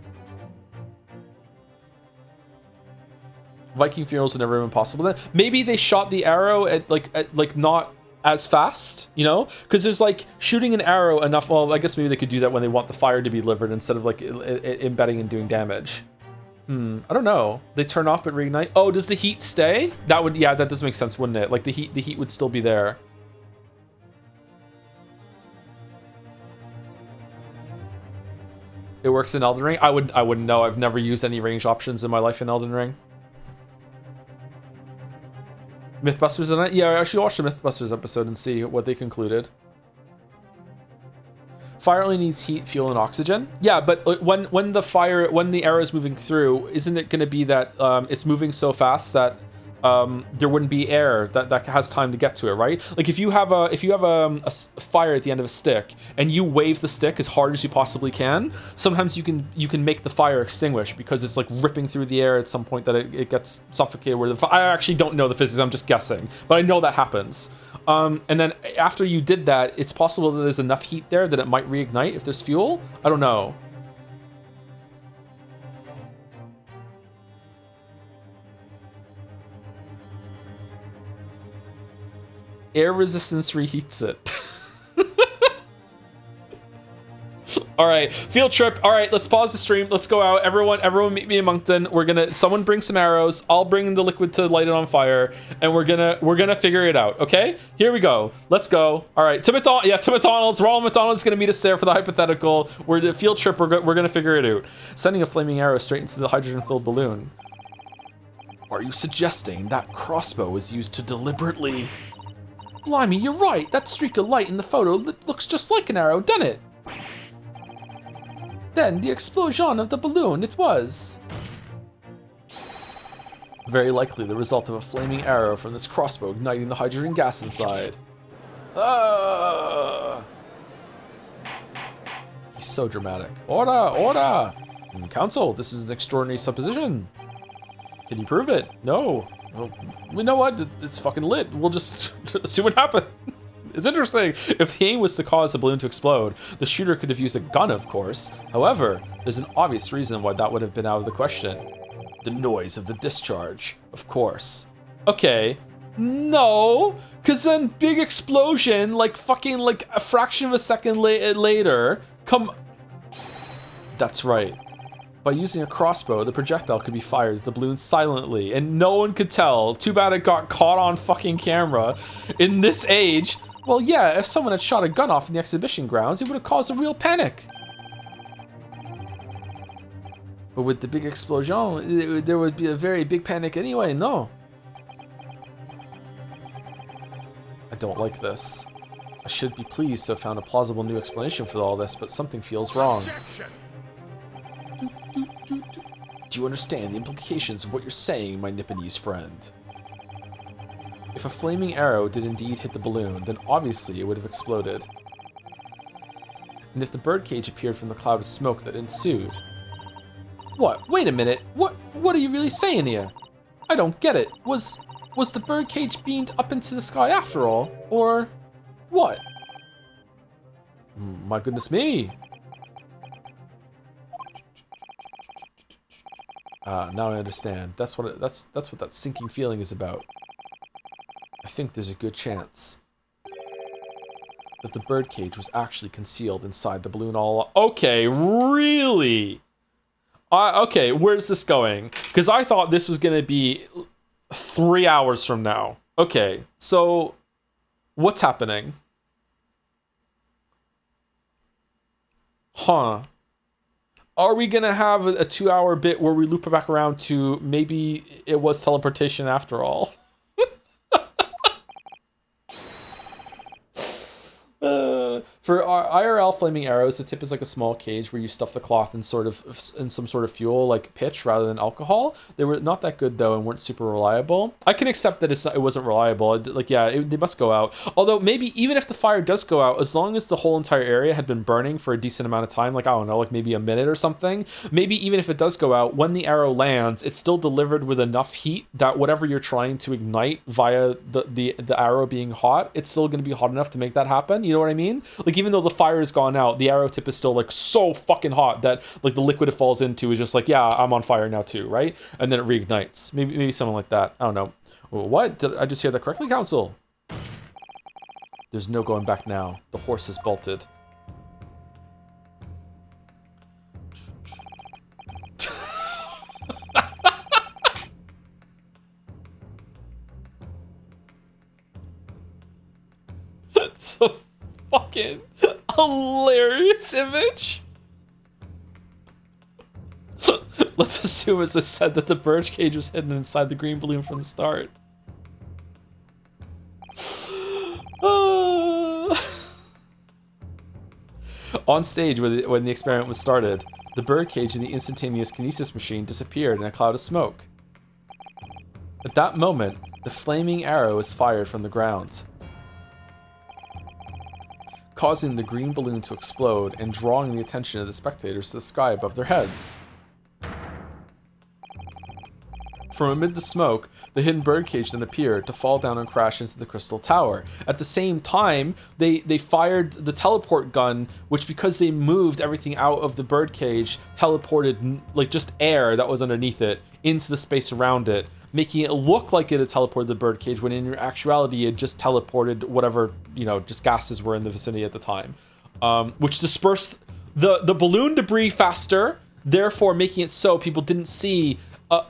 Viking funerals would never have been possible then. Maybe they shot the arrow at not as fast, you know? Because there's like shooting an arrow enough. Well, I guess maybe they could do that when they want the fire to be delivered instead of like embedding and doing damage. I don't know. They turn off but reignite. Oh, does the heat stay? That does make sense, wouldn't it? Like the heat would still be there. It works in Elden Ring. I wouldn't know. I've never used any range options in my life in Elden Ring. Mythbusters in it? Yeah, I should watch the Mythbusters episode and see what they concluded. Fire only needs heat, fuel, and oxygen. Yeah, but when the arrow is moving through, isn't it going to be that it's moving so fast that there wouldn't be air that has time to get to it, right? Like if you have a fire at the end of a stick and you wave the stick as hard as you possibly can, sometimes you can make the fire extinguish because it's like ripping through the air at some point that it gets suffocated. I actually don't know the physics. I'm just guessing, but I know that happens. And then after you did that, it's possible that there's enough heat there that it might reignite if there's fuel. I don't know. Air resistance reheats it. All right, field trip. All right, let's pause the stream. Let's go out. Everyone meet me in Moncton. Someone bring some arrows. I'll bring the liquid to light it on fire, and we're gonna figure it out. Okay, here we go. Let's go. All right, to McDonald's. Ronald McDonald's gonna meet us there for the hypothetical. We're the field trip. We're gonna figure it out. Sending a flaming arrow straight into the hydrogen-filled balloon. Are you suggesting that crossbow was used to deliberately? Blimey, you're right. That streak of light in the photo looks just like an arrow, doesn't it? Then the explosion of the balloon, it was. Very likely the result of a flaming arrow from this crossbow igniting the hydrogen gas inside. He's so dramatic. Order! Council, this is an extraordinary supposition. Can you prove it? No. Well, we know what? It's fucking lit. We'll just see what happens. It's interesting. If the aim was to cause the balloon to explode, the shooter could have used a gun, of course. However, there's an obvious reason why that would have been out of the question. The noise of the discharge, of course. Okay. No, because then big explosion, like fucking like a fraction of a second later, That's right. By using a crossbow, the projectile could be fired at the balloon silently, and no one could tell. Too bad it got caught on fucking camera. In this age, well, yeah, if someone had shot a gun off in the exhibition grounds, it would have caused a real panic. But with the big explosion, there would be a very big panic anyway, no? I don't like this. I should be pleased to have found a plausible new explanation for all this, but something feels wrong. Objection. Do you understand the implications of what you're saying, my Nipponese friend? If a flaming arrow did indeed hit the balloon, then obviously it would have exploded. And if the birdcage appeared from the cloud of smoke that ensued... What? Wait a minute. What are you really saying here? I don't get it. Was the birdcage beamed up into the sky after all? Or what? My goodness me. Now I understand. That's what that sinking feeling is about. I think there's a good chance that the birdcage was actually concealed inside the balloon all. Okay, really? Okay, where's this going? Because I thought this was gonna be 3 hours from now. Okay, so what's happening? Huh. Are we gonna have a 2-hour bit where we loop it back around to maybe it was teleportation after all? For our IRL flaming arrows, the tip is like a small cage where you stuff the cloth in some sort of fuel like pitch rather than alcohol. They were not that good though and weren't super reliable. I can accept that it wasn't reliable. Like yeah, they must go out. Although maybe even if the fire does go out, as long as the whole entire area had been burning for a decent amount of time, like I don't know, like maybe a minute or something. Maybe even if it does go out, when the arrow lands, it's still delivered with enough heat that whatever you're trying to ignite via the arrow being hot, it's still going to be hot enough to make that happen. You know what I mean? Like even though the fire has gone out, the arrow tip is still like so fucking hot that like the liquid it falls into is just like, yeah, I'm on fire now too, right? And then it reignites. Maybe something like that. I don't know. What? Did I just hear that correctly, Council? There's no going back now. The horse has bolted. So fucking hilarious image. Let's assume, as I said, that the birdcage was hidden inside the green balloon from the start. On stage, when the experiment was started, the birdcage and the instantaneous kinesis machine disappeared in a cloud of smoke. At that moment, the flaming arrow is fired from the ground, causing the green balloon to explode and drawing the attention of the spectators to the sky above their heads. From amid the smoke, the hidden birdcage then appeared to fall down and crash into the crystal tower. At the same time, they fired the teleport gun, which, because they moved everything out of the birdcage, teleported like just air that was underneath it into the space around it, making it look like it had teleported the birdcage, when in actuality it just teleported whatever, just gases were in the vicinity at the time, which dispersed the balloon debris faster, therefore making it so people didn't see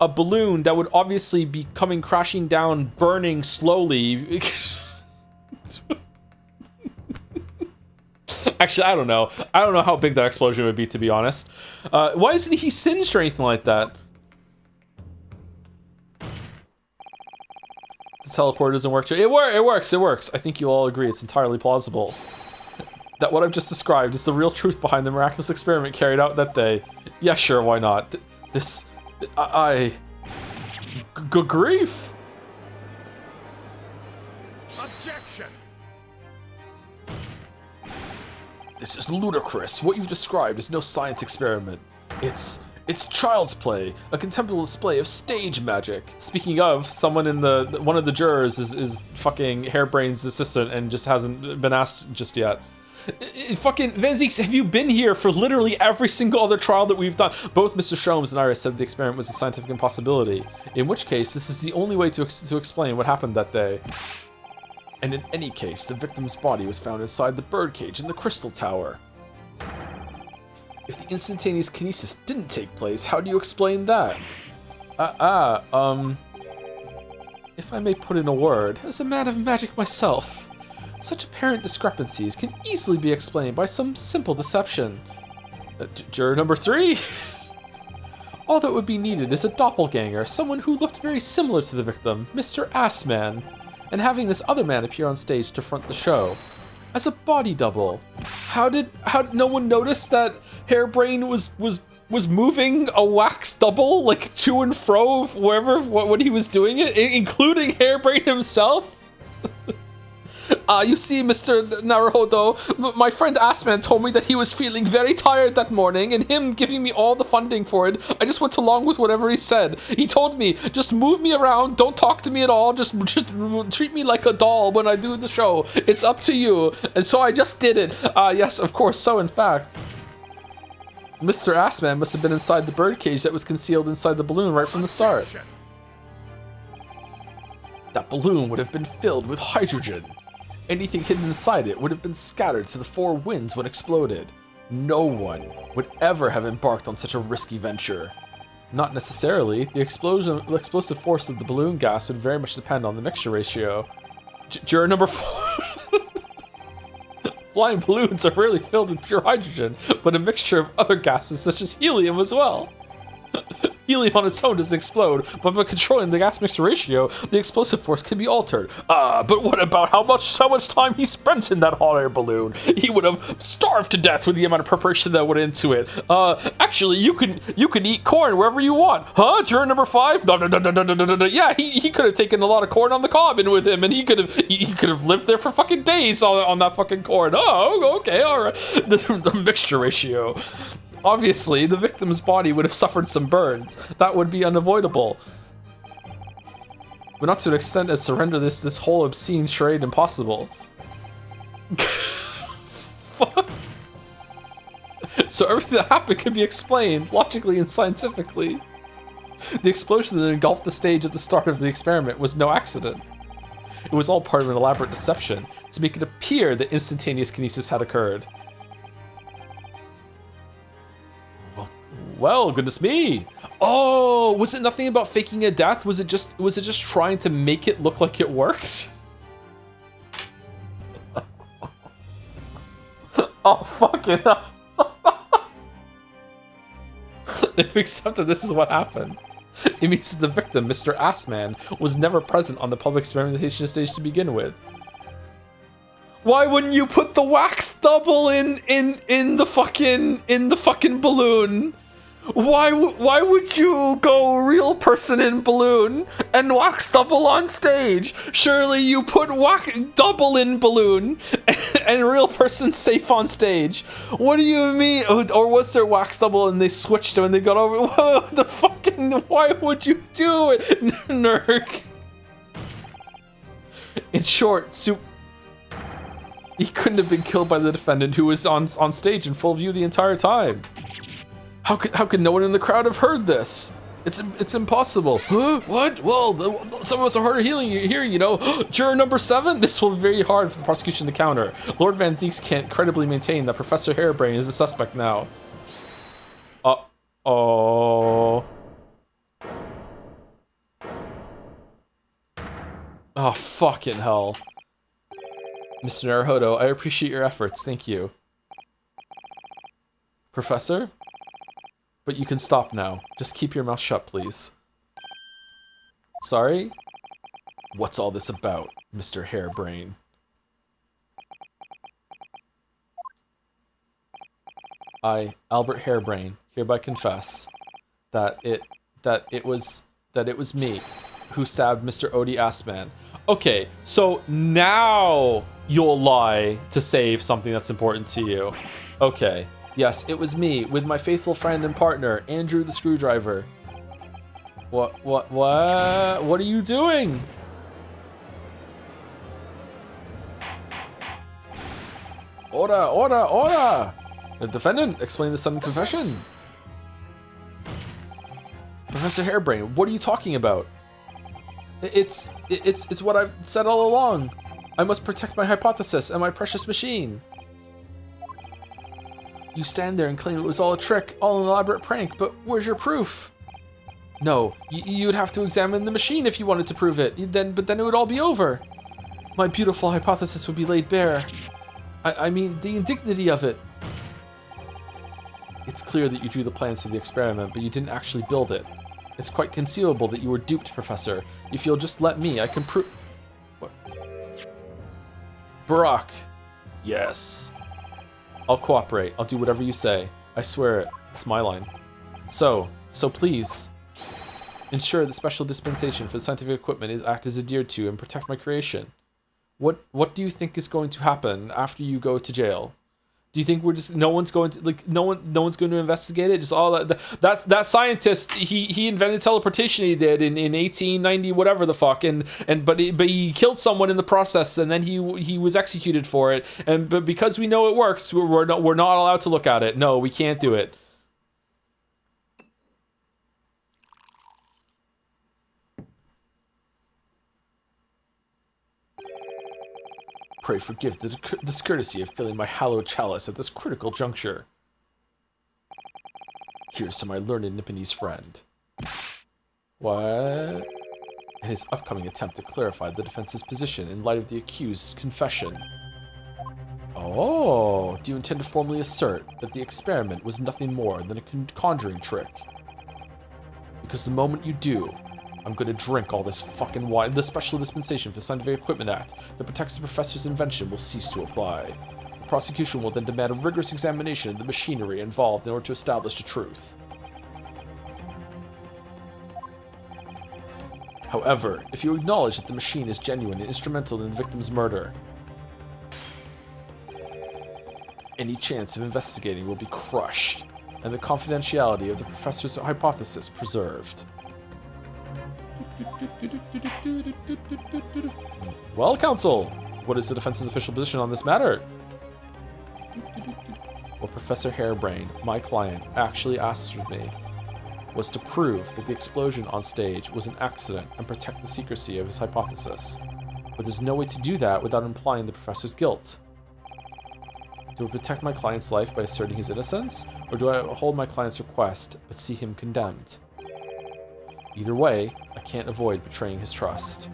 a balloon that would obviously be coming crashing down, burning slowly. Actually, I don't know. I don't know how big that explosion would be, to be honest. Why isn't he singed or anything like that? The teleporter doesn't work. It works. I think you all agree it's entirely plausible that what I've just described is the real truth behind the miraculous experiment carried out that day. Yeah, sure, why not? Good grief! Objection! This is ludicrous. What you've described is no science experiment. It's child's play, a contemptible display of stage magic. Speaking of, someone in one of the jurors is fucking Hairbrain's assistant and just hasn't been asked just yet. Fucking Van Zeeks, have you been here for literally every single other trial that we've done? Both Mr. Sholmes and Iris said the experiment was a scientific impossibility, in which case this is the only way to explain what happened that day. And in any case, the victim's body was found inside the birdcage in the crystal tower. If the instantaneous kinesis didn't take place, how do you explain that? If I may put in a word, as a man of magic myself, such apparent discrepancies can easily be explained by some simple deception. Juror number 3? All that would be needed is a doppelganger, someone who looked very similar to the victim, Mr. Assman, and having this other man appear on stage to front the show. As a body double. How did no one notice that Hairbrain was moving a wax double, like, to and fro wherever when he was doing it, including Hairbrain himself? You see, Mr. Naruhodo, my friend Assman told me that he was feeling very tired that morning, and him giving me all the funding for it, I just went along with whatever he said. He told me, just move me around, don't talk to me at all, just treat me like a doll when I do the show. It's up to you. And so I just did it. Yes, of course, so in fact, Mr. Assman must have been inside the birdcage that was concealed inside the balloon right from the start. That balloon would have been filled with hydrogen. Anything hidden inside it would have been scattered to the 4 winds when exploded. No one would ever have embarked on such a risky venture. Not necessarily. The explosive force of the balloon gas would very much depend on the mixture ratio. Juror number 4. Flying balloons are rarely filled with pure hydrogen, but a mixture of other gases such as helium as well. Helium on its own doesn't explode, but by controlling the gas mixture ratio, the explosive force can be altered. But what about how much time he spent in that hot air balloon? He would have starved to death with the amount of preparation that went into it. Actually, you can eat corn wherever you want. Huh? Juror number 5? No. Yeah, he could have taken a lot of corn on the cob in with him, and he could have lived there for fucking days on that fucking corn. Oh, okay, all right. The mixture ratio. Obviously, the victim's body would have suffered some burns. That would be unavoidable. But not to an extent as to render this whole obscene charade impossible. Fuck. So everything that happened could be explained, logically and scientifically. The explosion that engulfed the stage at the start of the experiment was no accident. It was all part of an elaborate deception to make it appear that instantaneous kinesis had occurred. Well, goodness me. Oh, was it nothing about faking a death? Was it just trying to make it look like it worked? Oh, fuck it. If we accept that this is what happened, it means that the victim, Mr. Assman, was never present on the public experimentation stage to begin with. Why wouldn't you put the wax double in the fucking balloon? Why would you go real person in balloon and wax double on stage? Surely you put wax double in balloon and real person safe on stage. What do you mean? Or was there wax double and they switched them and they got over? Whoa, the fucking, why would you do it, Nurk? In short, he couldn't have been killed by the defendant, who was on stage in full view the entire time. How could no one in the crowd have heard this? It's impossible. Huh? What? Well, some of us are hard of hearing, you know. Juror number 7? This will be very hard for the prosecution to counter. Lord Van Zieks can't credibly maintain that Professor Harebrain is the suspect now. Oh, fucking hell. Mr. Naruhodo, I appreciate your efforts, thank you. Professor? But you can stop now. Just keep your mouth shut, please. Sorry? What's all this about, Mr. Harebrain? I, Albert Harebrain, hereby confess that it was me who stabbed Mr. Odie Assman. Okay, so now you'll lie to save something that's important to you. Okay. Yes, it was me, with my faithful friend and partner, Andrew the Screwdriver. What are you doing? Order! The defendant, explain the sudden confession. Professor Harebrain, what are you talking about? It's what I've said all along. I must protect my hypothesis and my precious machine. You stand there and claim it was all a trick, all an elaborate prank, but where's your proof? No, you would have to examine the machine if you wanted to prove it, but then it would all be over. My beautiful hypothesis would be laid bare. I mean, the indignity of it. It's clear that you drew the plans for the experiment, but you didn't actually build it. It's quite conceivable that you were duped, Professor. If you'll just let me, I can prove... What? Barack. Yes. I'll cooperate. I'll do whatever you say. I swear it. It's my line. So please, ensure that special dispensation for the scientific equipment act is adhered to and protect my creation. What do you think is going to happen after you go to jail? Do you think we're just no one's going to investigate it? Just all that scientist he invented teleportation, he did in 1890 whatever the fuck, but he killed someone in the process, and then he was executed for it, but because we know it works, we're not allowed to look at it. No, we can't do it. Pray forgive the discourtesy of filling my hallowed chalice at this critical juncture. Here's to my learned Nipponese friend. What? And his upcoming attempt to clarify the defense's position in light of the accused's confession. Oh, do you intend to formally assert that the experiment was nothing more than a conjuring trick? Because the moment you do, I'm gonna drink all this fucking wine. The Special Dispensation for Scientific Equipment Act that protects the professor's invention will cease to apply. The prosecution will then demand a rigorous examination of the machinery involved in order to establish the truth. However, if you acknowledge that the machine is genuine and instrumental in the victim's murder, any chance of investigating will be crushed, and the confidentiality of the professor's hypothesis preserved. Well, counsel, what is the defense's official position on this matter? What Professor Harebrain, my client, actually asked of me was to prove that the explosion on stage was an accident and protect the secrecy of his hypothesis. But there's no way to do that without implying the professor's guilt. Do I protect my client's life by asserting his innocence, or do I hold my client's request but see him condemned? Either way, I can't avoid betraying his trust.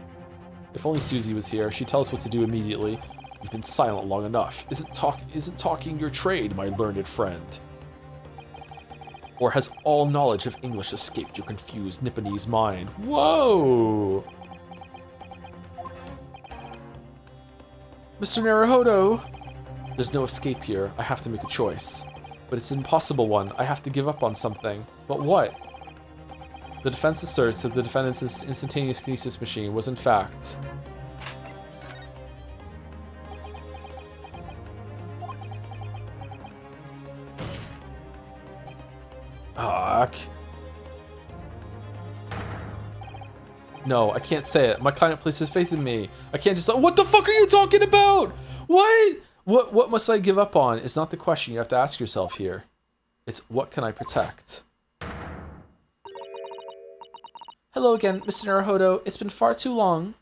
If only Susie was here, she'd tell us what to do immediately. You've been silent long enough. Isn't talking your trade, my learned friend? Or has all knowledge of English escaped your confused Nipponese mind? Whoa! Mr. Naruhodo! There's no escape here. I have to make a choice. But it's an impossible one. I have to give up on something. But what? The defense asserts that the defendant's instantaneous kinesis machine was in fact... Fuck. No, I can't say it. My client places faith in me. I can't just... What the fuck are you talking about? What? What must I give up on is not the question you have to ask yourself here. It's what can I protect? Hello again, Mr. Naruhodo. It's been far too long.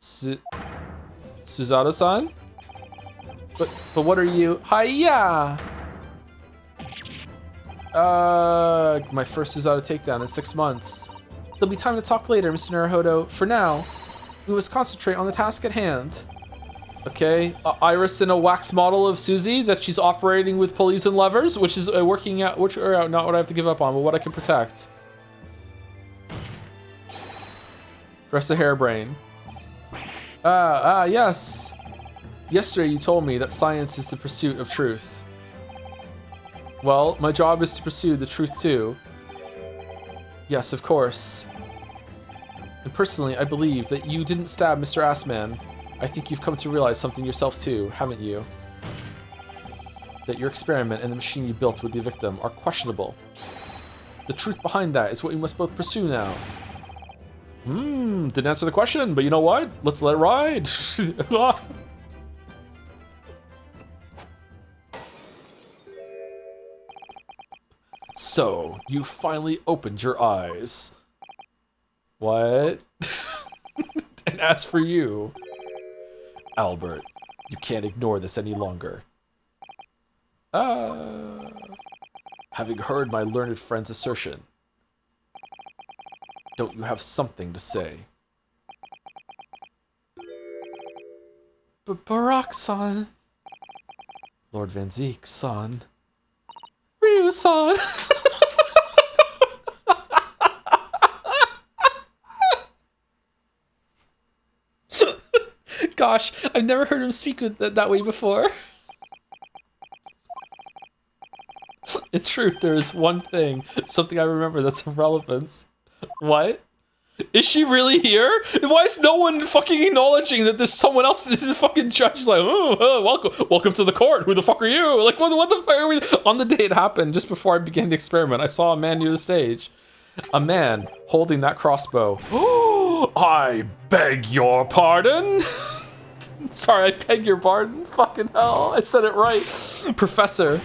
Suzato-san? But what are you? Hiya! My first Suzato takedown in 6 months. There'll be time to talk later, Mr. Naruhodo. For now, we must concentrate on the task at hand. Okay, Iris in a wax model of Susie that she's operating with pulleys and levers, which is working out, which are not what I have to give up on, but what I can protect. Rest of Hairbrain. Yes. Yesterday you told me that science is the pursuit of truth. Well, my job is to pursue the truth too. Yes, of course. And personally, I believe that you didn't stab Mr. Assman. I think you've come to realize something yourself too, haven't you? That your experiment and the machine you built with the victim are questionable. The truth behind that is what we must both pursue now. Didn't answer the question, but you know what? Let's let it ride. So, you finally opened your eyes. What? And as for you, Albert, you can't ignore this any longer. Having heard my learned friend's assertion, don't you have something to say? Barak-san. Lord Van Zeek-san. Ryu-san. Gosh, I've never heard him speak that way before. In truth, there is one thing, something I remember that's of relevance. What? Is she really here? Why is no one fucking acknowledging that there's someone else? This is a fucking judge. Like, welcome to the court. Who the fuck are you? Like, what the fuck are we? On the day it happened, just before I began the experiment, I saw a man near the stage. A man holding that crossbow. Oh, I beg your pardon. Sorry, I beg your pardon. Fucking hell, I said it right. Professor,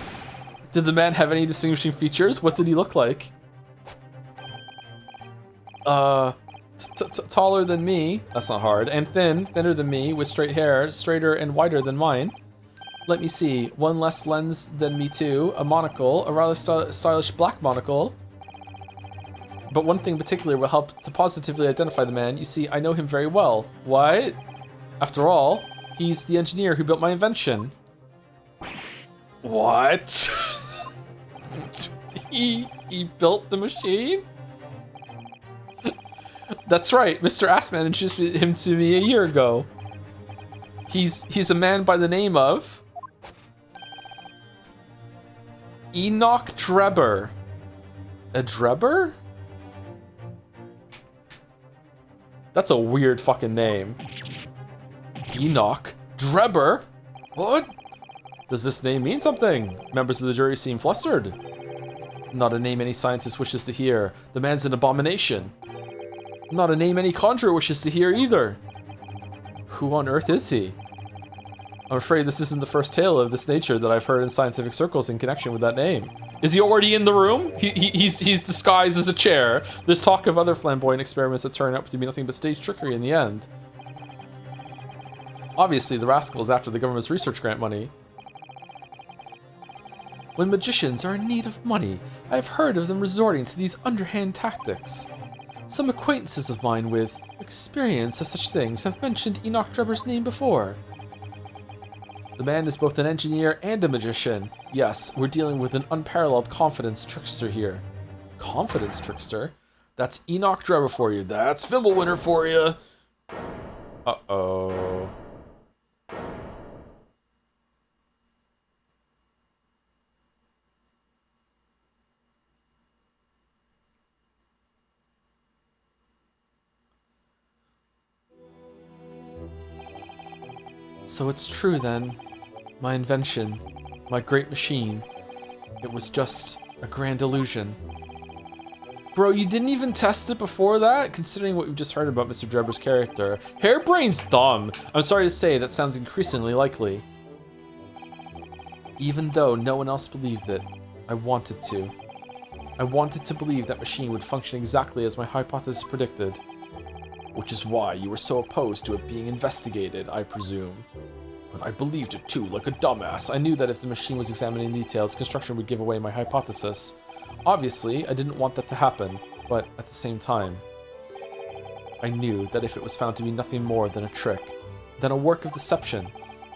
did the man have any distinguishing features? What did he look like? Taller than me. That's not hard. And thinner than me, with straight hair, straighter and wider than mine. Let me see. One less lens than me too. A monocle, a rather stylish black monocle. But one thing in particular will help to positively identify the man. You see, I know him very well. What? After all, he's the engineer who built my invention. What? He built the machine? That's right, Mr. Assman introduced him to me a year ago. He's a man by the name of Enoch Drebber. A Drebber? That's a weird fucking name. Enoch Drebber? What? Does this name mean something? Members of the jury seem flustered. Not a name any scientist wishes to hear. The man's an abomination. Not a name any conjurer wishes to hear either. Who on earth is he? I'm afraid this isn't the first tale of this nature that I've heard in scientific circles in connection with that name. Is he already in the room? He's disguised as a chair. There's talk of other flamboyant experiments that turn out to be nothing but stage trickery in the end. Obviously, the rascal is after the government's research grant money. When magicians are in need of money, I have heard of them resorting to these underhand tactics. Some acquaintances of mine with experience of such things have mentioned Enoch Drebber's name before. The man is both an engineer and a magician. Yes, we're dealing with an unparalleled confidence trickster here. Confidence trickster? That's Enoch Drebber for you. That's Fimblewinter for you. Uh-oh. So it's true then. My invention, my great machine, it was just a grand illusion. Bro, you didn't even test it before that? Considering what we've just heard about Mr. Drebber's character. Hairbrain's dumb. I'm sorry to say, that sounds increasingly likely. Even though no one else believed it, I wanted to. I wanted to believe that machine would function exactly as my hypothesis predicted. Which is why you were so opposed to it being investigated, I presume. But I believed it too, like a dumbass. I knew that if the machine was examining details, construction would give away my hypothesis. Obviously, I didn't want that to happen, but at the same time, I knew that if it was found to be nothing more than a trick, than a work of deception,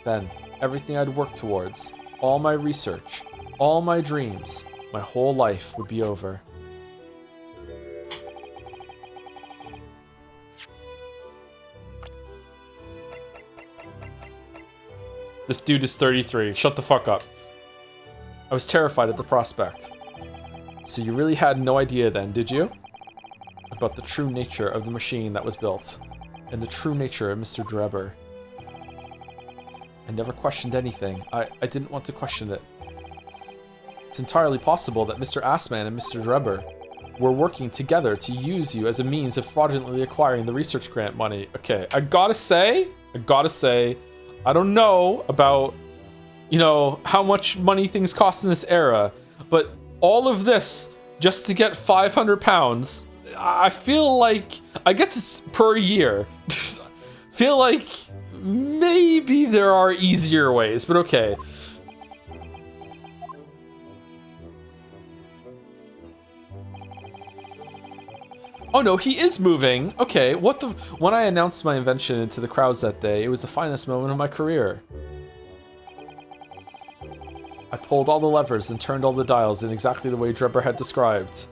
then everything I'd worked towards, all my research, all my dreams, my whole life would be over. This dude is 33. Shut the fuck up. I was terrified at the prospect. So you really had no idea then, did you? About the true nature of the machine that was built, and the true nature of Mr. Drebber. I never questioned anything. I didn't want to question it. It's entirely possible that Mr. Assman and Mr. Drebber were working together to use you as a means of fraudulently acquiring the research grant money. Okay, I gotta say, I don't know about, you know, how much money things cost in this era, but all of this just to get 500 pounds, I feel like, I guess it's per year. Feel like maybe there are easier ways, but okay. Oh no, he is moving. Okay, what the... When I announced my invention to the crowds that day, it was the finest moment of my career. I pulled all the levers and turned all the dials in exactly the way Drebber had described.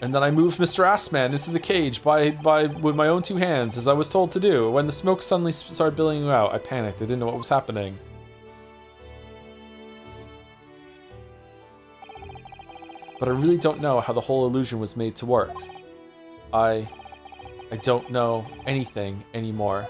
And then I moved Mr. Assman into the cage with my own two hands, as I was told to do. When the smoke suddenly started billowing out, I panicked. I didn't know what was happening. But I really don't know how the whole illusion was made to work. I don't know anything anymore.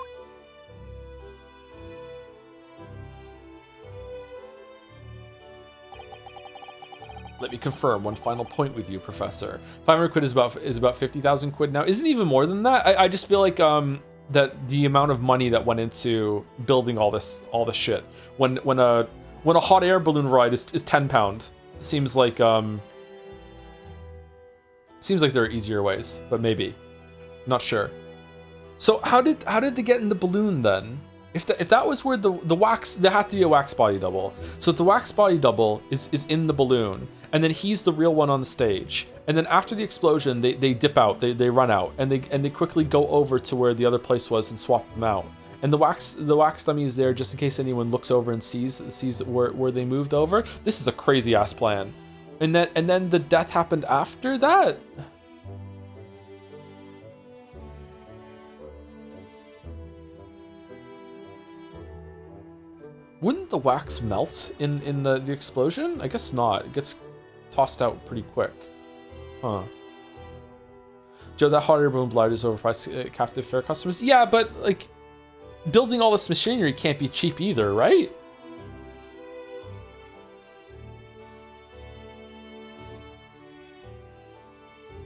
Let me confirm one final point with you, Professor. 500 quid is about 50,000 quid now. Isn't even more than that? I just feel like that the amount of money that went into building all this shit. When a hot air balloon ride is £10, seems like there are easier ways, but maybe. Not sure. So how did they get in the balloon then? If that was where the wax, there had to be a wax body double. So if the wax body double is in the balloon, and then he's the real one on the stage, and then after the explosion they dip out, they run out, and they quickly go over to where the other place was and swap them out. And the wax dummy is there just in case anyone looks over and sees where they moved over. This is a crazy ass plan. And then the death happened after that? Wouldn't the wax melt in the explosion? I guess not. It gets tossed out pretty quick. Huh. Joe, that hot air balloon blight is overpriced captive fare customers. Yeah, but like building all this machinery can't be cheap either, right?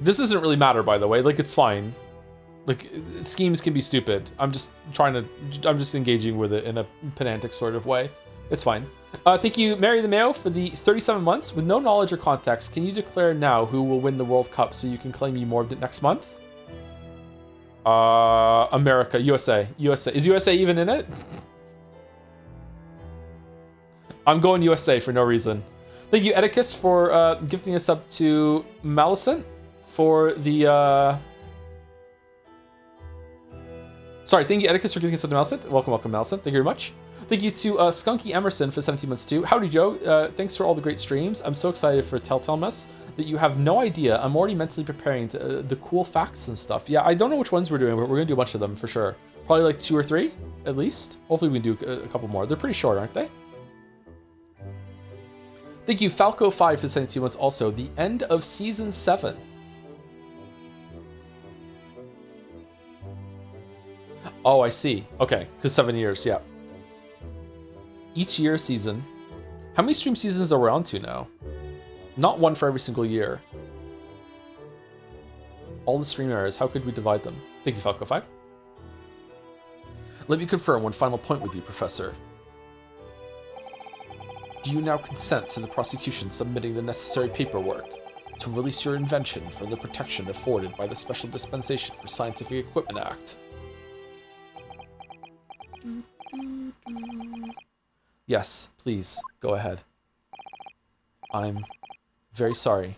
This doesn't really matter, by the way. Like, it's fine. Like, schemes can be stupid. I'm just engaging with it in a pedantic sort of way. It's fine. Thank you, Mary the Mayo, for the 37 months. With no knowledge or context, can you declare now who will win the World Cup so you can claim you morbed it next month? America, USA. Is USA even in it? I'm going USA for no reason. Thank you, Edicus, for gifting us up to Malicent for the Sorry, thank you, Edicus, for giving us something, Nelson. Welcome, Nelson. Thank you very much. Thank you to Skunky Emerson for 17 months too. Howdy, Joe. Thanks for all the great streams. I'm so excited for Telltale Mess that you have no idea. I'm already mentally preparing to, the cool facts and stuff. Yeah, I don't know which ones we're doing, but we're going to do a bunch of them for sure. Probably like 2 or 3, at least. Hopefully we can do a couple more. They're pretty short, aren't they? Thank you, Falco5 for 17 months also. The end of Season 7. Oh, I see. Okay, because 7 years, yeah. Each year season. How many stream seasons are we on to now? Not one for every single year. All the stream areas, how could we divide them? Thank you, Falco5. Let me confirm one final point with you, Professor. Do you now consent to the prosecution submitting the necessary paperwork to release your invention from the protection afforded by the Special Dispensation for Scientific Equipment Act? Yes, please, go ahead. I'm very sorry.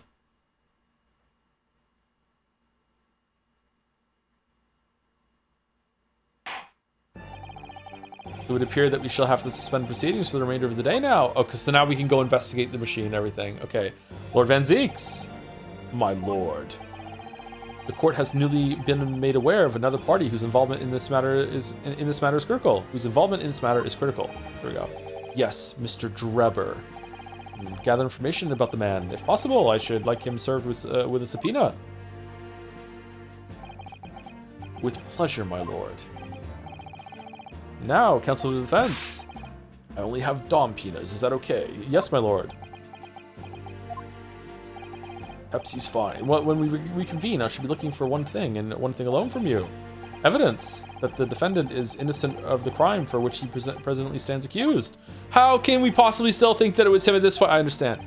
It would appear that we shall have to suspend proceedings for the remainder of the day now. Okay, so now we can go investigate the machine and everything. Okay, Lord Van Zeeks, my lord. The court has newly been made aware of another party whose involvement in this matter is critical. Whose involvement in this matter is critical. Here we go. Yes, Mr. Drebber. Gather information about the man. If possible, I should like him served with a subpoena. With pleasure, my lord. Now, Counsel of Defense. I only have Dom peanuts. Is that okay? Yes, my lord. Pepsi's fine. Well, when we reconvene, I should be looking for one thing, and one thing alone from you. Evidence that the defendant is innocent of the crime for which he presently stands accused. How can we possibly still think that it was him at this point? I understand.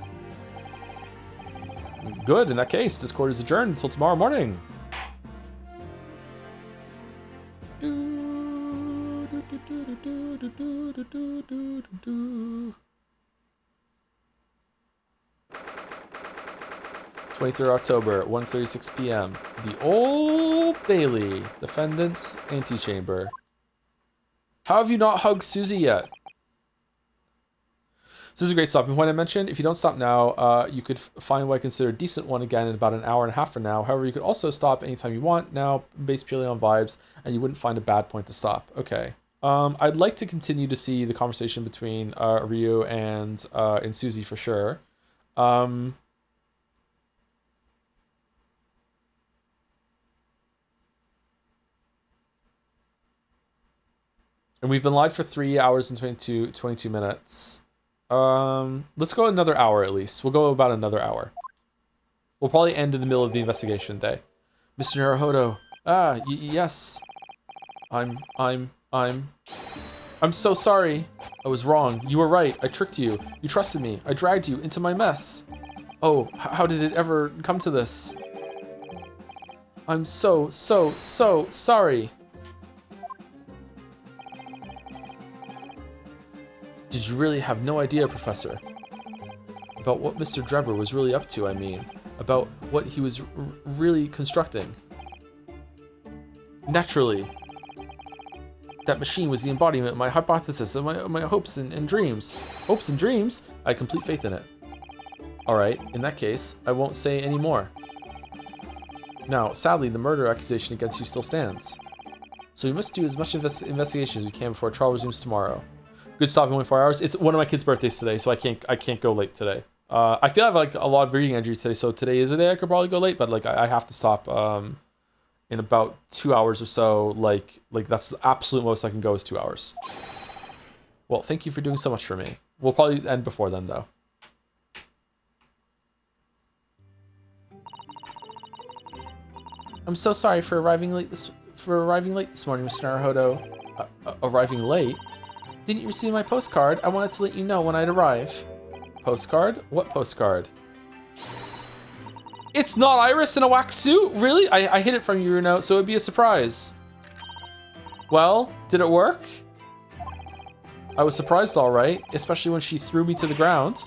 Good, in that case, this court is adjourned until tomorrow morning. 23rd October at 1:36 p.m. The Old Bailey, defendant's antechamber. How have you not hugged Susie yet? This is a great stopping point I mentioned. If you don't stop now, you could find what I consider a decent one again in about an hour and a half from now. However, you could also stop anytime you want now, based purely on vibes, and you wouldn't find a bad point to stop. Okay. I'd like to continue to see the conversation between Ryu and Susie for sure. And we've been live for 3 hours and 22 minutes. Let's go another hour at least. We'll go about another hour. We'll probably end in the middle of the investigation day. Mr. Naruhodo. Yes. I'm so sorry. I was wrong. You were right. I tricked you. You trusted me. I dragged you into my mess. Oh, how did it ever come to this? I'm so sorry. Did you really have no idea, Professor? About what Mr. Drebber was really up to, I mean. About what he was really constructing. Naturally. That machine was the embodiment of my hypothesis, of my hopes and dreams. Hopes and dreams? I had complete faith in it. Alright, in that case, I won't say any more. Now, sadly, the murder accusation against you still stands. So we must do as much investigation as we can before trial resumes tomorrow. Good stopping 24 hours. It's one of my kids' birthdays today, so I can't go late today. I feel I have like a lot of reading energy today, so today is a day I could probably go late, but like I have to stop in about 2 hours or so. Like that's the absolute most I can go is 2 hours. Well, thank you for doing so much for me. We'll probably end before then though. I'm so sorry for arriving late this morning, Mr. Naruhodo. Arriving late? Didn't you receive my postcard? I wanted to let you know when I'd arrive. Postcard? What postcard? It's not Iris in a wax suit? Really? I hid it from you, Runo, so it'd be a surprise. Well, did it work? I was surprised, all right, especially when she threw me to the ground.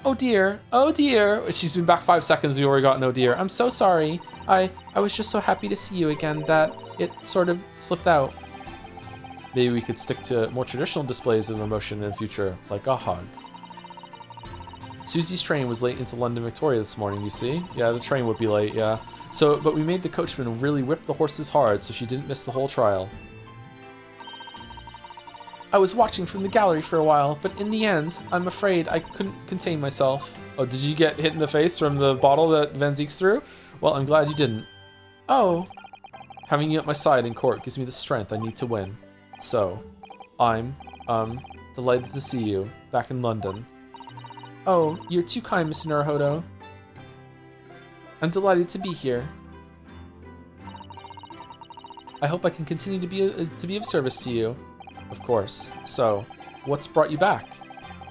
Oh dear, oh dear. She's been back 5 seconds, we already got an oh dear. I'm so sorry. I was just so happy to see you again that It sort of slipped out. Maybe we could stick to more traditional displays of emotion in the future, like a hug. Susie's train was late into London Victoria this morning, you see? Yeah, the train would be late, yeah. But we made the coachman really whip the horses hard so she didn't miss the whole trial. I was watching from the gallery for a while, but in the end, I'm afraid I couldn't contain myself. Oh, did you get hit in the face from the bottle that Van Zieks threw? Well, I'm glad you didn't. Oh. Having you at my side in court gives me the strength I need to win. So, I'm, delighted to see you back in London. Oh, you're too kind, Mr. Naruhodo. I'm delighted to be here. I hope I can continue to be of service to you. Of course. So, what's brought you back?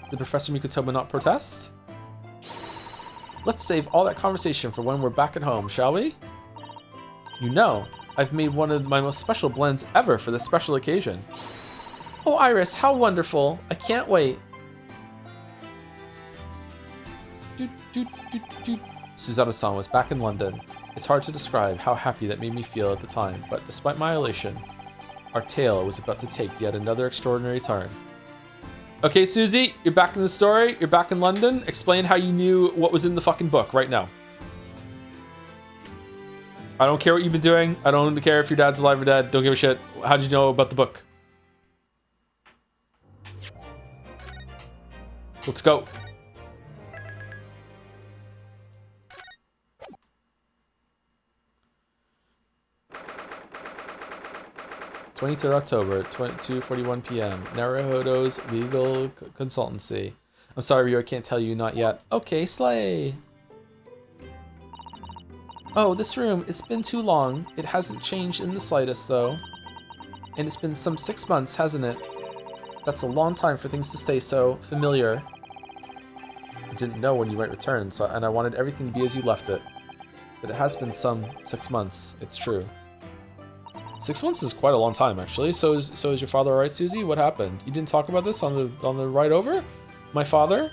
Did Professor Mikotoba not protest? Let's save all that conversation for when we're back at home, shall we? You know, I've made one of my most special blends ever for this special occasion. Oh, Iris, how wonderful. I can't wait. Susanna-san was back in London. It's hard to describe how happy that made me feel at the time, but despite my elation, our tale was about to take yet another extraordinary turn. Okay, Susie, you're back in the story. You're back in London. Explain how you knew what was in the fucking book right now. I don't care what you've been doing. I don't care if your dad's alive or dead. Don't give a shit. How did you know about the book? Let's go. 23rd October, 2:41 p.m. Naruhodo's legal consultancy. I'm sorry, Ryu, I can't tell you, not yet. Okay, slay. Oh, this room, it's been too long. It hasn't changed in the slightest, though. And it's been some 6 months, hasn't it? That's a long time for things to stay so familiar. I didn't know when you might return, and I wanted everything to be as you left it. But it has been some 6 months, it's true. 6 months is quite a long time, actually. So is your father alright, Susie? What happened? You didn't talk about this on the ride over? My father?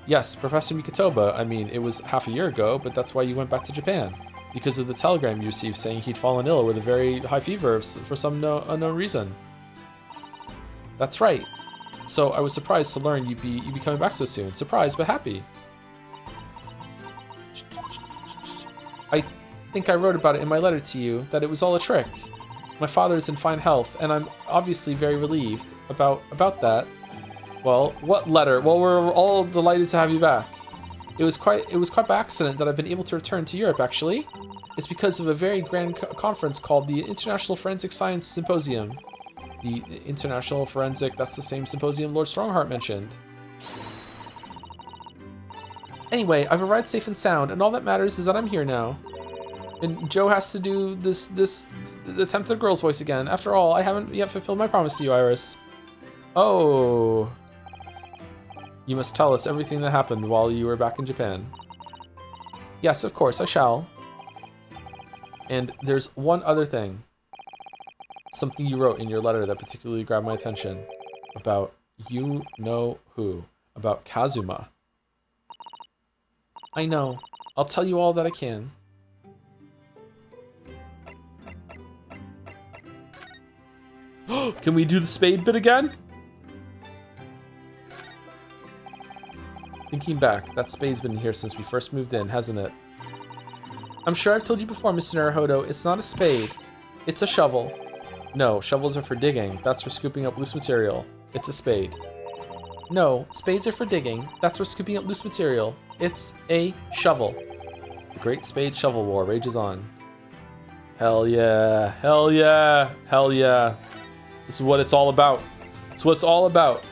Yes, Professor Mikotoba. I mean, it was half a year ago, but that's why you went back to Japan. Because of the telegram you received saying he'd fallen ill with a very high fever for some unknown reason. That's right. So I was surprised to learn you'd be coming back so soon. Surprised, but happy. I think I wrote about it in my letter to you, that it was all a trick. My father is in fine health, and I'm obviously very relieved about that. Well, what letter? Well, we're all delighted to have you back. It was quite by accident that I've been able to return to Europe, actually. It's because of a very grand conference called the International Forensic Science Symposium. The International Forensic, that's the same symposium Lord Strongheart mentioned. Anyway, I've arrived safe and sound, and all that matters is that I'm here now. And Joe has to do this attempt at a girl's voice again. After all, I haven't yet fulfilled my promise to you, Iris. Oh. You must tell us everything that happened while you were back in Japan. Yes, of course, I shall. And there's one other thing. Something you wrote in your letter that particularly grabbed my attention. About you know who. About Kazuma. I know. I'll tell you all that I can. Can we do the spade bit again? Thinking back, that spade's been here since we first moved in, hasn't it? I'm sure I've told you before, Mr. Naruhodo, it's not a spade. It's a shovel. No, shovels are for digging. That's for scooping up loose material. It's a spade. No, spades are for digging. That's for scooping up loose material. It's a shovel. The Great Spade Shovel War rages on. Hell yeah. Hell yeah. Hell yeah. This is what it's all about. It's what it's all about.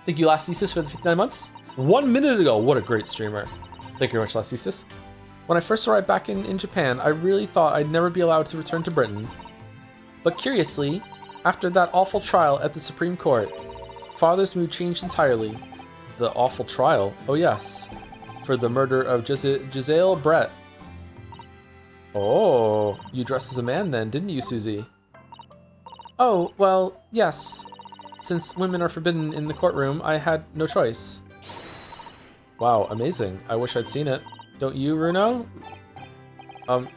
Thank you, Last Thesis, for the 59 months. 1 minute ago. What a great streamer. Thank you very much, Last Thesis. When I first arrived back in Japan, I really thought I'd never be allowed to return to Britain. But curiously, after that awful trial at the Supreme Court, Father's mood changed entirely. The awful trial? Oh yes. For the murder of Giselle Brett. Oh, you dressed as a man then, didn't you, Susie? Oh, well, yes. Since women are forbidden in the courtroom, I had no choice. Wow, amazing. I wish I'd seen it. Don't you, Runo?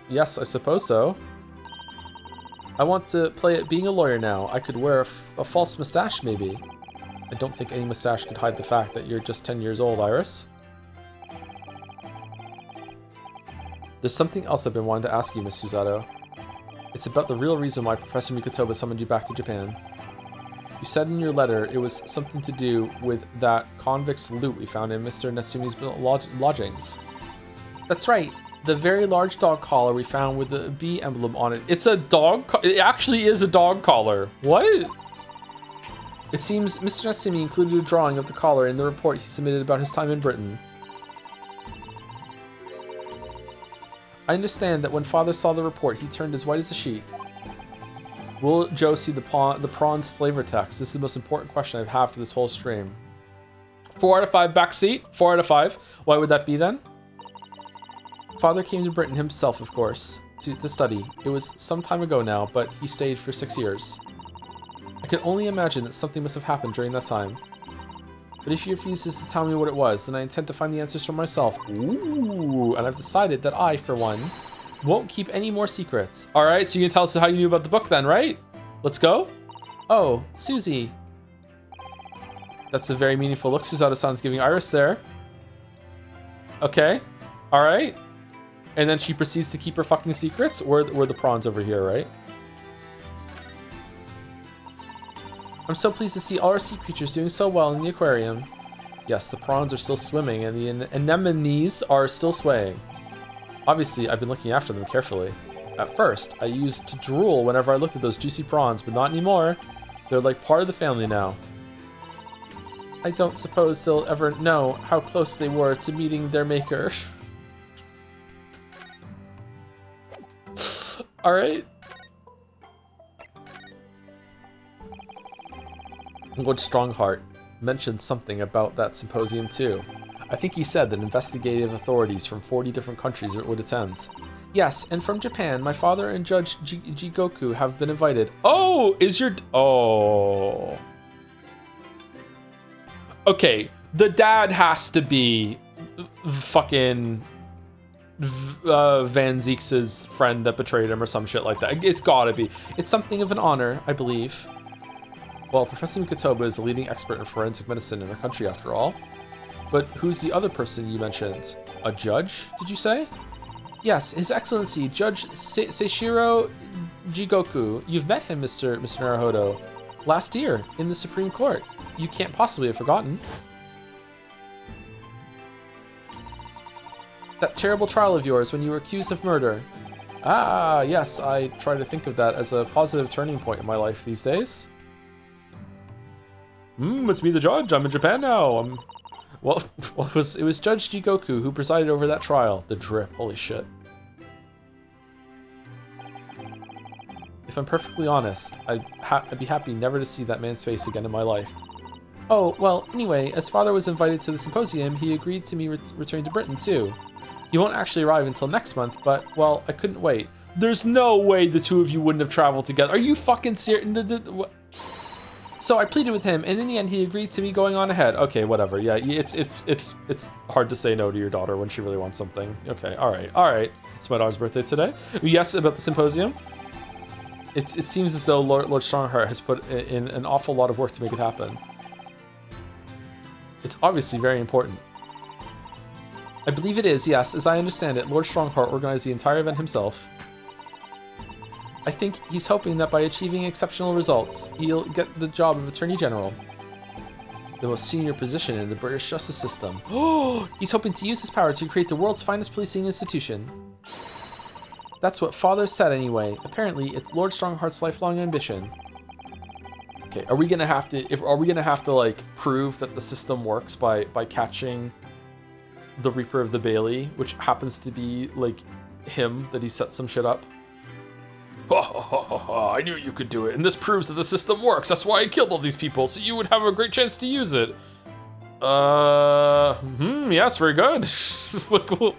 Yes, I suppose so. I want to play at being a lawyer now. I could wear a false mustache, maybe. I don't think any mustache could hide the fact that you're just 10 years old, Iris. There's something else I've been wanting to ask you, Miss Susato. It's about the real reason why Professor Mikotoba summoned you back to Japan. You said in your letter it was something to do with that convict's loot we found in Mr. Natsumi's lodgings. That's right. The very large dog collar we found with the bee emblem on it. It's a dog it actually is a dog collar. What? It seems Mr. Natsumi included a drawing of the collar in the report he submitted about his time in Britain. I understand that when Father saw the report, he turned as white as a sheet. Will Joe see the prawn's flavor text? This is the most important question I've had for this whole stream. 4 out of 5 backseat. 4 out of 5. Why would that be then? Father came to Britain himself, of course, to study. It was some time ago now, but he stayed for 6 years. I can only imagine that something must have happened during that time. But if he refuses to tell me what it was, then I intend to find the answers for myself. Ooh, and I've decided that I, for one, won't keep any more secrets. All right, so you can tell us how you knew about the book then, right? Let's go. Oh, Susie. That's a very meaningful look Susato-san's giving Iris there. Okay, all right. And then she proceeds to keep her fucking secrets. We're the prawns over here, right? I'm so pleased to see all our sea creatures doing so well in the aquarium. Yes, the prawns are still swimming and the anemones are still swaying. Obviously, I've been looking after them carefully. At first, I used to drool whenever I looked at those juicy prawns, but not anymore. They're like part of the family now. I don't suppose they'll ever know how close they were to meeting their maker. All right. Lord Strongheart mentioned something about that symposium too. I think he said that investigative authorities from 40 different countries would attend. Yes, and from Japan, my father and Judge Jigoku have been invited. Oh, is your... Oh. Okay, the dad has to be fucking Van Zeek's friend that betrayed him or some shit like that. It's gotta be. It's something of an honor, I believe. Well, Professor Mikotoba is a leading expert in forensic medicine in our country after all. But who's the other person you mentioned? A judge, did you say? Yes, His Excellency, Judge Seishiro Jigoku. You've met him, Mr. Naruhodo. Last year, in the Supreme Court. You can't possibly have forgotten. That terrible trial of yours when you were accused of murder. Ah, yes, I try to think of that as a positive turning point in my life these days. It's me, the judge. I'm in Japan now. Well, it was Judge Jigoku who presided over that trial. The drip, holy shit. If I'm perfectly honest, I'd be happy never to see that man's face again in my life. Oh, well, anyway, as father was invited to the symposium, he agreed to me returning to Britain too. He won't actually arrive until next month, but, well, I couldn't wait. There's no way the two of you wouldn't have traveled together. Are you fucking serious? So I pleaded with him, and in the end, he agreed to me going on ahead. Okay, whatever. Yeah, it's hard to say no to your daughter when she really wants something. Okay, all right. It's my daughter's birthday today. Yes, about the symposium. It seems as though Lord Strongheart has put in an awful lot of work to make it happen. It's obviously very important. I believe it is, yes. As I understand it, Lord Strongheart organized the entire event himself. I think he's hoping that by achieving exceptional results, he'll get the job of Attorney General. The most senior position in the British justice system. Oh, he's hoping to use his power to create the world's finest policing institution. That's what Father said anyway. Apparently, it's Lord Strongheart's lifelong ambition. Okay, are we gonna have to like prove that the system works by catching the Reaper of the Bailey, which happens to be like him, that he set some shit up? I knew you could do it, and this proves that the system works. That's why I killed all these people, so you would have a great chance to use it. Yes, very good.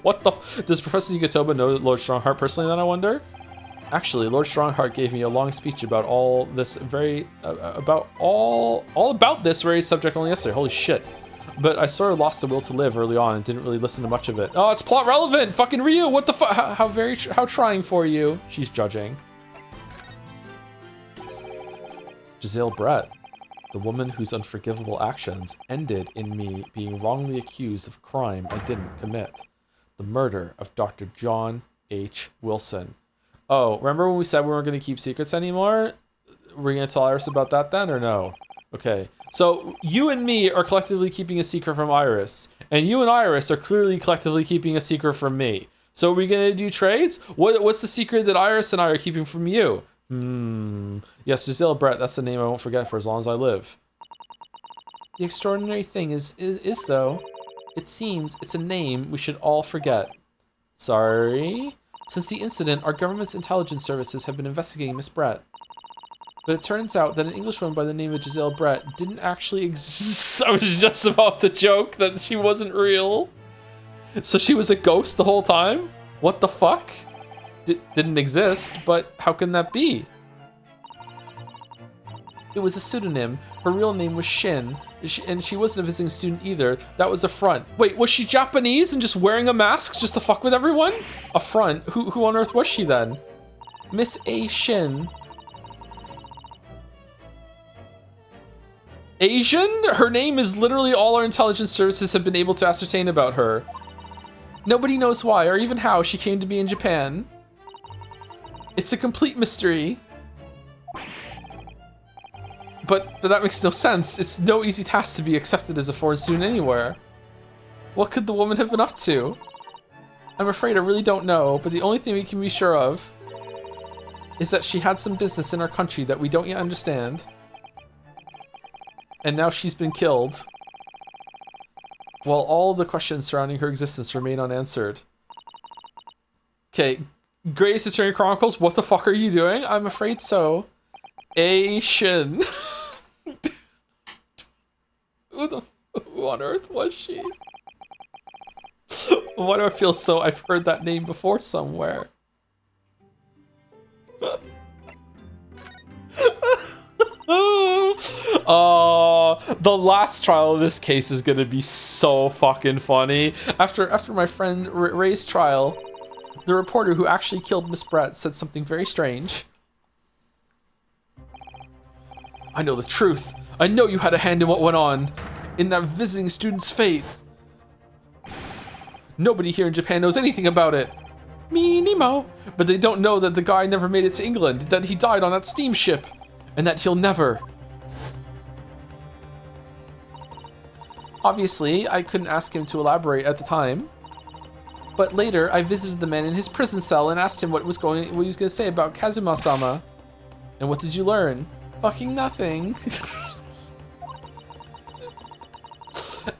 What the does Professor Mikotoba know Lord Strongheart personally, then, I wonder? Actually, Lord Strongheart gave me a long speech about all this all about this very subject only yesterday. Holy shit. But I sort of lost the will to live early on and didn't really listen to much of it. Oh, it's plot relevant! Fucking Ryu, what the fuck? How trying for you? She's judging. Giselle Brett, the woman whose unforgivable actions ended in me being wrongly accused of a crime I didn't commit. The murder of Dr. John H. Wilson. Oh, remember when we said we weren't going to keep secrets anymore? We're going to tell Iris about that then, or no? Okay, so you and me are collectively keeping a secret from Iris, and you and Iris are clearly collectively keeping a secret from me. So are we going to do trades? What's the secret that Iris and I are keeping from you? Yes, Giselle Brett, that's the name I won't forget for as long as I live. The extraordinary thing is though, it seems it's a name we should all forget. Sorry? Since the incident, our government's intelligence services have been investigating Miss Brett. But it turns out that an Englishwoman by the name of Giselle Brett didn't actually exist. I was just about to joke that she wasn't real. So she was a ghost the whole time? What the fuck? Didn't exist, but how can that be? It was a pseudonym. Her real name was Shin, and she wasn't a visiting student either. That was a front. Wait, was she Japanese and just wearing a mask just to fuck with everyone? A front? Who on earth was she then? Miss A. Shin. Asian? Her name is literally all our intelligence services have been able to ascertain about her. Nobody knows why or even how she came to be in Japan. It's a complete mystery. But that makes no sense. It's no easy task to be accepted as a foreign student anywhere. What could the woman have been up to? I'm afraid I really don't know, but the only thing we can be sure of is that she had some business in our country that we don't yet understand. And now she's been killed. While all the questions surrounding her existence remain unanswered. Okay, Greatest Attorney Chronicles, what the fuck are you doing? I'm afraid so. Asian. Who on earth was she? Why do I feel so I've heard that name before somewhere? The last trial of this case is gonna be so fucking funny. After my friend Ray's trial, the reporter who actually killed Miss Brett said something very strange. I know the truth. I know you had a hand in what went on, in that visiting student's fate. Nobody here in Japan knows anything about it. Me, Nemo. But they don't know that the guy never made it to England, that he died on that steamship, and that he'll never. Obviously, I couldn't ask him to elaborate at the time. But later, I visited the man in his prison cell and asked him what he was going to say about Kazuma-sama. And what did you learn? Fucking nothing.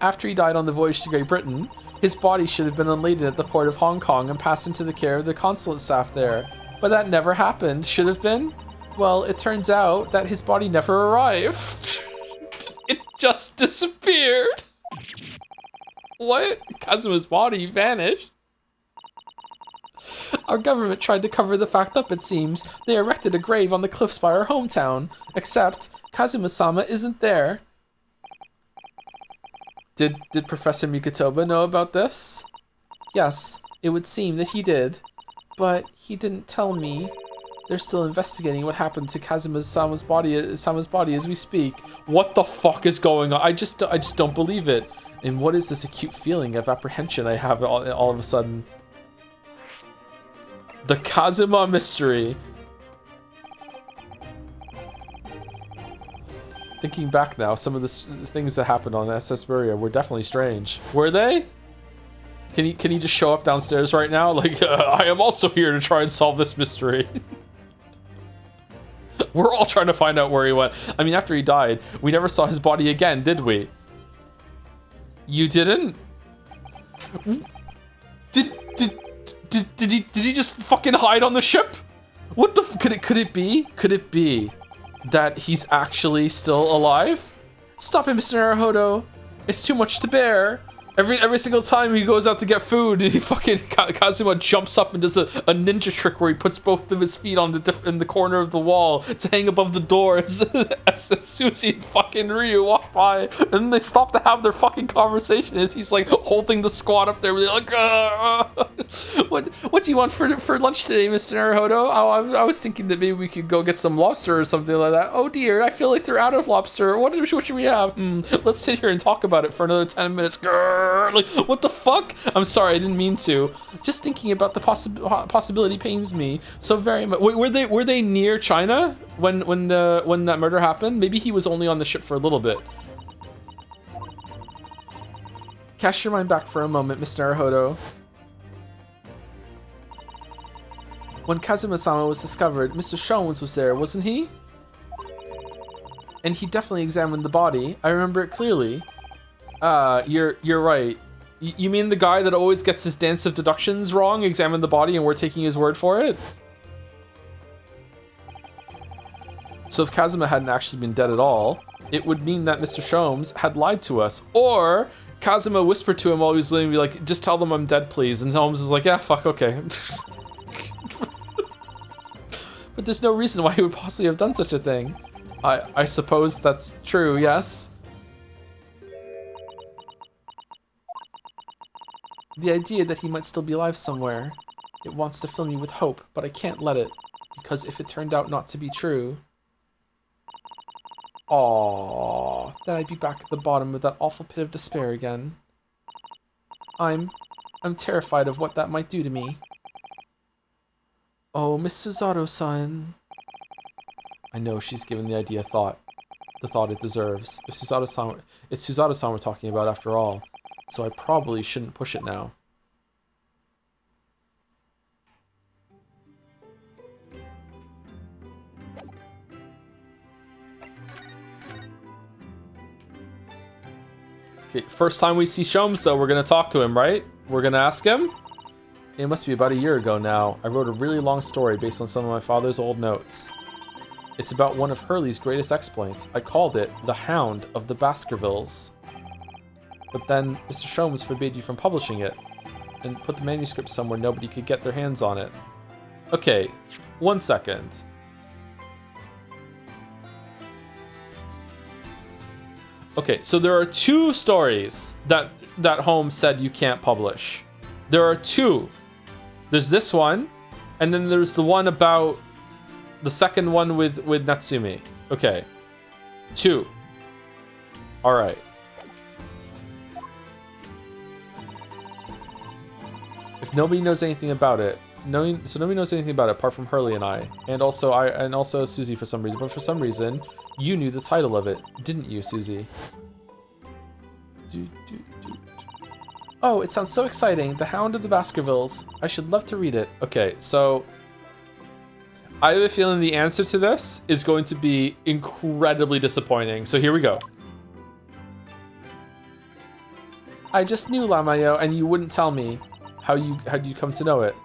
After he died on the voyage to Great Britain, his body should have been unladed at the port of Hong Kong and passed into the care of the consulate staff there. But that never happened. Should have been? Well, it turns out that his body never arrived. It just disappeared. What? Kazuma's body vanished? Our government tried to cover the fact up, it seems. They erected a grave on the cliffs by our hometown. Except, Kazuma-sama isn't there. Did Professor Mikotoba know about this? Yes, it would seem that he did. But he didn't tell me. They're still investigating what happened to Kazuma-sama's body as we speak. What the fuck is going on? I just don't believe it. And what is this acute feeling of apprehension I have all of a sudden? The Kazuma mystery. Thinking back now, some of the things that happened on SS Buria were definitely strange. Were they? Can you just show up downstairs right now? Like, I am also here to try and solve this mystery. We're all trying to find out where he went. I mean, after he died, we never saw his body again, did we? You didn't? Did he just fucking hide on the ship? What the could it be that he's actually still alive? Stop it, Mr. Naruhodo. It's too much to bear. Every single time he goes out to get food, he fucking Kazuma jumps up and does a ninja trick where he puts both of his feet on in the corner of the wall to hang above the door as Susie and fucking Ryu walk by, and then they stop to have their fucking conversation as he's like holding the squad up there, really like, what do you want for lunch today, Mr. Naruhodo? Oh, I was thinking that maybe we could go get some lobster or something like that. Oh dear, I feel like they're out of lobster. What should we have? Let's sit here and talk about it for another 10 minutes. Like, what the fuck? I'm sorry, I didn't mean to. Just thinking about the possibility pains me so very much. Wait, were they near China when that murder happened? Maybe he was only on the ship for a little bit. Cast your mind back for a moment, Mr. Naruhodo. When Kazuma-sama was discovered, Mr. Shones was there, wasn't he? And he definitely examined the body. I remember it clearly. You're right. You mean the guy that always gets his dance of deductions wrong, examined the body, and we're taking his word for it? So if Kazuma hadn't actually been dead at all, it would mean that Mr. Shomes had lied to us. Or Kazuma whispered to him while he was leaving, like, just tell them I'm dead, please. And Holmes was like, yeah, fuck, okay. But there's no reason why he would possibly have done such a thing. I suppose that's true, yes. The idea that he might still be alive somewhere, it wants to fill me with hope, but I can't let it, because if it turned out not to be true, then I'd be back at the bottom of that awful pit of despair again. I'm terrified of what that might do to me. Oh, Miss Suzato-san. I know she's given the idea the thought it deserves. It's Suzato-san we're talking about after all. So I probably shouldn't push it now. Okay, first time we see Shomes though, we're gonna talk to him, right? We're gonna ask him? It must be about a year ago now. I wrote a really long story based on some of my father's old notes. It's about one of Hurley's greatest exploits. I called it The Hound of the Baskervilles. But then Mr. Shomes forbade you from publishing it and put the manuscript somewhere nobody could get their hands on it. Okay, 1 second. Okay, so there are 2 stories that Holmes said you can't publish. There are 2. There's this one, and then there's the one about the second one with Natsumi. Okay, 2. All right. If nobody knows anything about it, nobody knows anything about it apart from Hurley and I, and also Susie for some reason. But for some reason, you knew the title of it, didn't you, Susie? Oh, it sounds so exciting! The Hound of the Baskervilles. I should love to read it. Okay, so I have a feeling the answer to this is going to be incredibly disappointing. So here we go. I just knew Lamayo, and you wouldn't tell me. How'd you come to know it?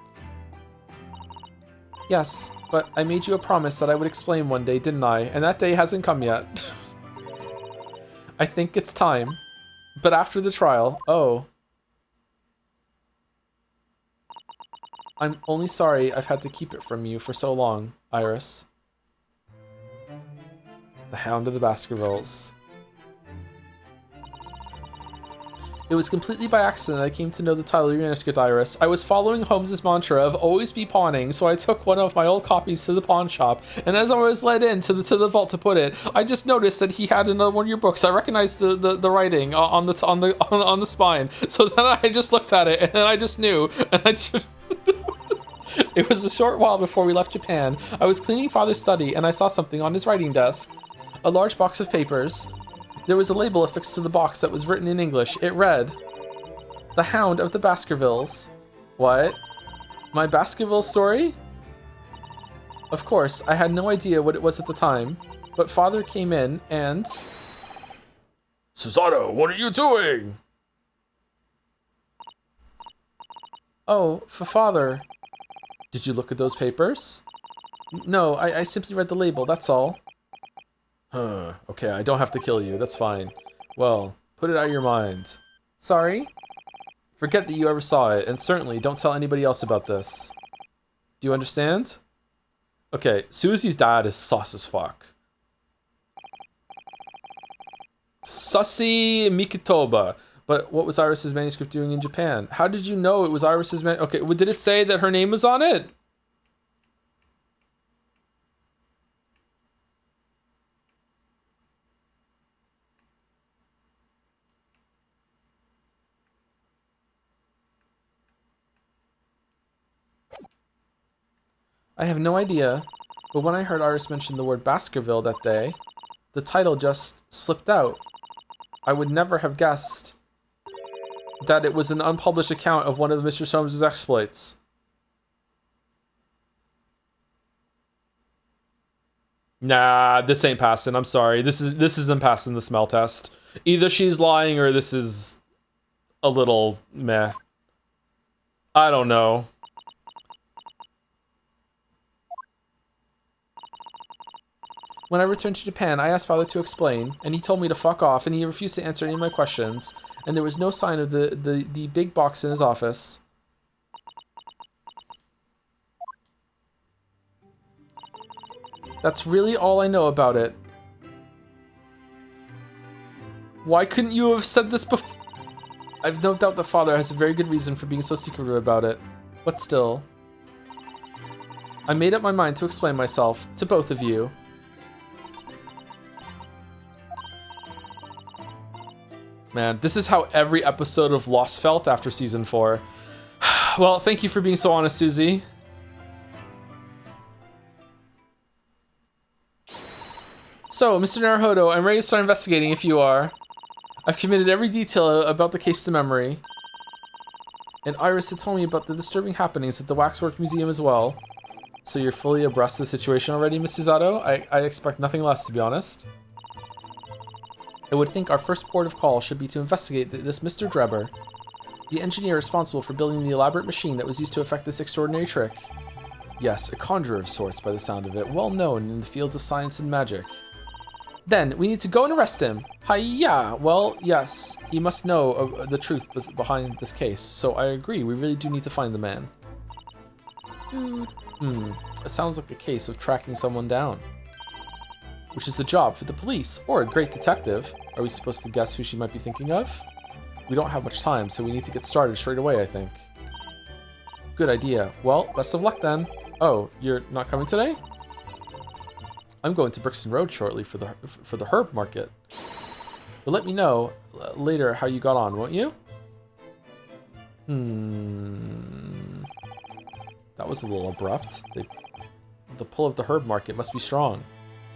Yes, but I made you a promise that I would explain one day, didn't I? And that day hasn't come yet. I think it's time. But after the trial, oh. I'm only sorry I've had to keep it from you for so long, Iris. The Hound of the Baskervilles. It was completely by accident I came to know the title of your manuscript, Iris. I was following Holmes's mantra of always be pawning, so I took one of my old copies to the pawn shop, and as I was led into the vault to put it, I just noticed that he had another one of your books. I recognized the writing on the spine, so then I just looked at it, and then I just knew, and I just... It was a short while before we left Japan. I was cleaning Father's study, and I saw something on his writing desk. A large box of papers. There was a label affixed to the box that was written in English. It read, The Hound of the Baskervilles. What? My Baskerville story? Of course, I had no idea what it was at the time, but Father came in and... Susato, what are you doing? Oh, Father. Did you look at those papers? No, I simply read the label, that's all. Okay, I don't have to kill you, that's fine. Well, put it out of your mind. Sorry? Forget that you ever saw it, and certainly don't tell anybody else about this. Do you understand? Okay, Susie's dad is sus as fuck. Sussy Mikitoba. But what was Iris's manuscript doing in Japan? How did you know it was Iris's Okay, did it say that her name was on it? I have no idea, but when I heard Iris mention the word Baskerville that day, the title just slipped out. I would never have guessed that it was an unpublished account of one of Mr. Soames' exploits. Nah, this ain't passing. I'm sorry. This isn't passing the smell test. Either she's lying or this is a little meh. I don't know. When I returned to Japan, I asked Father to explain, and he told me to fuck off, and he refused to answer any of my questions, and there was no sign of the big box in his office. That's really all I know about it. Why couldn't you have said this before? I've no doubt that Father has a very good reason for being so secretive about it, but still. I made up my mind to explain myself to both of you. Man, this is how every episode of Lost felt after season 4. Well, thank you for being so honest, Susie. So, Mr. Naruhodo, I'm ready to start investigating if you are. I've committed every detail about the case to memory. And Iris had told me about the disturbing happenings at the Waxwork Museum as well. So you're fully abreast of the situation already, Miss Susato? I expect nothing less, to be honest. I would think our first port of call should be to investigate this Mr. Drebber, the engineer responsible for building the elaborate machine that was used to effect this extraordinary trick. Yes, a conjurer of sorts by the sound of it, well known in the fields of science and magic. Then, we need to go and arrest him. Hi-ya! Well, yes, he must know the truth behind this case, so I agree, we really do need to find the man. It sounds like a case of tracking someone down. Which is the job for the police, or a great detective. Are we supposed to guess who she might be thinking of? We don't have much time, so we need to get started straight away, I think. Good idea. Well, best of luck then. Oh, you're not coming today? I'm going to Brixton Road shortly for the herb market. But let me know later how you got on, won't you? That was a little abrupt. The pull of the herb market must be strong.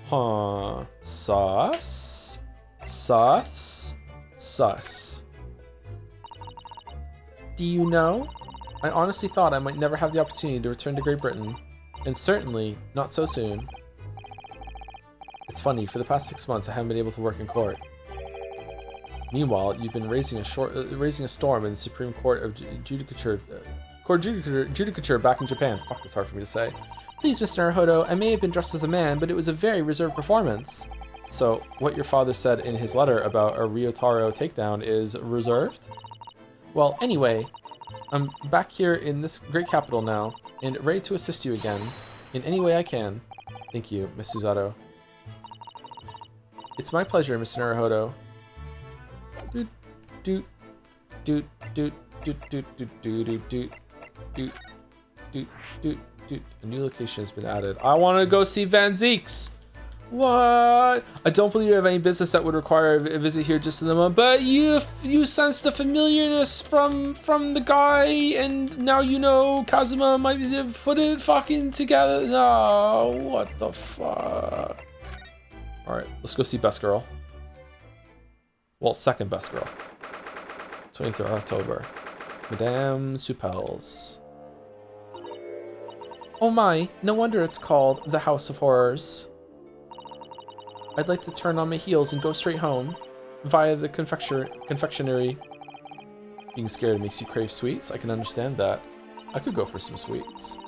Huh. Sus. Sus. Sus. Do you know? I honestly thought I might never have the opportunity to return to Great Britain. And certainly, not so soon. It's funny, for the past 6 months I haven't been able to work in court. Meanwhile, you've been raising a storm in the Supreme Court of Judicature back in Japan. Fuck, that's hard for me to say. Please, Mr. Naruhodo, I may have been dressed as a man, but it was a very reserved performance. So, what your father said in his letter about a Ryotaro takedown is reserved? Well, anyway, I'm back here in this great capital now, and ready to assist you again, in any way I can. Thank you, Miss Susato. It's my pleasure, Mr. Naruhodo. Doot, doot, doot, doot, doot, doot, doot, doot, doot, doot, doot, doot, doot. Dude, a new location has been added. I want to go see Van Zeeks. What? I don't believe you have any business that would require a visit here just in the moment. But you sense the familiarness from the guy, and now you know Kazuma might have put it fucking together. No, what the fuck? All right, let's go see Best Girl. Well, second Best Girl. 23rd October. Madame Soupel's. Oh my, no wonder it's called the House of Horrors. I'd like to turn on my heels and go straight home, via the confectionery. Being scared makes you crave sweets? I can understand that. I could go for some sweets.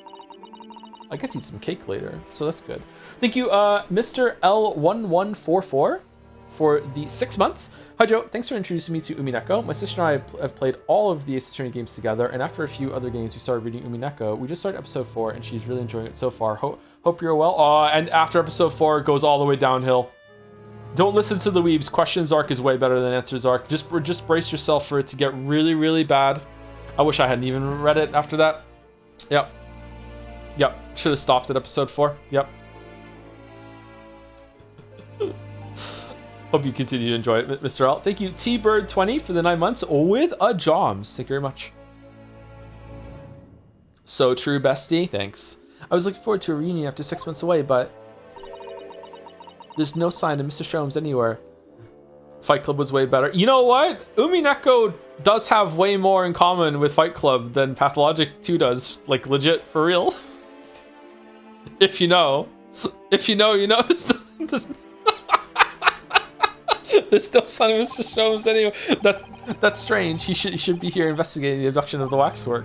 I get to eat some cake later, so that's good. Thank you, Mr. L1144, for the 6 months. Hi Joe, thanks for introducing me to Umineko. My sister and I have played all of the Ace Attorney games together, and after a few other games we started reading Umineko. We just started episode 4 and she's really enjoying it so far. Hope you're well. And after episode 4 it goes all the way downhill. Don't listen to the weebs. Questions arc is way better than answers arc. Just brace yourself for it to get really, really bad. I wish I hadn't even read it after that. Yep. Should have stopped at episode 4. Yep. Hope you continue to enjoy it, Mr. L. Thank you, T-Bird20 for the 9 months with a Joms. Thank you very much. So true, bestie. Thanks. I was looking forward to a reunion after 6 months away, but there's no sign of Mr. Sholmes anywhere. Fight Club was way better. You know what? Umineko does have way more in common with Fight Club than Pathologic 2 does. Like, legit, for real. If you know. If you know, you know. There's no sign of Mr. Sholmes anyway. That's strange. He should be here investigating the abduction of the waxwork.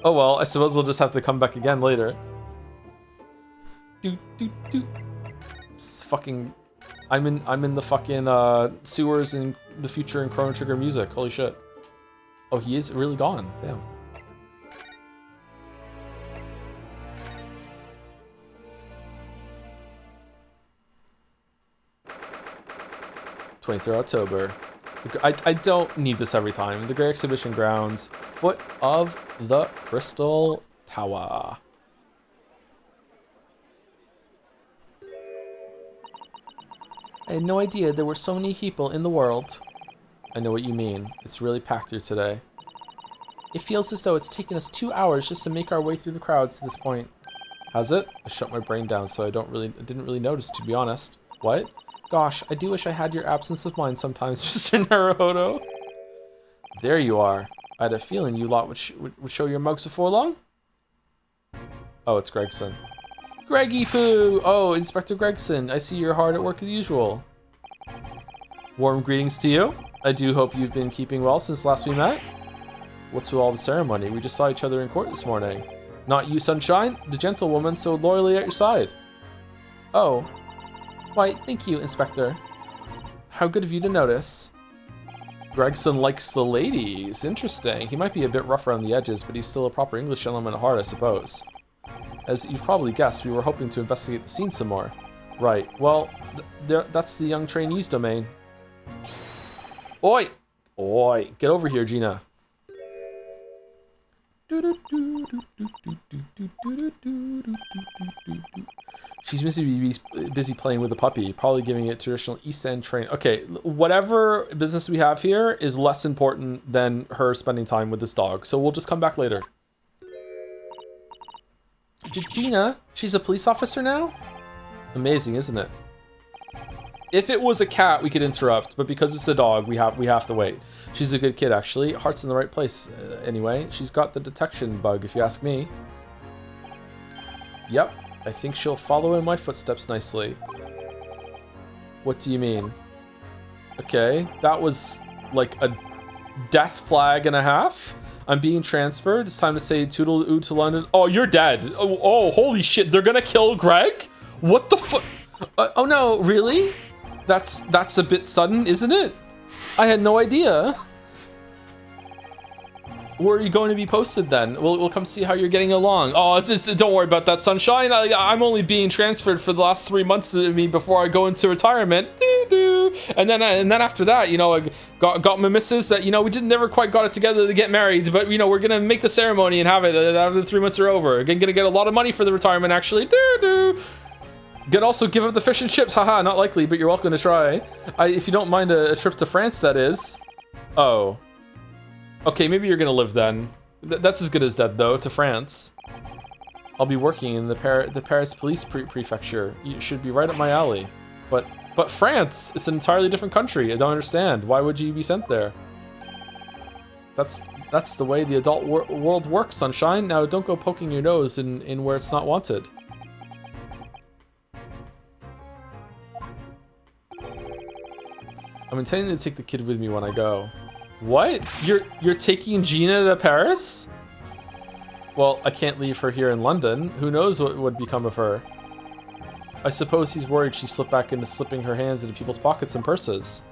Oh well, I suppose we'll just have to come back again later. This is fucking... I'm in the fucking sewers in the future in Chrono Trigger music. Holy shit. Oh, he is really gone. Damn. 23rd October. I don't need this every time. The Great Exhibition Grounds, foot of the Crystal Tower. I had no idea there were so many people in the world. I know what you mean. It's really packed here today. It feels as though it's taken us 2 hours just to make our way through the crowds to this point. Has it? I shut my brain down, so I didn't really notice, to be honest. What? Gosh, I do wish I had your absence of mind sometimes, Mr. Naruhodo. There you are. I had a feeling you lot would show your mugs before long. Oh, it's Gregson. Greggy Poo! Oh, Inspector Gregson, I see you're hard at work as usual. Warm greetings to you. I do hope you've been keeping well since last we met. What's with all the ceremony? We just saw each other in court this morning. Not you, Sunshine, the gentlewoman so loyally at your side. Oh. Why, thank you, Inspector. How good of you to notice. Gregson likes the ladies. Interesting. He might be a bit rough around the edges, but he's still a proper English gentleman at heart, I suppose. As you've probably guessed, we were hoping to investigate the scene some more. Right. Well, that's the young trainee's domain. Oi! Oi! Get over here, Gina. She's busy playing with the puppy, probably giving it traditional East End training. Okay, whatever business we have here is less important than her spending time with this dog, so we'll just come back later. Gina, she's a police officer now? Amazing, isn't it? If it was a cat, we could interrupt, but because it's a dog, we have to wait. She's a good kid, actually. Heart's in the right place, anyway. She's got the detection bug, if you ask me. Yep, I think she'll follow in my footsteps nicely. What do you mean? Okay, that was like a death flag and a half. I'm being transferred. It's time to say toodle-oo to London. Oh, you're dead. Oh, holy shit. They're gonna kill Greg? What the fuck? Oh no, really? That's a bit sudden, isn't it? I had no idea. Where are you going to be posted then? We'll come see how you're getting along. Oh, don't worry about that, Sunshine. I'm only being transferred for the last 3 months of me before I go into retirement. And then after that, you know, I got my missus that, you know, we never quite got it together to get married, but you know, we're gonna make the ceremony and have it after the 3 months are over. Gonna get a lot of money for the retirement, actually. Gonna also give up the fish and chips. Haha, not likely, but you're welcome to try. If you don't mind a trip to France, that is. Oh. Okay, maybe you're gonna live then. That's as good as dead, though, to France. I'll be working in the Paris Police Prefecture. You should be right up my alley. But France, it's an entirely different country. I don't understand. Why would you be sent there? That's the way the adult world works, Sunshine. Now, don't go poking your nose in where it's not wanted. I'm intending to take the kid with me when I go. What? You're taking Gina to Paris? Well, I can't leave her here in London. Who knows what would become of her? I suppose he's worried she slipped back into slipping her hands into people's pockets and purses.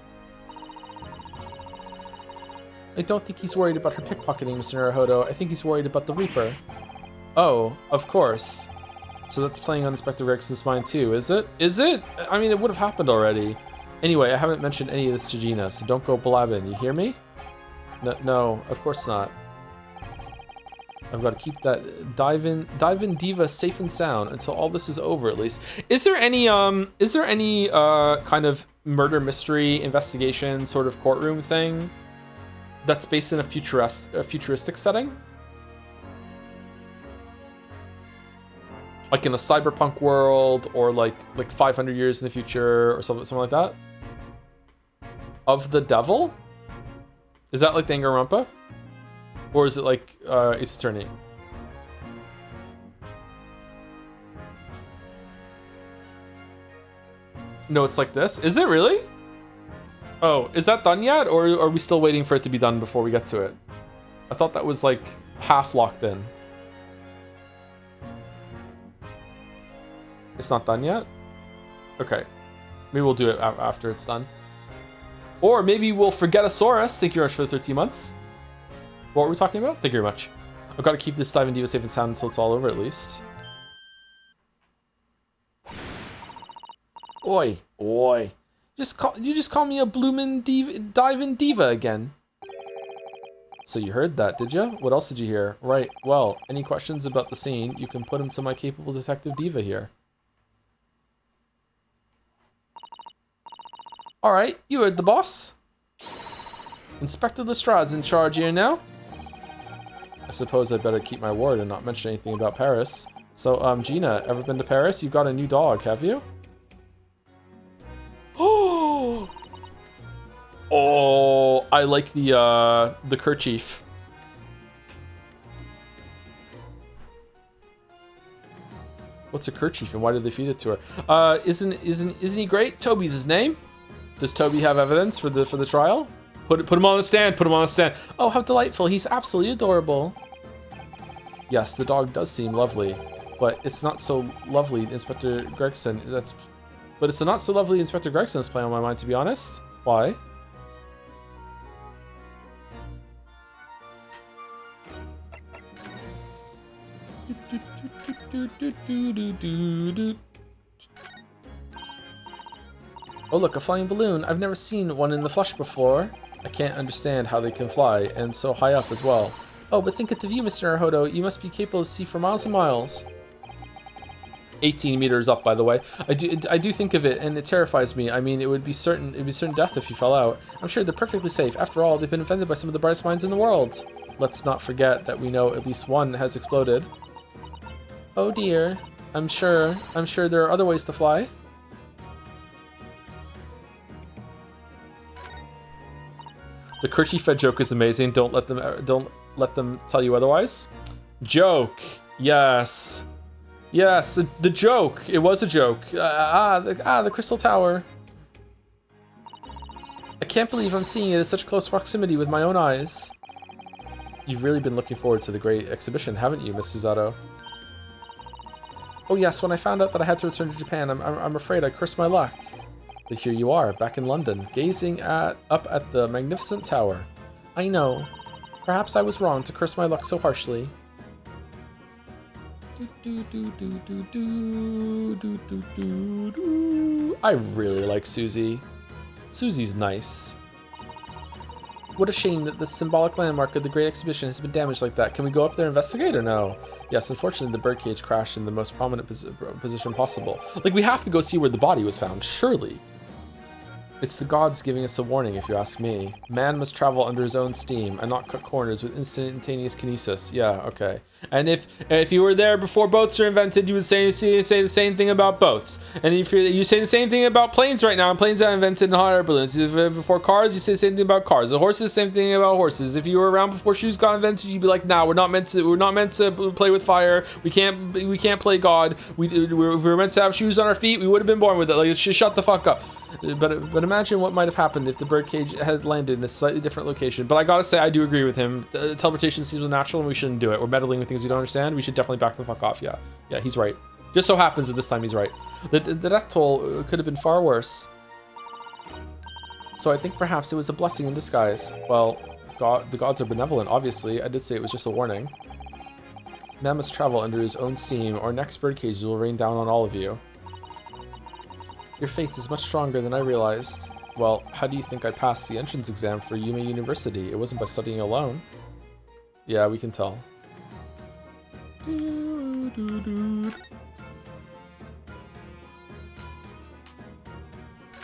I don't think he's worried about her pickpocketing, Mr. Naruhodo. I think he's worried about the Reaper. Oh, of course. So that's playing on Inspector Gregson's mind too, is it? Is it? I mean, it would have happened already. Anyway, I haven't mentioned any of this to Gina, so don't go blabbing. You hear me? No, of course not. I've got to keep that dive-in diva safe and sound until all this is over, at least. Is there any kind of murder mystery investigation sort of courtroom thing that's based in a futuristic setting? Like in a cyberpunk world, or like 500 years in the future, or something like that? Of the Devil? Is that like Danganronpa? Or is it like Ace Attorney? No, it's like this. Is it really? Oh, is that done yet? Or are we still waiting for it to be done before we get to it? I thought that was like half locked in. It's not done yet? Okay. Maybe we'll do it after it's done. Or maybe we'll forget Asaurus. Thank you very much for the 13 months. What were we talking about? Thank you very much. I've got to keep this Dive and Diva safe and sound until it's all over, at least. Oi. You just call me a bloomin' Dive and Diva again. So you heard that, did you? What else did you hear? Right. Well, any questions about the scene, you can put them to my capable detective Diva here. All right, you heard the boss. Inspector Lestrade's in charge here now. I suppose I'd better keep my word and not mention anything about Paris. So, Gina, ever been to Paris? You've got a new dog, have you? Oh, I like the kerchief. What's a kerchief and why did they feed it to her? Isn't he great? Toby's his name. Does Toby have evidence for the trial? Put him on the stand. Put him on the stand. Oh, how delightful! He's absolutely adorable. Yes, the dog does seem lovely, but it's not so lovely, Inspector Gregson. But it's a not so lovely Inspector Gregson that's playing on my mind, to be honest. Why? Oh look, a flying balloon. I've never seen one in the flesh before. I can't understand how they can fly, and so high up as well. Oh, but think of the view, Mr. Naruhodo. You must be capable of sea for miles and miles. 18 meters up, by the way. I do think of it, and it terrifies me. I mean, it'd be certain death if you fell out. I'm sure they're perfectly safe. After all, they've been invented by some of the brightest minds in the world. Let's not forget that we know at least one has exploded. Oh dear. I'm sure there are other ways to fly. The kerchief fed joke is amazing. Don't let them tell you otherwise. Joke. Yes. Yes, the joke. It was a joke. The Crystal Tower. I can't believe I'm seeing it at such close proximity with my own eyes. You've really been looking forward to the great exhibition, haven't you, Miss Susato? Oh yes, when I found out that I had to return to Japan, I'm afraid I cursed my luck. But here you are, back in London, gazing up at the magnificent tower. I know. Perhaps I was wrong to curse my luck so harshly. I really like Susie. Susie's nice. What a shame that the symbolic landmark of the Great Exhibition has been damaged like that. Can we go up there and investigate or no? Yes, unfortunately the birdcage crashed in the most prominent position possible. Like, we have to go see where the body was found, surely. It's the gods giving us a warning, if you ask me. Man must travel under his own steam and not cut corners with instantaneous kinesis. Yeah, okay. And if you were there before boats were invented, you would say the same thing about boats. And if you say the same thing about planes right now, and planes are invented in hot air balloons. Before cars, you say the same thing about cars. The horses, same thing about horses. If you were around before shoes got invented, you'd be like, nah, we're not meant to play with fire. We can't play God. If we were meant to have shoes on our feet, we would have been born with it. Like, just shut the fuck up. But imagine what might have happened if the birdcage had landed in a slightly different location. But I gotta say, I do agree with him. Teleportation seems natural and we shouldn't do it. We're meddling with things we don't understand. We should definitely back the fuck off. Yeah, he's right. Just so happens that this time he's right. The death toll could have been far worse. So I think perhaps it was a blessing in disguise. Well, the gods are benevolent, obviously. I did say it was just a warning. Man must travel under his own steam, or next birdcage will rain down on all of you. Your faith is much stronger than I realized. Well, how do you think I passed the entrance exam for Yume University? It wasn't by studying alone. Yeah, we can tell.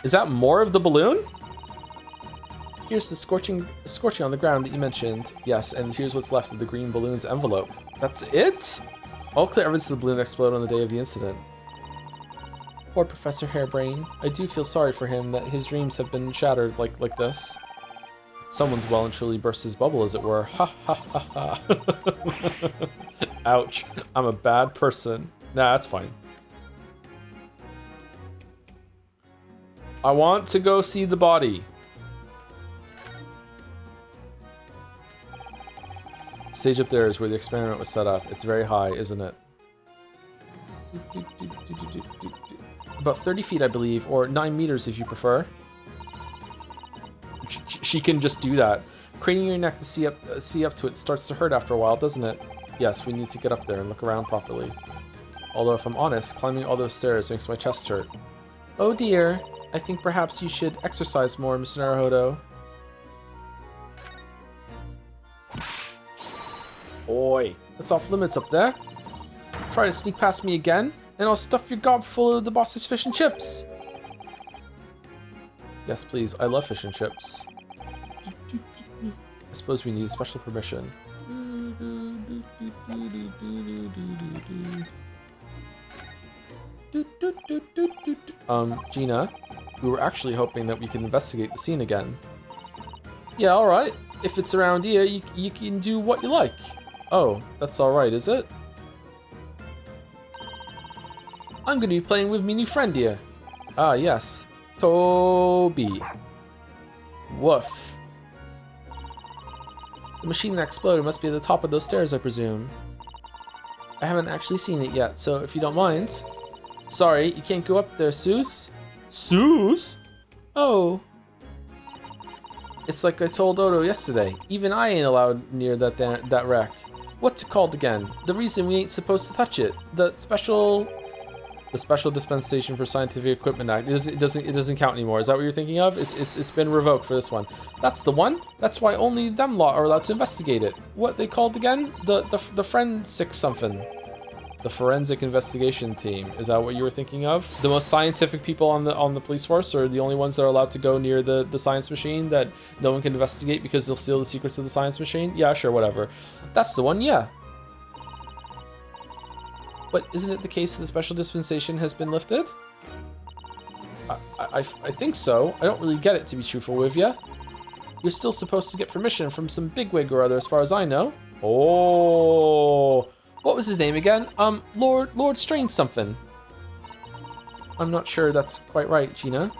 Is that more of the balloon? Here's the scorching on the ground that you mentioned. Yes, and here's what's left of the green balloon's envelope. That's it? All clear evidence of the balloon exploded on the day of the incident. Poor Professor Hairbrain. I do feel sorry for him that his dreams have been shattered like this. Someone's well and truly burst his bubble, as it were. Ha ha ha ha. Ouch. I'm a bad person. Nah, that's fine. I want to go see the body. Stage up there is where the experiment was set up. It's very high, isn't it? About 30 feet, I believe, or 9 meters if you prefer. She can just do that. Craning your neck to see up to it starts to hurt after a while, doesn't it? Yes, we need to get up there and look around properly. Although, if I'm honest, climbing all those stairs makes my chest hurt. Oh dear. I think perhaps you should exercise more, Mr. Naruhodo. Oi, that's off limits up there. Try to sneak past me again, and I'll stuff your gob full of the boss's fish and chips. Yes, please. I love fish and chips. I suppose we need special permission. Gina, we were actually hoping that we could investigate the scene again. Yeah, alright. If it's around here, you can do what you like. Oh, that's alright, is it? I'm gonna be playing with me new friend here. Ah, yes. Toby. Woof. The machine that exploded must be at the top of those stairs, I presume. I haven't actually seen it yet, so if you don't mind. Sorry, you can't go up there, Seuss. Seuss? Oh. It's like I told Odo yesterday. Even I ain't allowed near that wreck. What's it called again? The reason we ain't supposed to touch it. The Special Dispensation for Scientific Equipment Act. It doesn't count anymore. Is that what you're thinking of? It's been revoked for this one. That's the one. That's why only them lot are allowed to investigate it. What they called again? The forensic something. The forensic investigation team. Is that what you were thinking of? The most scientific people on the police force are the only ones that are allowed to go near the science machine that no one can investigate because they'll steal the secrets of the science machine? Yeah, sure, whatever. That's the one, yeah. But isn't it the case that the special dispensation has been lifted? I think so. I don't really get it, to be truthful with you. You're still supposed to get permission from some bigwig or other, as far as I know. Oh, what was his name again? Lord Strange something. I'm not sure that's quite right, Gina.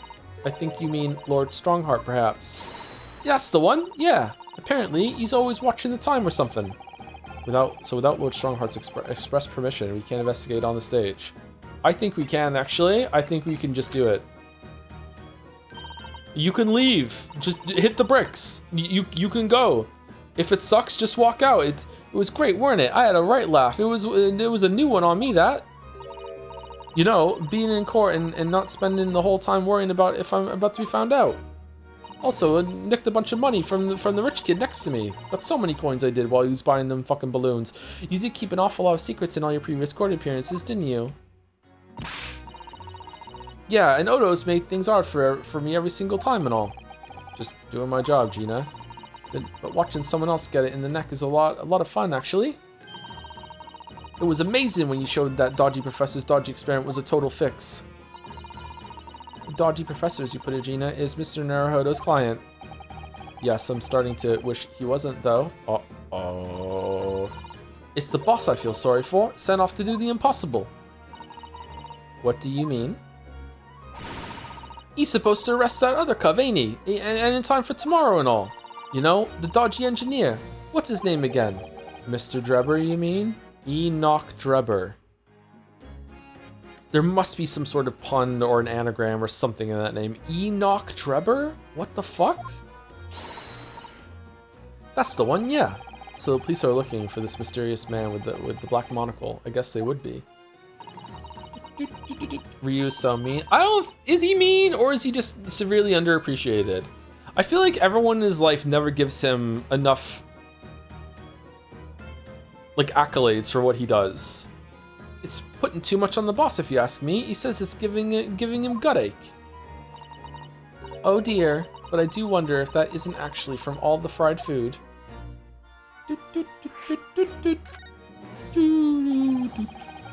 I think you mean Lord Strongheart, perhaps. Yeah, that's the one. Yeah. Apparently, he's always watching the time or something. Without Lord Strongheart's express permission, we can't investigate on the stage. I think we can, actually. I think we can just do it. You can leave. Just hit the bricks. You can go. If it sucks, just walk out. It was great, weren't it? I had a right laugh. It was a new one on me, that. You know, being in court and not spending the whole time worrying about if I'm about to be found out. Also, I nicked a bunch of money from the rich kid next to me. Got so many coins I did while he was buying them fucking balloons. You did keep an awful lot of secrets in all your previous court appearances, didn't you? Yeah, and Odo's made things hard for me every single time and all. Just doing my job, Gina. But watching someone else get it in the neck is a lot of fun, actually. It was amazing when you showed that dodgy professor's dodgy experiment was a total fix. Dodgy professor, as you put it, Gina, is Mr. Naruhodo's client. Yes, I'm starting to wish he wasn't, though. Uh-oh. It's the boss I feel sorry for, sent off to do the impossible. What do you mean? He's supposed to arrest that other cub, ain't he? And in time for tomorrow and all. You know, the dodgy engineer. What's his name again? Mr. Drebber, you mean? Enoch Drebber. There must be some sort of pun or an anagram or something in that name. Enoch Drebber? What the fuck? That's the one, yeah. So the police are looking for this mysterious man with the black monocle. I guess they would be. Ryu's so mean. I don't... Is he mean or is he just severely underappreciated? I feel like everyone in his life never gives him enough, like, accolades for what he does. It's putting too much on the boss, if you ask me. He says it's giving him gut ache. Oh dear, but I do wonder if that isn't actually from all the fried food.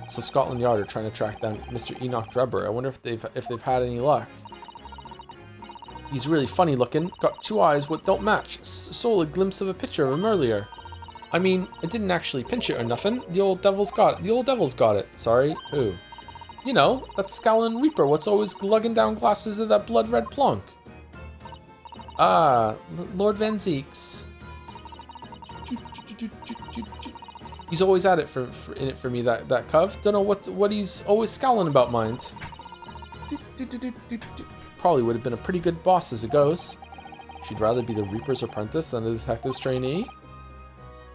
So Scotland Yard are trying to track down Mr. Enoch Drebber. I wonder if they've had any luck. He's really funny looking. Got 2 eyes what don't match. Stole a glimpse of a picture of him earlier. I mean, I didn't actually pinch it or nothing. The old devil's got it. The old devil's got it. Sorry, who? You know, that scowling reaper what's always lugging down glasses of that blood red plonk. Ah, Lord Van Zeeks. He's always at it in it for me, that cov. Don't know what he's always scowling about, mind. Probably would have been a pretty good boss as it goes. She'd rather be the Reaper's apprentice than the detective's trainee.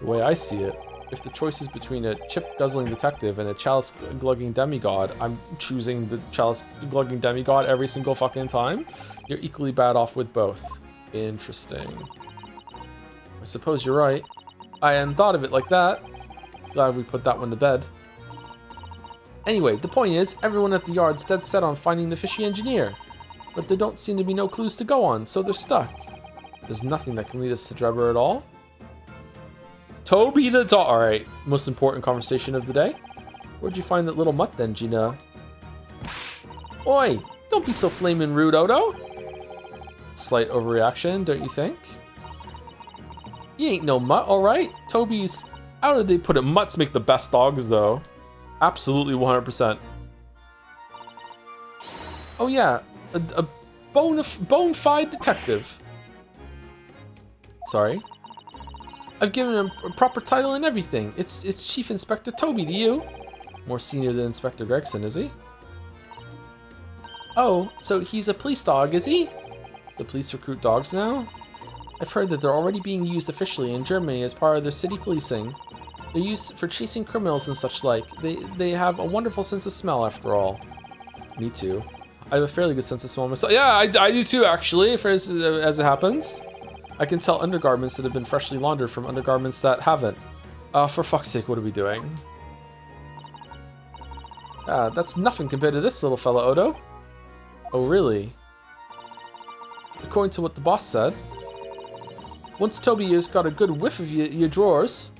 The way I see it, if the choice is between a chip-guzzling detective and a chalice-glugging demigod, I'm choosing the chalice-glugging demigod every single fucking time. You're equally bad off with both. Interesting. I suppose you're right. I hadn't thought of it like that. Glad we put that one to bed. Anyway, the point is, everyone at the yard's dead set on finding the fishy engineer. But there don't seem to be no clues to go on, so they're stuck. There's nothing that can lead us to Drebber at all. Toby the dog. Alright, most important conversation of the day. Where'd you find that little mutt then, Gina? Oi, don't be so flaming rude, Odo. Slight overreaction, don't you think? You ain't no mutt, alright? Toby's... How did they put it? Mutts make the best dogs, though. Absolutely 100%. Oh yeah, a bona fide detective. Sorry. I've given him a proper title and everything. It's Chief Inspector Toby to you. More senior than Inspector Gregson, is he? Oh, so he's a police dog, is he? The police recruit dogs now? I've heard that they're already being used officially in Germany as part of their city policing. They're used for chasing criminals and such like. They have a wonderful sense of smell after all. Me too. I have a fairly good sense of smell myself. Yeah, I do too, actually, as it happens. I can tell undergarments that have been freshly laundered from undergarments that haven't. For fuck's sake, what are we doing? That's nothing compared to this little fella, Odo. Oh, really? According to what the boss said, once Toby here's got a good whiff of your drawers,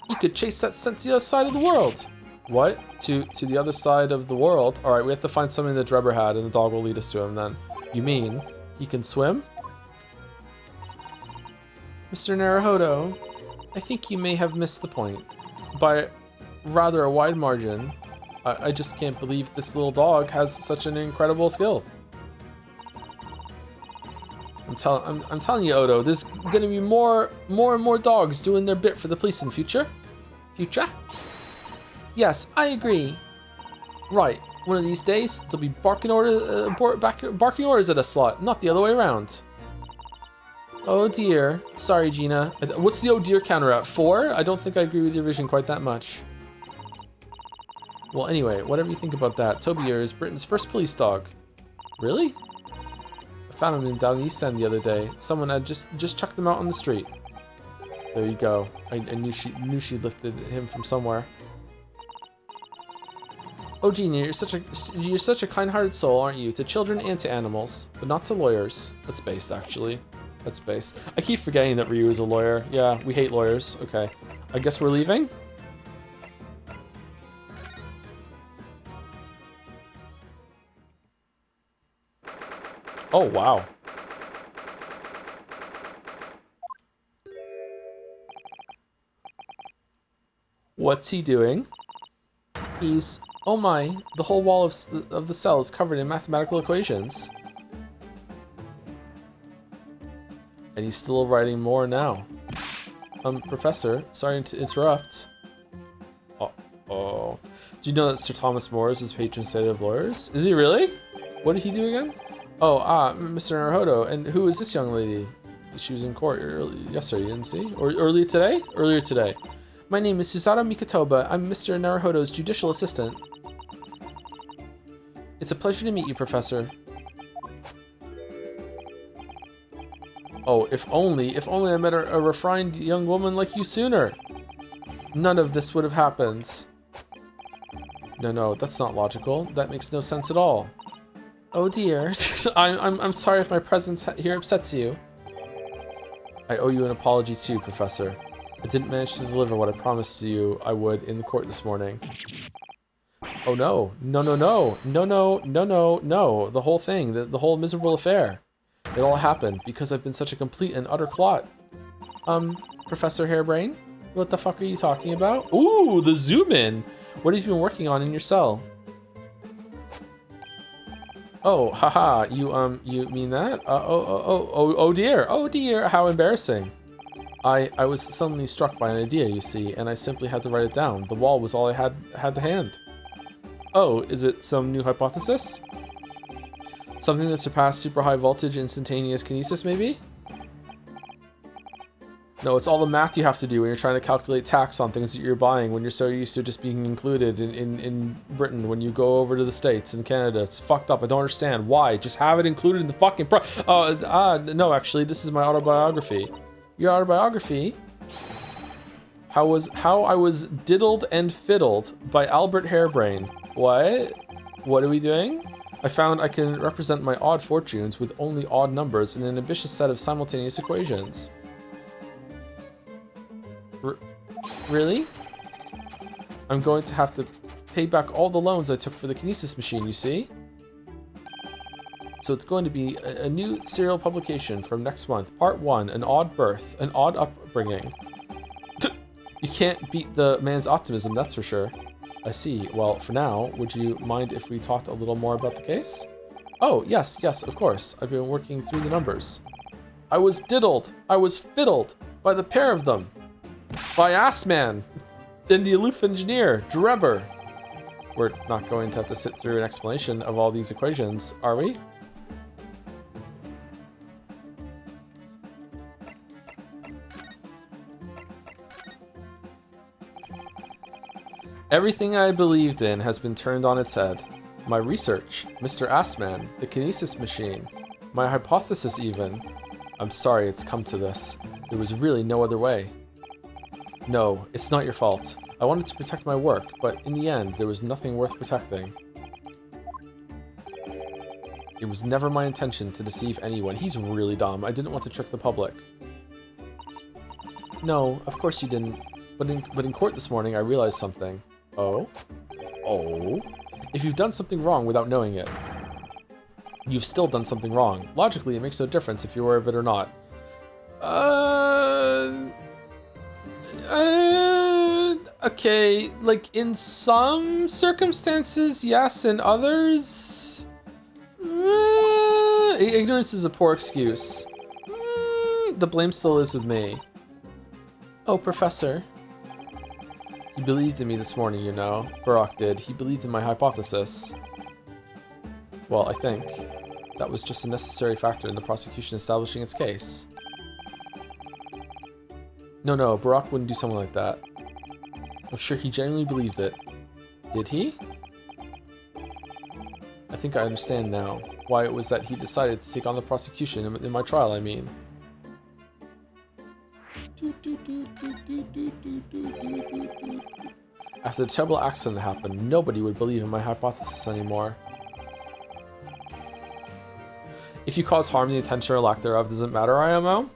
he could chase that scent to the other side of the world. What? To the other side of the world? Alright, we have to find something that Drebber had, and the dog will lead us to him then. You mean, he can swim? Mr. Naruhodo, I think you may have missed the point. By rather a wide margin. I just can't believe this little dog has such an incredible skill. I'm telling you, Odo, there's gonna be more and more dogs doing their bit for the police in future. Yes, I agree. Right, one of these days there'll be barking orders at a slot, not the other way around. Oh dear. Sorry, Gina. What's the oh dear counter at? 4? I don't think I agree with your vision quite that much. Well, anyway, whatever you think about that, Toby is Britain's first police dog. Really? I found him down the East End the other day. Someone had just chucked him out on the street. There you go. I knew she lifted him from somewhere. Oh, Gina, you're such a kind-hearted soul, aren't you? To children and to animals, but not to lawyers. That's based, actually. That's based. I keep forgetting that Ryu is a lawyer. Yeah, we hate lawyers. Okay. I guess we're leaving? Oh, wow. What's he doing? He's... Oh my, the whole wall of the cell is covered in mathematical equations. And he's still writing more now. Professor, sorry to interrupt. Oh. Do you know that Sir Thomas More is his patron saint of lawyers? Is he really? What did he do again? Oh, Mr. Naruhodo. And who is this young lady? She was in court yesterday, you didn't see? Or earlier today? Earlier today. My name is Susato Mikitoba. I'm Mr. Naruhodo's judicial assistant. It's a pleasure to meet you, Professor. Oh, if only I met a refined young woman like you sooner. None of this would have happened. No, that's not logical. That makes no sense at all. Oh dear. I'm sorry if my presence here upsets you. I owe you an apology too, Professor. I didn't manage to deliver what I promised you I would in the court this morning. Oh no. No. The whole thing, the whole miserable affair. It all happened because I've been such a complete and utter clot. Professor Hairbrain? What the fuck are you talking about? Ooh, the zoom in. What have you been working on in your cell? Oh, haha, you mean that? Oh dear, how embarrassing. I was suddenly struck by an idea, you see, and I simply had to write it down. The wall was all I had to hand. Oh, is it some new hypothesis? Something that surpassed super high voltage instantaneous kinesis, maybe? No, it's all the math you have to do when you're trying to calculate tax on things that you're buying when you're so used to just being included in Britain when you go over to the States and Canada. It's fucked up. I don't understand. Why? Just have it included in the fucking no, actually, this is my autobiography. Your autobiography? How I was diddled and fiddled by Albert Hairbrain. What? What are we doing? I found I can represent my odd fortunes with only odd numbers in an ambitious set of simultaneous equations. Really? I'm going to have to pay back all the loans I took for the kinesis machine, you see? So it's going to be a new serial publication from next month. Part 1, an odd birth, an odd upbringing. You can't beat the man's optimism, that's for sure. I see. Well, for now, would you mind if we talked a little more about the case? Oh, yes, of course. I've been working through the numbers. I was diddled. I was fiddled by the pair of them. By Assman and the aloof engineer, Drebber. We're not going to have to sit through an explanation of all these equations, are we? Everything I believed in has been turned on its head. My research, Mr. Assman, the kinesis machine, my hypothesis even. I'm sorry it's come to this. There was really no other way. No, it's not your fault. I wanted to protect my work, but in the end, there was nothing worth protecting. It was never my intention to deceive anyone. He's really dumb. I didn't want to trick the public. No, of course you didn't. But in court this morning, I realized something. Oh? Oh? If you've done something wrong without knowing it, you've still done something wrong. Logically, it makes no difference if you're aware of it or not. Okay, like in some circumstances, yes, in others, ignorance is a poor excuse. The blame still is with me. Oh, Professor. He believed in me this morning, you know. Barak did. He believed in my hypothesis. Well, I think that was just a necessary factor in the prosecution establishing its case. No, Barak wouldn't do something like that. I'm sure he genuinely believed it. Did he? I think I understand now why it was that he decided to take on the prosecution in my trial, I mean. After the terrible accident happened, nobody would believe in my hypothesis anymore. If you cause harm, the intention or lack thereof doesn't matter, IMO?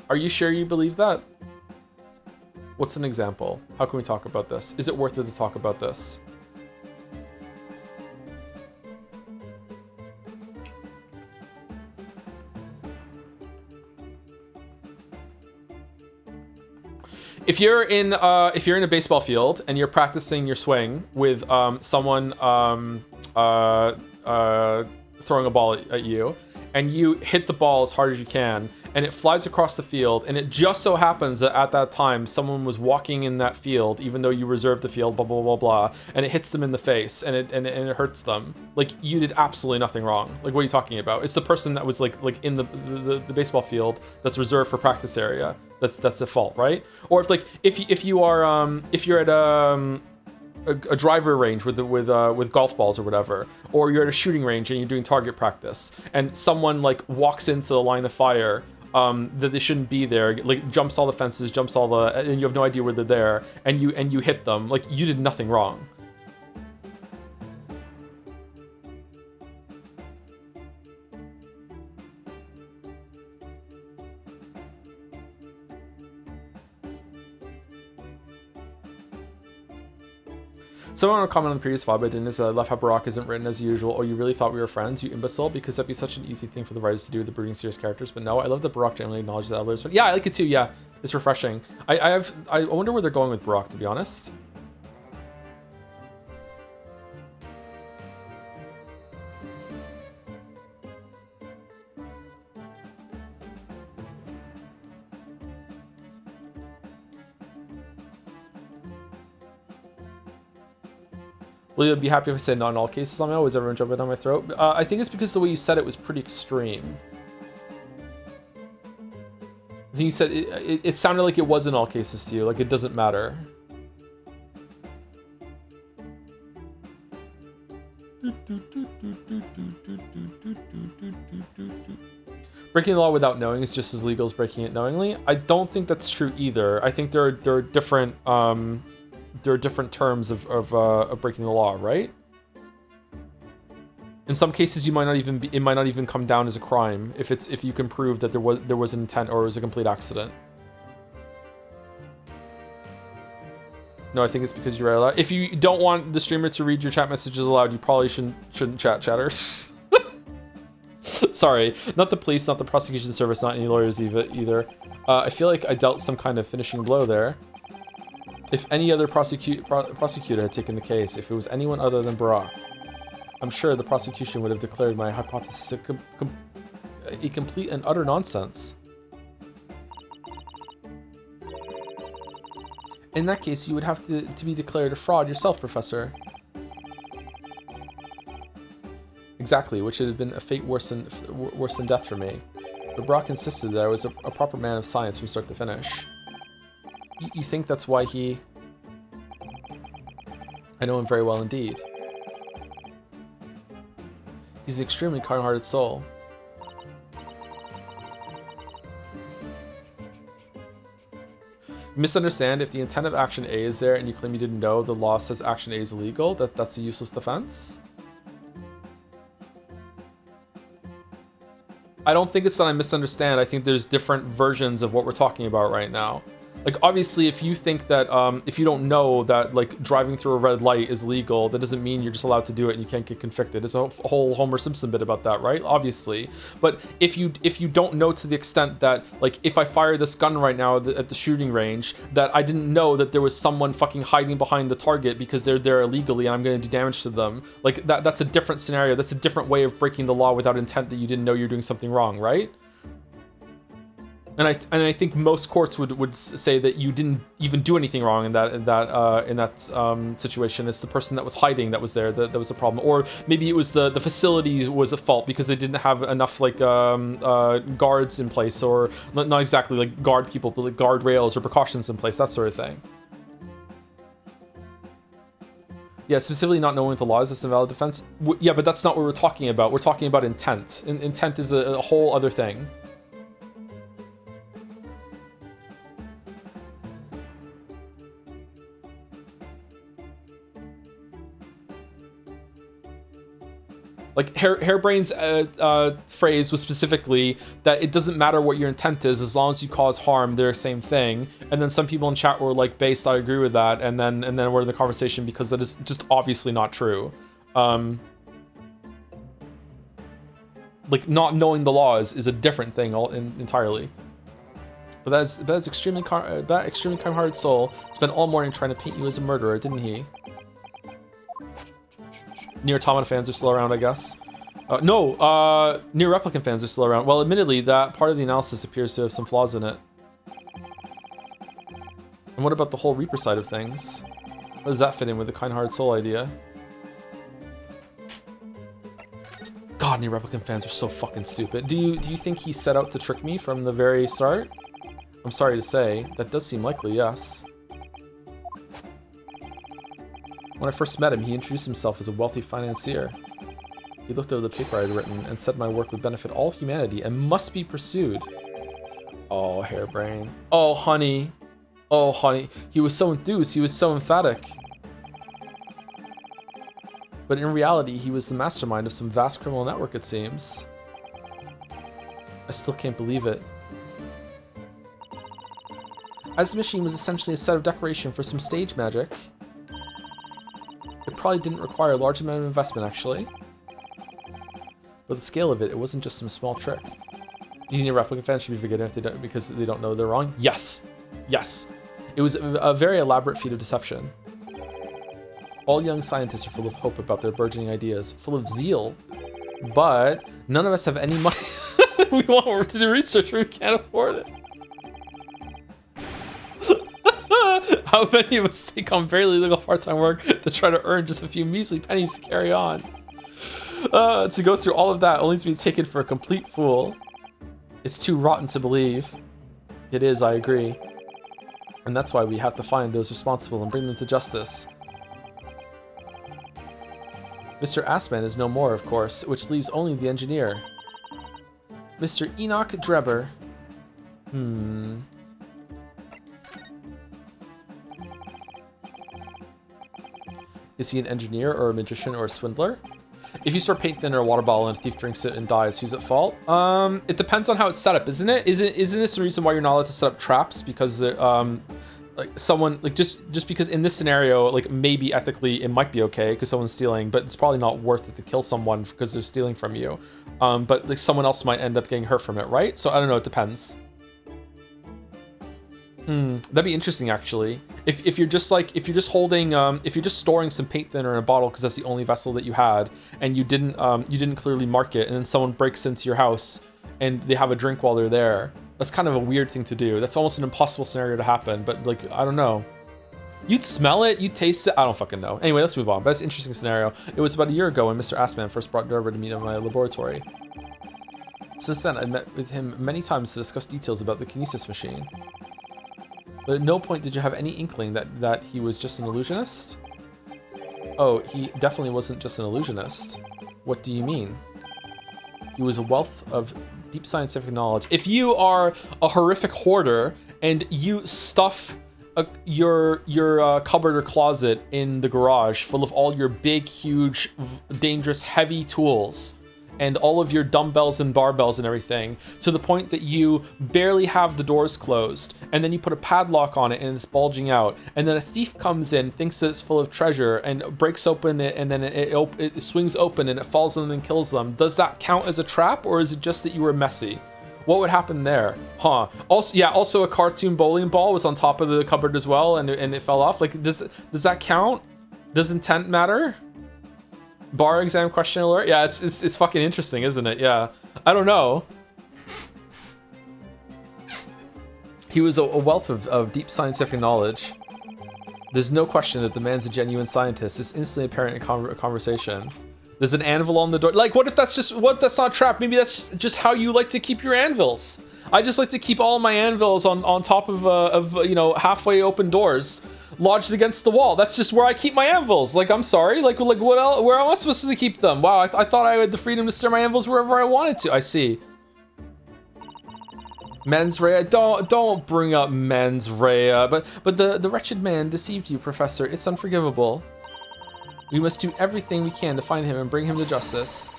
Are you sure you believe that? What's an example? How can we talk about this? Is it worth it to talk about this? If you're in a baseball field and you're practicing your swing with someone throwing a ball at you, and you hit the ball as hard as you can, and it flies across the field, and it just so happens that at that time someone was walking in that field, even though you reserved the field, blah blah blah blah, and it hits them in the face, and it hurts them. Like, you did absolutely nothing wrong. Like, what are you talking about? It's the person that was like in the baseball field that's reserved for practice area that's at fault, right? Or if you're at a driver range with golf balls or whatever, or you're at a shooting range and you're doing target practice, and someone like walks into the line of fire that they shouldn't be there, like jumps all the fences, and you have no idea where they're there, and you hit them, like, you did nothing wrong. Someone want to comment on the previous VOD, but didn't, is I love how Barack isn't written as usual. Oh, you really thought we were friends, you imbecile? Because that'd be such an easy thing for the writers to do with the brooding serious characters. But no, I love that Barack generally acknowledges that others. Yeah, I like it too. Yeah, it's refreshing. I wonder where they're going with Barack, to be honest. Will you be happy if I said not in all cases on my own? Was everyone jumping down my throat? I think it's because the way you said it was pretty extreme. I think you said it sounded like it was in all cases to you, like it doesn't matter. Breaking the law without knowing is just as legal as breaking it knowingly. I don't think that's true either. I think there are different terms of breaking the law, right? In some cases, it might not even come down as a crime if you can prove that there was an intent or it was a complete accident. No, I think it's because you read aloud. If you don't want the streamer to read your chat messages aloud, you probably shouldn't chat, chatters. Sorry, not the police, not the prosecution service, not any lawyers either. I feel like I dealt some kind of finishing blow there. If any other prosecutor had taken the case, if it was anyone other than Barack, I'm sure the prosecution would have declared my hypothesis a complete and utter nonsense. In that case, you would have to be declared a fraud yourself, Professor. Exactly, which would have been a fate worse than death for me. But Barack insisted that I was a proper man of science from start to finish. You think that's why he... I know him very well indeed. He's an extremely kind-hearted soul. You misunderstand. If the intent of action A is there and you claim you didn't know the law says action A is illegal, that's a useless defense? I don't think it's that I misunderstand. I think there's different versions of what we're talking about right now. Like, obviously, if you think that, if you don't know that, like, driving through a red light is legal, that doesn't mean you're just allowed to do it and you can't get convicted. There's a whole Homer Simpson bit about that, right? Obviously. But if you don't know to the extent that, like, if I fire this gun right now at the shooting range, that I didn't know that there was someone fucking hiding behind the target because they're there illegally and I'm going to do damage to them, like, that's a different scenario. That's a different way of breaking the law without intent that you didn't know you're doing something wrong, right? And I think most courts would say that you didn't even do anything wrong in that situation. It's the person that was hiding that was there that was the problem, or maybe it was the facility was at fault because they didn't have enough like guards in place, or not exactly like guard people, but like guard rails or precautions in place, that sort of thing. Yeah, specifically not knowing what the law is, that's a valid defense. Yeah, but that's not what we're talking about. We're talking about intent. Intent is a whole other thing. Like, Hairbrain's phrase was specifically that it doesn't matter what your intent is, as long as you cause harm, they're the same thing. And then some people in chat were like, based, I agree with that. And then we're in the conversation because that is just obviously not true. Like, not knowing the laws is a different thing entirely. But that's extremely kind-hearted soul spent all morning trying to paint you as a murderer, didn't he? Near Automata fans are still around, I guess. No, near replicant fans are still around. Well, admittedly, that part of the analysis appears to have some flaws in it. And what about the whole Reaper side of things? How does that fit in with the kind-hearted soul idea? God, near replicant fans are so fucking stupid. Do you think he set out to trick me from the very start? I'm sorry to say, that does seem likely, yes. When I first met him, he introduced himself as a wealthy financier. He looked over the paper I had written and said my work would benefit all humanity and must be pursued. Oh, harebrain. Oh, honey. Oh, honey. He was so enthused. He was so emphatic. But in reality, he was the mastermind of some vast criminal network, it seems. I still can't believe it. As the machine was essentially a set of decoration for some stage magic, it probably didn't require a large amount of investment, actually. But the scale of it, it wasn't just some small trick. Do you think replicant fans should be forgiven if they don't, because they don't know they're wrong? Yes. Yes. It was a very elaborate feat of deception. All young scientists are full of hope about their burgeoning ideas, full of zeal. But none of us have any money. We want to do research, but we can't afford it. How many of us take on barely legal part-time work to try to earn just a few measly pennies to carry on? To go through all of that only to be taken for a complete fool. It's too rotten to believe. It is, I agree. And that's why we have to find those responsible and bring them to justice. Mr. Assman is no more, of course, which leaves only the engineer. Mr. Enoch Drebber. Is he an engineer or a magician or a swindler? If you store paint thinner in a water bottle and a thief drinks it and dies, who's at fault? It depends on how it's set up, isn't it? Isn't this the reason why you're not allowed to set up traps? Because like someone, like just because in this scenario, like maybe ethically it might be okay because someone's stealing, but it's probably not worth it to kill someone because they're stealing from you. But like someone else might end up getting hurt from it, right? So I don't know, it depends. That'd be interesting actually. If you're just like, if you're just holding, if you're just storing some paint thinner in a bottle because that's the only vessel that you had, and you didn't clearly mark it, and then someone breaks into your house and they have a drink while they're there. That's kind of a weird thing to do. That's almost an impossible scenario to happen, but like, I don't know. You'd smell it, you'd taste it, I don't fucking know. Anyway, let's move on. But that's an interesting scenario. It was about a year ago when Mr. Assman first brought Derber to meet in my laboratory. Since then, I met with him many times to discuss details about the kinesis machine. But at no point did you have any inkling that he was just an illusionist? Oh, he definitely wasn't just an illusionist. What do you mean? He was a wealth of deep scientific knowledge. If you are a horrific hoarder and you stuff your cupboard or closet in the garage full of all your big, huge, dangerous, heavy tools, and all of your dumbbells and barbells and everything, to the point that you barely have the doors closed, and then you put a padlock on it and it's bulging out, and then a thief comes in, thinks that it's full of treasure, and breaks open it, and then it swings open and it falls on them and kills them. Does that count as a trap, or is it just that you were messy? What would happen there? Huh. Also a cartoon bowling ball was on top of the cupboard as well, and it fell off. Like, does that count? Does intent matter? Bar exam question alert? Yeah, it's fucking interesting, isn't it? Yeah. I don't know. He was a wealth of deep scientific knowledge. There's no question that the man's a genuine scientist. It's instantly apparent in conversation. There's an anvil on the door. Like, what if that's not a trap? Maybe that's just how you like to keep your anvils. I just like to keep all my anvils on top of you know, halfway open doors, lodged against the wall. That's just where I keep my anvils. Like, I'm sorry. Like what else? Where am I supposed to keep them? Wow, I thought I had the freedom to store my anvils wherever I wanted to. I see. Mens rea. Don't bring up mens rea. But the wretched man deceived you, Professor. It's unforgivable. We must do everything we can to find him and bring him to justice.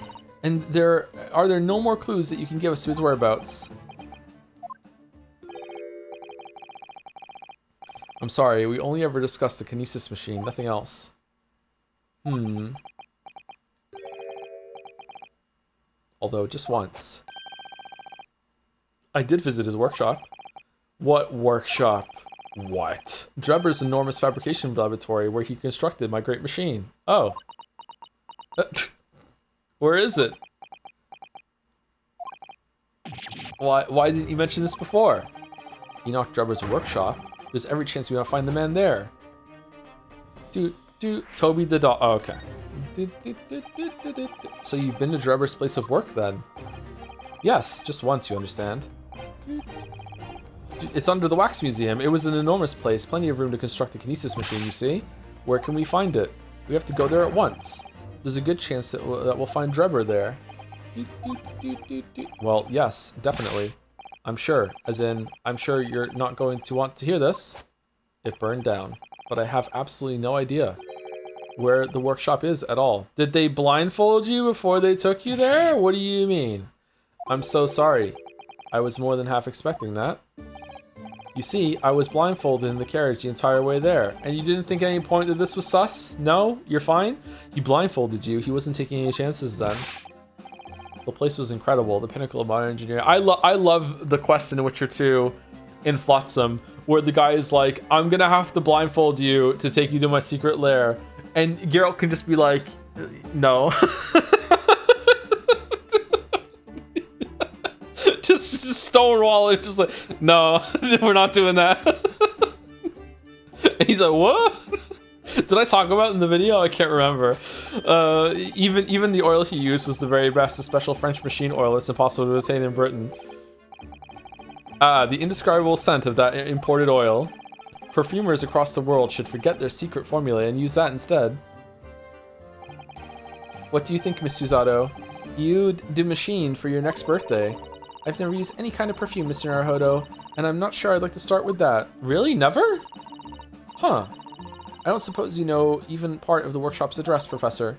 And are there no more clues that you can give us to his whereabouts? I'm sorry, we only ever discussed the kinesis machine, nothing else. Although, just once. I did visit his workshop. What workshop? What? Drebber's enormous fabrication laboratory where he constructed my great machine. Oh. Where is it? Why didn't you mention this before? Enoch Drebber's workshop. There's every chance we might find the man there. Toby the dog. Oh, okay. So you've been to Drebber's place of work then? Yes, just once, you understand. It's under the Wax Museum. It was an enormous place, plenty of room to construct a kinesis machine, you see. Where can we find it? We have to go there at once. There's a good chance that we'll find Drebber there. Well, yes, definitely. I'm sure. As in, I'm sure you're not going to want to hear this. It burned down, but I have absolutely no idea where the workshop is at all. Did they blindfold you before they took you there? What do you mean? I'm so sorry. I was more than half expecting that. You see, I was blindfolded in the carriage the entire way there, and you didn't think at any point that this was sus? No? You're fine? He blindfolded you. He wasn't taking any chances then. The place was incredible, the pinnacle of modern engineering. I love the quest in Witcher 2 in Flotsam, where the guy is like, I'm gonna have to blindfold you to take you to my secret lair. And Geralt can just be like, no. just stonewall it, just like, no, we're not doing that. And he's like, what? Did I talk about it in the video? I can't remember. Even the oil he used was the very best, a special French machine oil. It's impossible to obtain in Britain. The indescribable scent of that imported oil. Perfumers across the world should forget their secret formula and use that instead. What do you think, Miss Susato? You'd do machine for your next birthday. I've never used any kind of perfume, Mr. Naruhodo, and I'm not sure I'd like to start with that. Really? Never? Huh. I don't suppose you know even part of the workshop's address, Professor.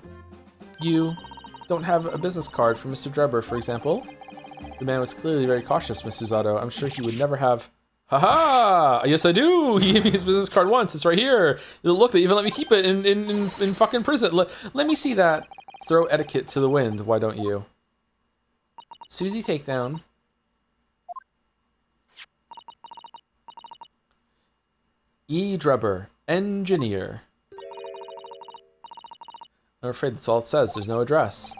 You don't have a business card for Mr. Drebber, for example? The man was clearly very cautious, Miss Susato. I'm sure he would never have... Haha! Yes, I do! He gave me his business card once. It's right here. Look, they even let me keep it in fucking prison. Let me see that. Throw etiquette to the wind, why don't you? Susie Takedown. E. Drebber, engineer. I'm afraid that's all it says. There's no address.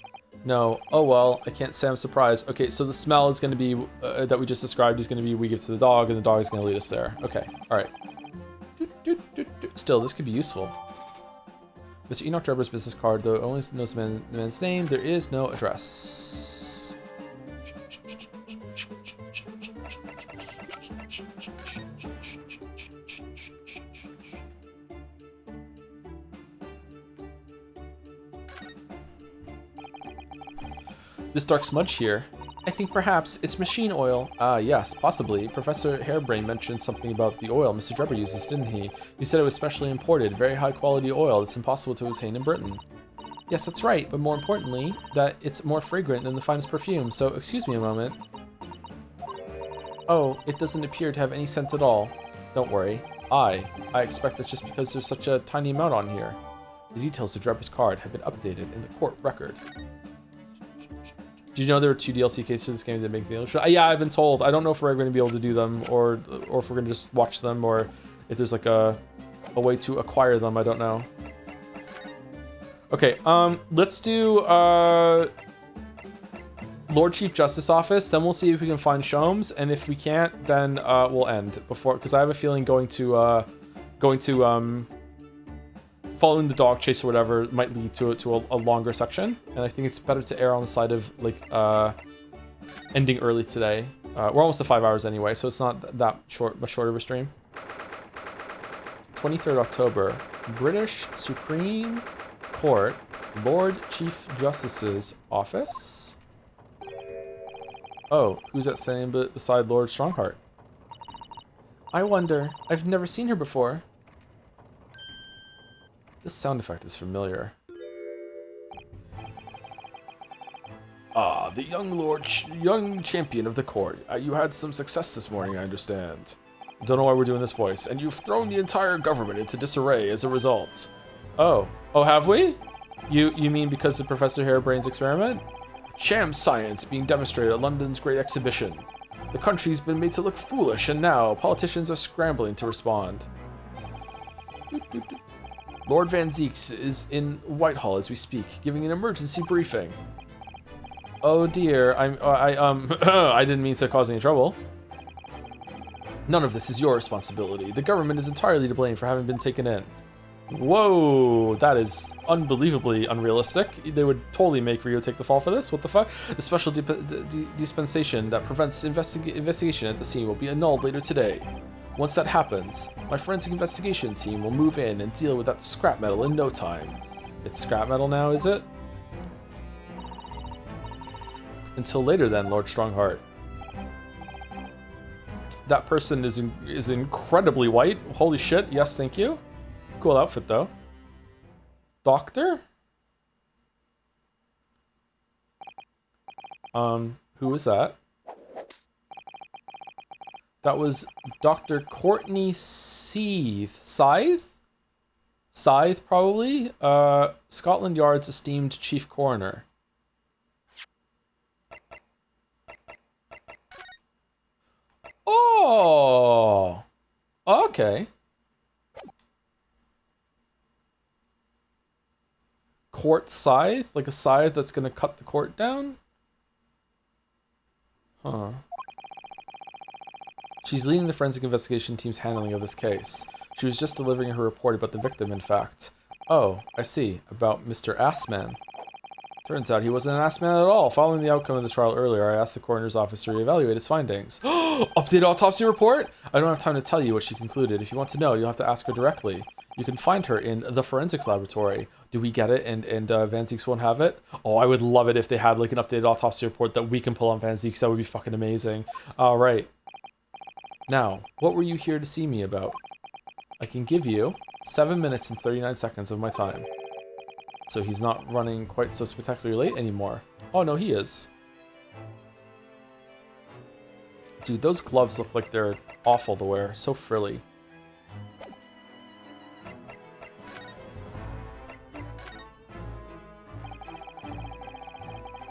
No. Oh well, I can't say I'm surprised. Okay, so the smell is going to be, that we just described, is going to be we give to the dog, and the dog is going to lead us there. Okay, alright. Still, this could be useful. Mr. Enoch Drebber's business card, though only knows the man's name, there is no address. This dark smudge here, I think perhaps it's machine oil. Ah, yes, possibly. Professor Harebrain mentioned something about the oil Mr. Drebber uses, didn't he? He said it was specially imported, very high quality oil that's impossible to obtain in Britain. Yes, that's right, but more importantly, that it's more fragrant than the finest perfume, so excuse me a moment. Oh, it doesn't appear to have any scent at all. Don't worry. I expect that's just because there's such a tiny amount on here. The details of Drebber's card have been updated in the court record. Did you know there were 2 DLC cases for this game that make the other? Yeah, I've been told. I don't know if we're going to be able to do them, or if we're going to just watch them, or if there's like a way to acquire them. I don't know. Okay, let's do Lord Chief Justice Office. Then we'll see if we can find Sholmes, and if we can't, then we'll end before, because I have a feeling going to following the dog chase or whatever might lead to a longer section, and I think it's better to err on the side of like ending early today. We're almost to 5 hours anyway, so it's not that much shorter of a stream. 23rd October, British Supreme Court, Lord Chief Justice's office. Oh, who's that standing beside Lord Strongheart? I wonder. I've never seen her before. This sound effect is familiar. Ah, the young champion of the court. You had some success this morning, I understand. Don't know why we're doing this voice. And you've thrown the entire government into disarray as a result. Oh, have we? You mean because of Professor Harebrain's experiment? Sham science being demonstrated at London's Great Exhibition. The country's been made to look foolish, and now politicians are scrambling to respond. Lord Van Zeeks is in Whitehall as we speak, giving an emergency briefing. Oh dear, I didn't mean to cause any trouble. None of this is your responsibility. The government is entirely to blame for having been taken in. Whoa, that is unbelievably unrealistic. They would totally make Rio take the fall for this. What the fuck? The special dispensation that prevents investigation at the scene will be annulled later today. Once that happens, my forensic investigation team will move in and deal with that scrap metal in no time. It's scrap metal now, is it? Until later then, Lord Strongheart. That person is incredibly white. Holy shit, yes, thank you. Cool outfit, though. Doctor? Who was that? That was Dr. Courtney Scythe. Scythe, probably? Scotland Yard's esteemed chief coroner. Oh! Okay. Court scythe? Like a scythe that's gonna cut the court down? Huh. She's leading the forensic investigation team's handling of this case. She was just delivering her report about the victim, in fact. Oh, I see. About Mr. Assman. Turns out he wasn't an Assman at all. Following the outcome of the trial earlier, I asked the coroner's office to reevaluate his findings. Updated autopsy report? I don't have time to tell you what she concluded. If you want to know, you'll have to ask her directly. You can find her in the forensics laboratory. Do we get it and Van Zieks won't have it? Oh, I would love it if they had like an updated autopsy report that we can pull on Van Zieks. That would be fucking amazing. All right. Now, what were you here to see me about? I can give you 7 minutes and 39 seconds of my time. So he's not running quite so spectacularly late anymore. Oh no, he is. Dude, those gloves look like they're awful to wear. So frilly.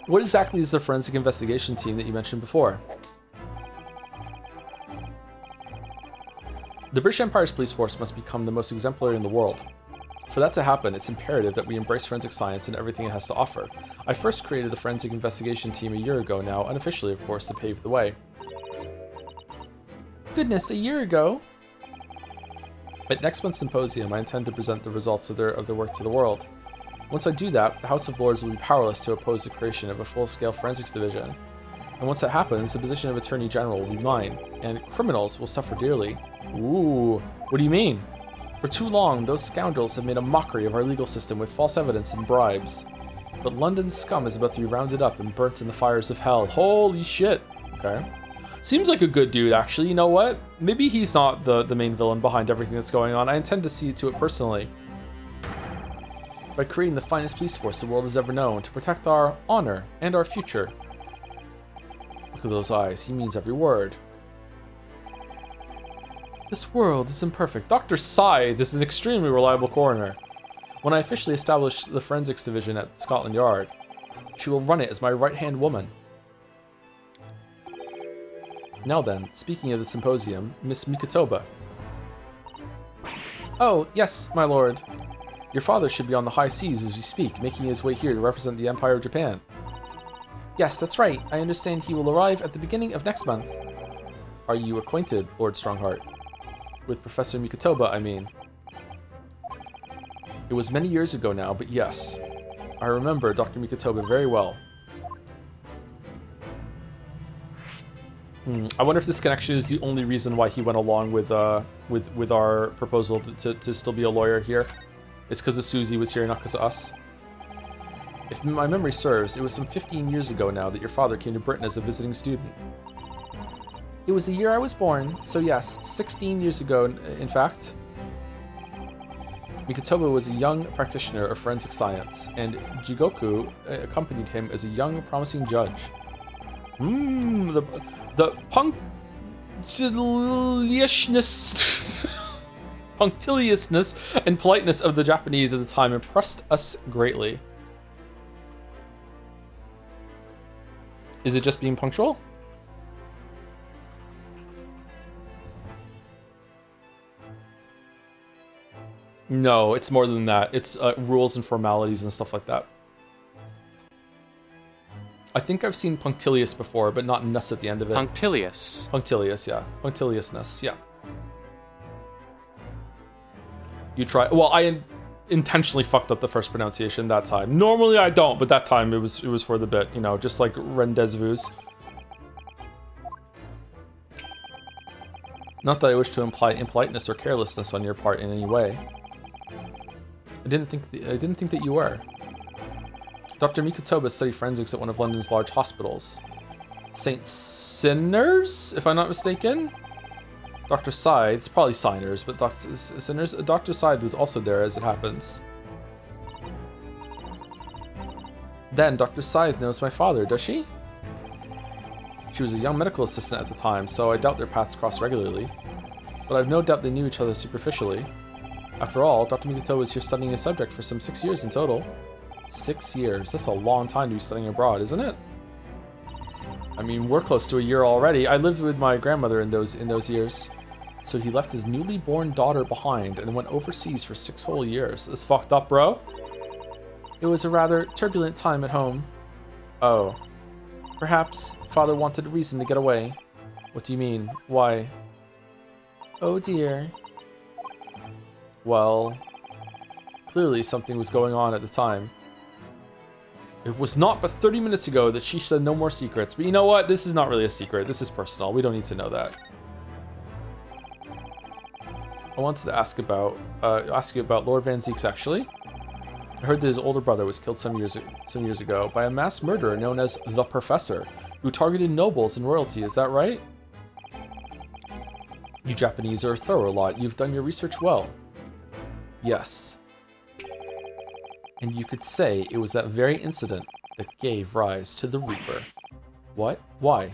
What exactly is the forensic investigation team that you mentioned before? The British Empire's police force must become the most exemplary in the world. For that to happen, it's imperative that we embrace forensic science and everything it has to offer. I first created the forensic investigation team a year ago now, unofficially of course, to pave the way. Goodness, a year ago? At next month's symposium, I intend to present the results of their work to the world. Once I do that, the House of Lords will be powerless to oppose the creation of a full-scale forensics division. And once that happens, the position of Attorney General will be mine, and criminals will suffer dearly. Ooh, what do you mean? For too long, those scoundrels have made a mockery of our legal system with false evidence and bribes. But London's scum is about to be rounded up and burnt in the fires of hell. Holy shit. Okay. Seems like a good dude, actually. You know what? Maybe he's not the main villain behind everything that's going on. I intend to see to it personally. By creating the finest police force the world has ever known to protect our honor and our future. Look at those eyes. He means every word. This world is imperfect. Dr. Scythe is an extremely reliable coroner. When I officially establish the forensics division at Scotland Yard, she will run it as my right-hand woman. Now then, speaking of the symposium, Miss Mikotoba. Oh, yes, my lord. Your father should be on the high seas as we speak, making his way here to represent the Empire of Japan. Yes, that's right. I understand he will arrive at the beginning of next month. Are you acquainted, Lord Strongheart? With Professor Mikotoba, I mean. It was many years ago now, but yes. I remember Dr. Mikotoba very well. I wonder if this connection is the only reason why he went along with our proposal to still be a lawyer here. It's because of Susie was here, not because of us. If my memory serves, it was some 15 years ago now that your father came to Britain as a visiting student. It was the year I was born, so yes, 16 years ago, in fact. Mikotoba was a young practitioner of forensic science, and Jigoku accompanied him as a young, promising judge. The punctiliousness and politeness of the Japanese at the time impressed us greatly. Is it just being punctual? No, it's more than that. It's rules and formalities and stuff like that. I think I've seen punctilious before, but not ness at the end of it. Punctilious. Punctilious, yeah. Punctiliousness, yeah. You try. Well, I intentionally fucked up the first pronunciation that time. Normally I don't, but that time it was for the bit, you know, just like rendezvous. Not that I wish to imply impoliteness or carelessness on your part in any way. I didn't think that you were. Dr. Mikotoba studied forensics at one of London's large hospitals. St. Sinners, if I'm not mistaken? Dr. Side, it's probably Signers, but Dr. Sinners, Dr. Side was also there as it happens. Then Dr. Side knows my father, does she? She was a young medical assistant at the time, so I doubt their paths cross regularly. But I've no doubt they knew each other superficially. After all, Dr. Mikoto was here studying a subject for some 6 years in total. 6 years, that's a long time to be studying abroad, isn't it? I mean, we're close to a year already. I lived with my grandmother in those years. So he left his newly born daughter behind and went overseas for 6 whole years. That's fucked up, bro. It was a rather turbulent time at home. Oh. Perhaps father wanted a reason to get away. What do you mean? Why? Oh dear. Well, clearly something was going on at the time. It was not but 30 minutes ago that she said no more secrets. But you know what? This is not really a secret. This is personal. We don't need to know that. I wanted to ask you about Lord Van Zeeks, actually. I heard that his older brother was killed some years ago by a mass murderer known as the Professor, who targeted nobles and royalty. Is that right? You Japanese are a thorough lot. You've done your research well. Yes. And you could say it was that very incident that gave rise to the Reaper. What? Why?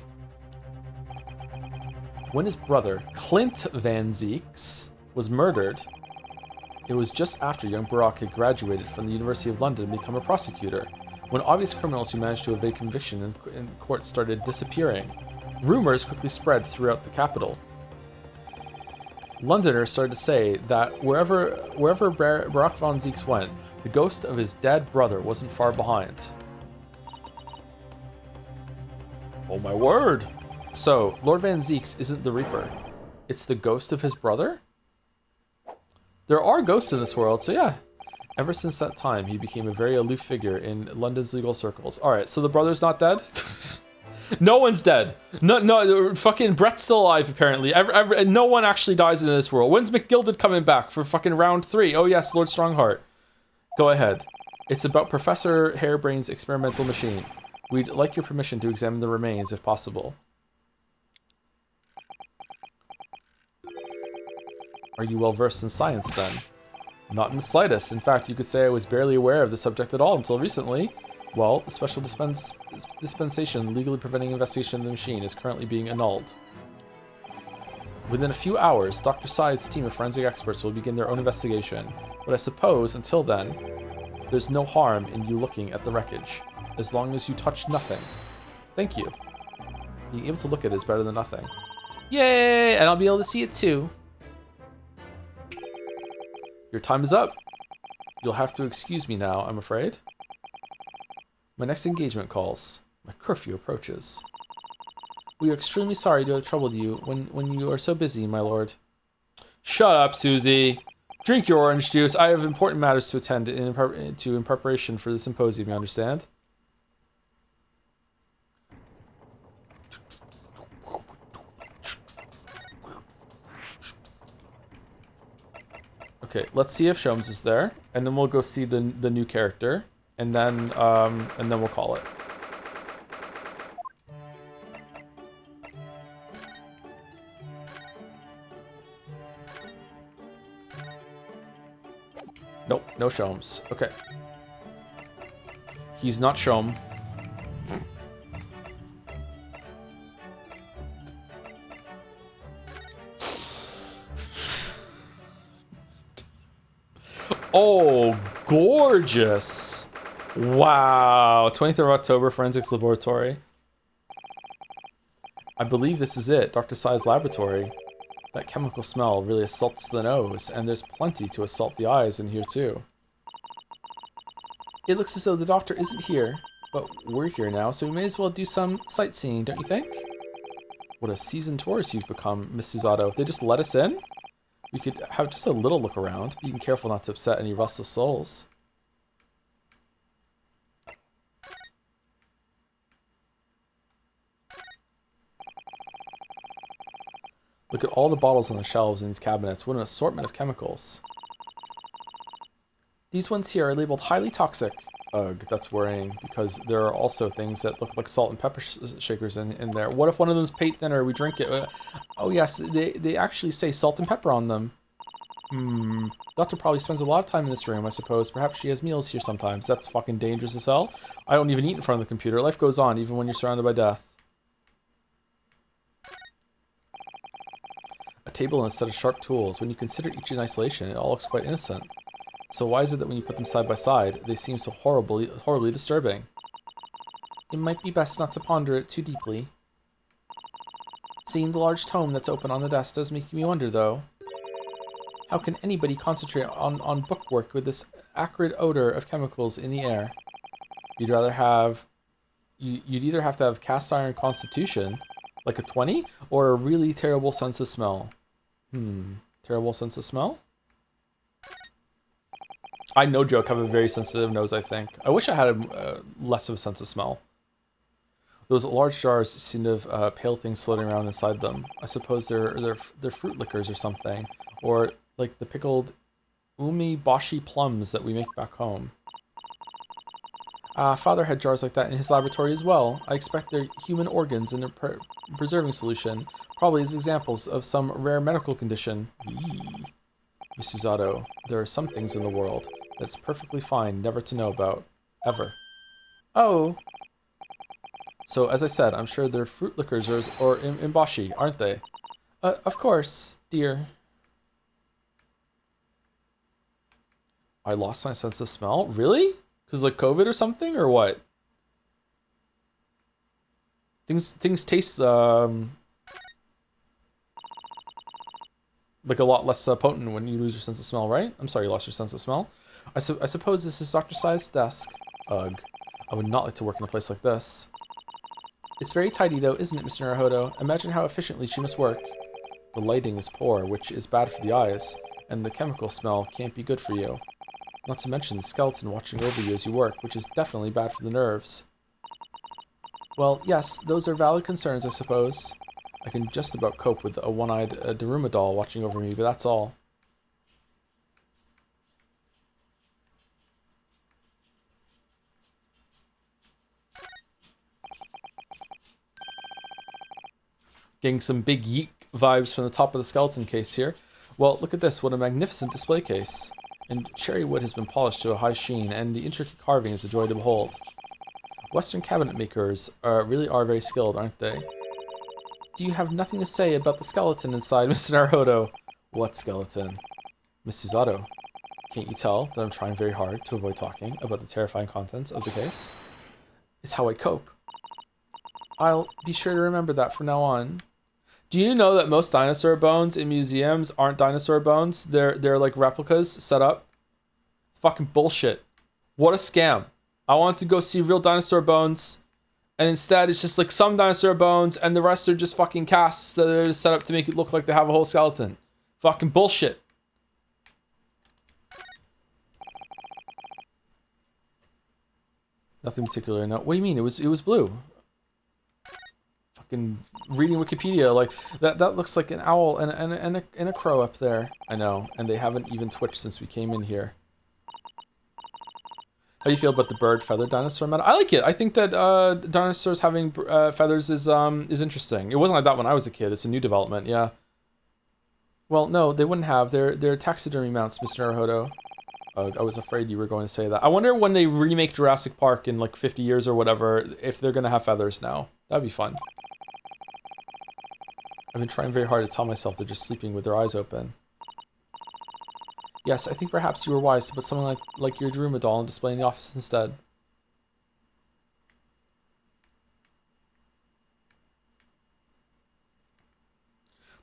When his brother, Clint Van Zeeks, was murdered, it was just after young Barack had graduated from the University of London and become a prosecutor, when obvious criminals who managed to evade conviction in court started disappearing. Rumors quickly spread throughout the capital. Londoners started to say that wherever Barack Van Zeeks went, the ghost of his dead brother wasn't far behind. Oh my word! So, Lord Van Zeeks isn't the Reaper. It's the ghost of his brother? There are ghosts in this world, so yeah. Ever since that time, he became a very aloof figure in London's legal circles. Alright, so the brother's not dead? No one's dead. No, fucking Brett's still alive, apparently. No one actually dies in this world. When's McGilded coming back for fucking round 3? Oh yes, Lord Strongheart. Go ahead. It's about Professor Harebrain's experimental machine. We'd like your permission to examine the remains, if possible. Are you well versed in science, then? Not in the slightest. In fact, you could say I was barely aware of the subject at all until recently. Well, the special dispensation legally preventing investigation of the machine is currently being annulled. Within a few hours, Dr. Side's team of forensic experts will begin their own investigation, but I suppose, until then, there's no harm in you looking at the wreckage, as long as you touch nothing. Thank you. Being able to look at it is better than nothing. Yay! And I'll be able to see it too. Your time is up. You'll have to excuse me now, I'm afraid. My next engagement calls. My curfew approaches. We are extremely sorry to have troubled you when you are so busy, my lord. Shut up, Susie. Drink your orange juice. I have important matters to attend in preparation for the symposium, you understand? Okay, let's see if Shomes is there, and then we'll go see the new character, and then we'll call it. Nope, no Shomes. Okay. He's not Shome. Oh, gorgeous. Wow. 23rd of October, Forensics Laboratory. I believe this is it, Dr. Sai's laboratory. That chemical smell really assaults the nose, and there's plenty to assault the eyes in here too. It looks as though the doctor isn't here, But we're here now, so we may as well do some sightseeing, don't you think? What a seasoned tourist you've become, Miss Susato. They just let us in? We could have just a little look around, being careful not to upset any restless souls. Look at all the bottles on the shelves in these cabinets. What an assortment of chemicals. These ones here are labeled highly toxic. Ugh, that's worrying, because there are also things that look like salt and pepper shakers in there. What if one of them's paint thinner, we drink it? Oh yes, they actually say salt and pepper on them. Doctor probably spends a lot of time in this room, I suppose. Perhaps she has meals here sometimes. That's fucking dangerous as hell. I don't even eat in front of the computer. Life goes on, even when you're surrounded by death. A table and a set of sharp tools. When you consider each in isolation, it all looks quite innocent. So why is it that when you put them side by side, they seem so horribly disturbing? It might be best not to ponder it too deeply. Seeing the large tome that's open on the desk does make me wonder, though. How can anybody concentrate on bookwork with this acrid odor of chemicals in the air? You'd either have to have cast iron constitution, like a 20, or a really terrible sense of smell. Terrible sense of smell? I, no joke, have a very sensitive nose, I think. I wish I had less of a sense of smell. Those large jars seem to have pale things floating around inside them. I suppose they're fruit liquors or something. Or like the pickled umiboshi plums that we make back home. Father had jars like that in his laboratory as well. I expect they're human organs in a preserving solution. Probably as examples of some rare medical condition. Eee. Miss Susato, there are some things in the world that's perfectly fine never to know about. Ever. Oh. So, as I said, I'm sure they're fruit liquors or imboshi, aren't they? Of course, dear. I lost my sense of smell? Really? Because like COVID or something, or what? Things taste like a lot less potent when you lose your sense of smell, right? I'm sorry you lost your sense of smell. I suppose this is Dr. Sai's desk. Ugh. I would not like to work in a place like this. It's very tidy though, isn't it, Mr. Naruhodo? Imagine how efficiently she must work. The lighting is poor, which is bad for the eyes, and the chemical smell can't be good for you. Not to mention the skeleton watching over you as you work, which is definitely bad for the nerves. Well, yes, those are valid concerns, I suppose. I can just about cope with a one-eyed Daruma doll watching over me, but that's all. Getting some big yeek vibes from the top of the skeleton case here. Well, look at this, what a magnificent display case. And cherry wood has been polished to a high sheen, and the intricate carving is a joy to behold. Western cabinet makers really are very skilled, aren't they? Do you have nothing to say about the skeleton inside, Mr. Naruhodo? What skeleton? Miss Susato, can't you tell that I'm trying very hard to avoid talking about the terrifying contents of the case? It's how I cope. I'll be sure to remember that from now on. Do you know that most dinosaur bones in museums aren't dinosaur bones? They're like replicas set up. It's fucking bullshit. What a scam. I wanted to go see real dinosaur bones, and instead it's just like some dinosaur bones and the rest are just fucking casts that are set up to make it look like they have a whole skeleton. Fucking bullshit. Nothing particular. No. What do you mean? It was blue. Fucking reading Wikipedia, like that looks like an owl and a crow up there. I know, and they haven't even twitched since we came in here. How do you feel about the bird feather dinosaur meta? I like it. I think that dinosaurs having feathers is interesting. It wasn't like that when I was a kid. It's a new development, yeah. Well, no, they wouldn't have. They're taxidermy mounts, Mr. Naruhodo. I was afraid you were going to say that. I wonder when they remake Jurassic Park in like 50 years or whatever, if they're gonna have feathers now. That'd be fun. I've been trying very hard to tell myself they're just sleeping with their eyes open. Yes, I think perhaps you were wise to put something like your Daruma doll on display in the office instead.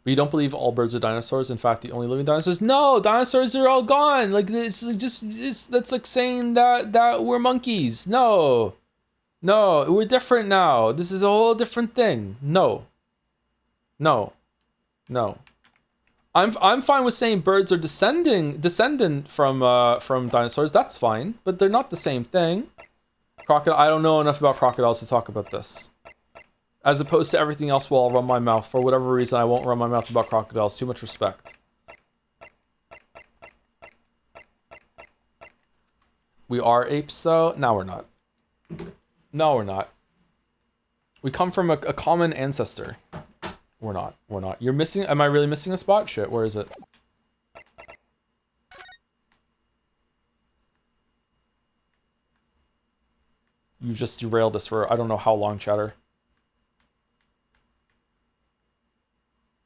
But you don't believe all birds are dinosaurs? In fact, the only living dinosaurs? No, dinosaurs are all gone. Like that's like saying that we're monkeys. No, No, we're different now. This is a whole different thing. No. No. No. I'm fine with saying birds are descendant from dinosaurs. That's fine, but they're not the same thing. Crocodile. I don't know enough about crocodiles to talk about this. As opposed to everything else, where I'll run my mouth. For whatever reason, I won't run my mouth about crocodiles. Too much respect. We are apes, though. No, we're not. No, we're not. We come from a common ancestor. We're not. We're not. You're missing... Am I really missing a spot? Shit, where is it? You just derailed us for I don't know how long, chatter.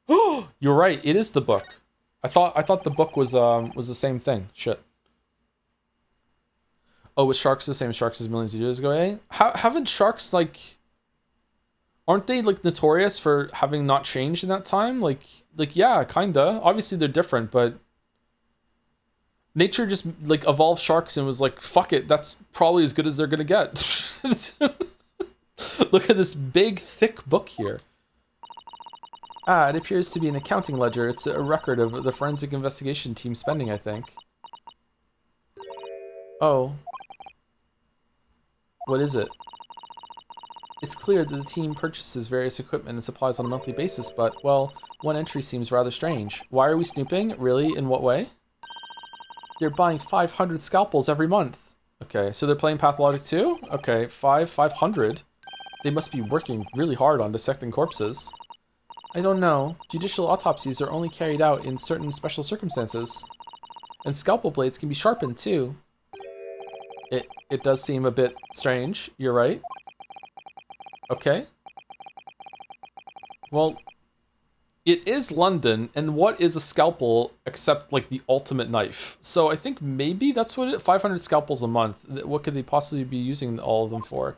Oh, you're right. It is the book. I thought the book was the same thing. Shit. Oh, was sharks the same sharks as millions of years ago, eh? Haven't sharks, like... Aren't they, like, notorious for having not changed in that time? Like, yeah, kinda. Obviously, they're different, but... Nature just, like, evolved sharks and was like, fuck it, that's probably as good as they're gonna get. Look at this big, thick book here. Ah, it appears to be an accounting ledger. It's a record of the forensic investigation team spending, I think. Oh. What is it? It's clear that the team purchases various equipment and supplies on a monthly basis, but, well, one entry seems rather strange. Why are we snooping? Really? In what way? They're buying 500 scalpels every month. Okay, so they're playing Pathologic too? Okay, 500. They must be working really hard on dissecting corpses. I don't know. Judicial autopsies are only carried out in certain special circumstances. And scalpel blades can be sharpened too. It does seem a bit strange. You're right. Okay. Well, it is London, and what is a scalpel except, like, the ultimate knife? So I think maybe that's what 500 scalpels a month. What could they possibly be using all of them for?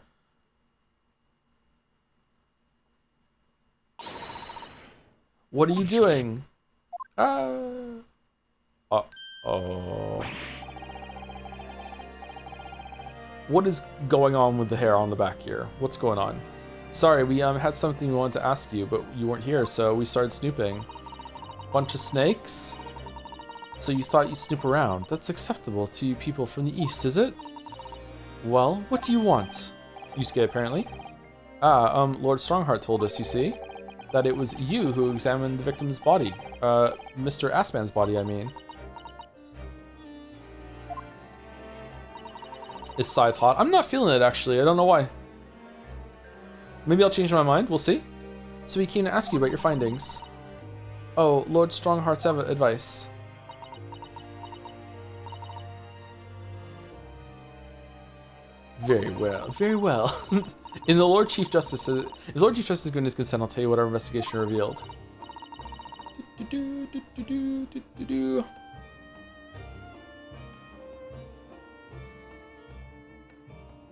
What are you doing? Uh-oh. What is going on with the hair on the back here? What's going on? Sorry, we had something we wanted to ask you, but you weren't here, so we started snooping. Bunch of snakes? So you thought you'd snoop around. That's acceptable to you people from the east, is it? Well, what do you want? Yusuke, apparently. Lord Strongheart told us, you see, that it was you who examined the victim's body. Mr. Assman's body, I mean. Is Scythe hot? I'm not feeling it, actually. I don't know why. Maybe I'll change my mind. We'll see. So we came to ask you about your findings. Oh, Lord Strongheart's advice. Very well. Very well. In the Lord Chief Justice, if the Lord Chief Justice is given his consent, I'll tell you what our investigation revealed.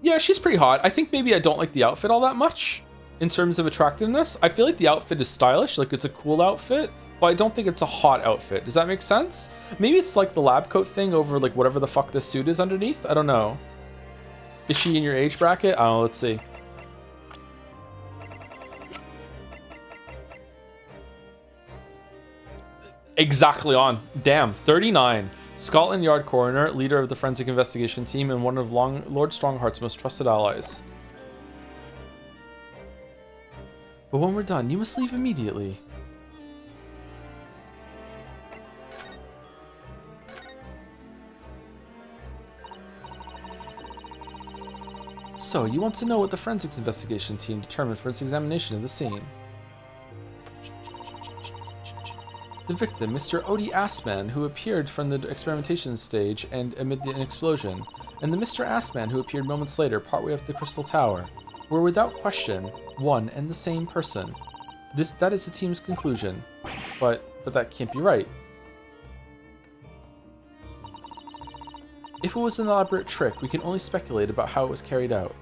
Yeah, she's pretty hot. I think maybe I don't like the outfit all that much in terms of attractiveness. I feel like the outfit is stylish, like it's a cool outfit, but I don't think it's a hot outfit. Does that make sense? Maybe it's like the lab coat thing over like whatever the fuck this suit is underneath. I don't know. Is she in your age bracket? I don't know, let's see. Exactly on. Damn, 39. Scotland Yard coroner, leader of the forensic investigation team, and one of Lord Strongheart's most trusted allies. But when we're done, you must leave immediately. So, you want to know what the forensics investigation team determined for its examination of the scene? The victim, Mr. Odie Assman, who appeared from the experimentation stage and amid an explosion, and the Mr. Assman who appeared moments later partway up the Crystal Tower, were without question one and the same person. That is the team's conclusion, but that can't be right. If it was an elaborate trick, we can only speculate about how it was carried out.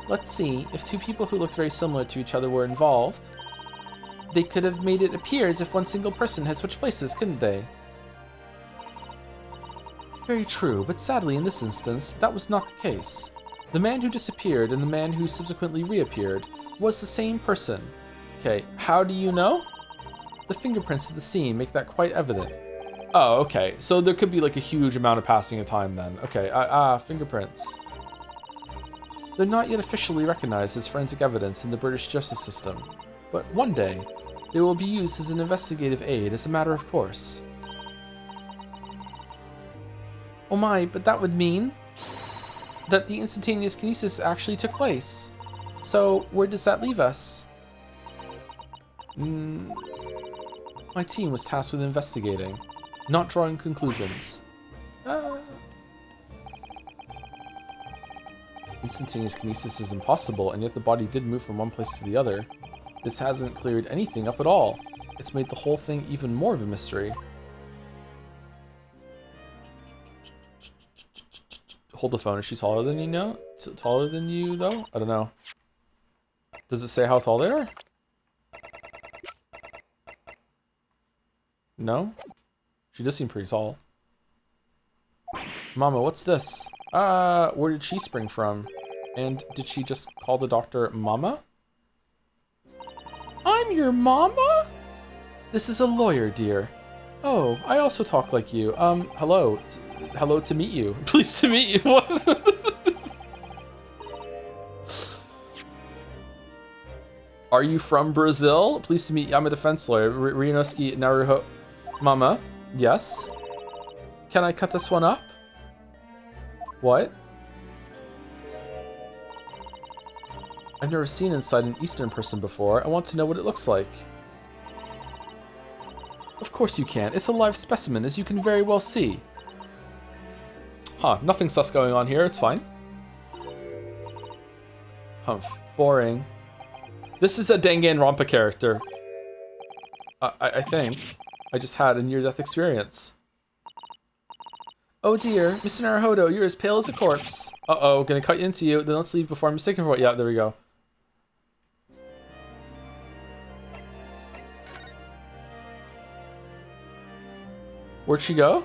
Let's see, if two people who looked very similar to each other were involved, they could have made it appear as if one single person had switched places, couldn't they? Very true, but sadly in this instance, that was not the case. The man who disappeared and the man who subsequently reappeared was the same person. Okay, how do you know? The fingerprints at the scene make that quite evident. Oh, okay. So there could be like a huge amount of passing of time then. Okay, fingerprints. They're not yet officially recognized as forensic evidence in the British justice system, but one day they will be used as an investigative aid as a matter of course. Oh my, but that would mean that the instantaneous kinesis actually took place. So where does that leave us? My team was tasked with investigating, not drawing conclusions. Instantaneous kinesis is impossible, and yet the body did move from one place to the other. This hasn't cleared anything up at all. It's made the whole thing even more of a mystery. Hold the phone. Is she taller than you know? Taller than you, though? I don't know. Does it say how tall they are? No? She does seem pretty tall. Mama, what's this? Where did she spring from? And did she just call the doctor Mama? I'm your mama? This is a lawyer, dear. Oh, I also talk like you. Hello. Hello to meet you. Pleased to meet you. What? Are you from Brazil? Pleased to meet you. I'm a defense lawyer. Ryunosuke Naruho. Mama? Yes? Can I cut this one up? What? I've never seen inside an Eastern person before. I want to know what it looks like. Of course you can. It's a live specimen, as you can very well see. Huh, nothing sus going on here. It's fine. Humph. Boring. This is a Danganronpa character. I think. I just had a near-death experience. Oh dear, Mr. Naruhodo, you're as pale as a corpse. Uh-oh, gonna cut into you. Then let's leave before I'm mistaken for what. Yeah, there we go. Where'd she go?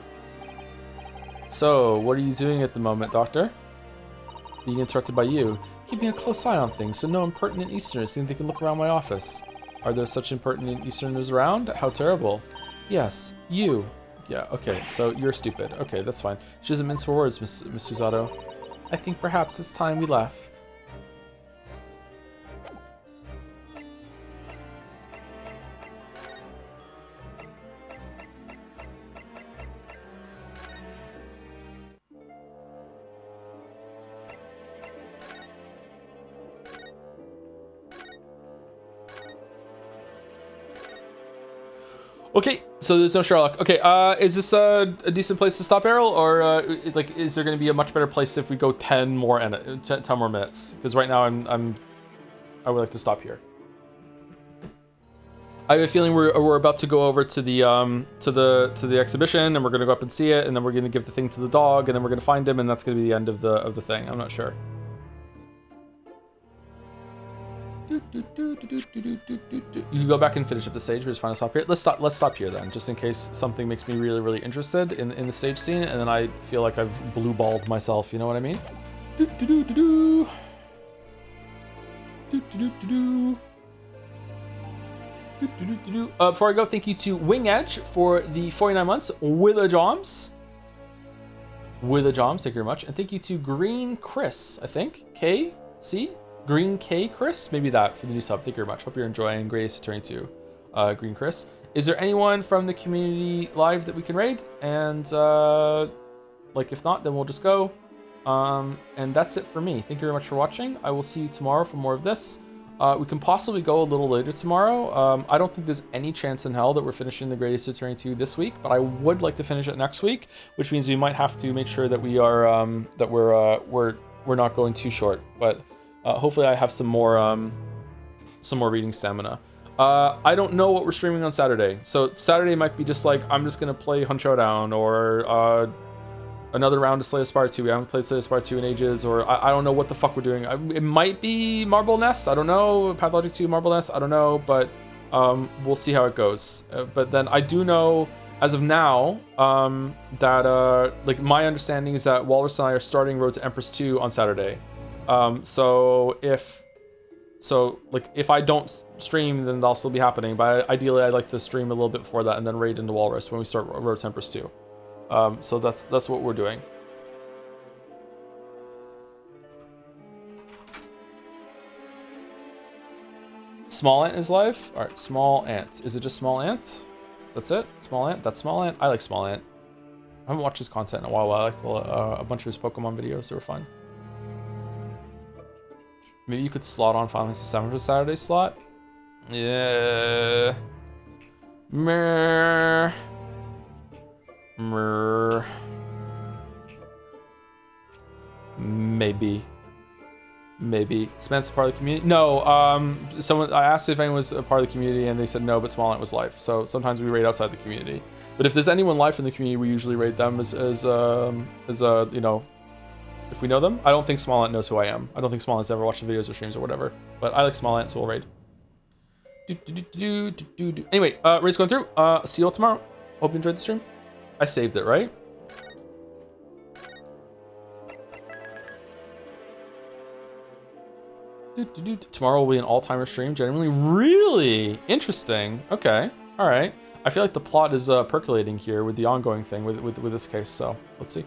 So, what are you doing at the moment, Doctor? Being interrupted by you. Keeping a close eye on things so no impertinent Easterners think they can look around my office. Are there such impertinent Easterners around? How terrible. Yes, you. Yeah, okay, so you're stupid. Okay, that's fine. She doesn't mince her words, Miss Susato. I think perhaps it's time we left. Okay, so there's no Sherlock. Okay, is this a decent place to stop, Errol, or like, is there going to be a much better place if we go 10 more minutes? Because right now I would like to stop here. I have a feeling we're about to go over to the exhibition, and we're going to go up and see it, and then we're going to give the thing to the dog, and then we're going to find him, and that's going to be the end of the thing. I'm not sure. You can go back and finish up the stage. We're just trying to stop here. Let's stop here then, just in case something makes me really, really interested in the stage scene, and then I feel like I've blue balled myself. You know what I mean? Before I go, thank you to Wing Edge for the 49 months with a Joms. With a Joms, thank you very much, and thank you to Green Chris. I think KC. Green K Chris, maybe that for the new sub. Thank you very much. Hope you're enjoying Great Ace Attorney 2, Green Chris. Is there anyone from the community live that we can raid? And like if not, then we'll just go. And that's it for me. Thank you very much for watching. I will see you tomorrow for more of this. We can possibly go a little later tomorrow. I don't think there's any chance in hell that we're finishing the Great Ace Attorney 2 this week, but I would like to finish it next week, which means we might have to make sure that we are that we're not going too short. But hopefully I have some more reading stamina. I don't know what we're streaming on Saturday. So Saturday might be just like, I'm just going to play Hunt Showdown, or another round of Slay the Spire 2. We haven't played Slay the Spire 2 in ages, or I don't know what the fuck we're doing. It might be Marble Nest. I don't know. Pathologic 2 Marble Nest. I don't know, but we'll see how it goes. But then I do know, as of now, that like my understanding is that Walrus and I are starting Road to Empress 2 on Saturday. So if I don't stream, then that'll still be happening. But ideally, I'd like to stream a little bit before that and then raid into Walrus when we start Road Tempest 2. So that's what we're doing. Small Ant is live. All right, Small Ant. Is it just Small Ant? That's it? Small Ant? That's Small Ant? I like Small Ant. I haven't watched his content in a while. I liked a bunch of his Pokemon videos. They were fun. Maybe you could slot on Final Fantasy 7 for Saturday slot? Yeah. Meh. Meh. Maybe. Spence part of the community? No, I asked if anyone was a part of the community and they said no, but Small Ant was live. So sometimes we raid outside the community. But if there's anyone live in the community, we usually raid them as you know, if we know them. I don't think Small Ant knows who I am. I don't think Small Ant's ever watched the videos or streams or whatever. But I like Small Ant, so we'll raid. Anyway, raid's going through. See you all tomorrow. Hope you enjoyed the stream. I saved it, right? Tomorrow will be an all-timer stream. Genuinely, really interesting. Okay, all right. I feel like the plot is percolating here with the ongoing thing with this case. So let's see.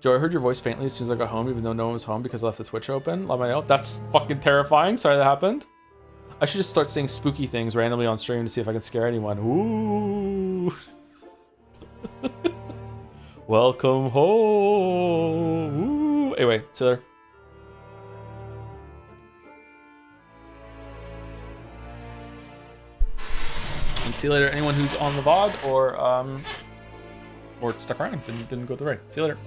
Joe, I heard your voice faintly as soon as I got home, even though no one was home because I left the Twitch open. Let me know. That's fucking terrifying. Sorry that happened. I should just start saying spooky things randomly on stream to see if I can scare anyone. Ooh. Welcome home. Ooh. Anyway, see you later. And see you later, anyone who's on the VOD or stuck around and didn't go to the raid. See you later.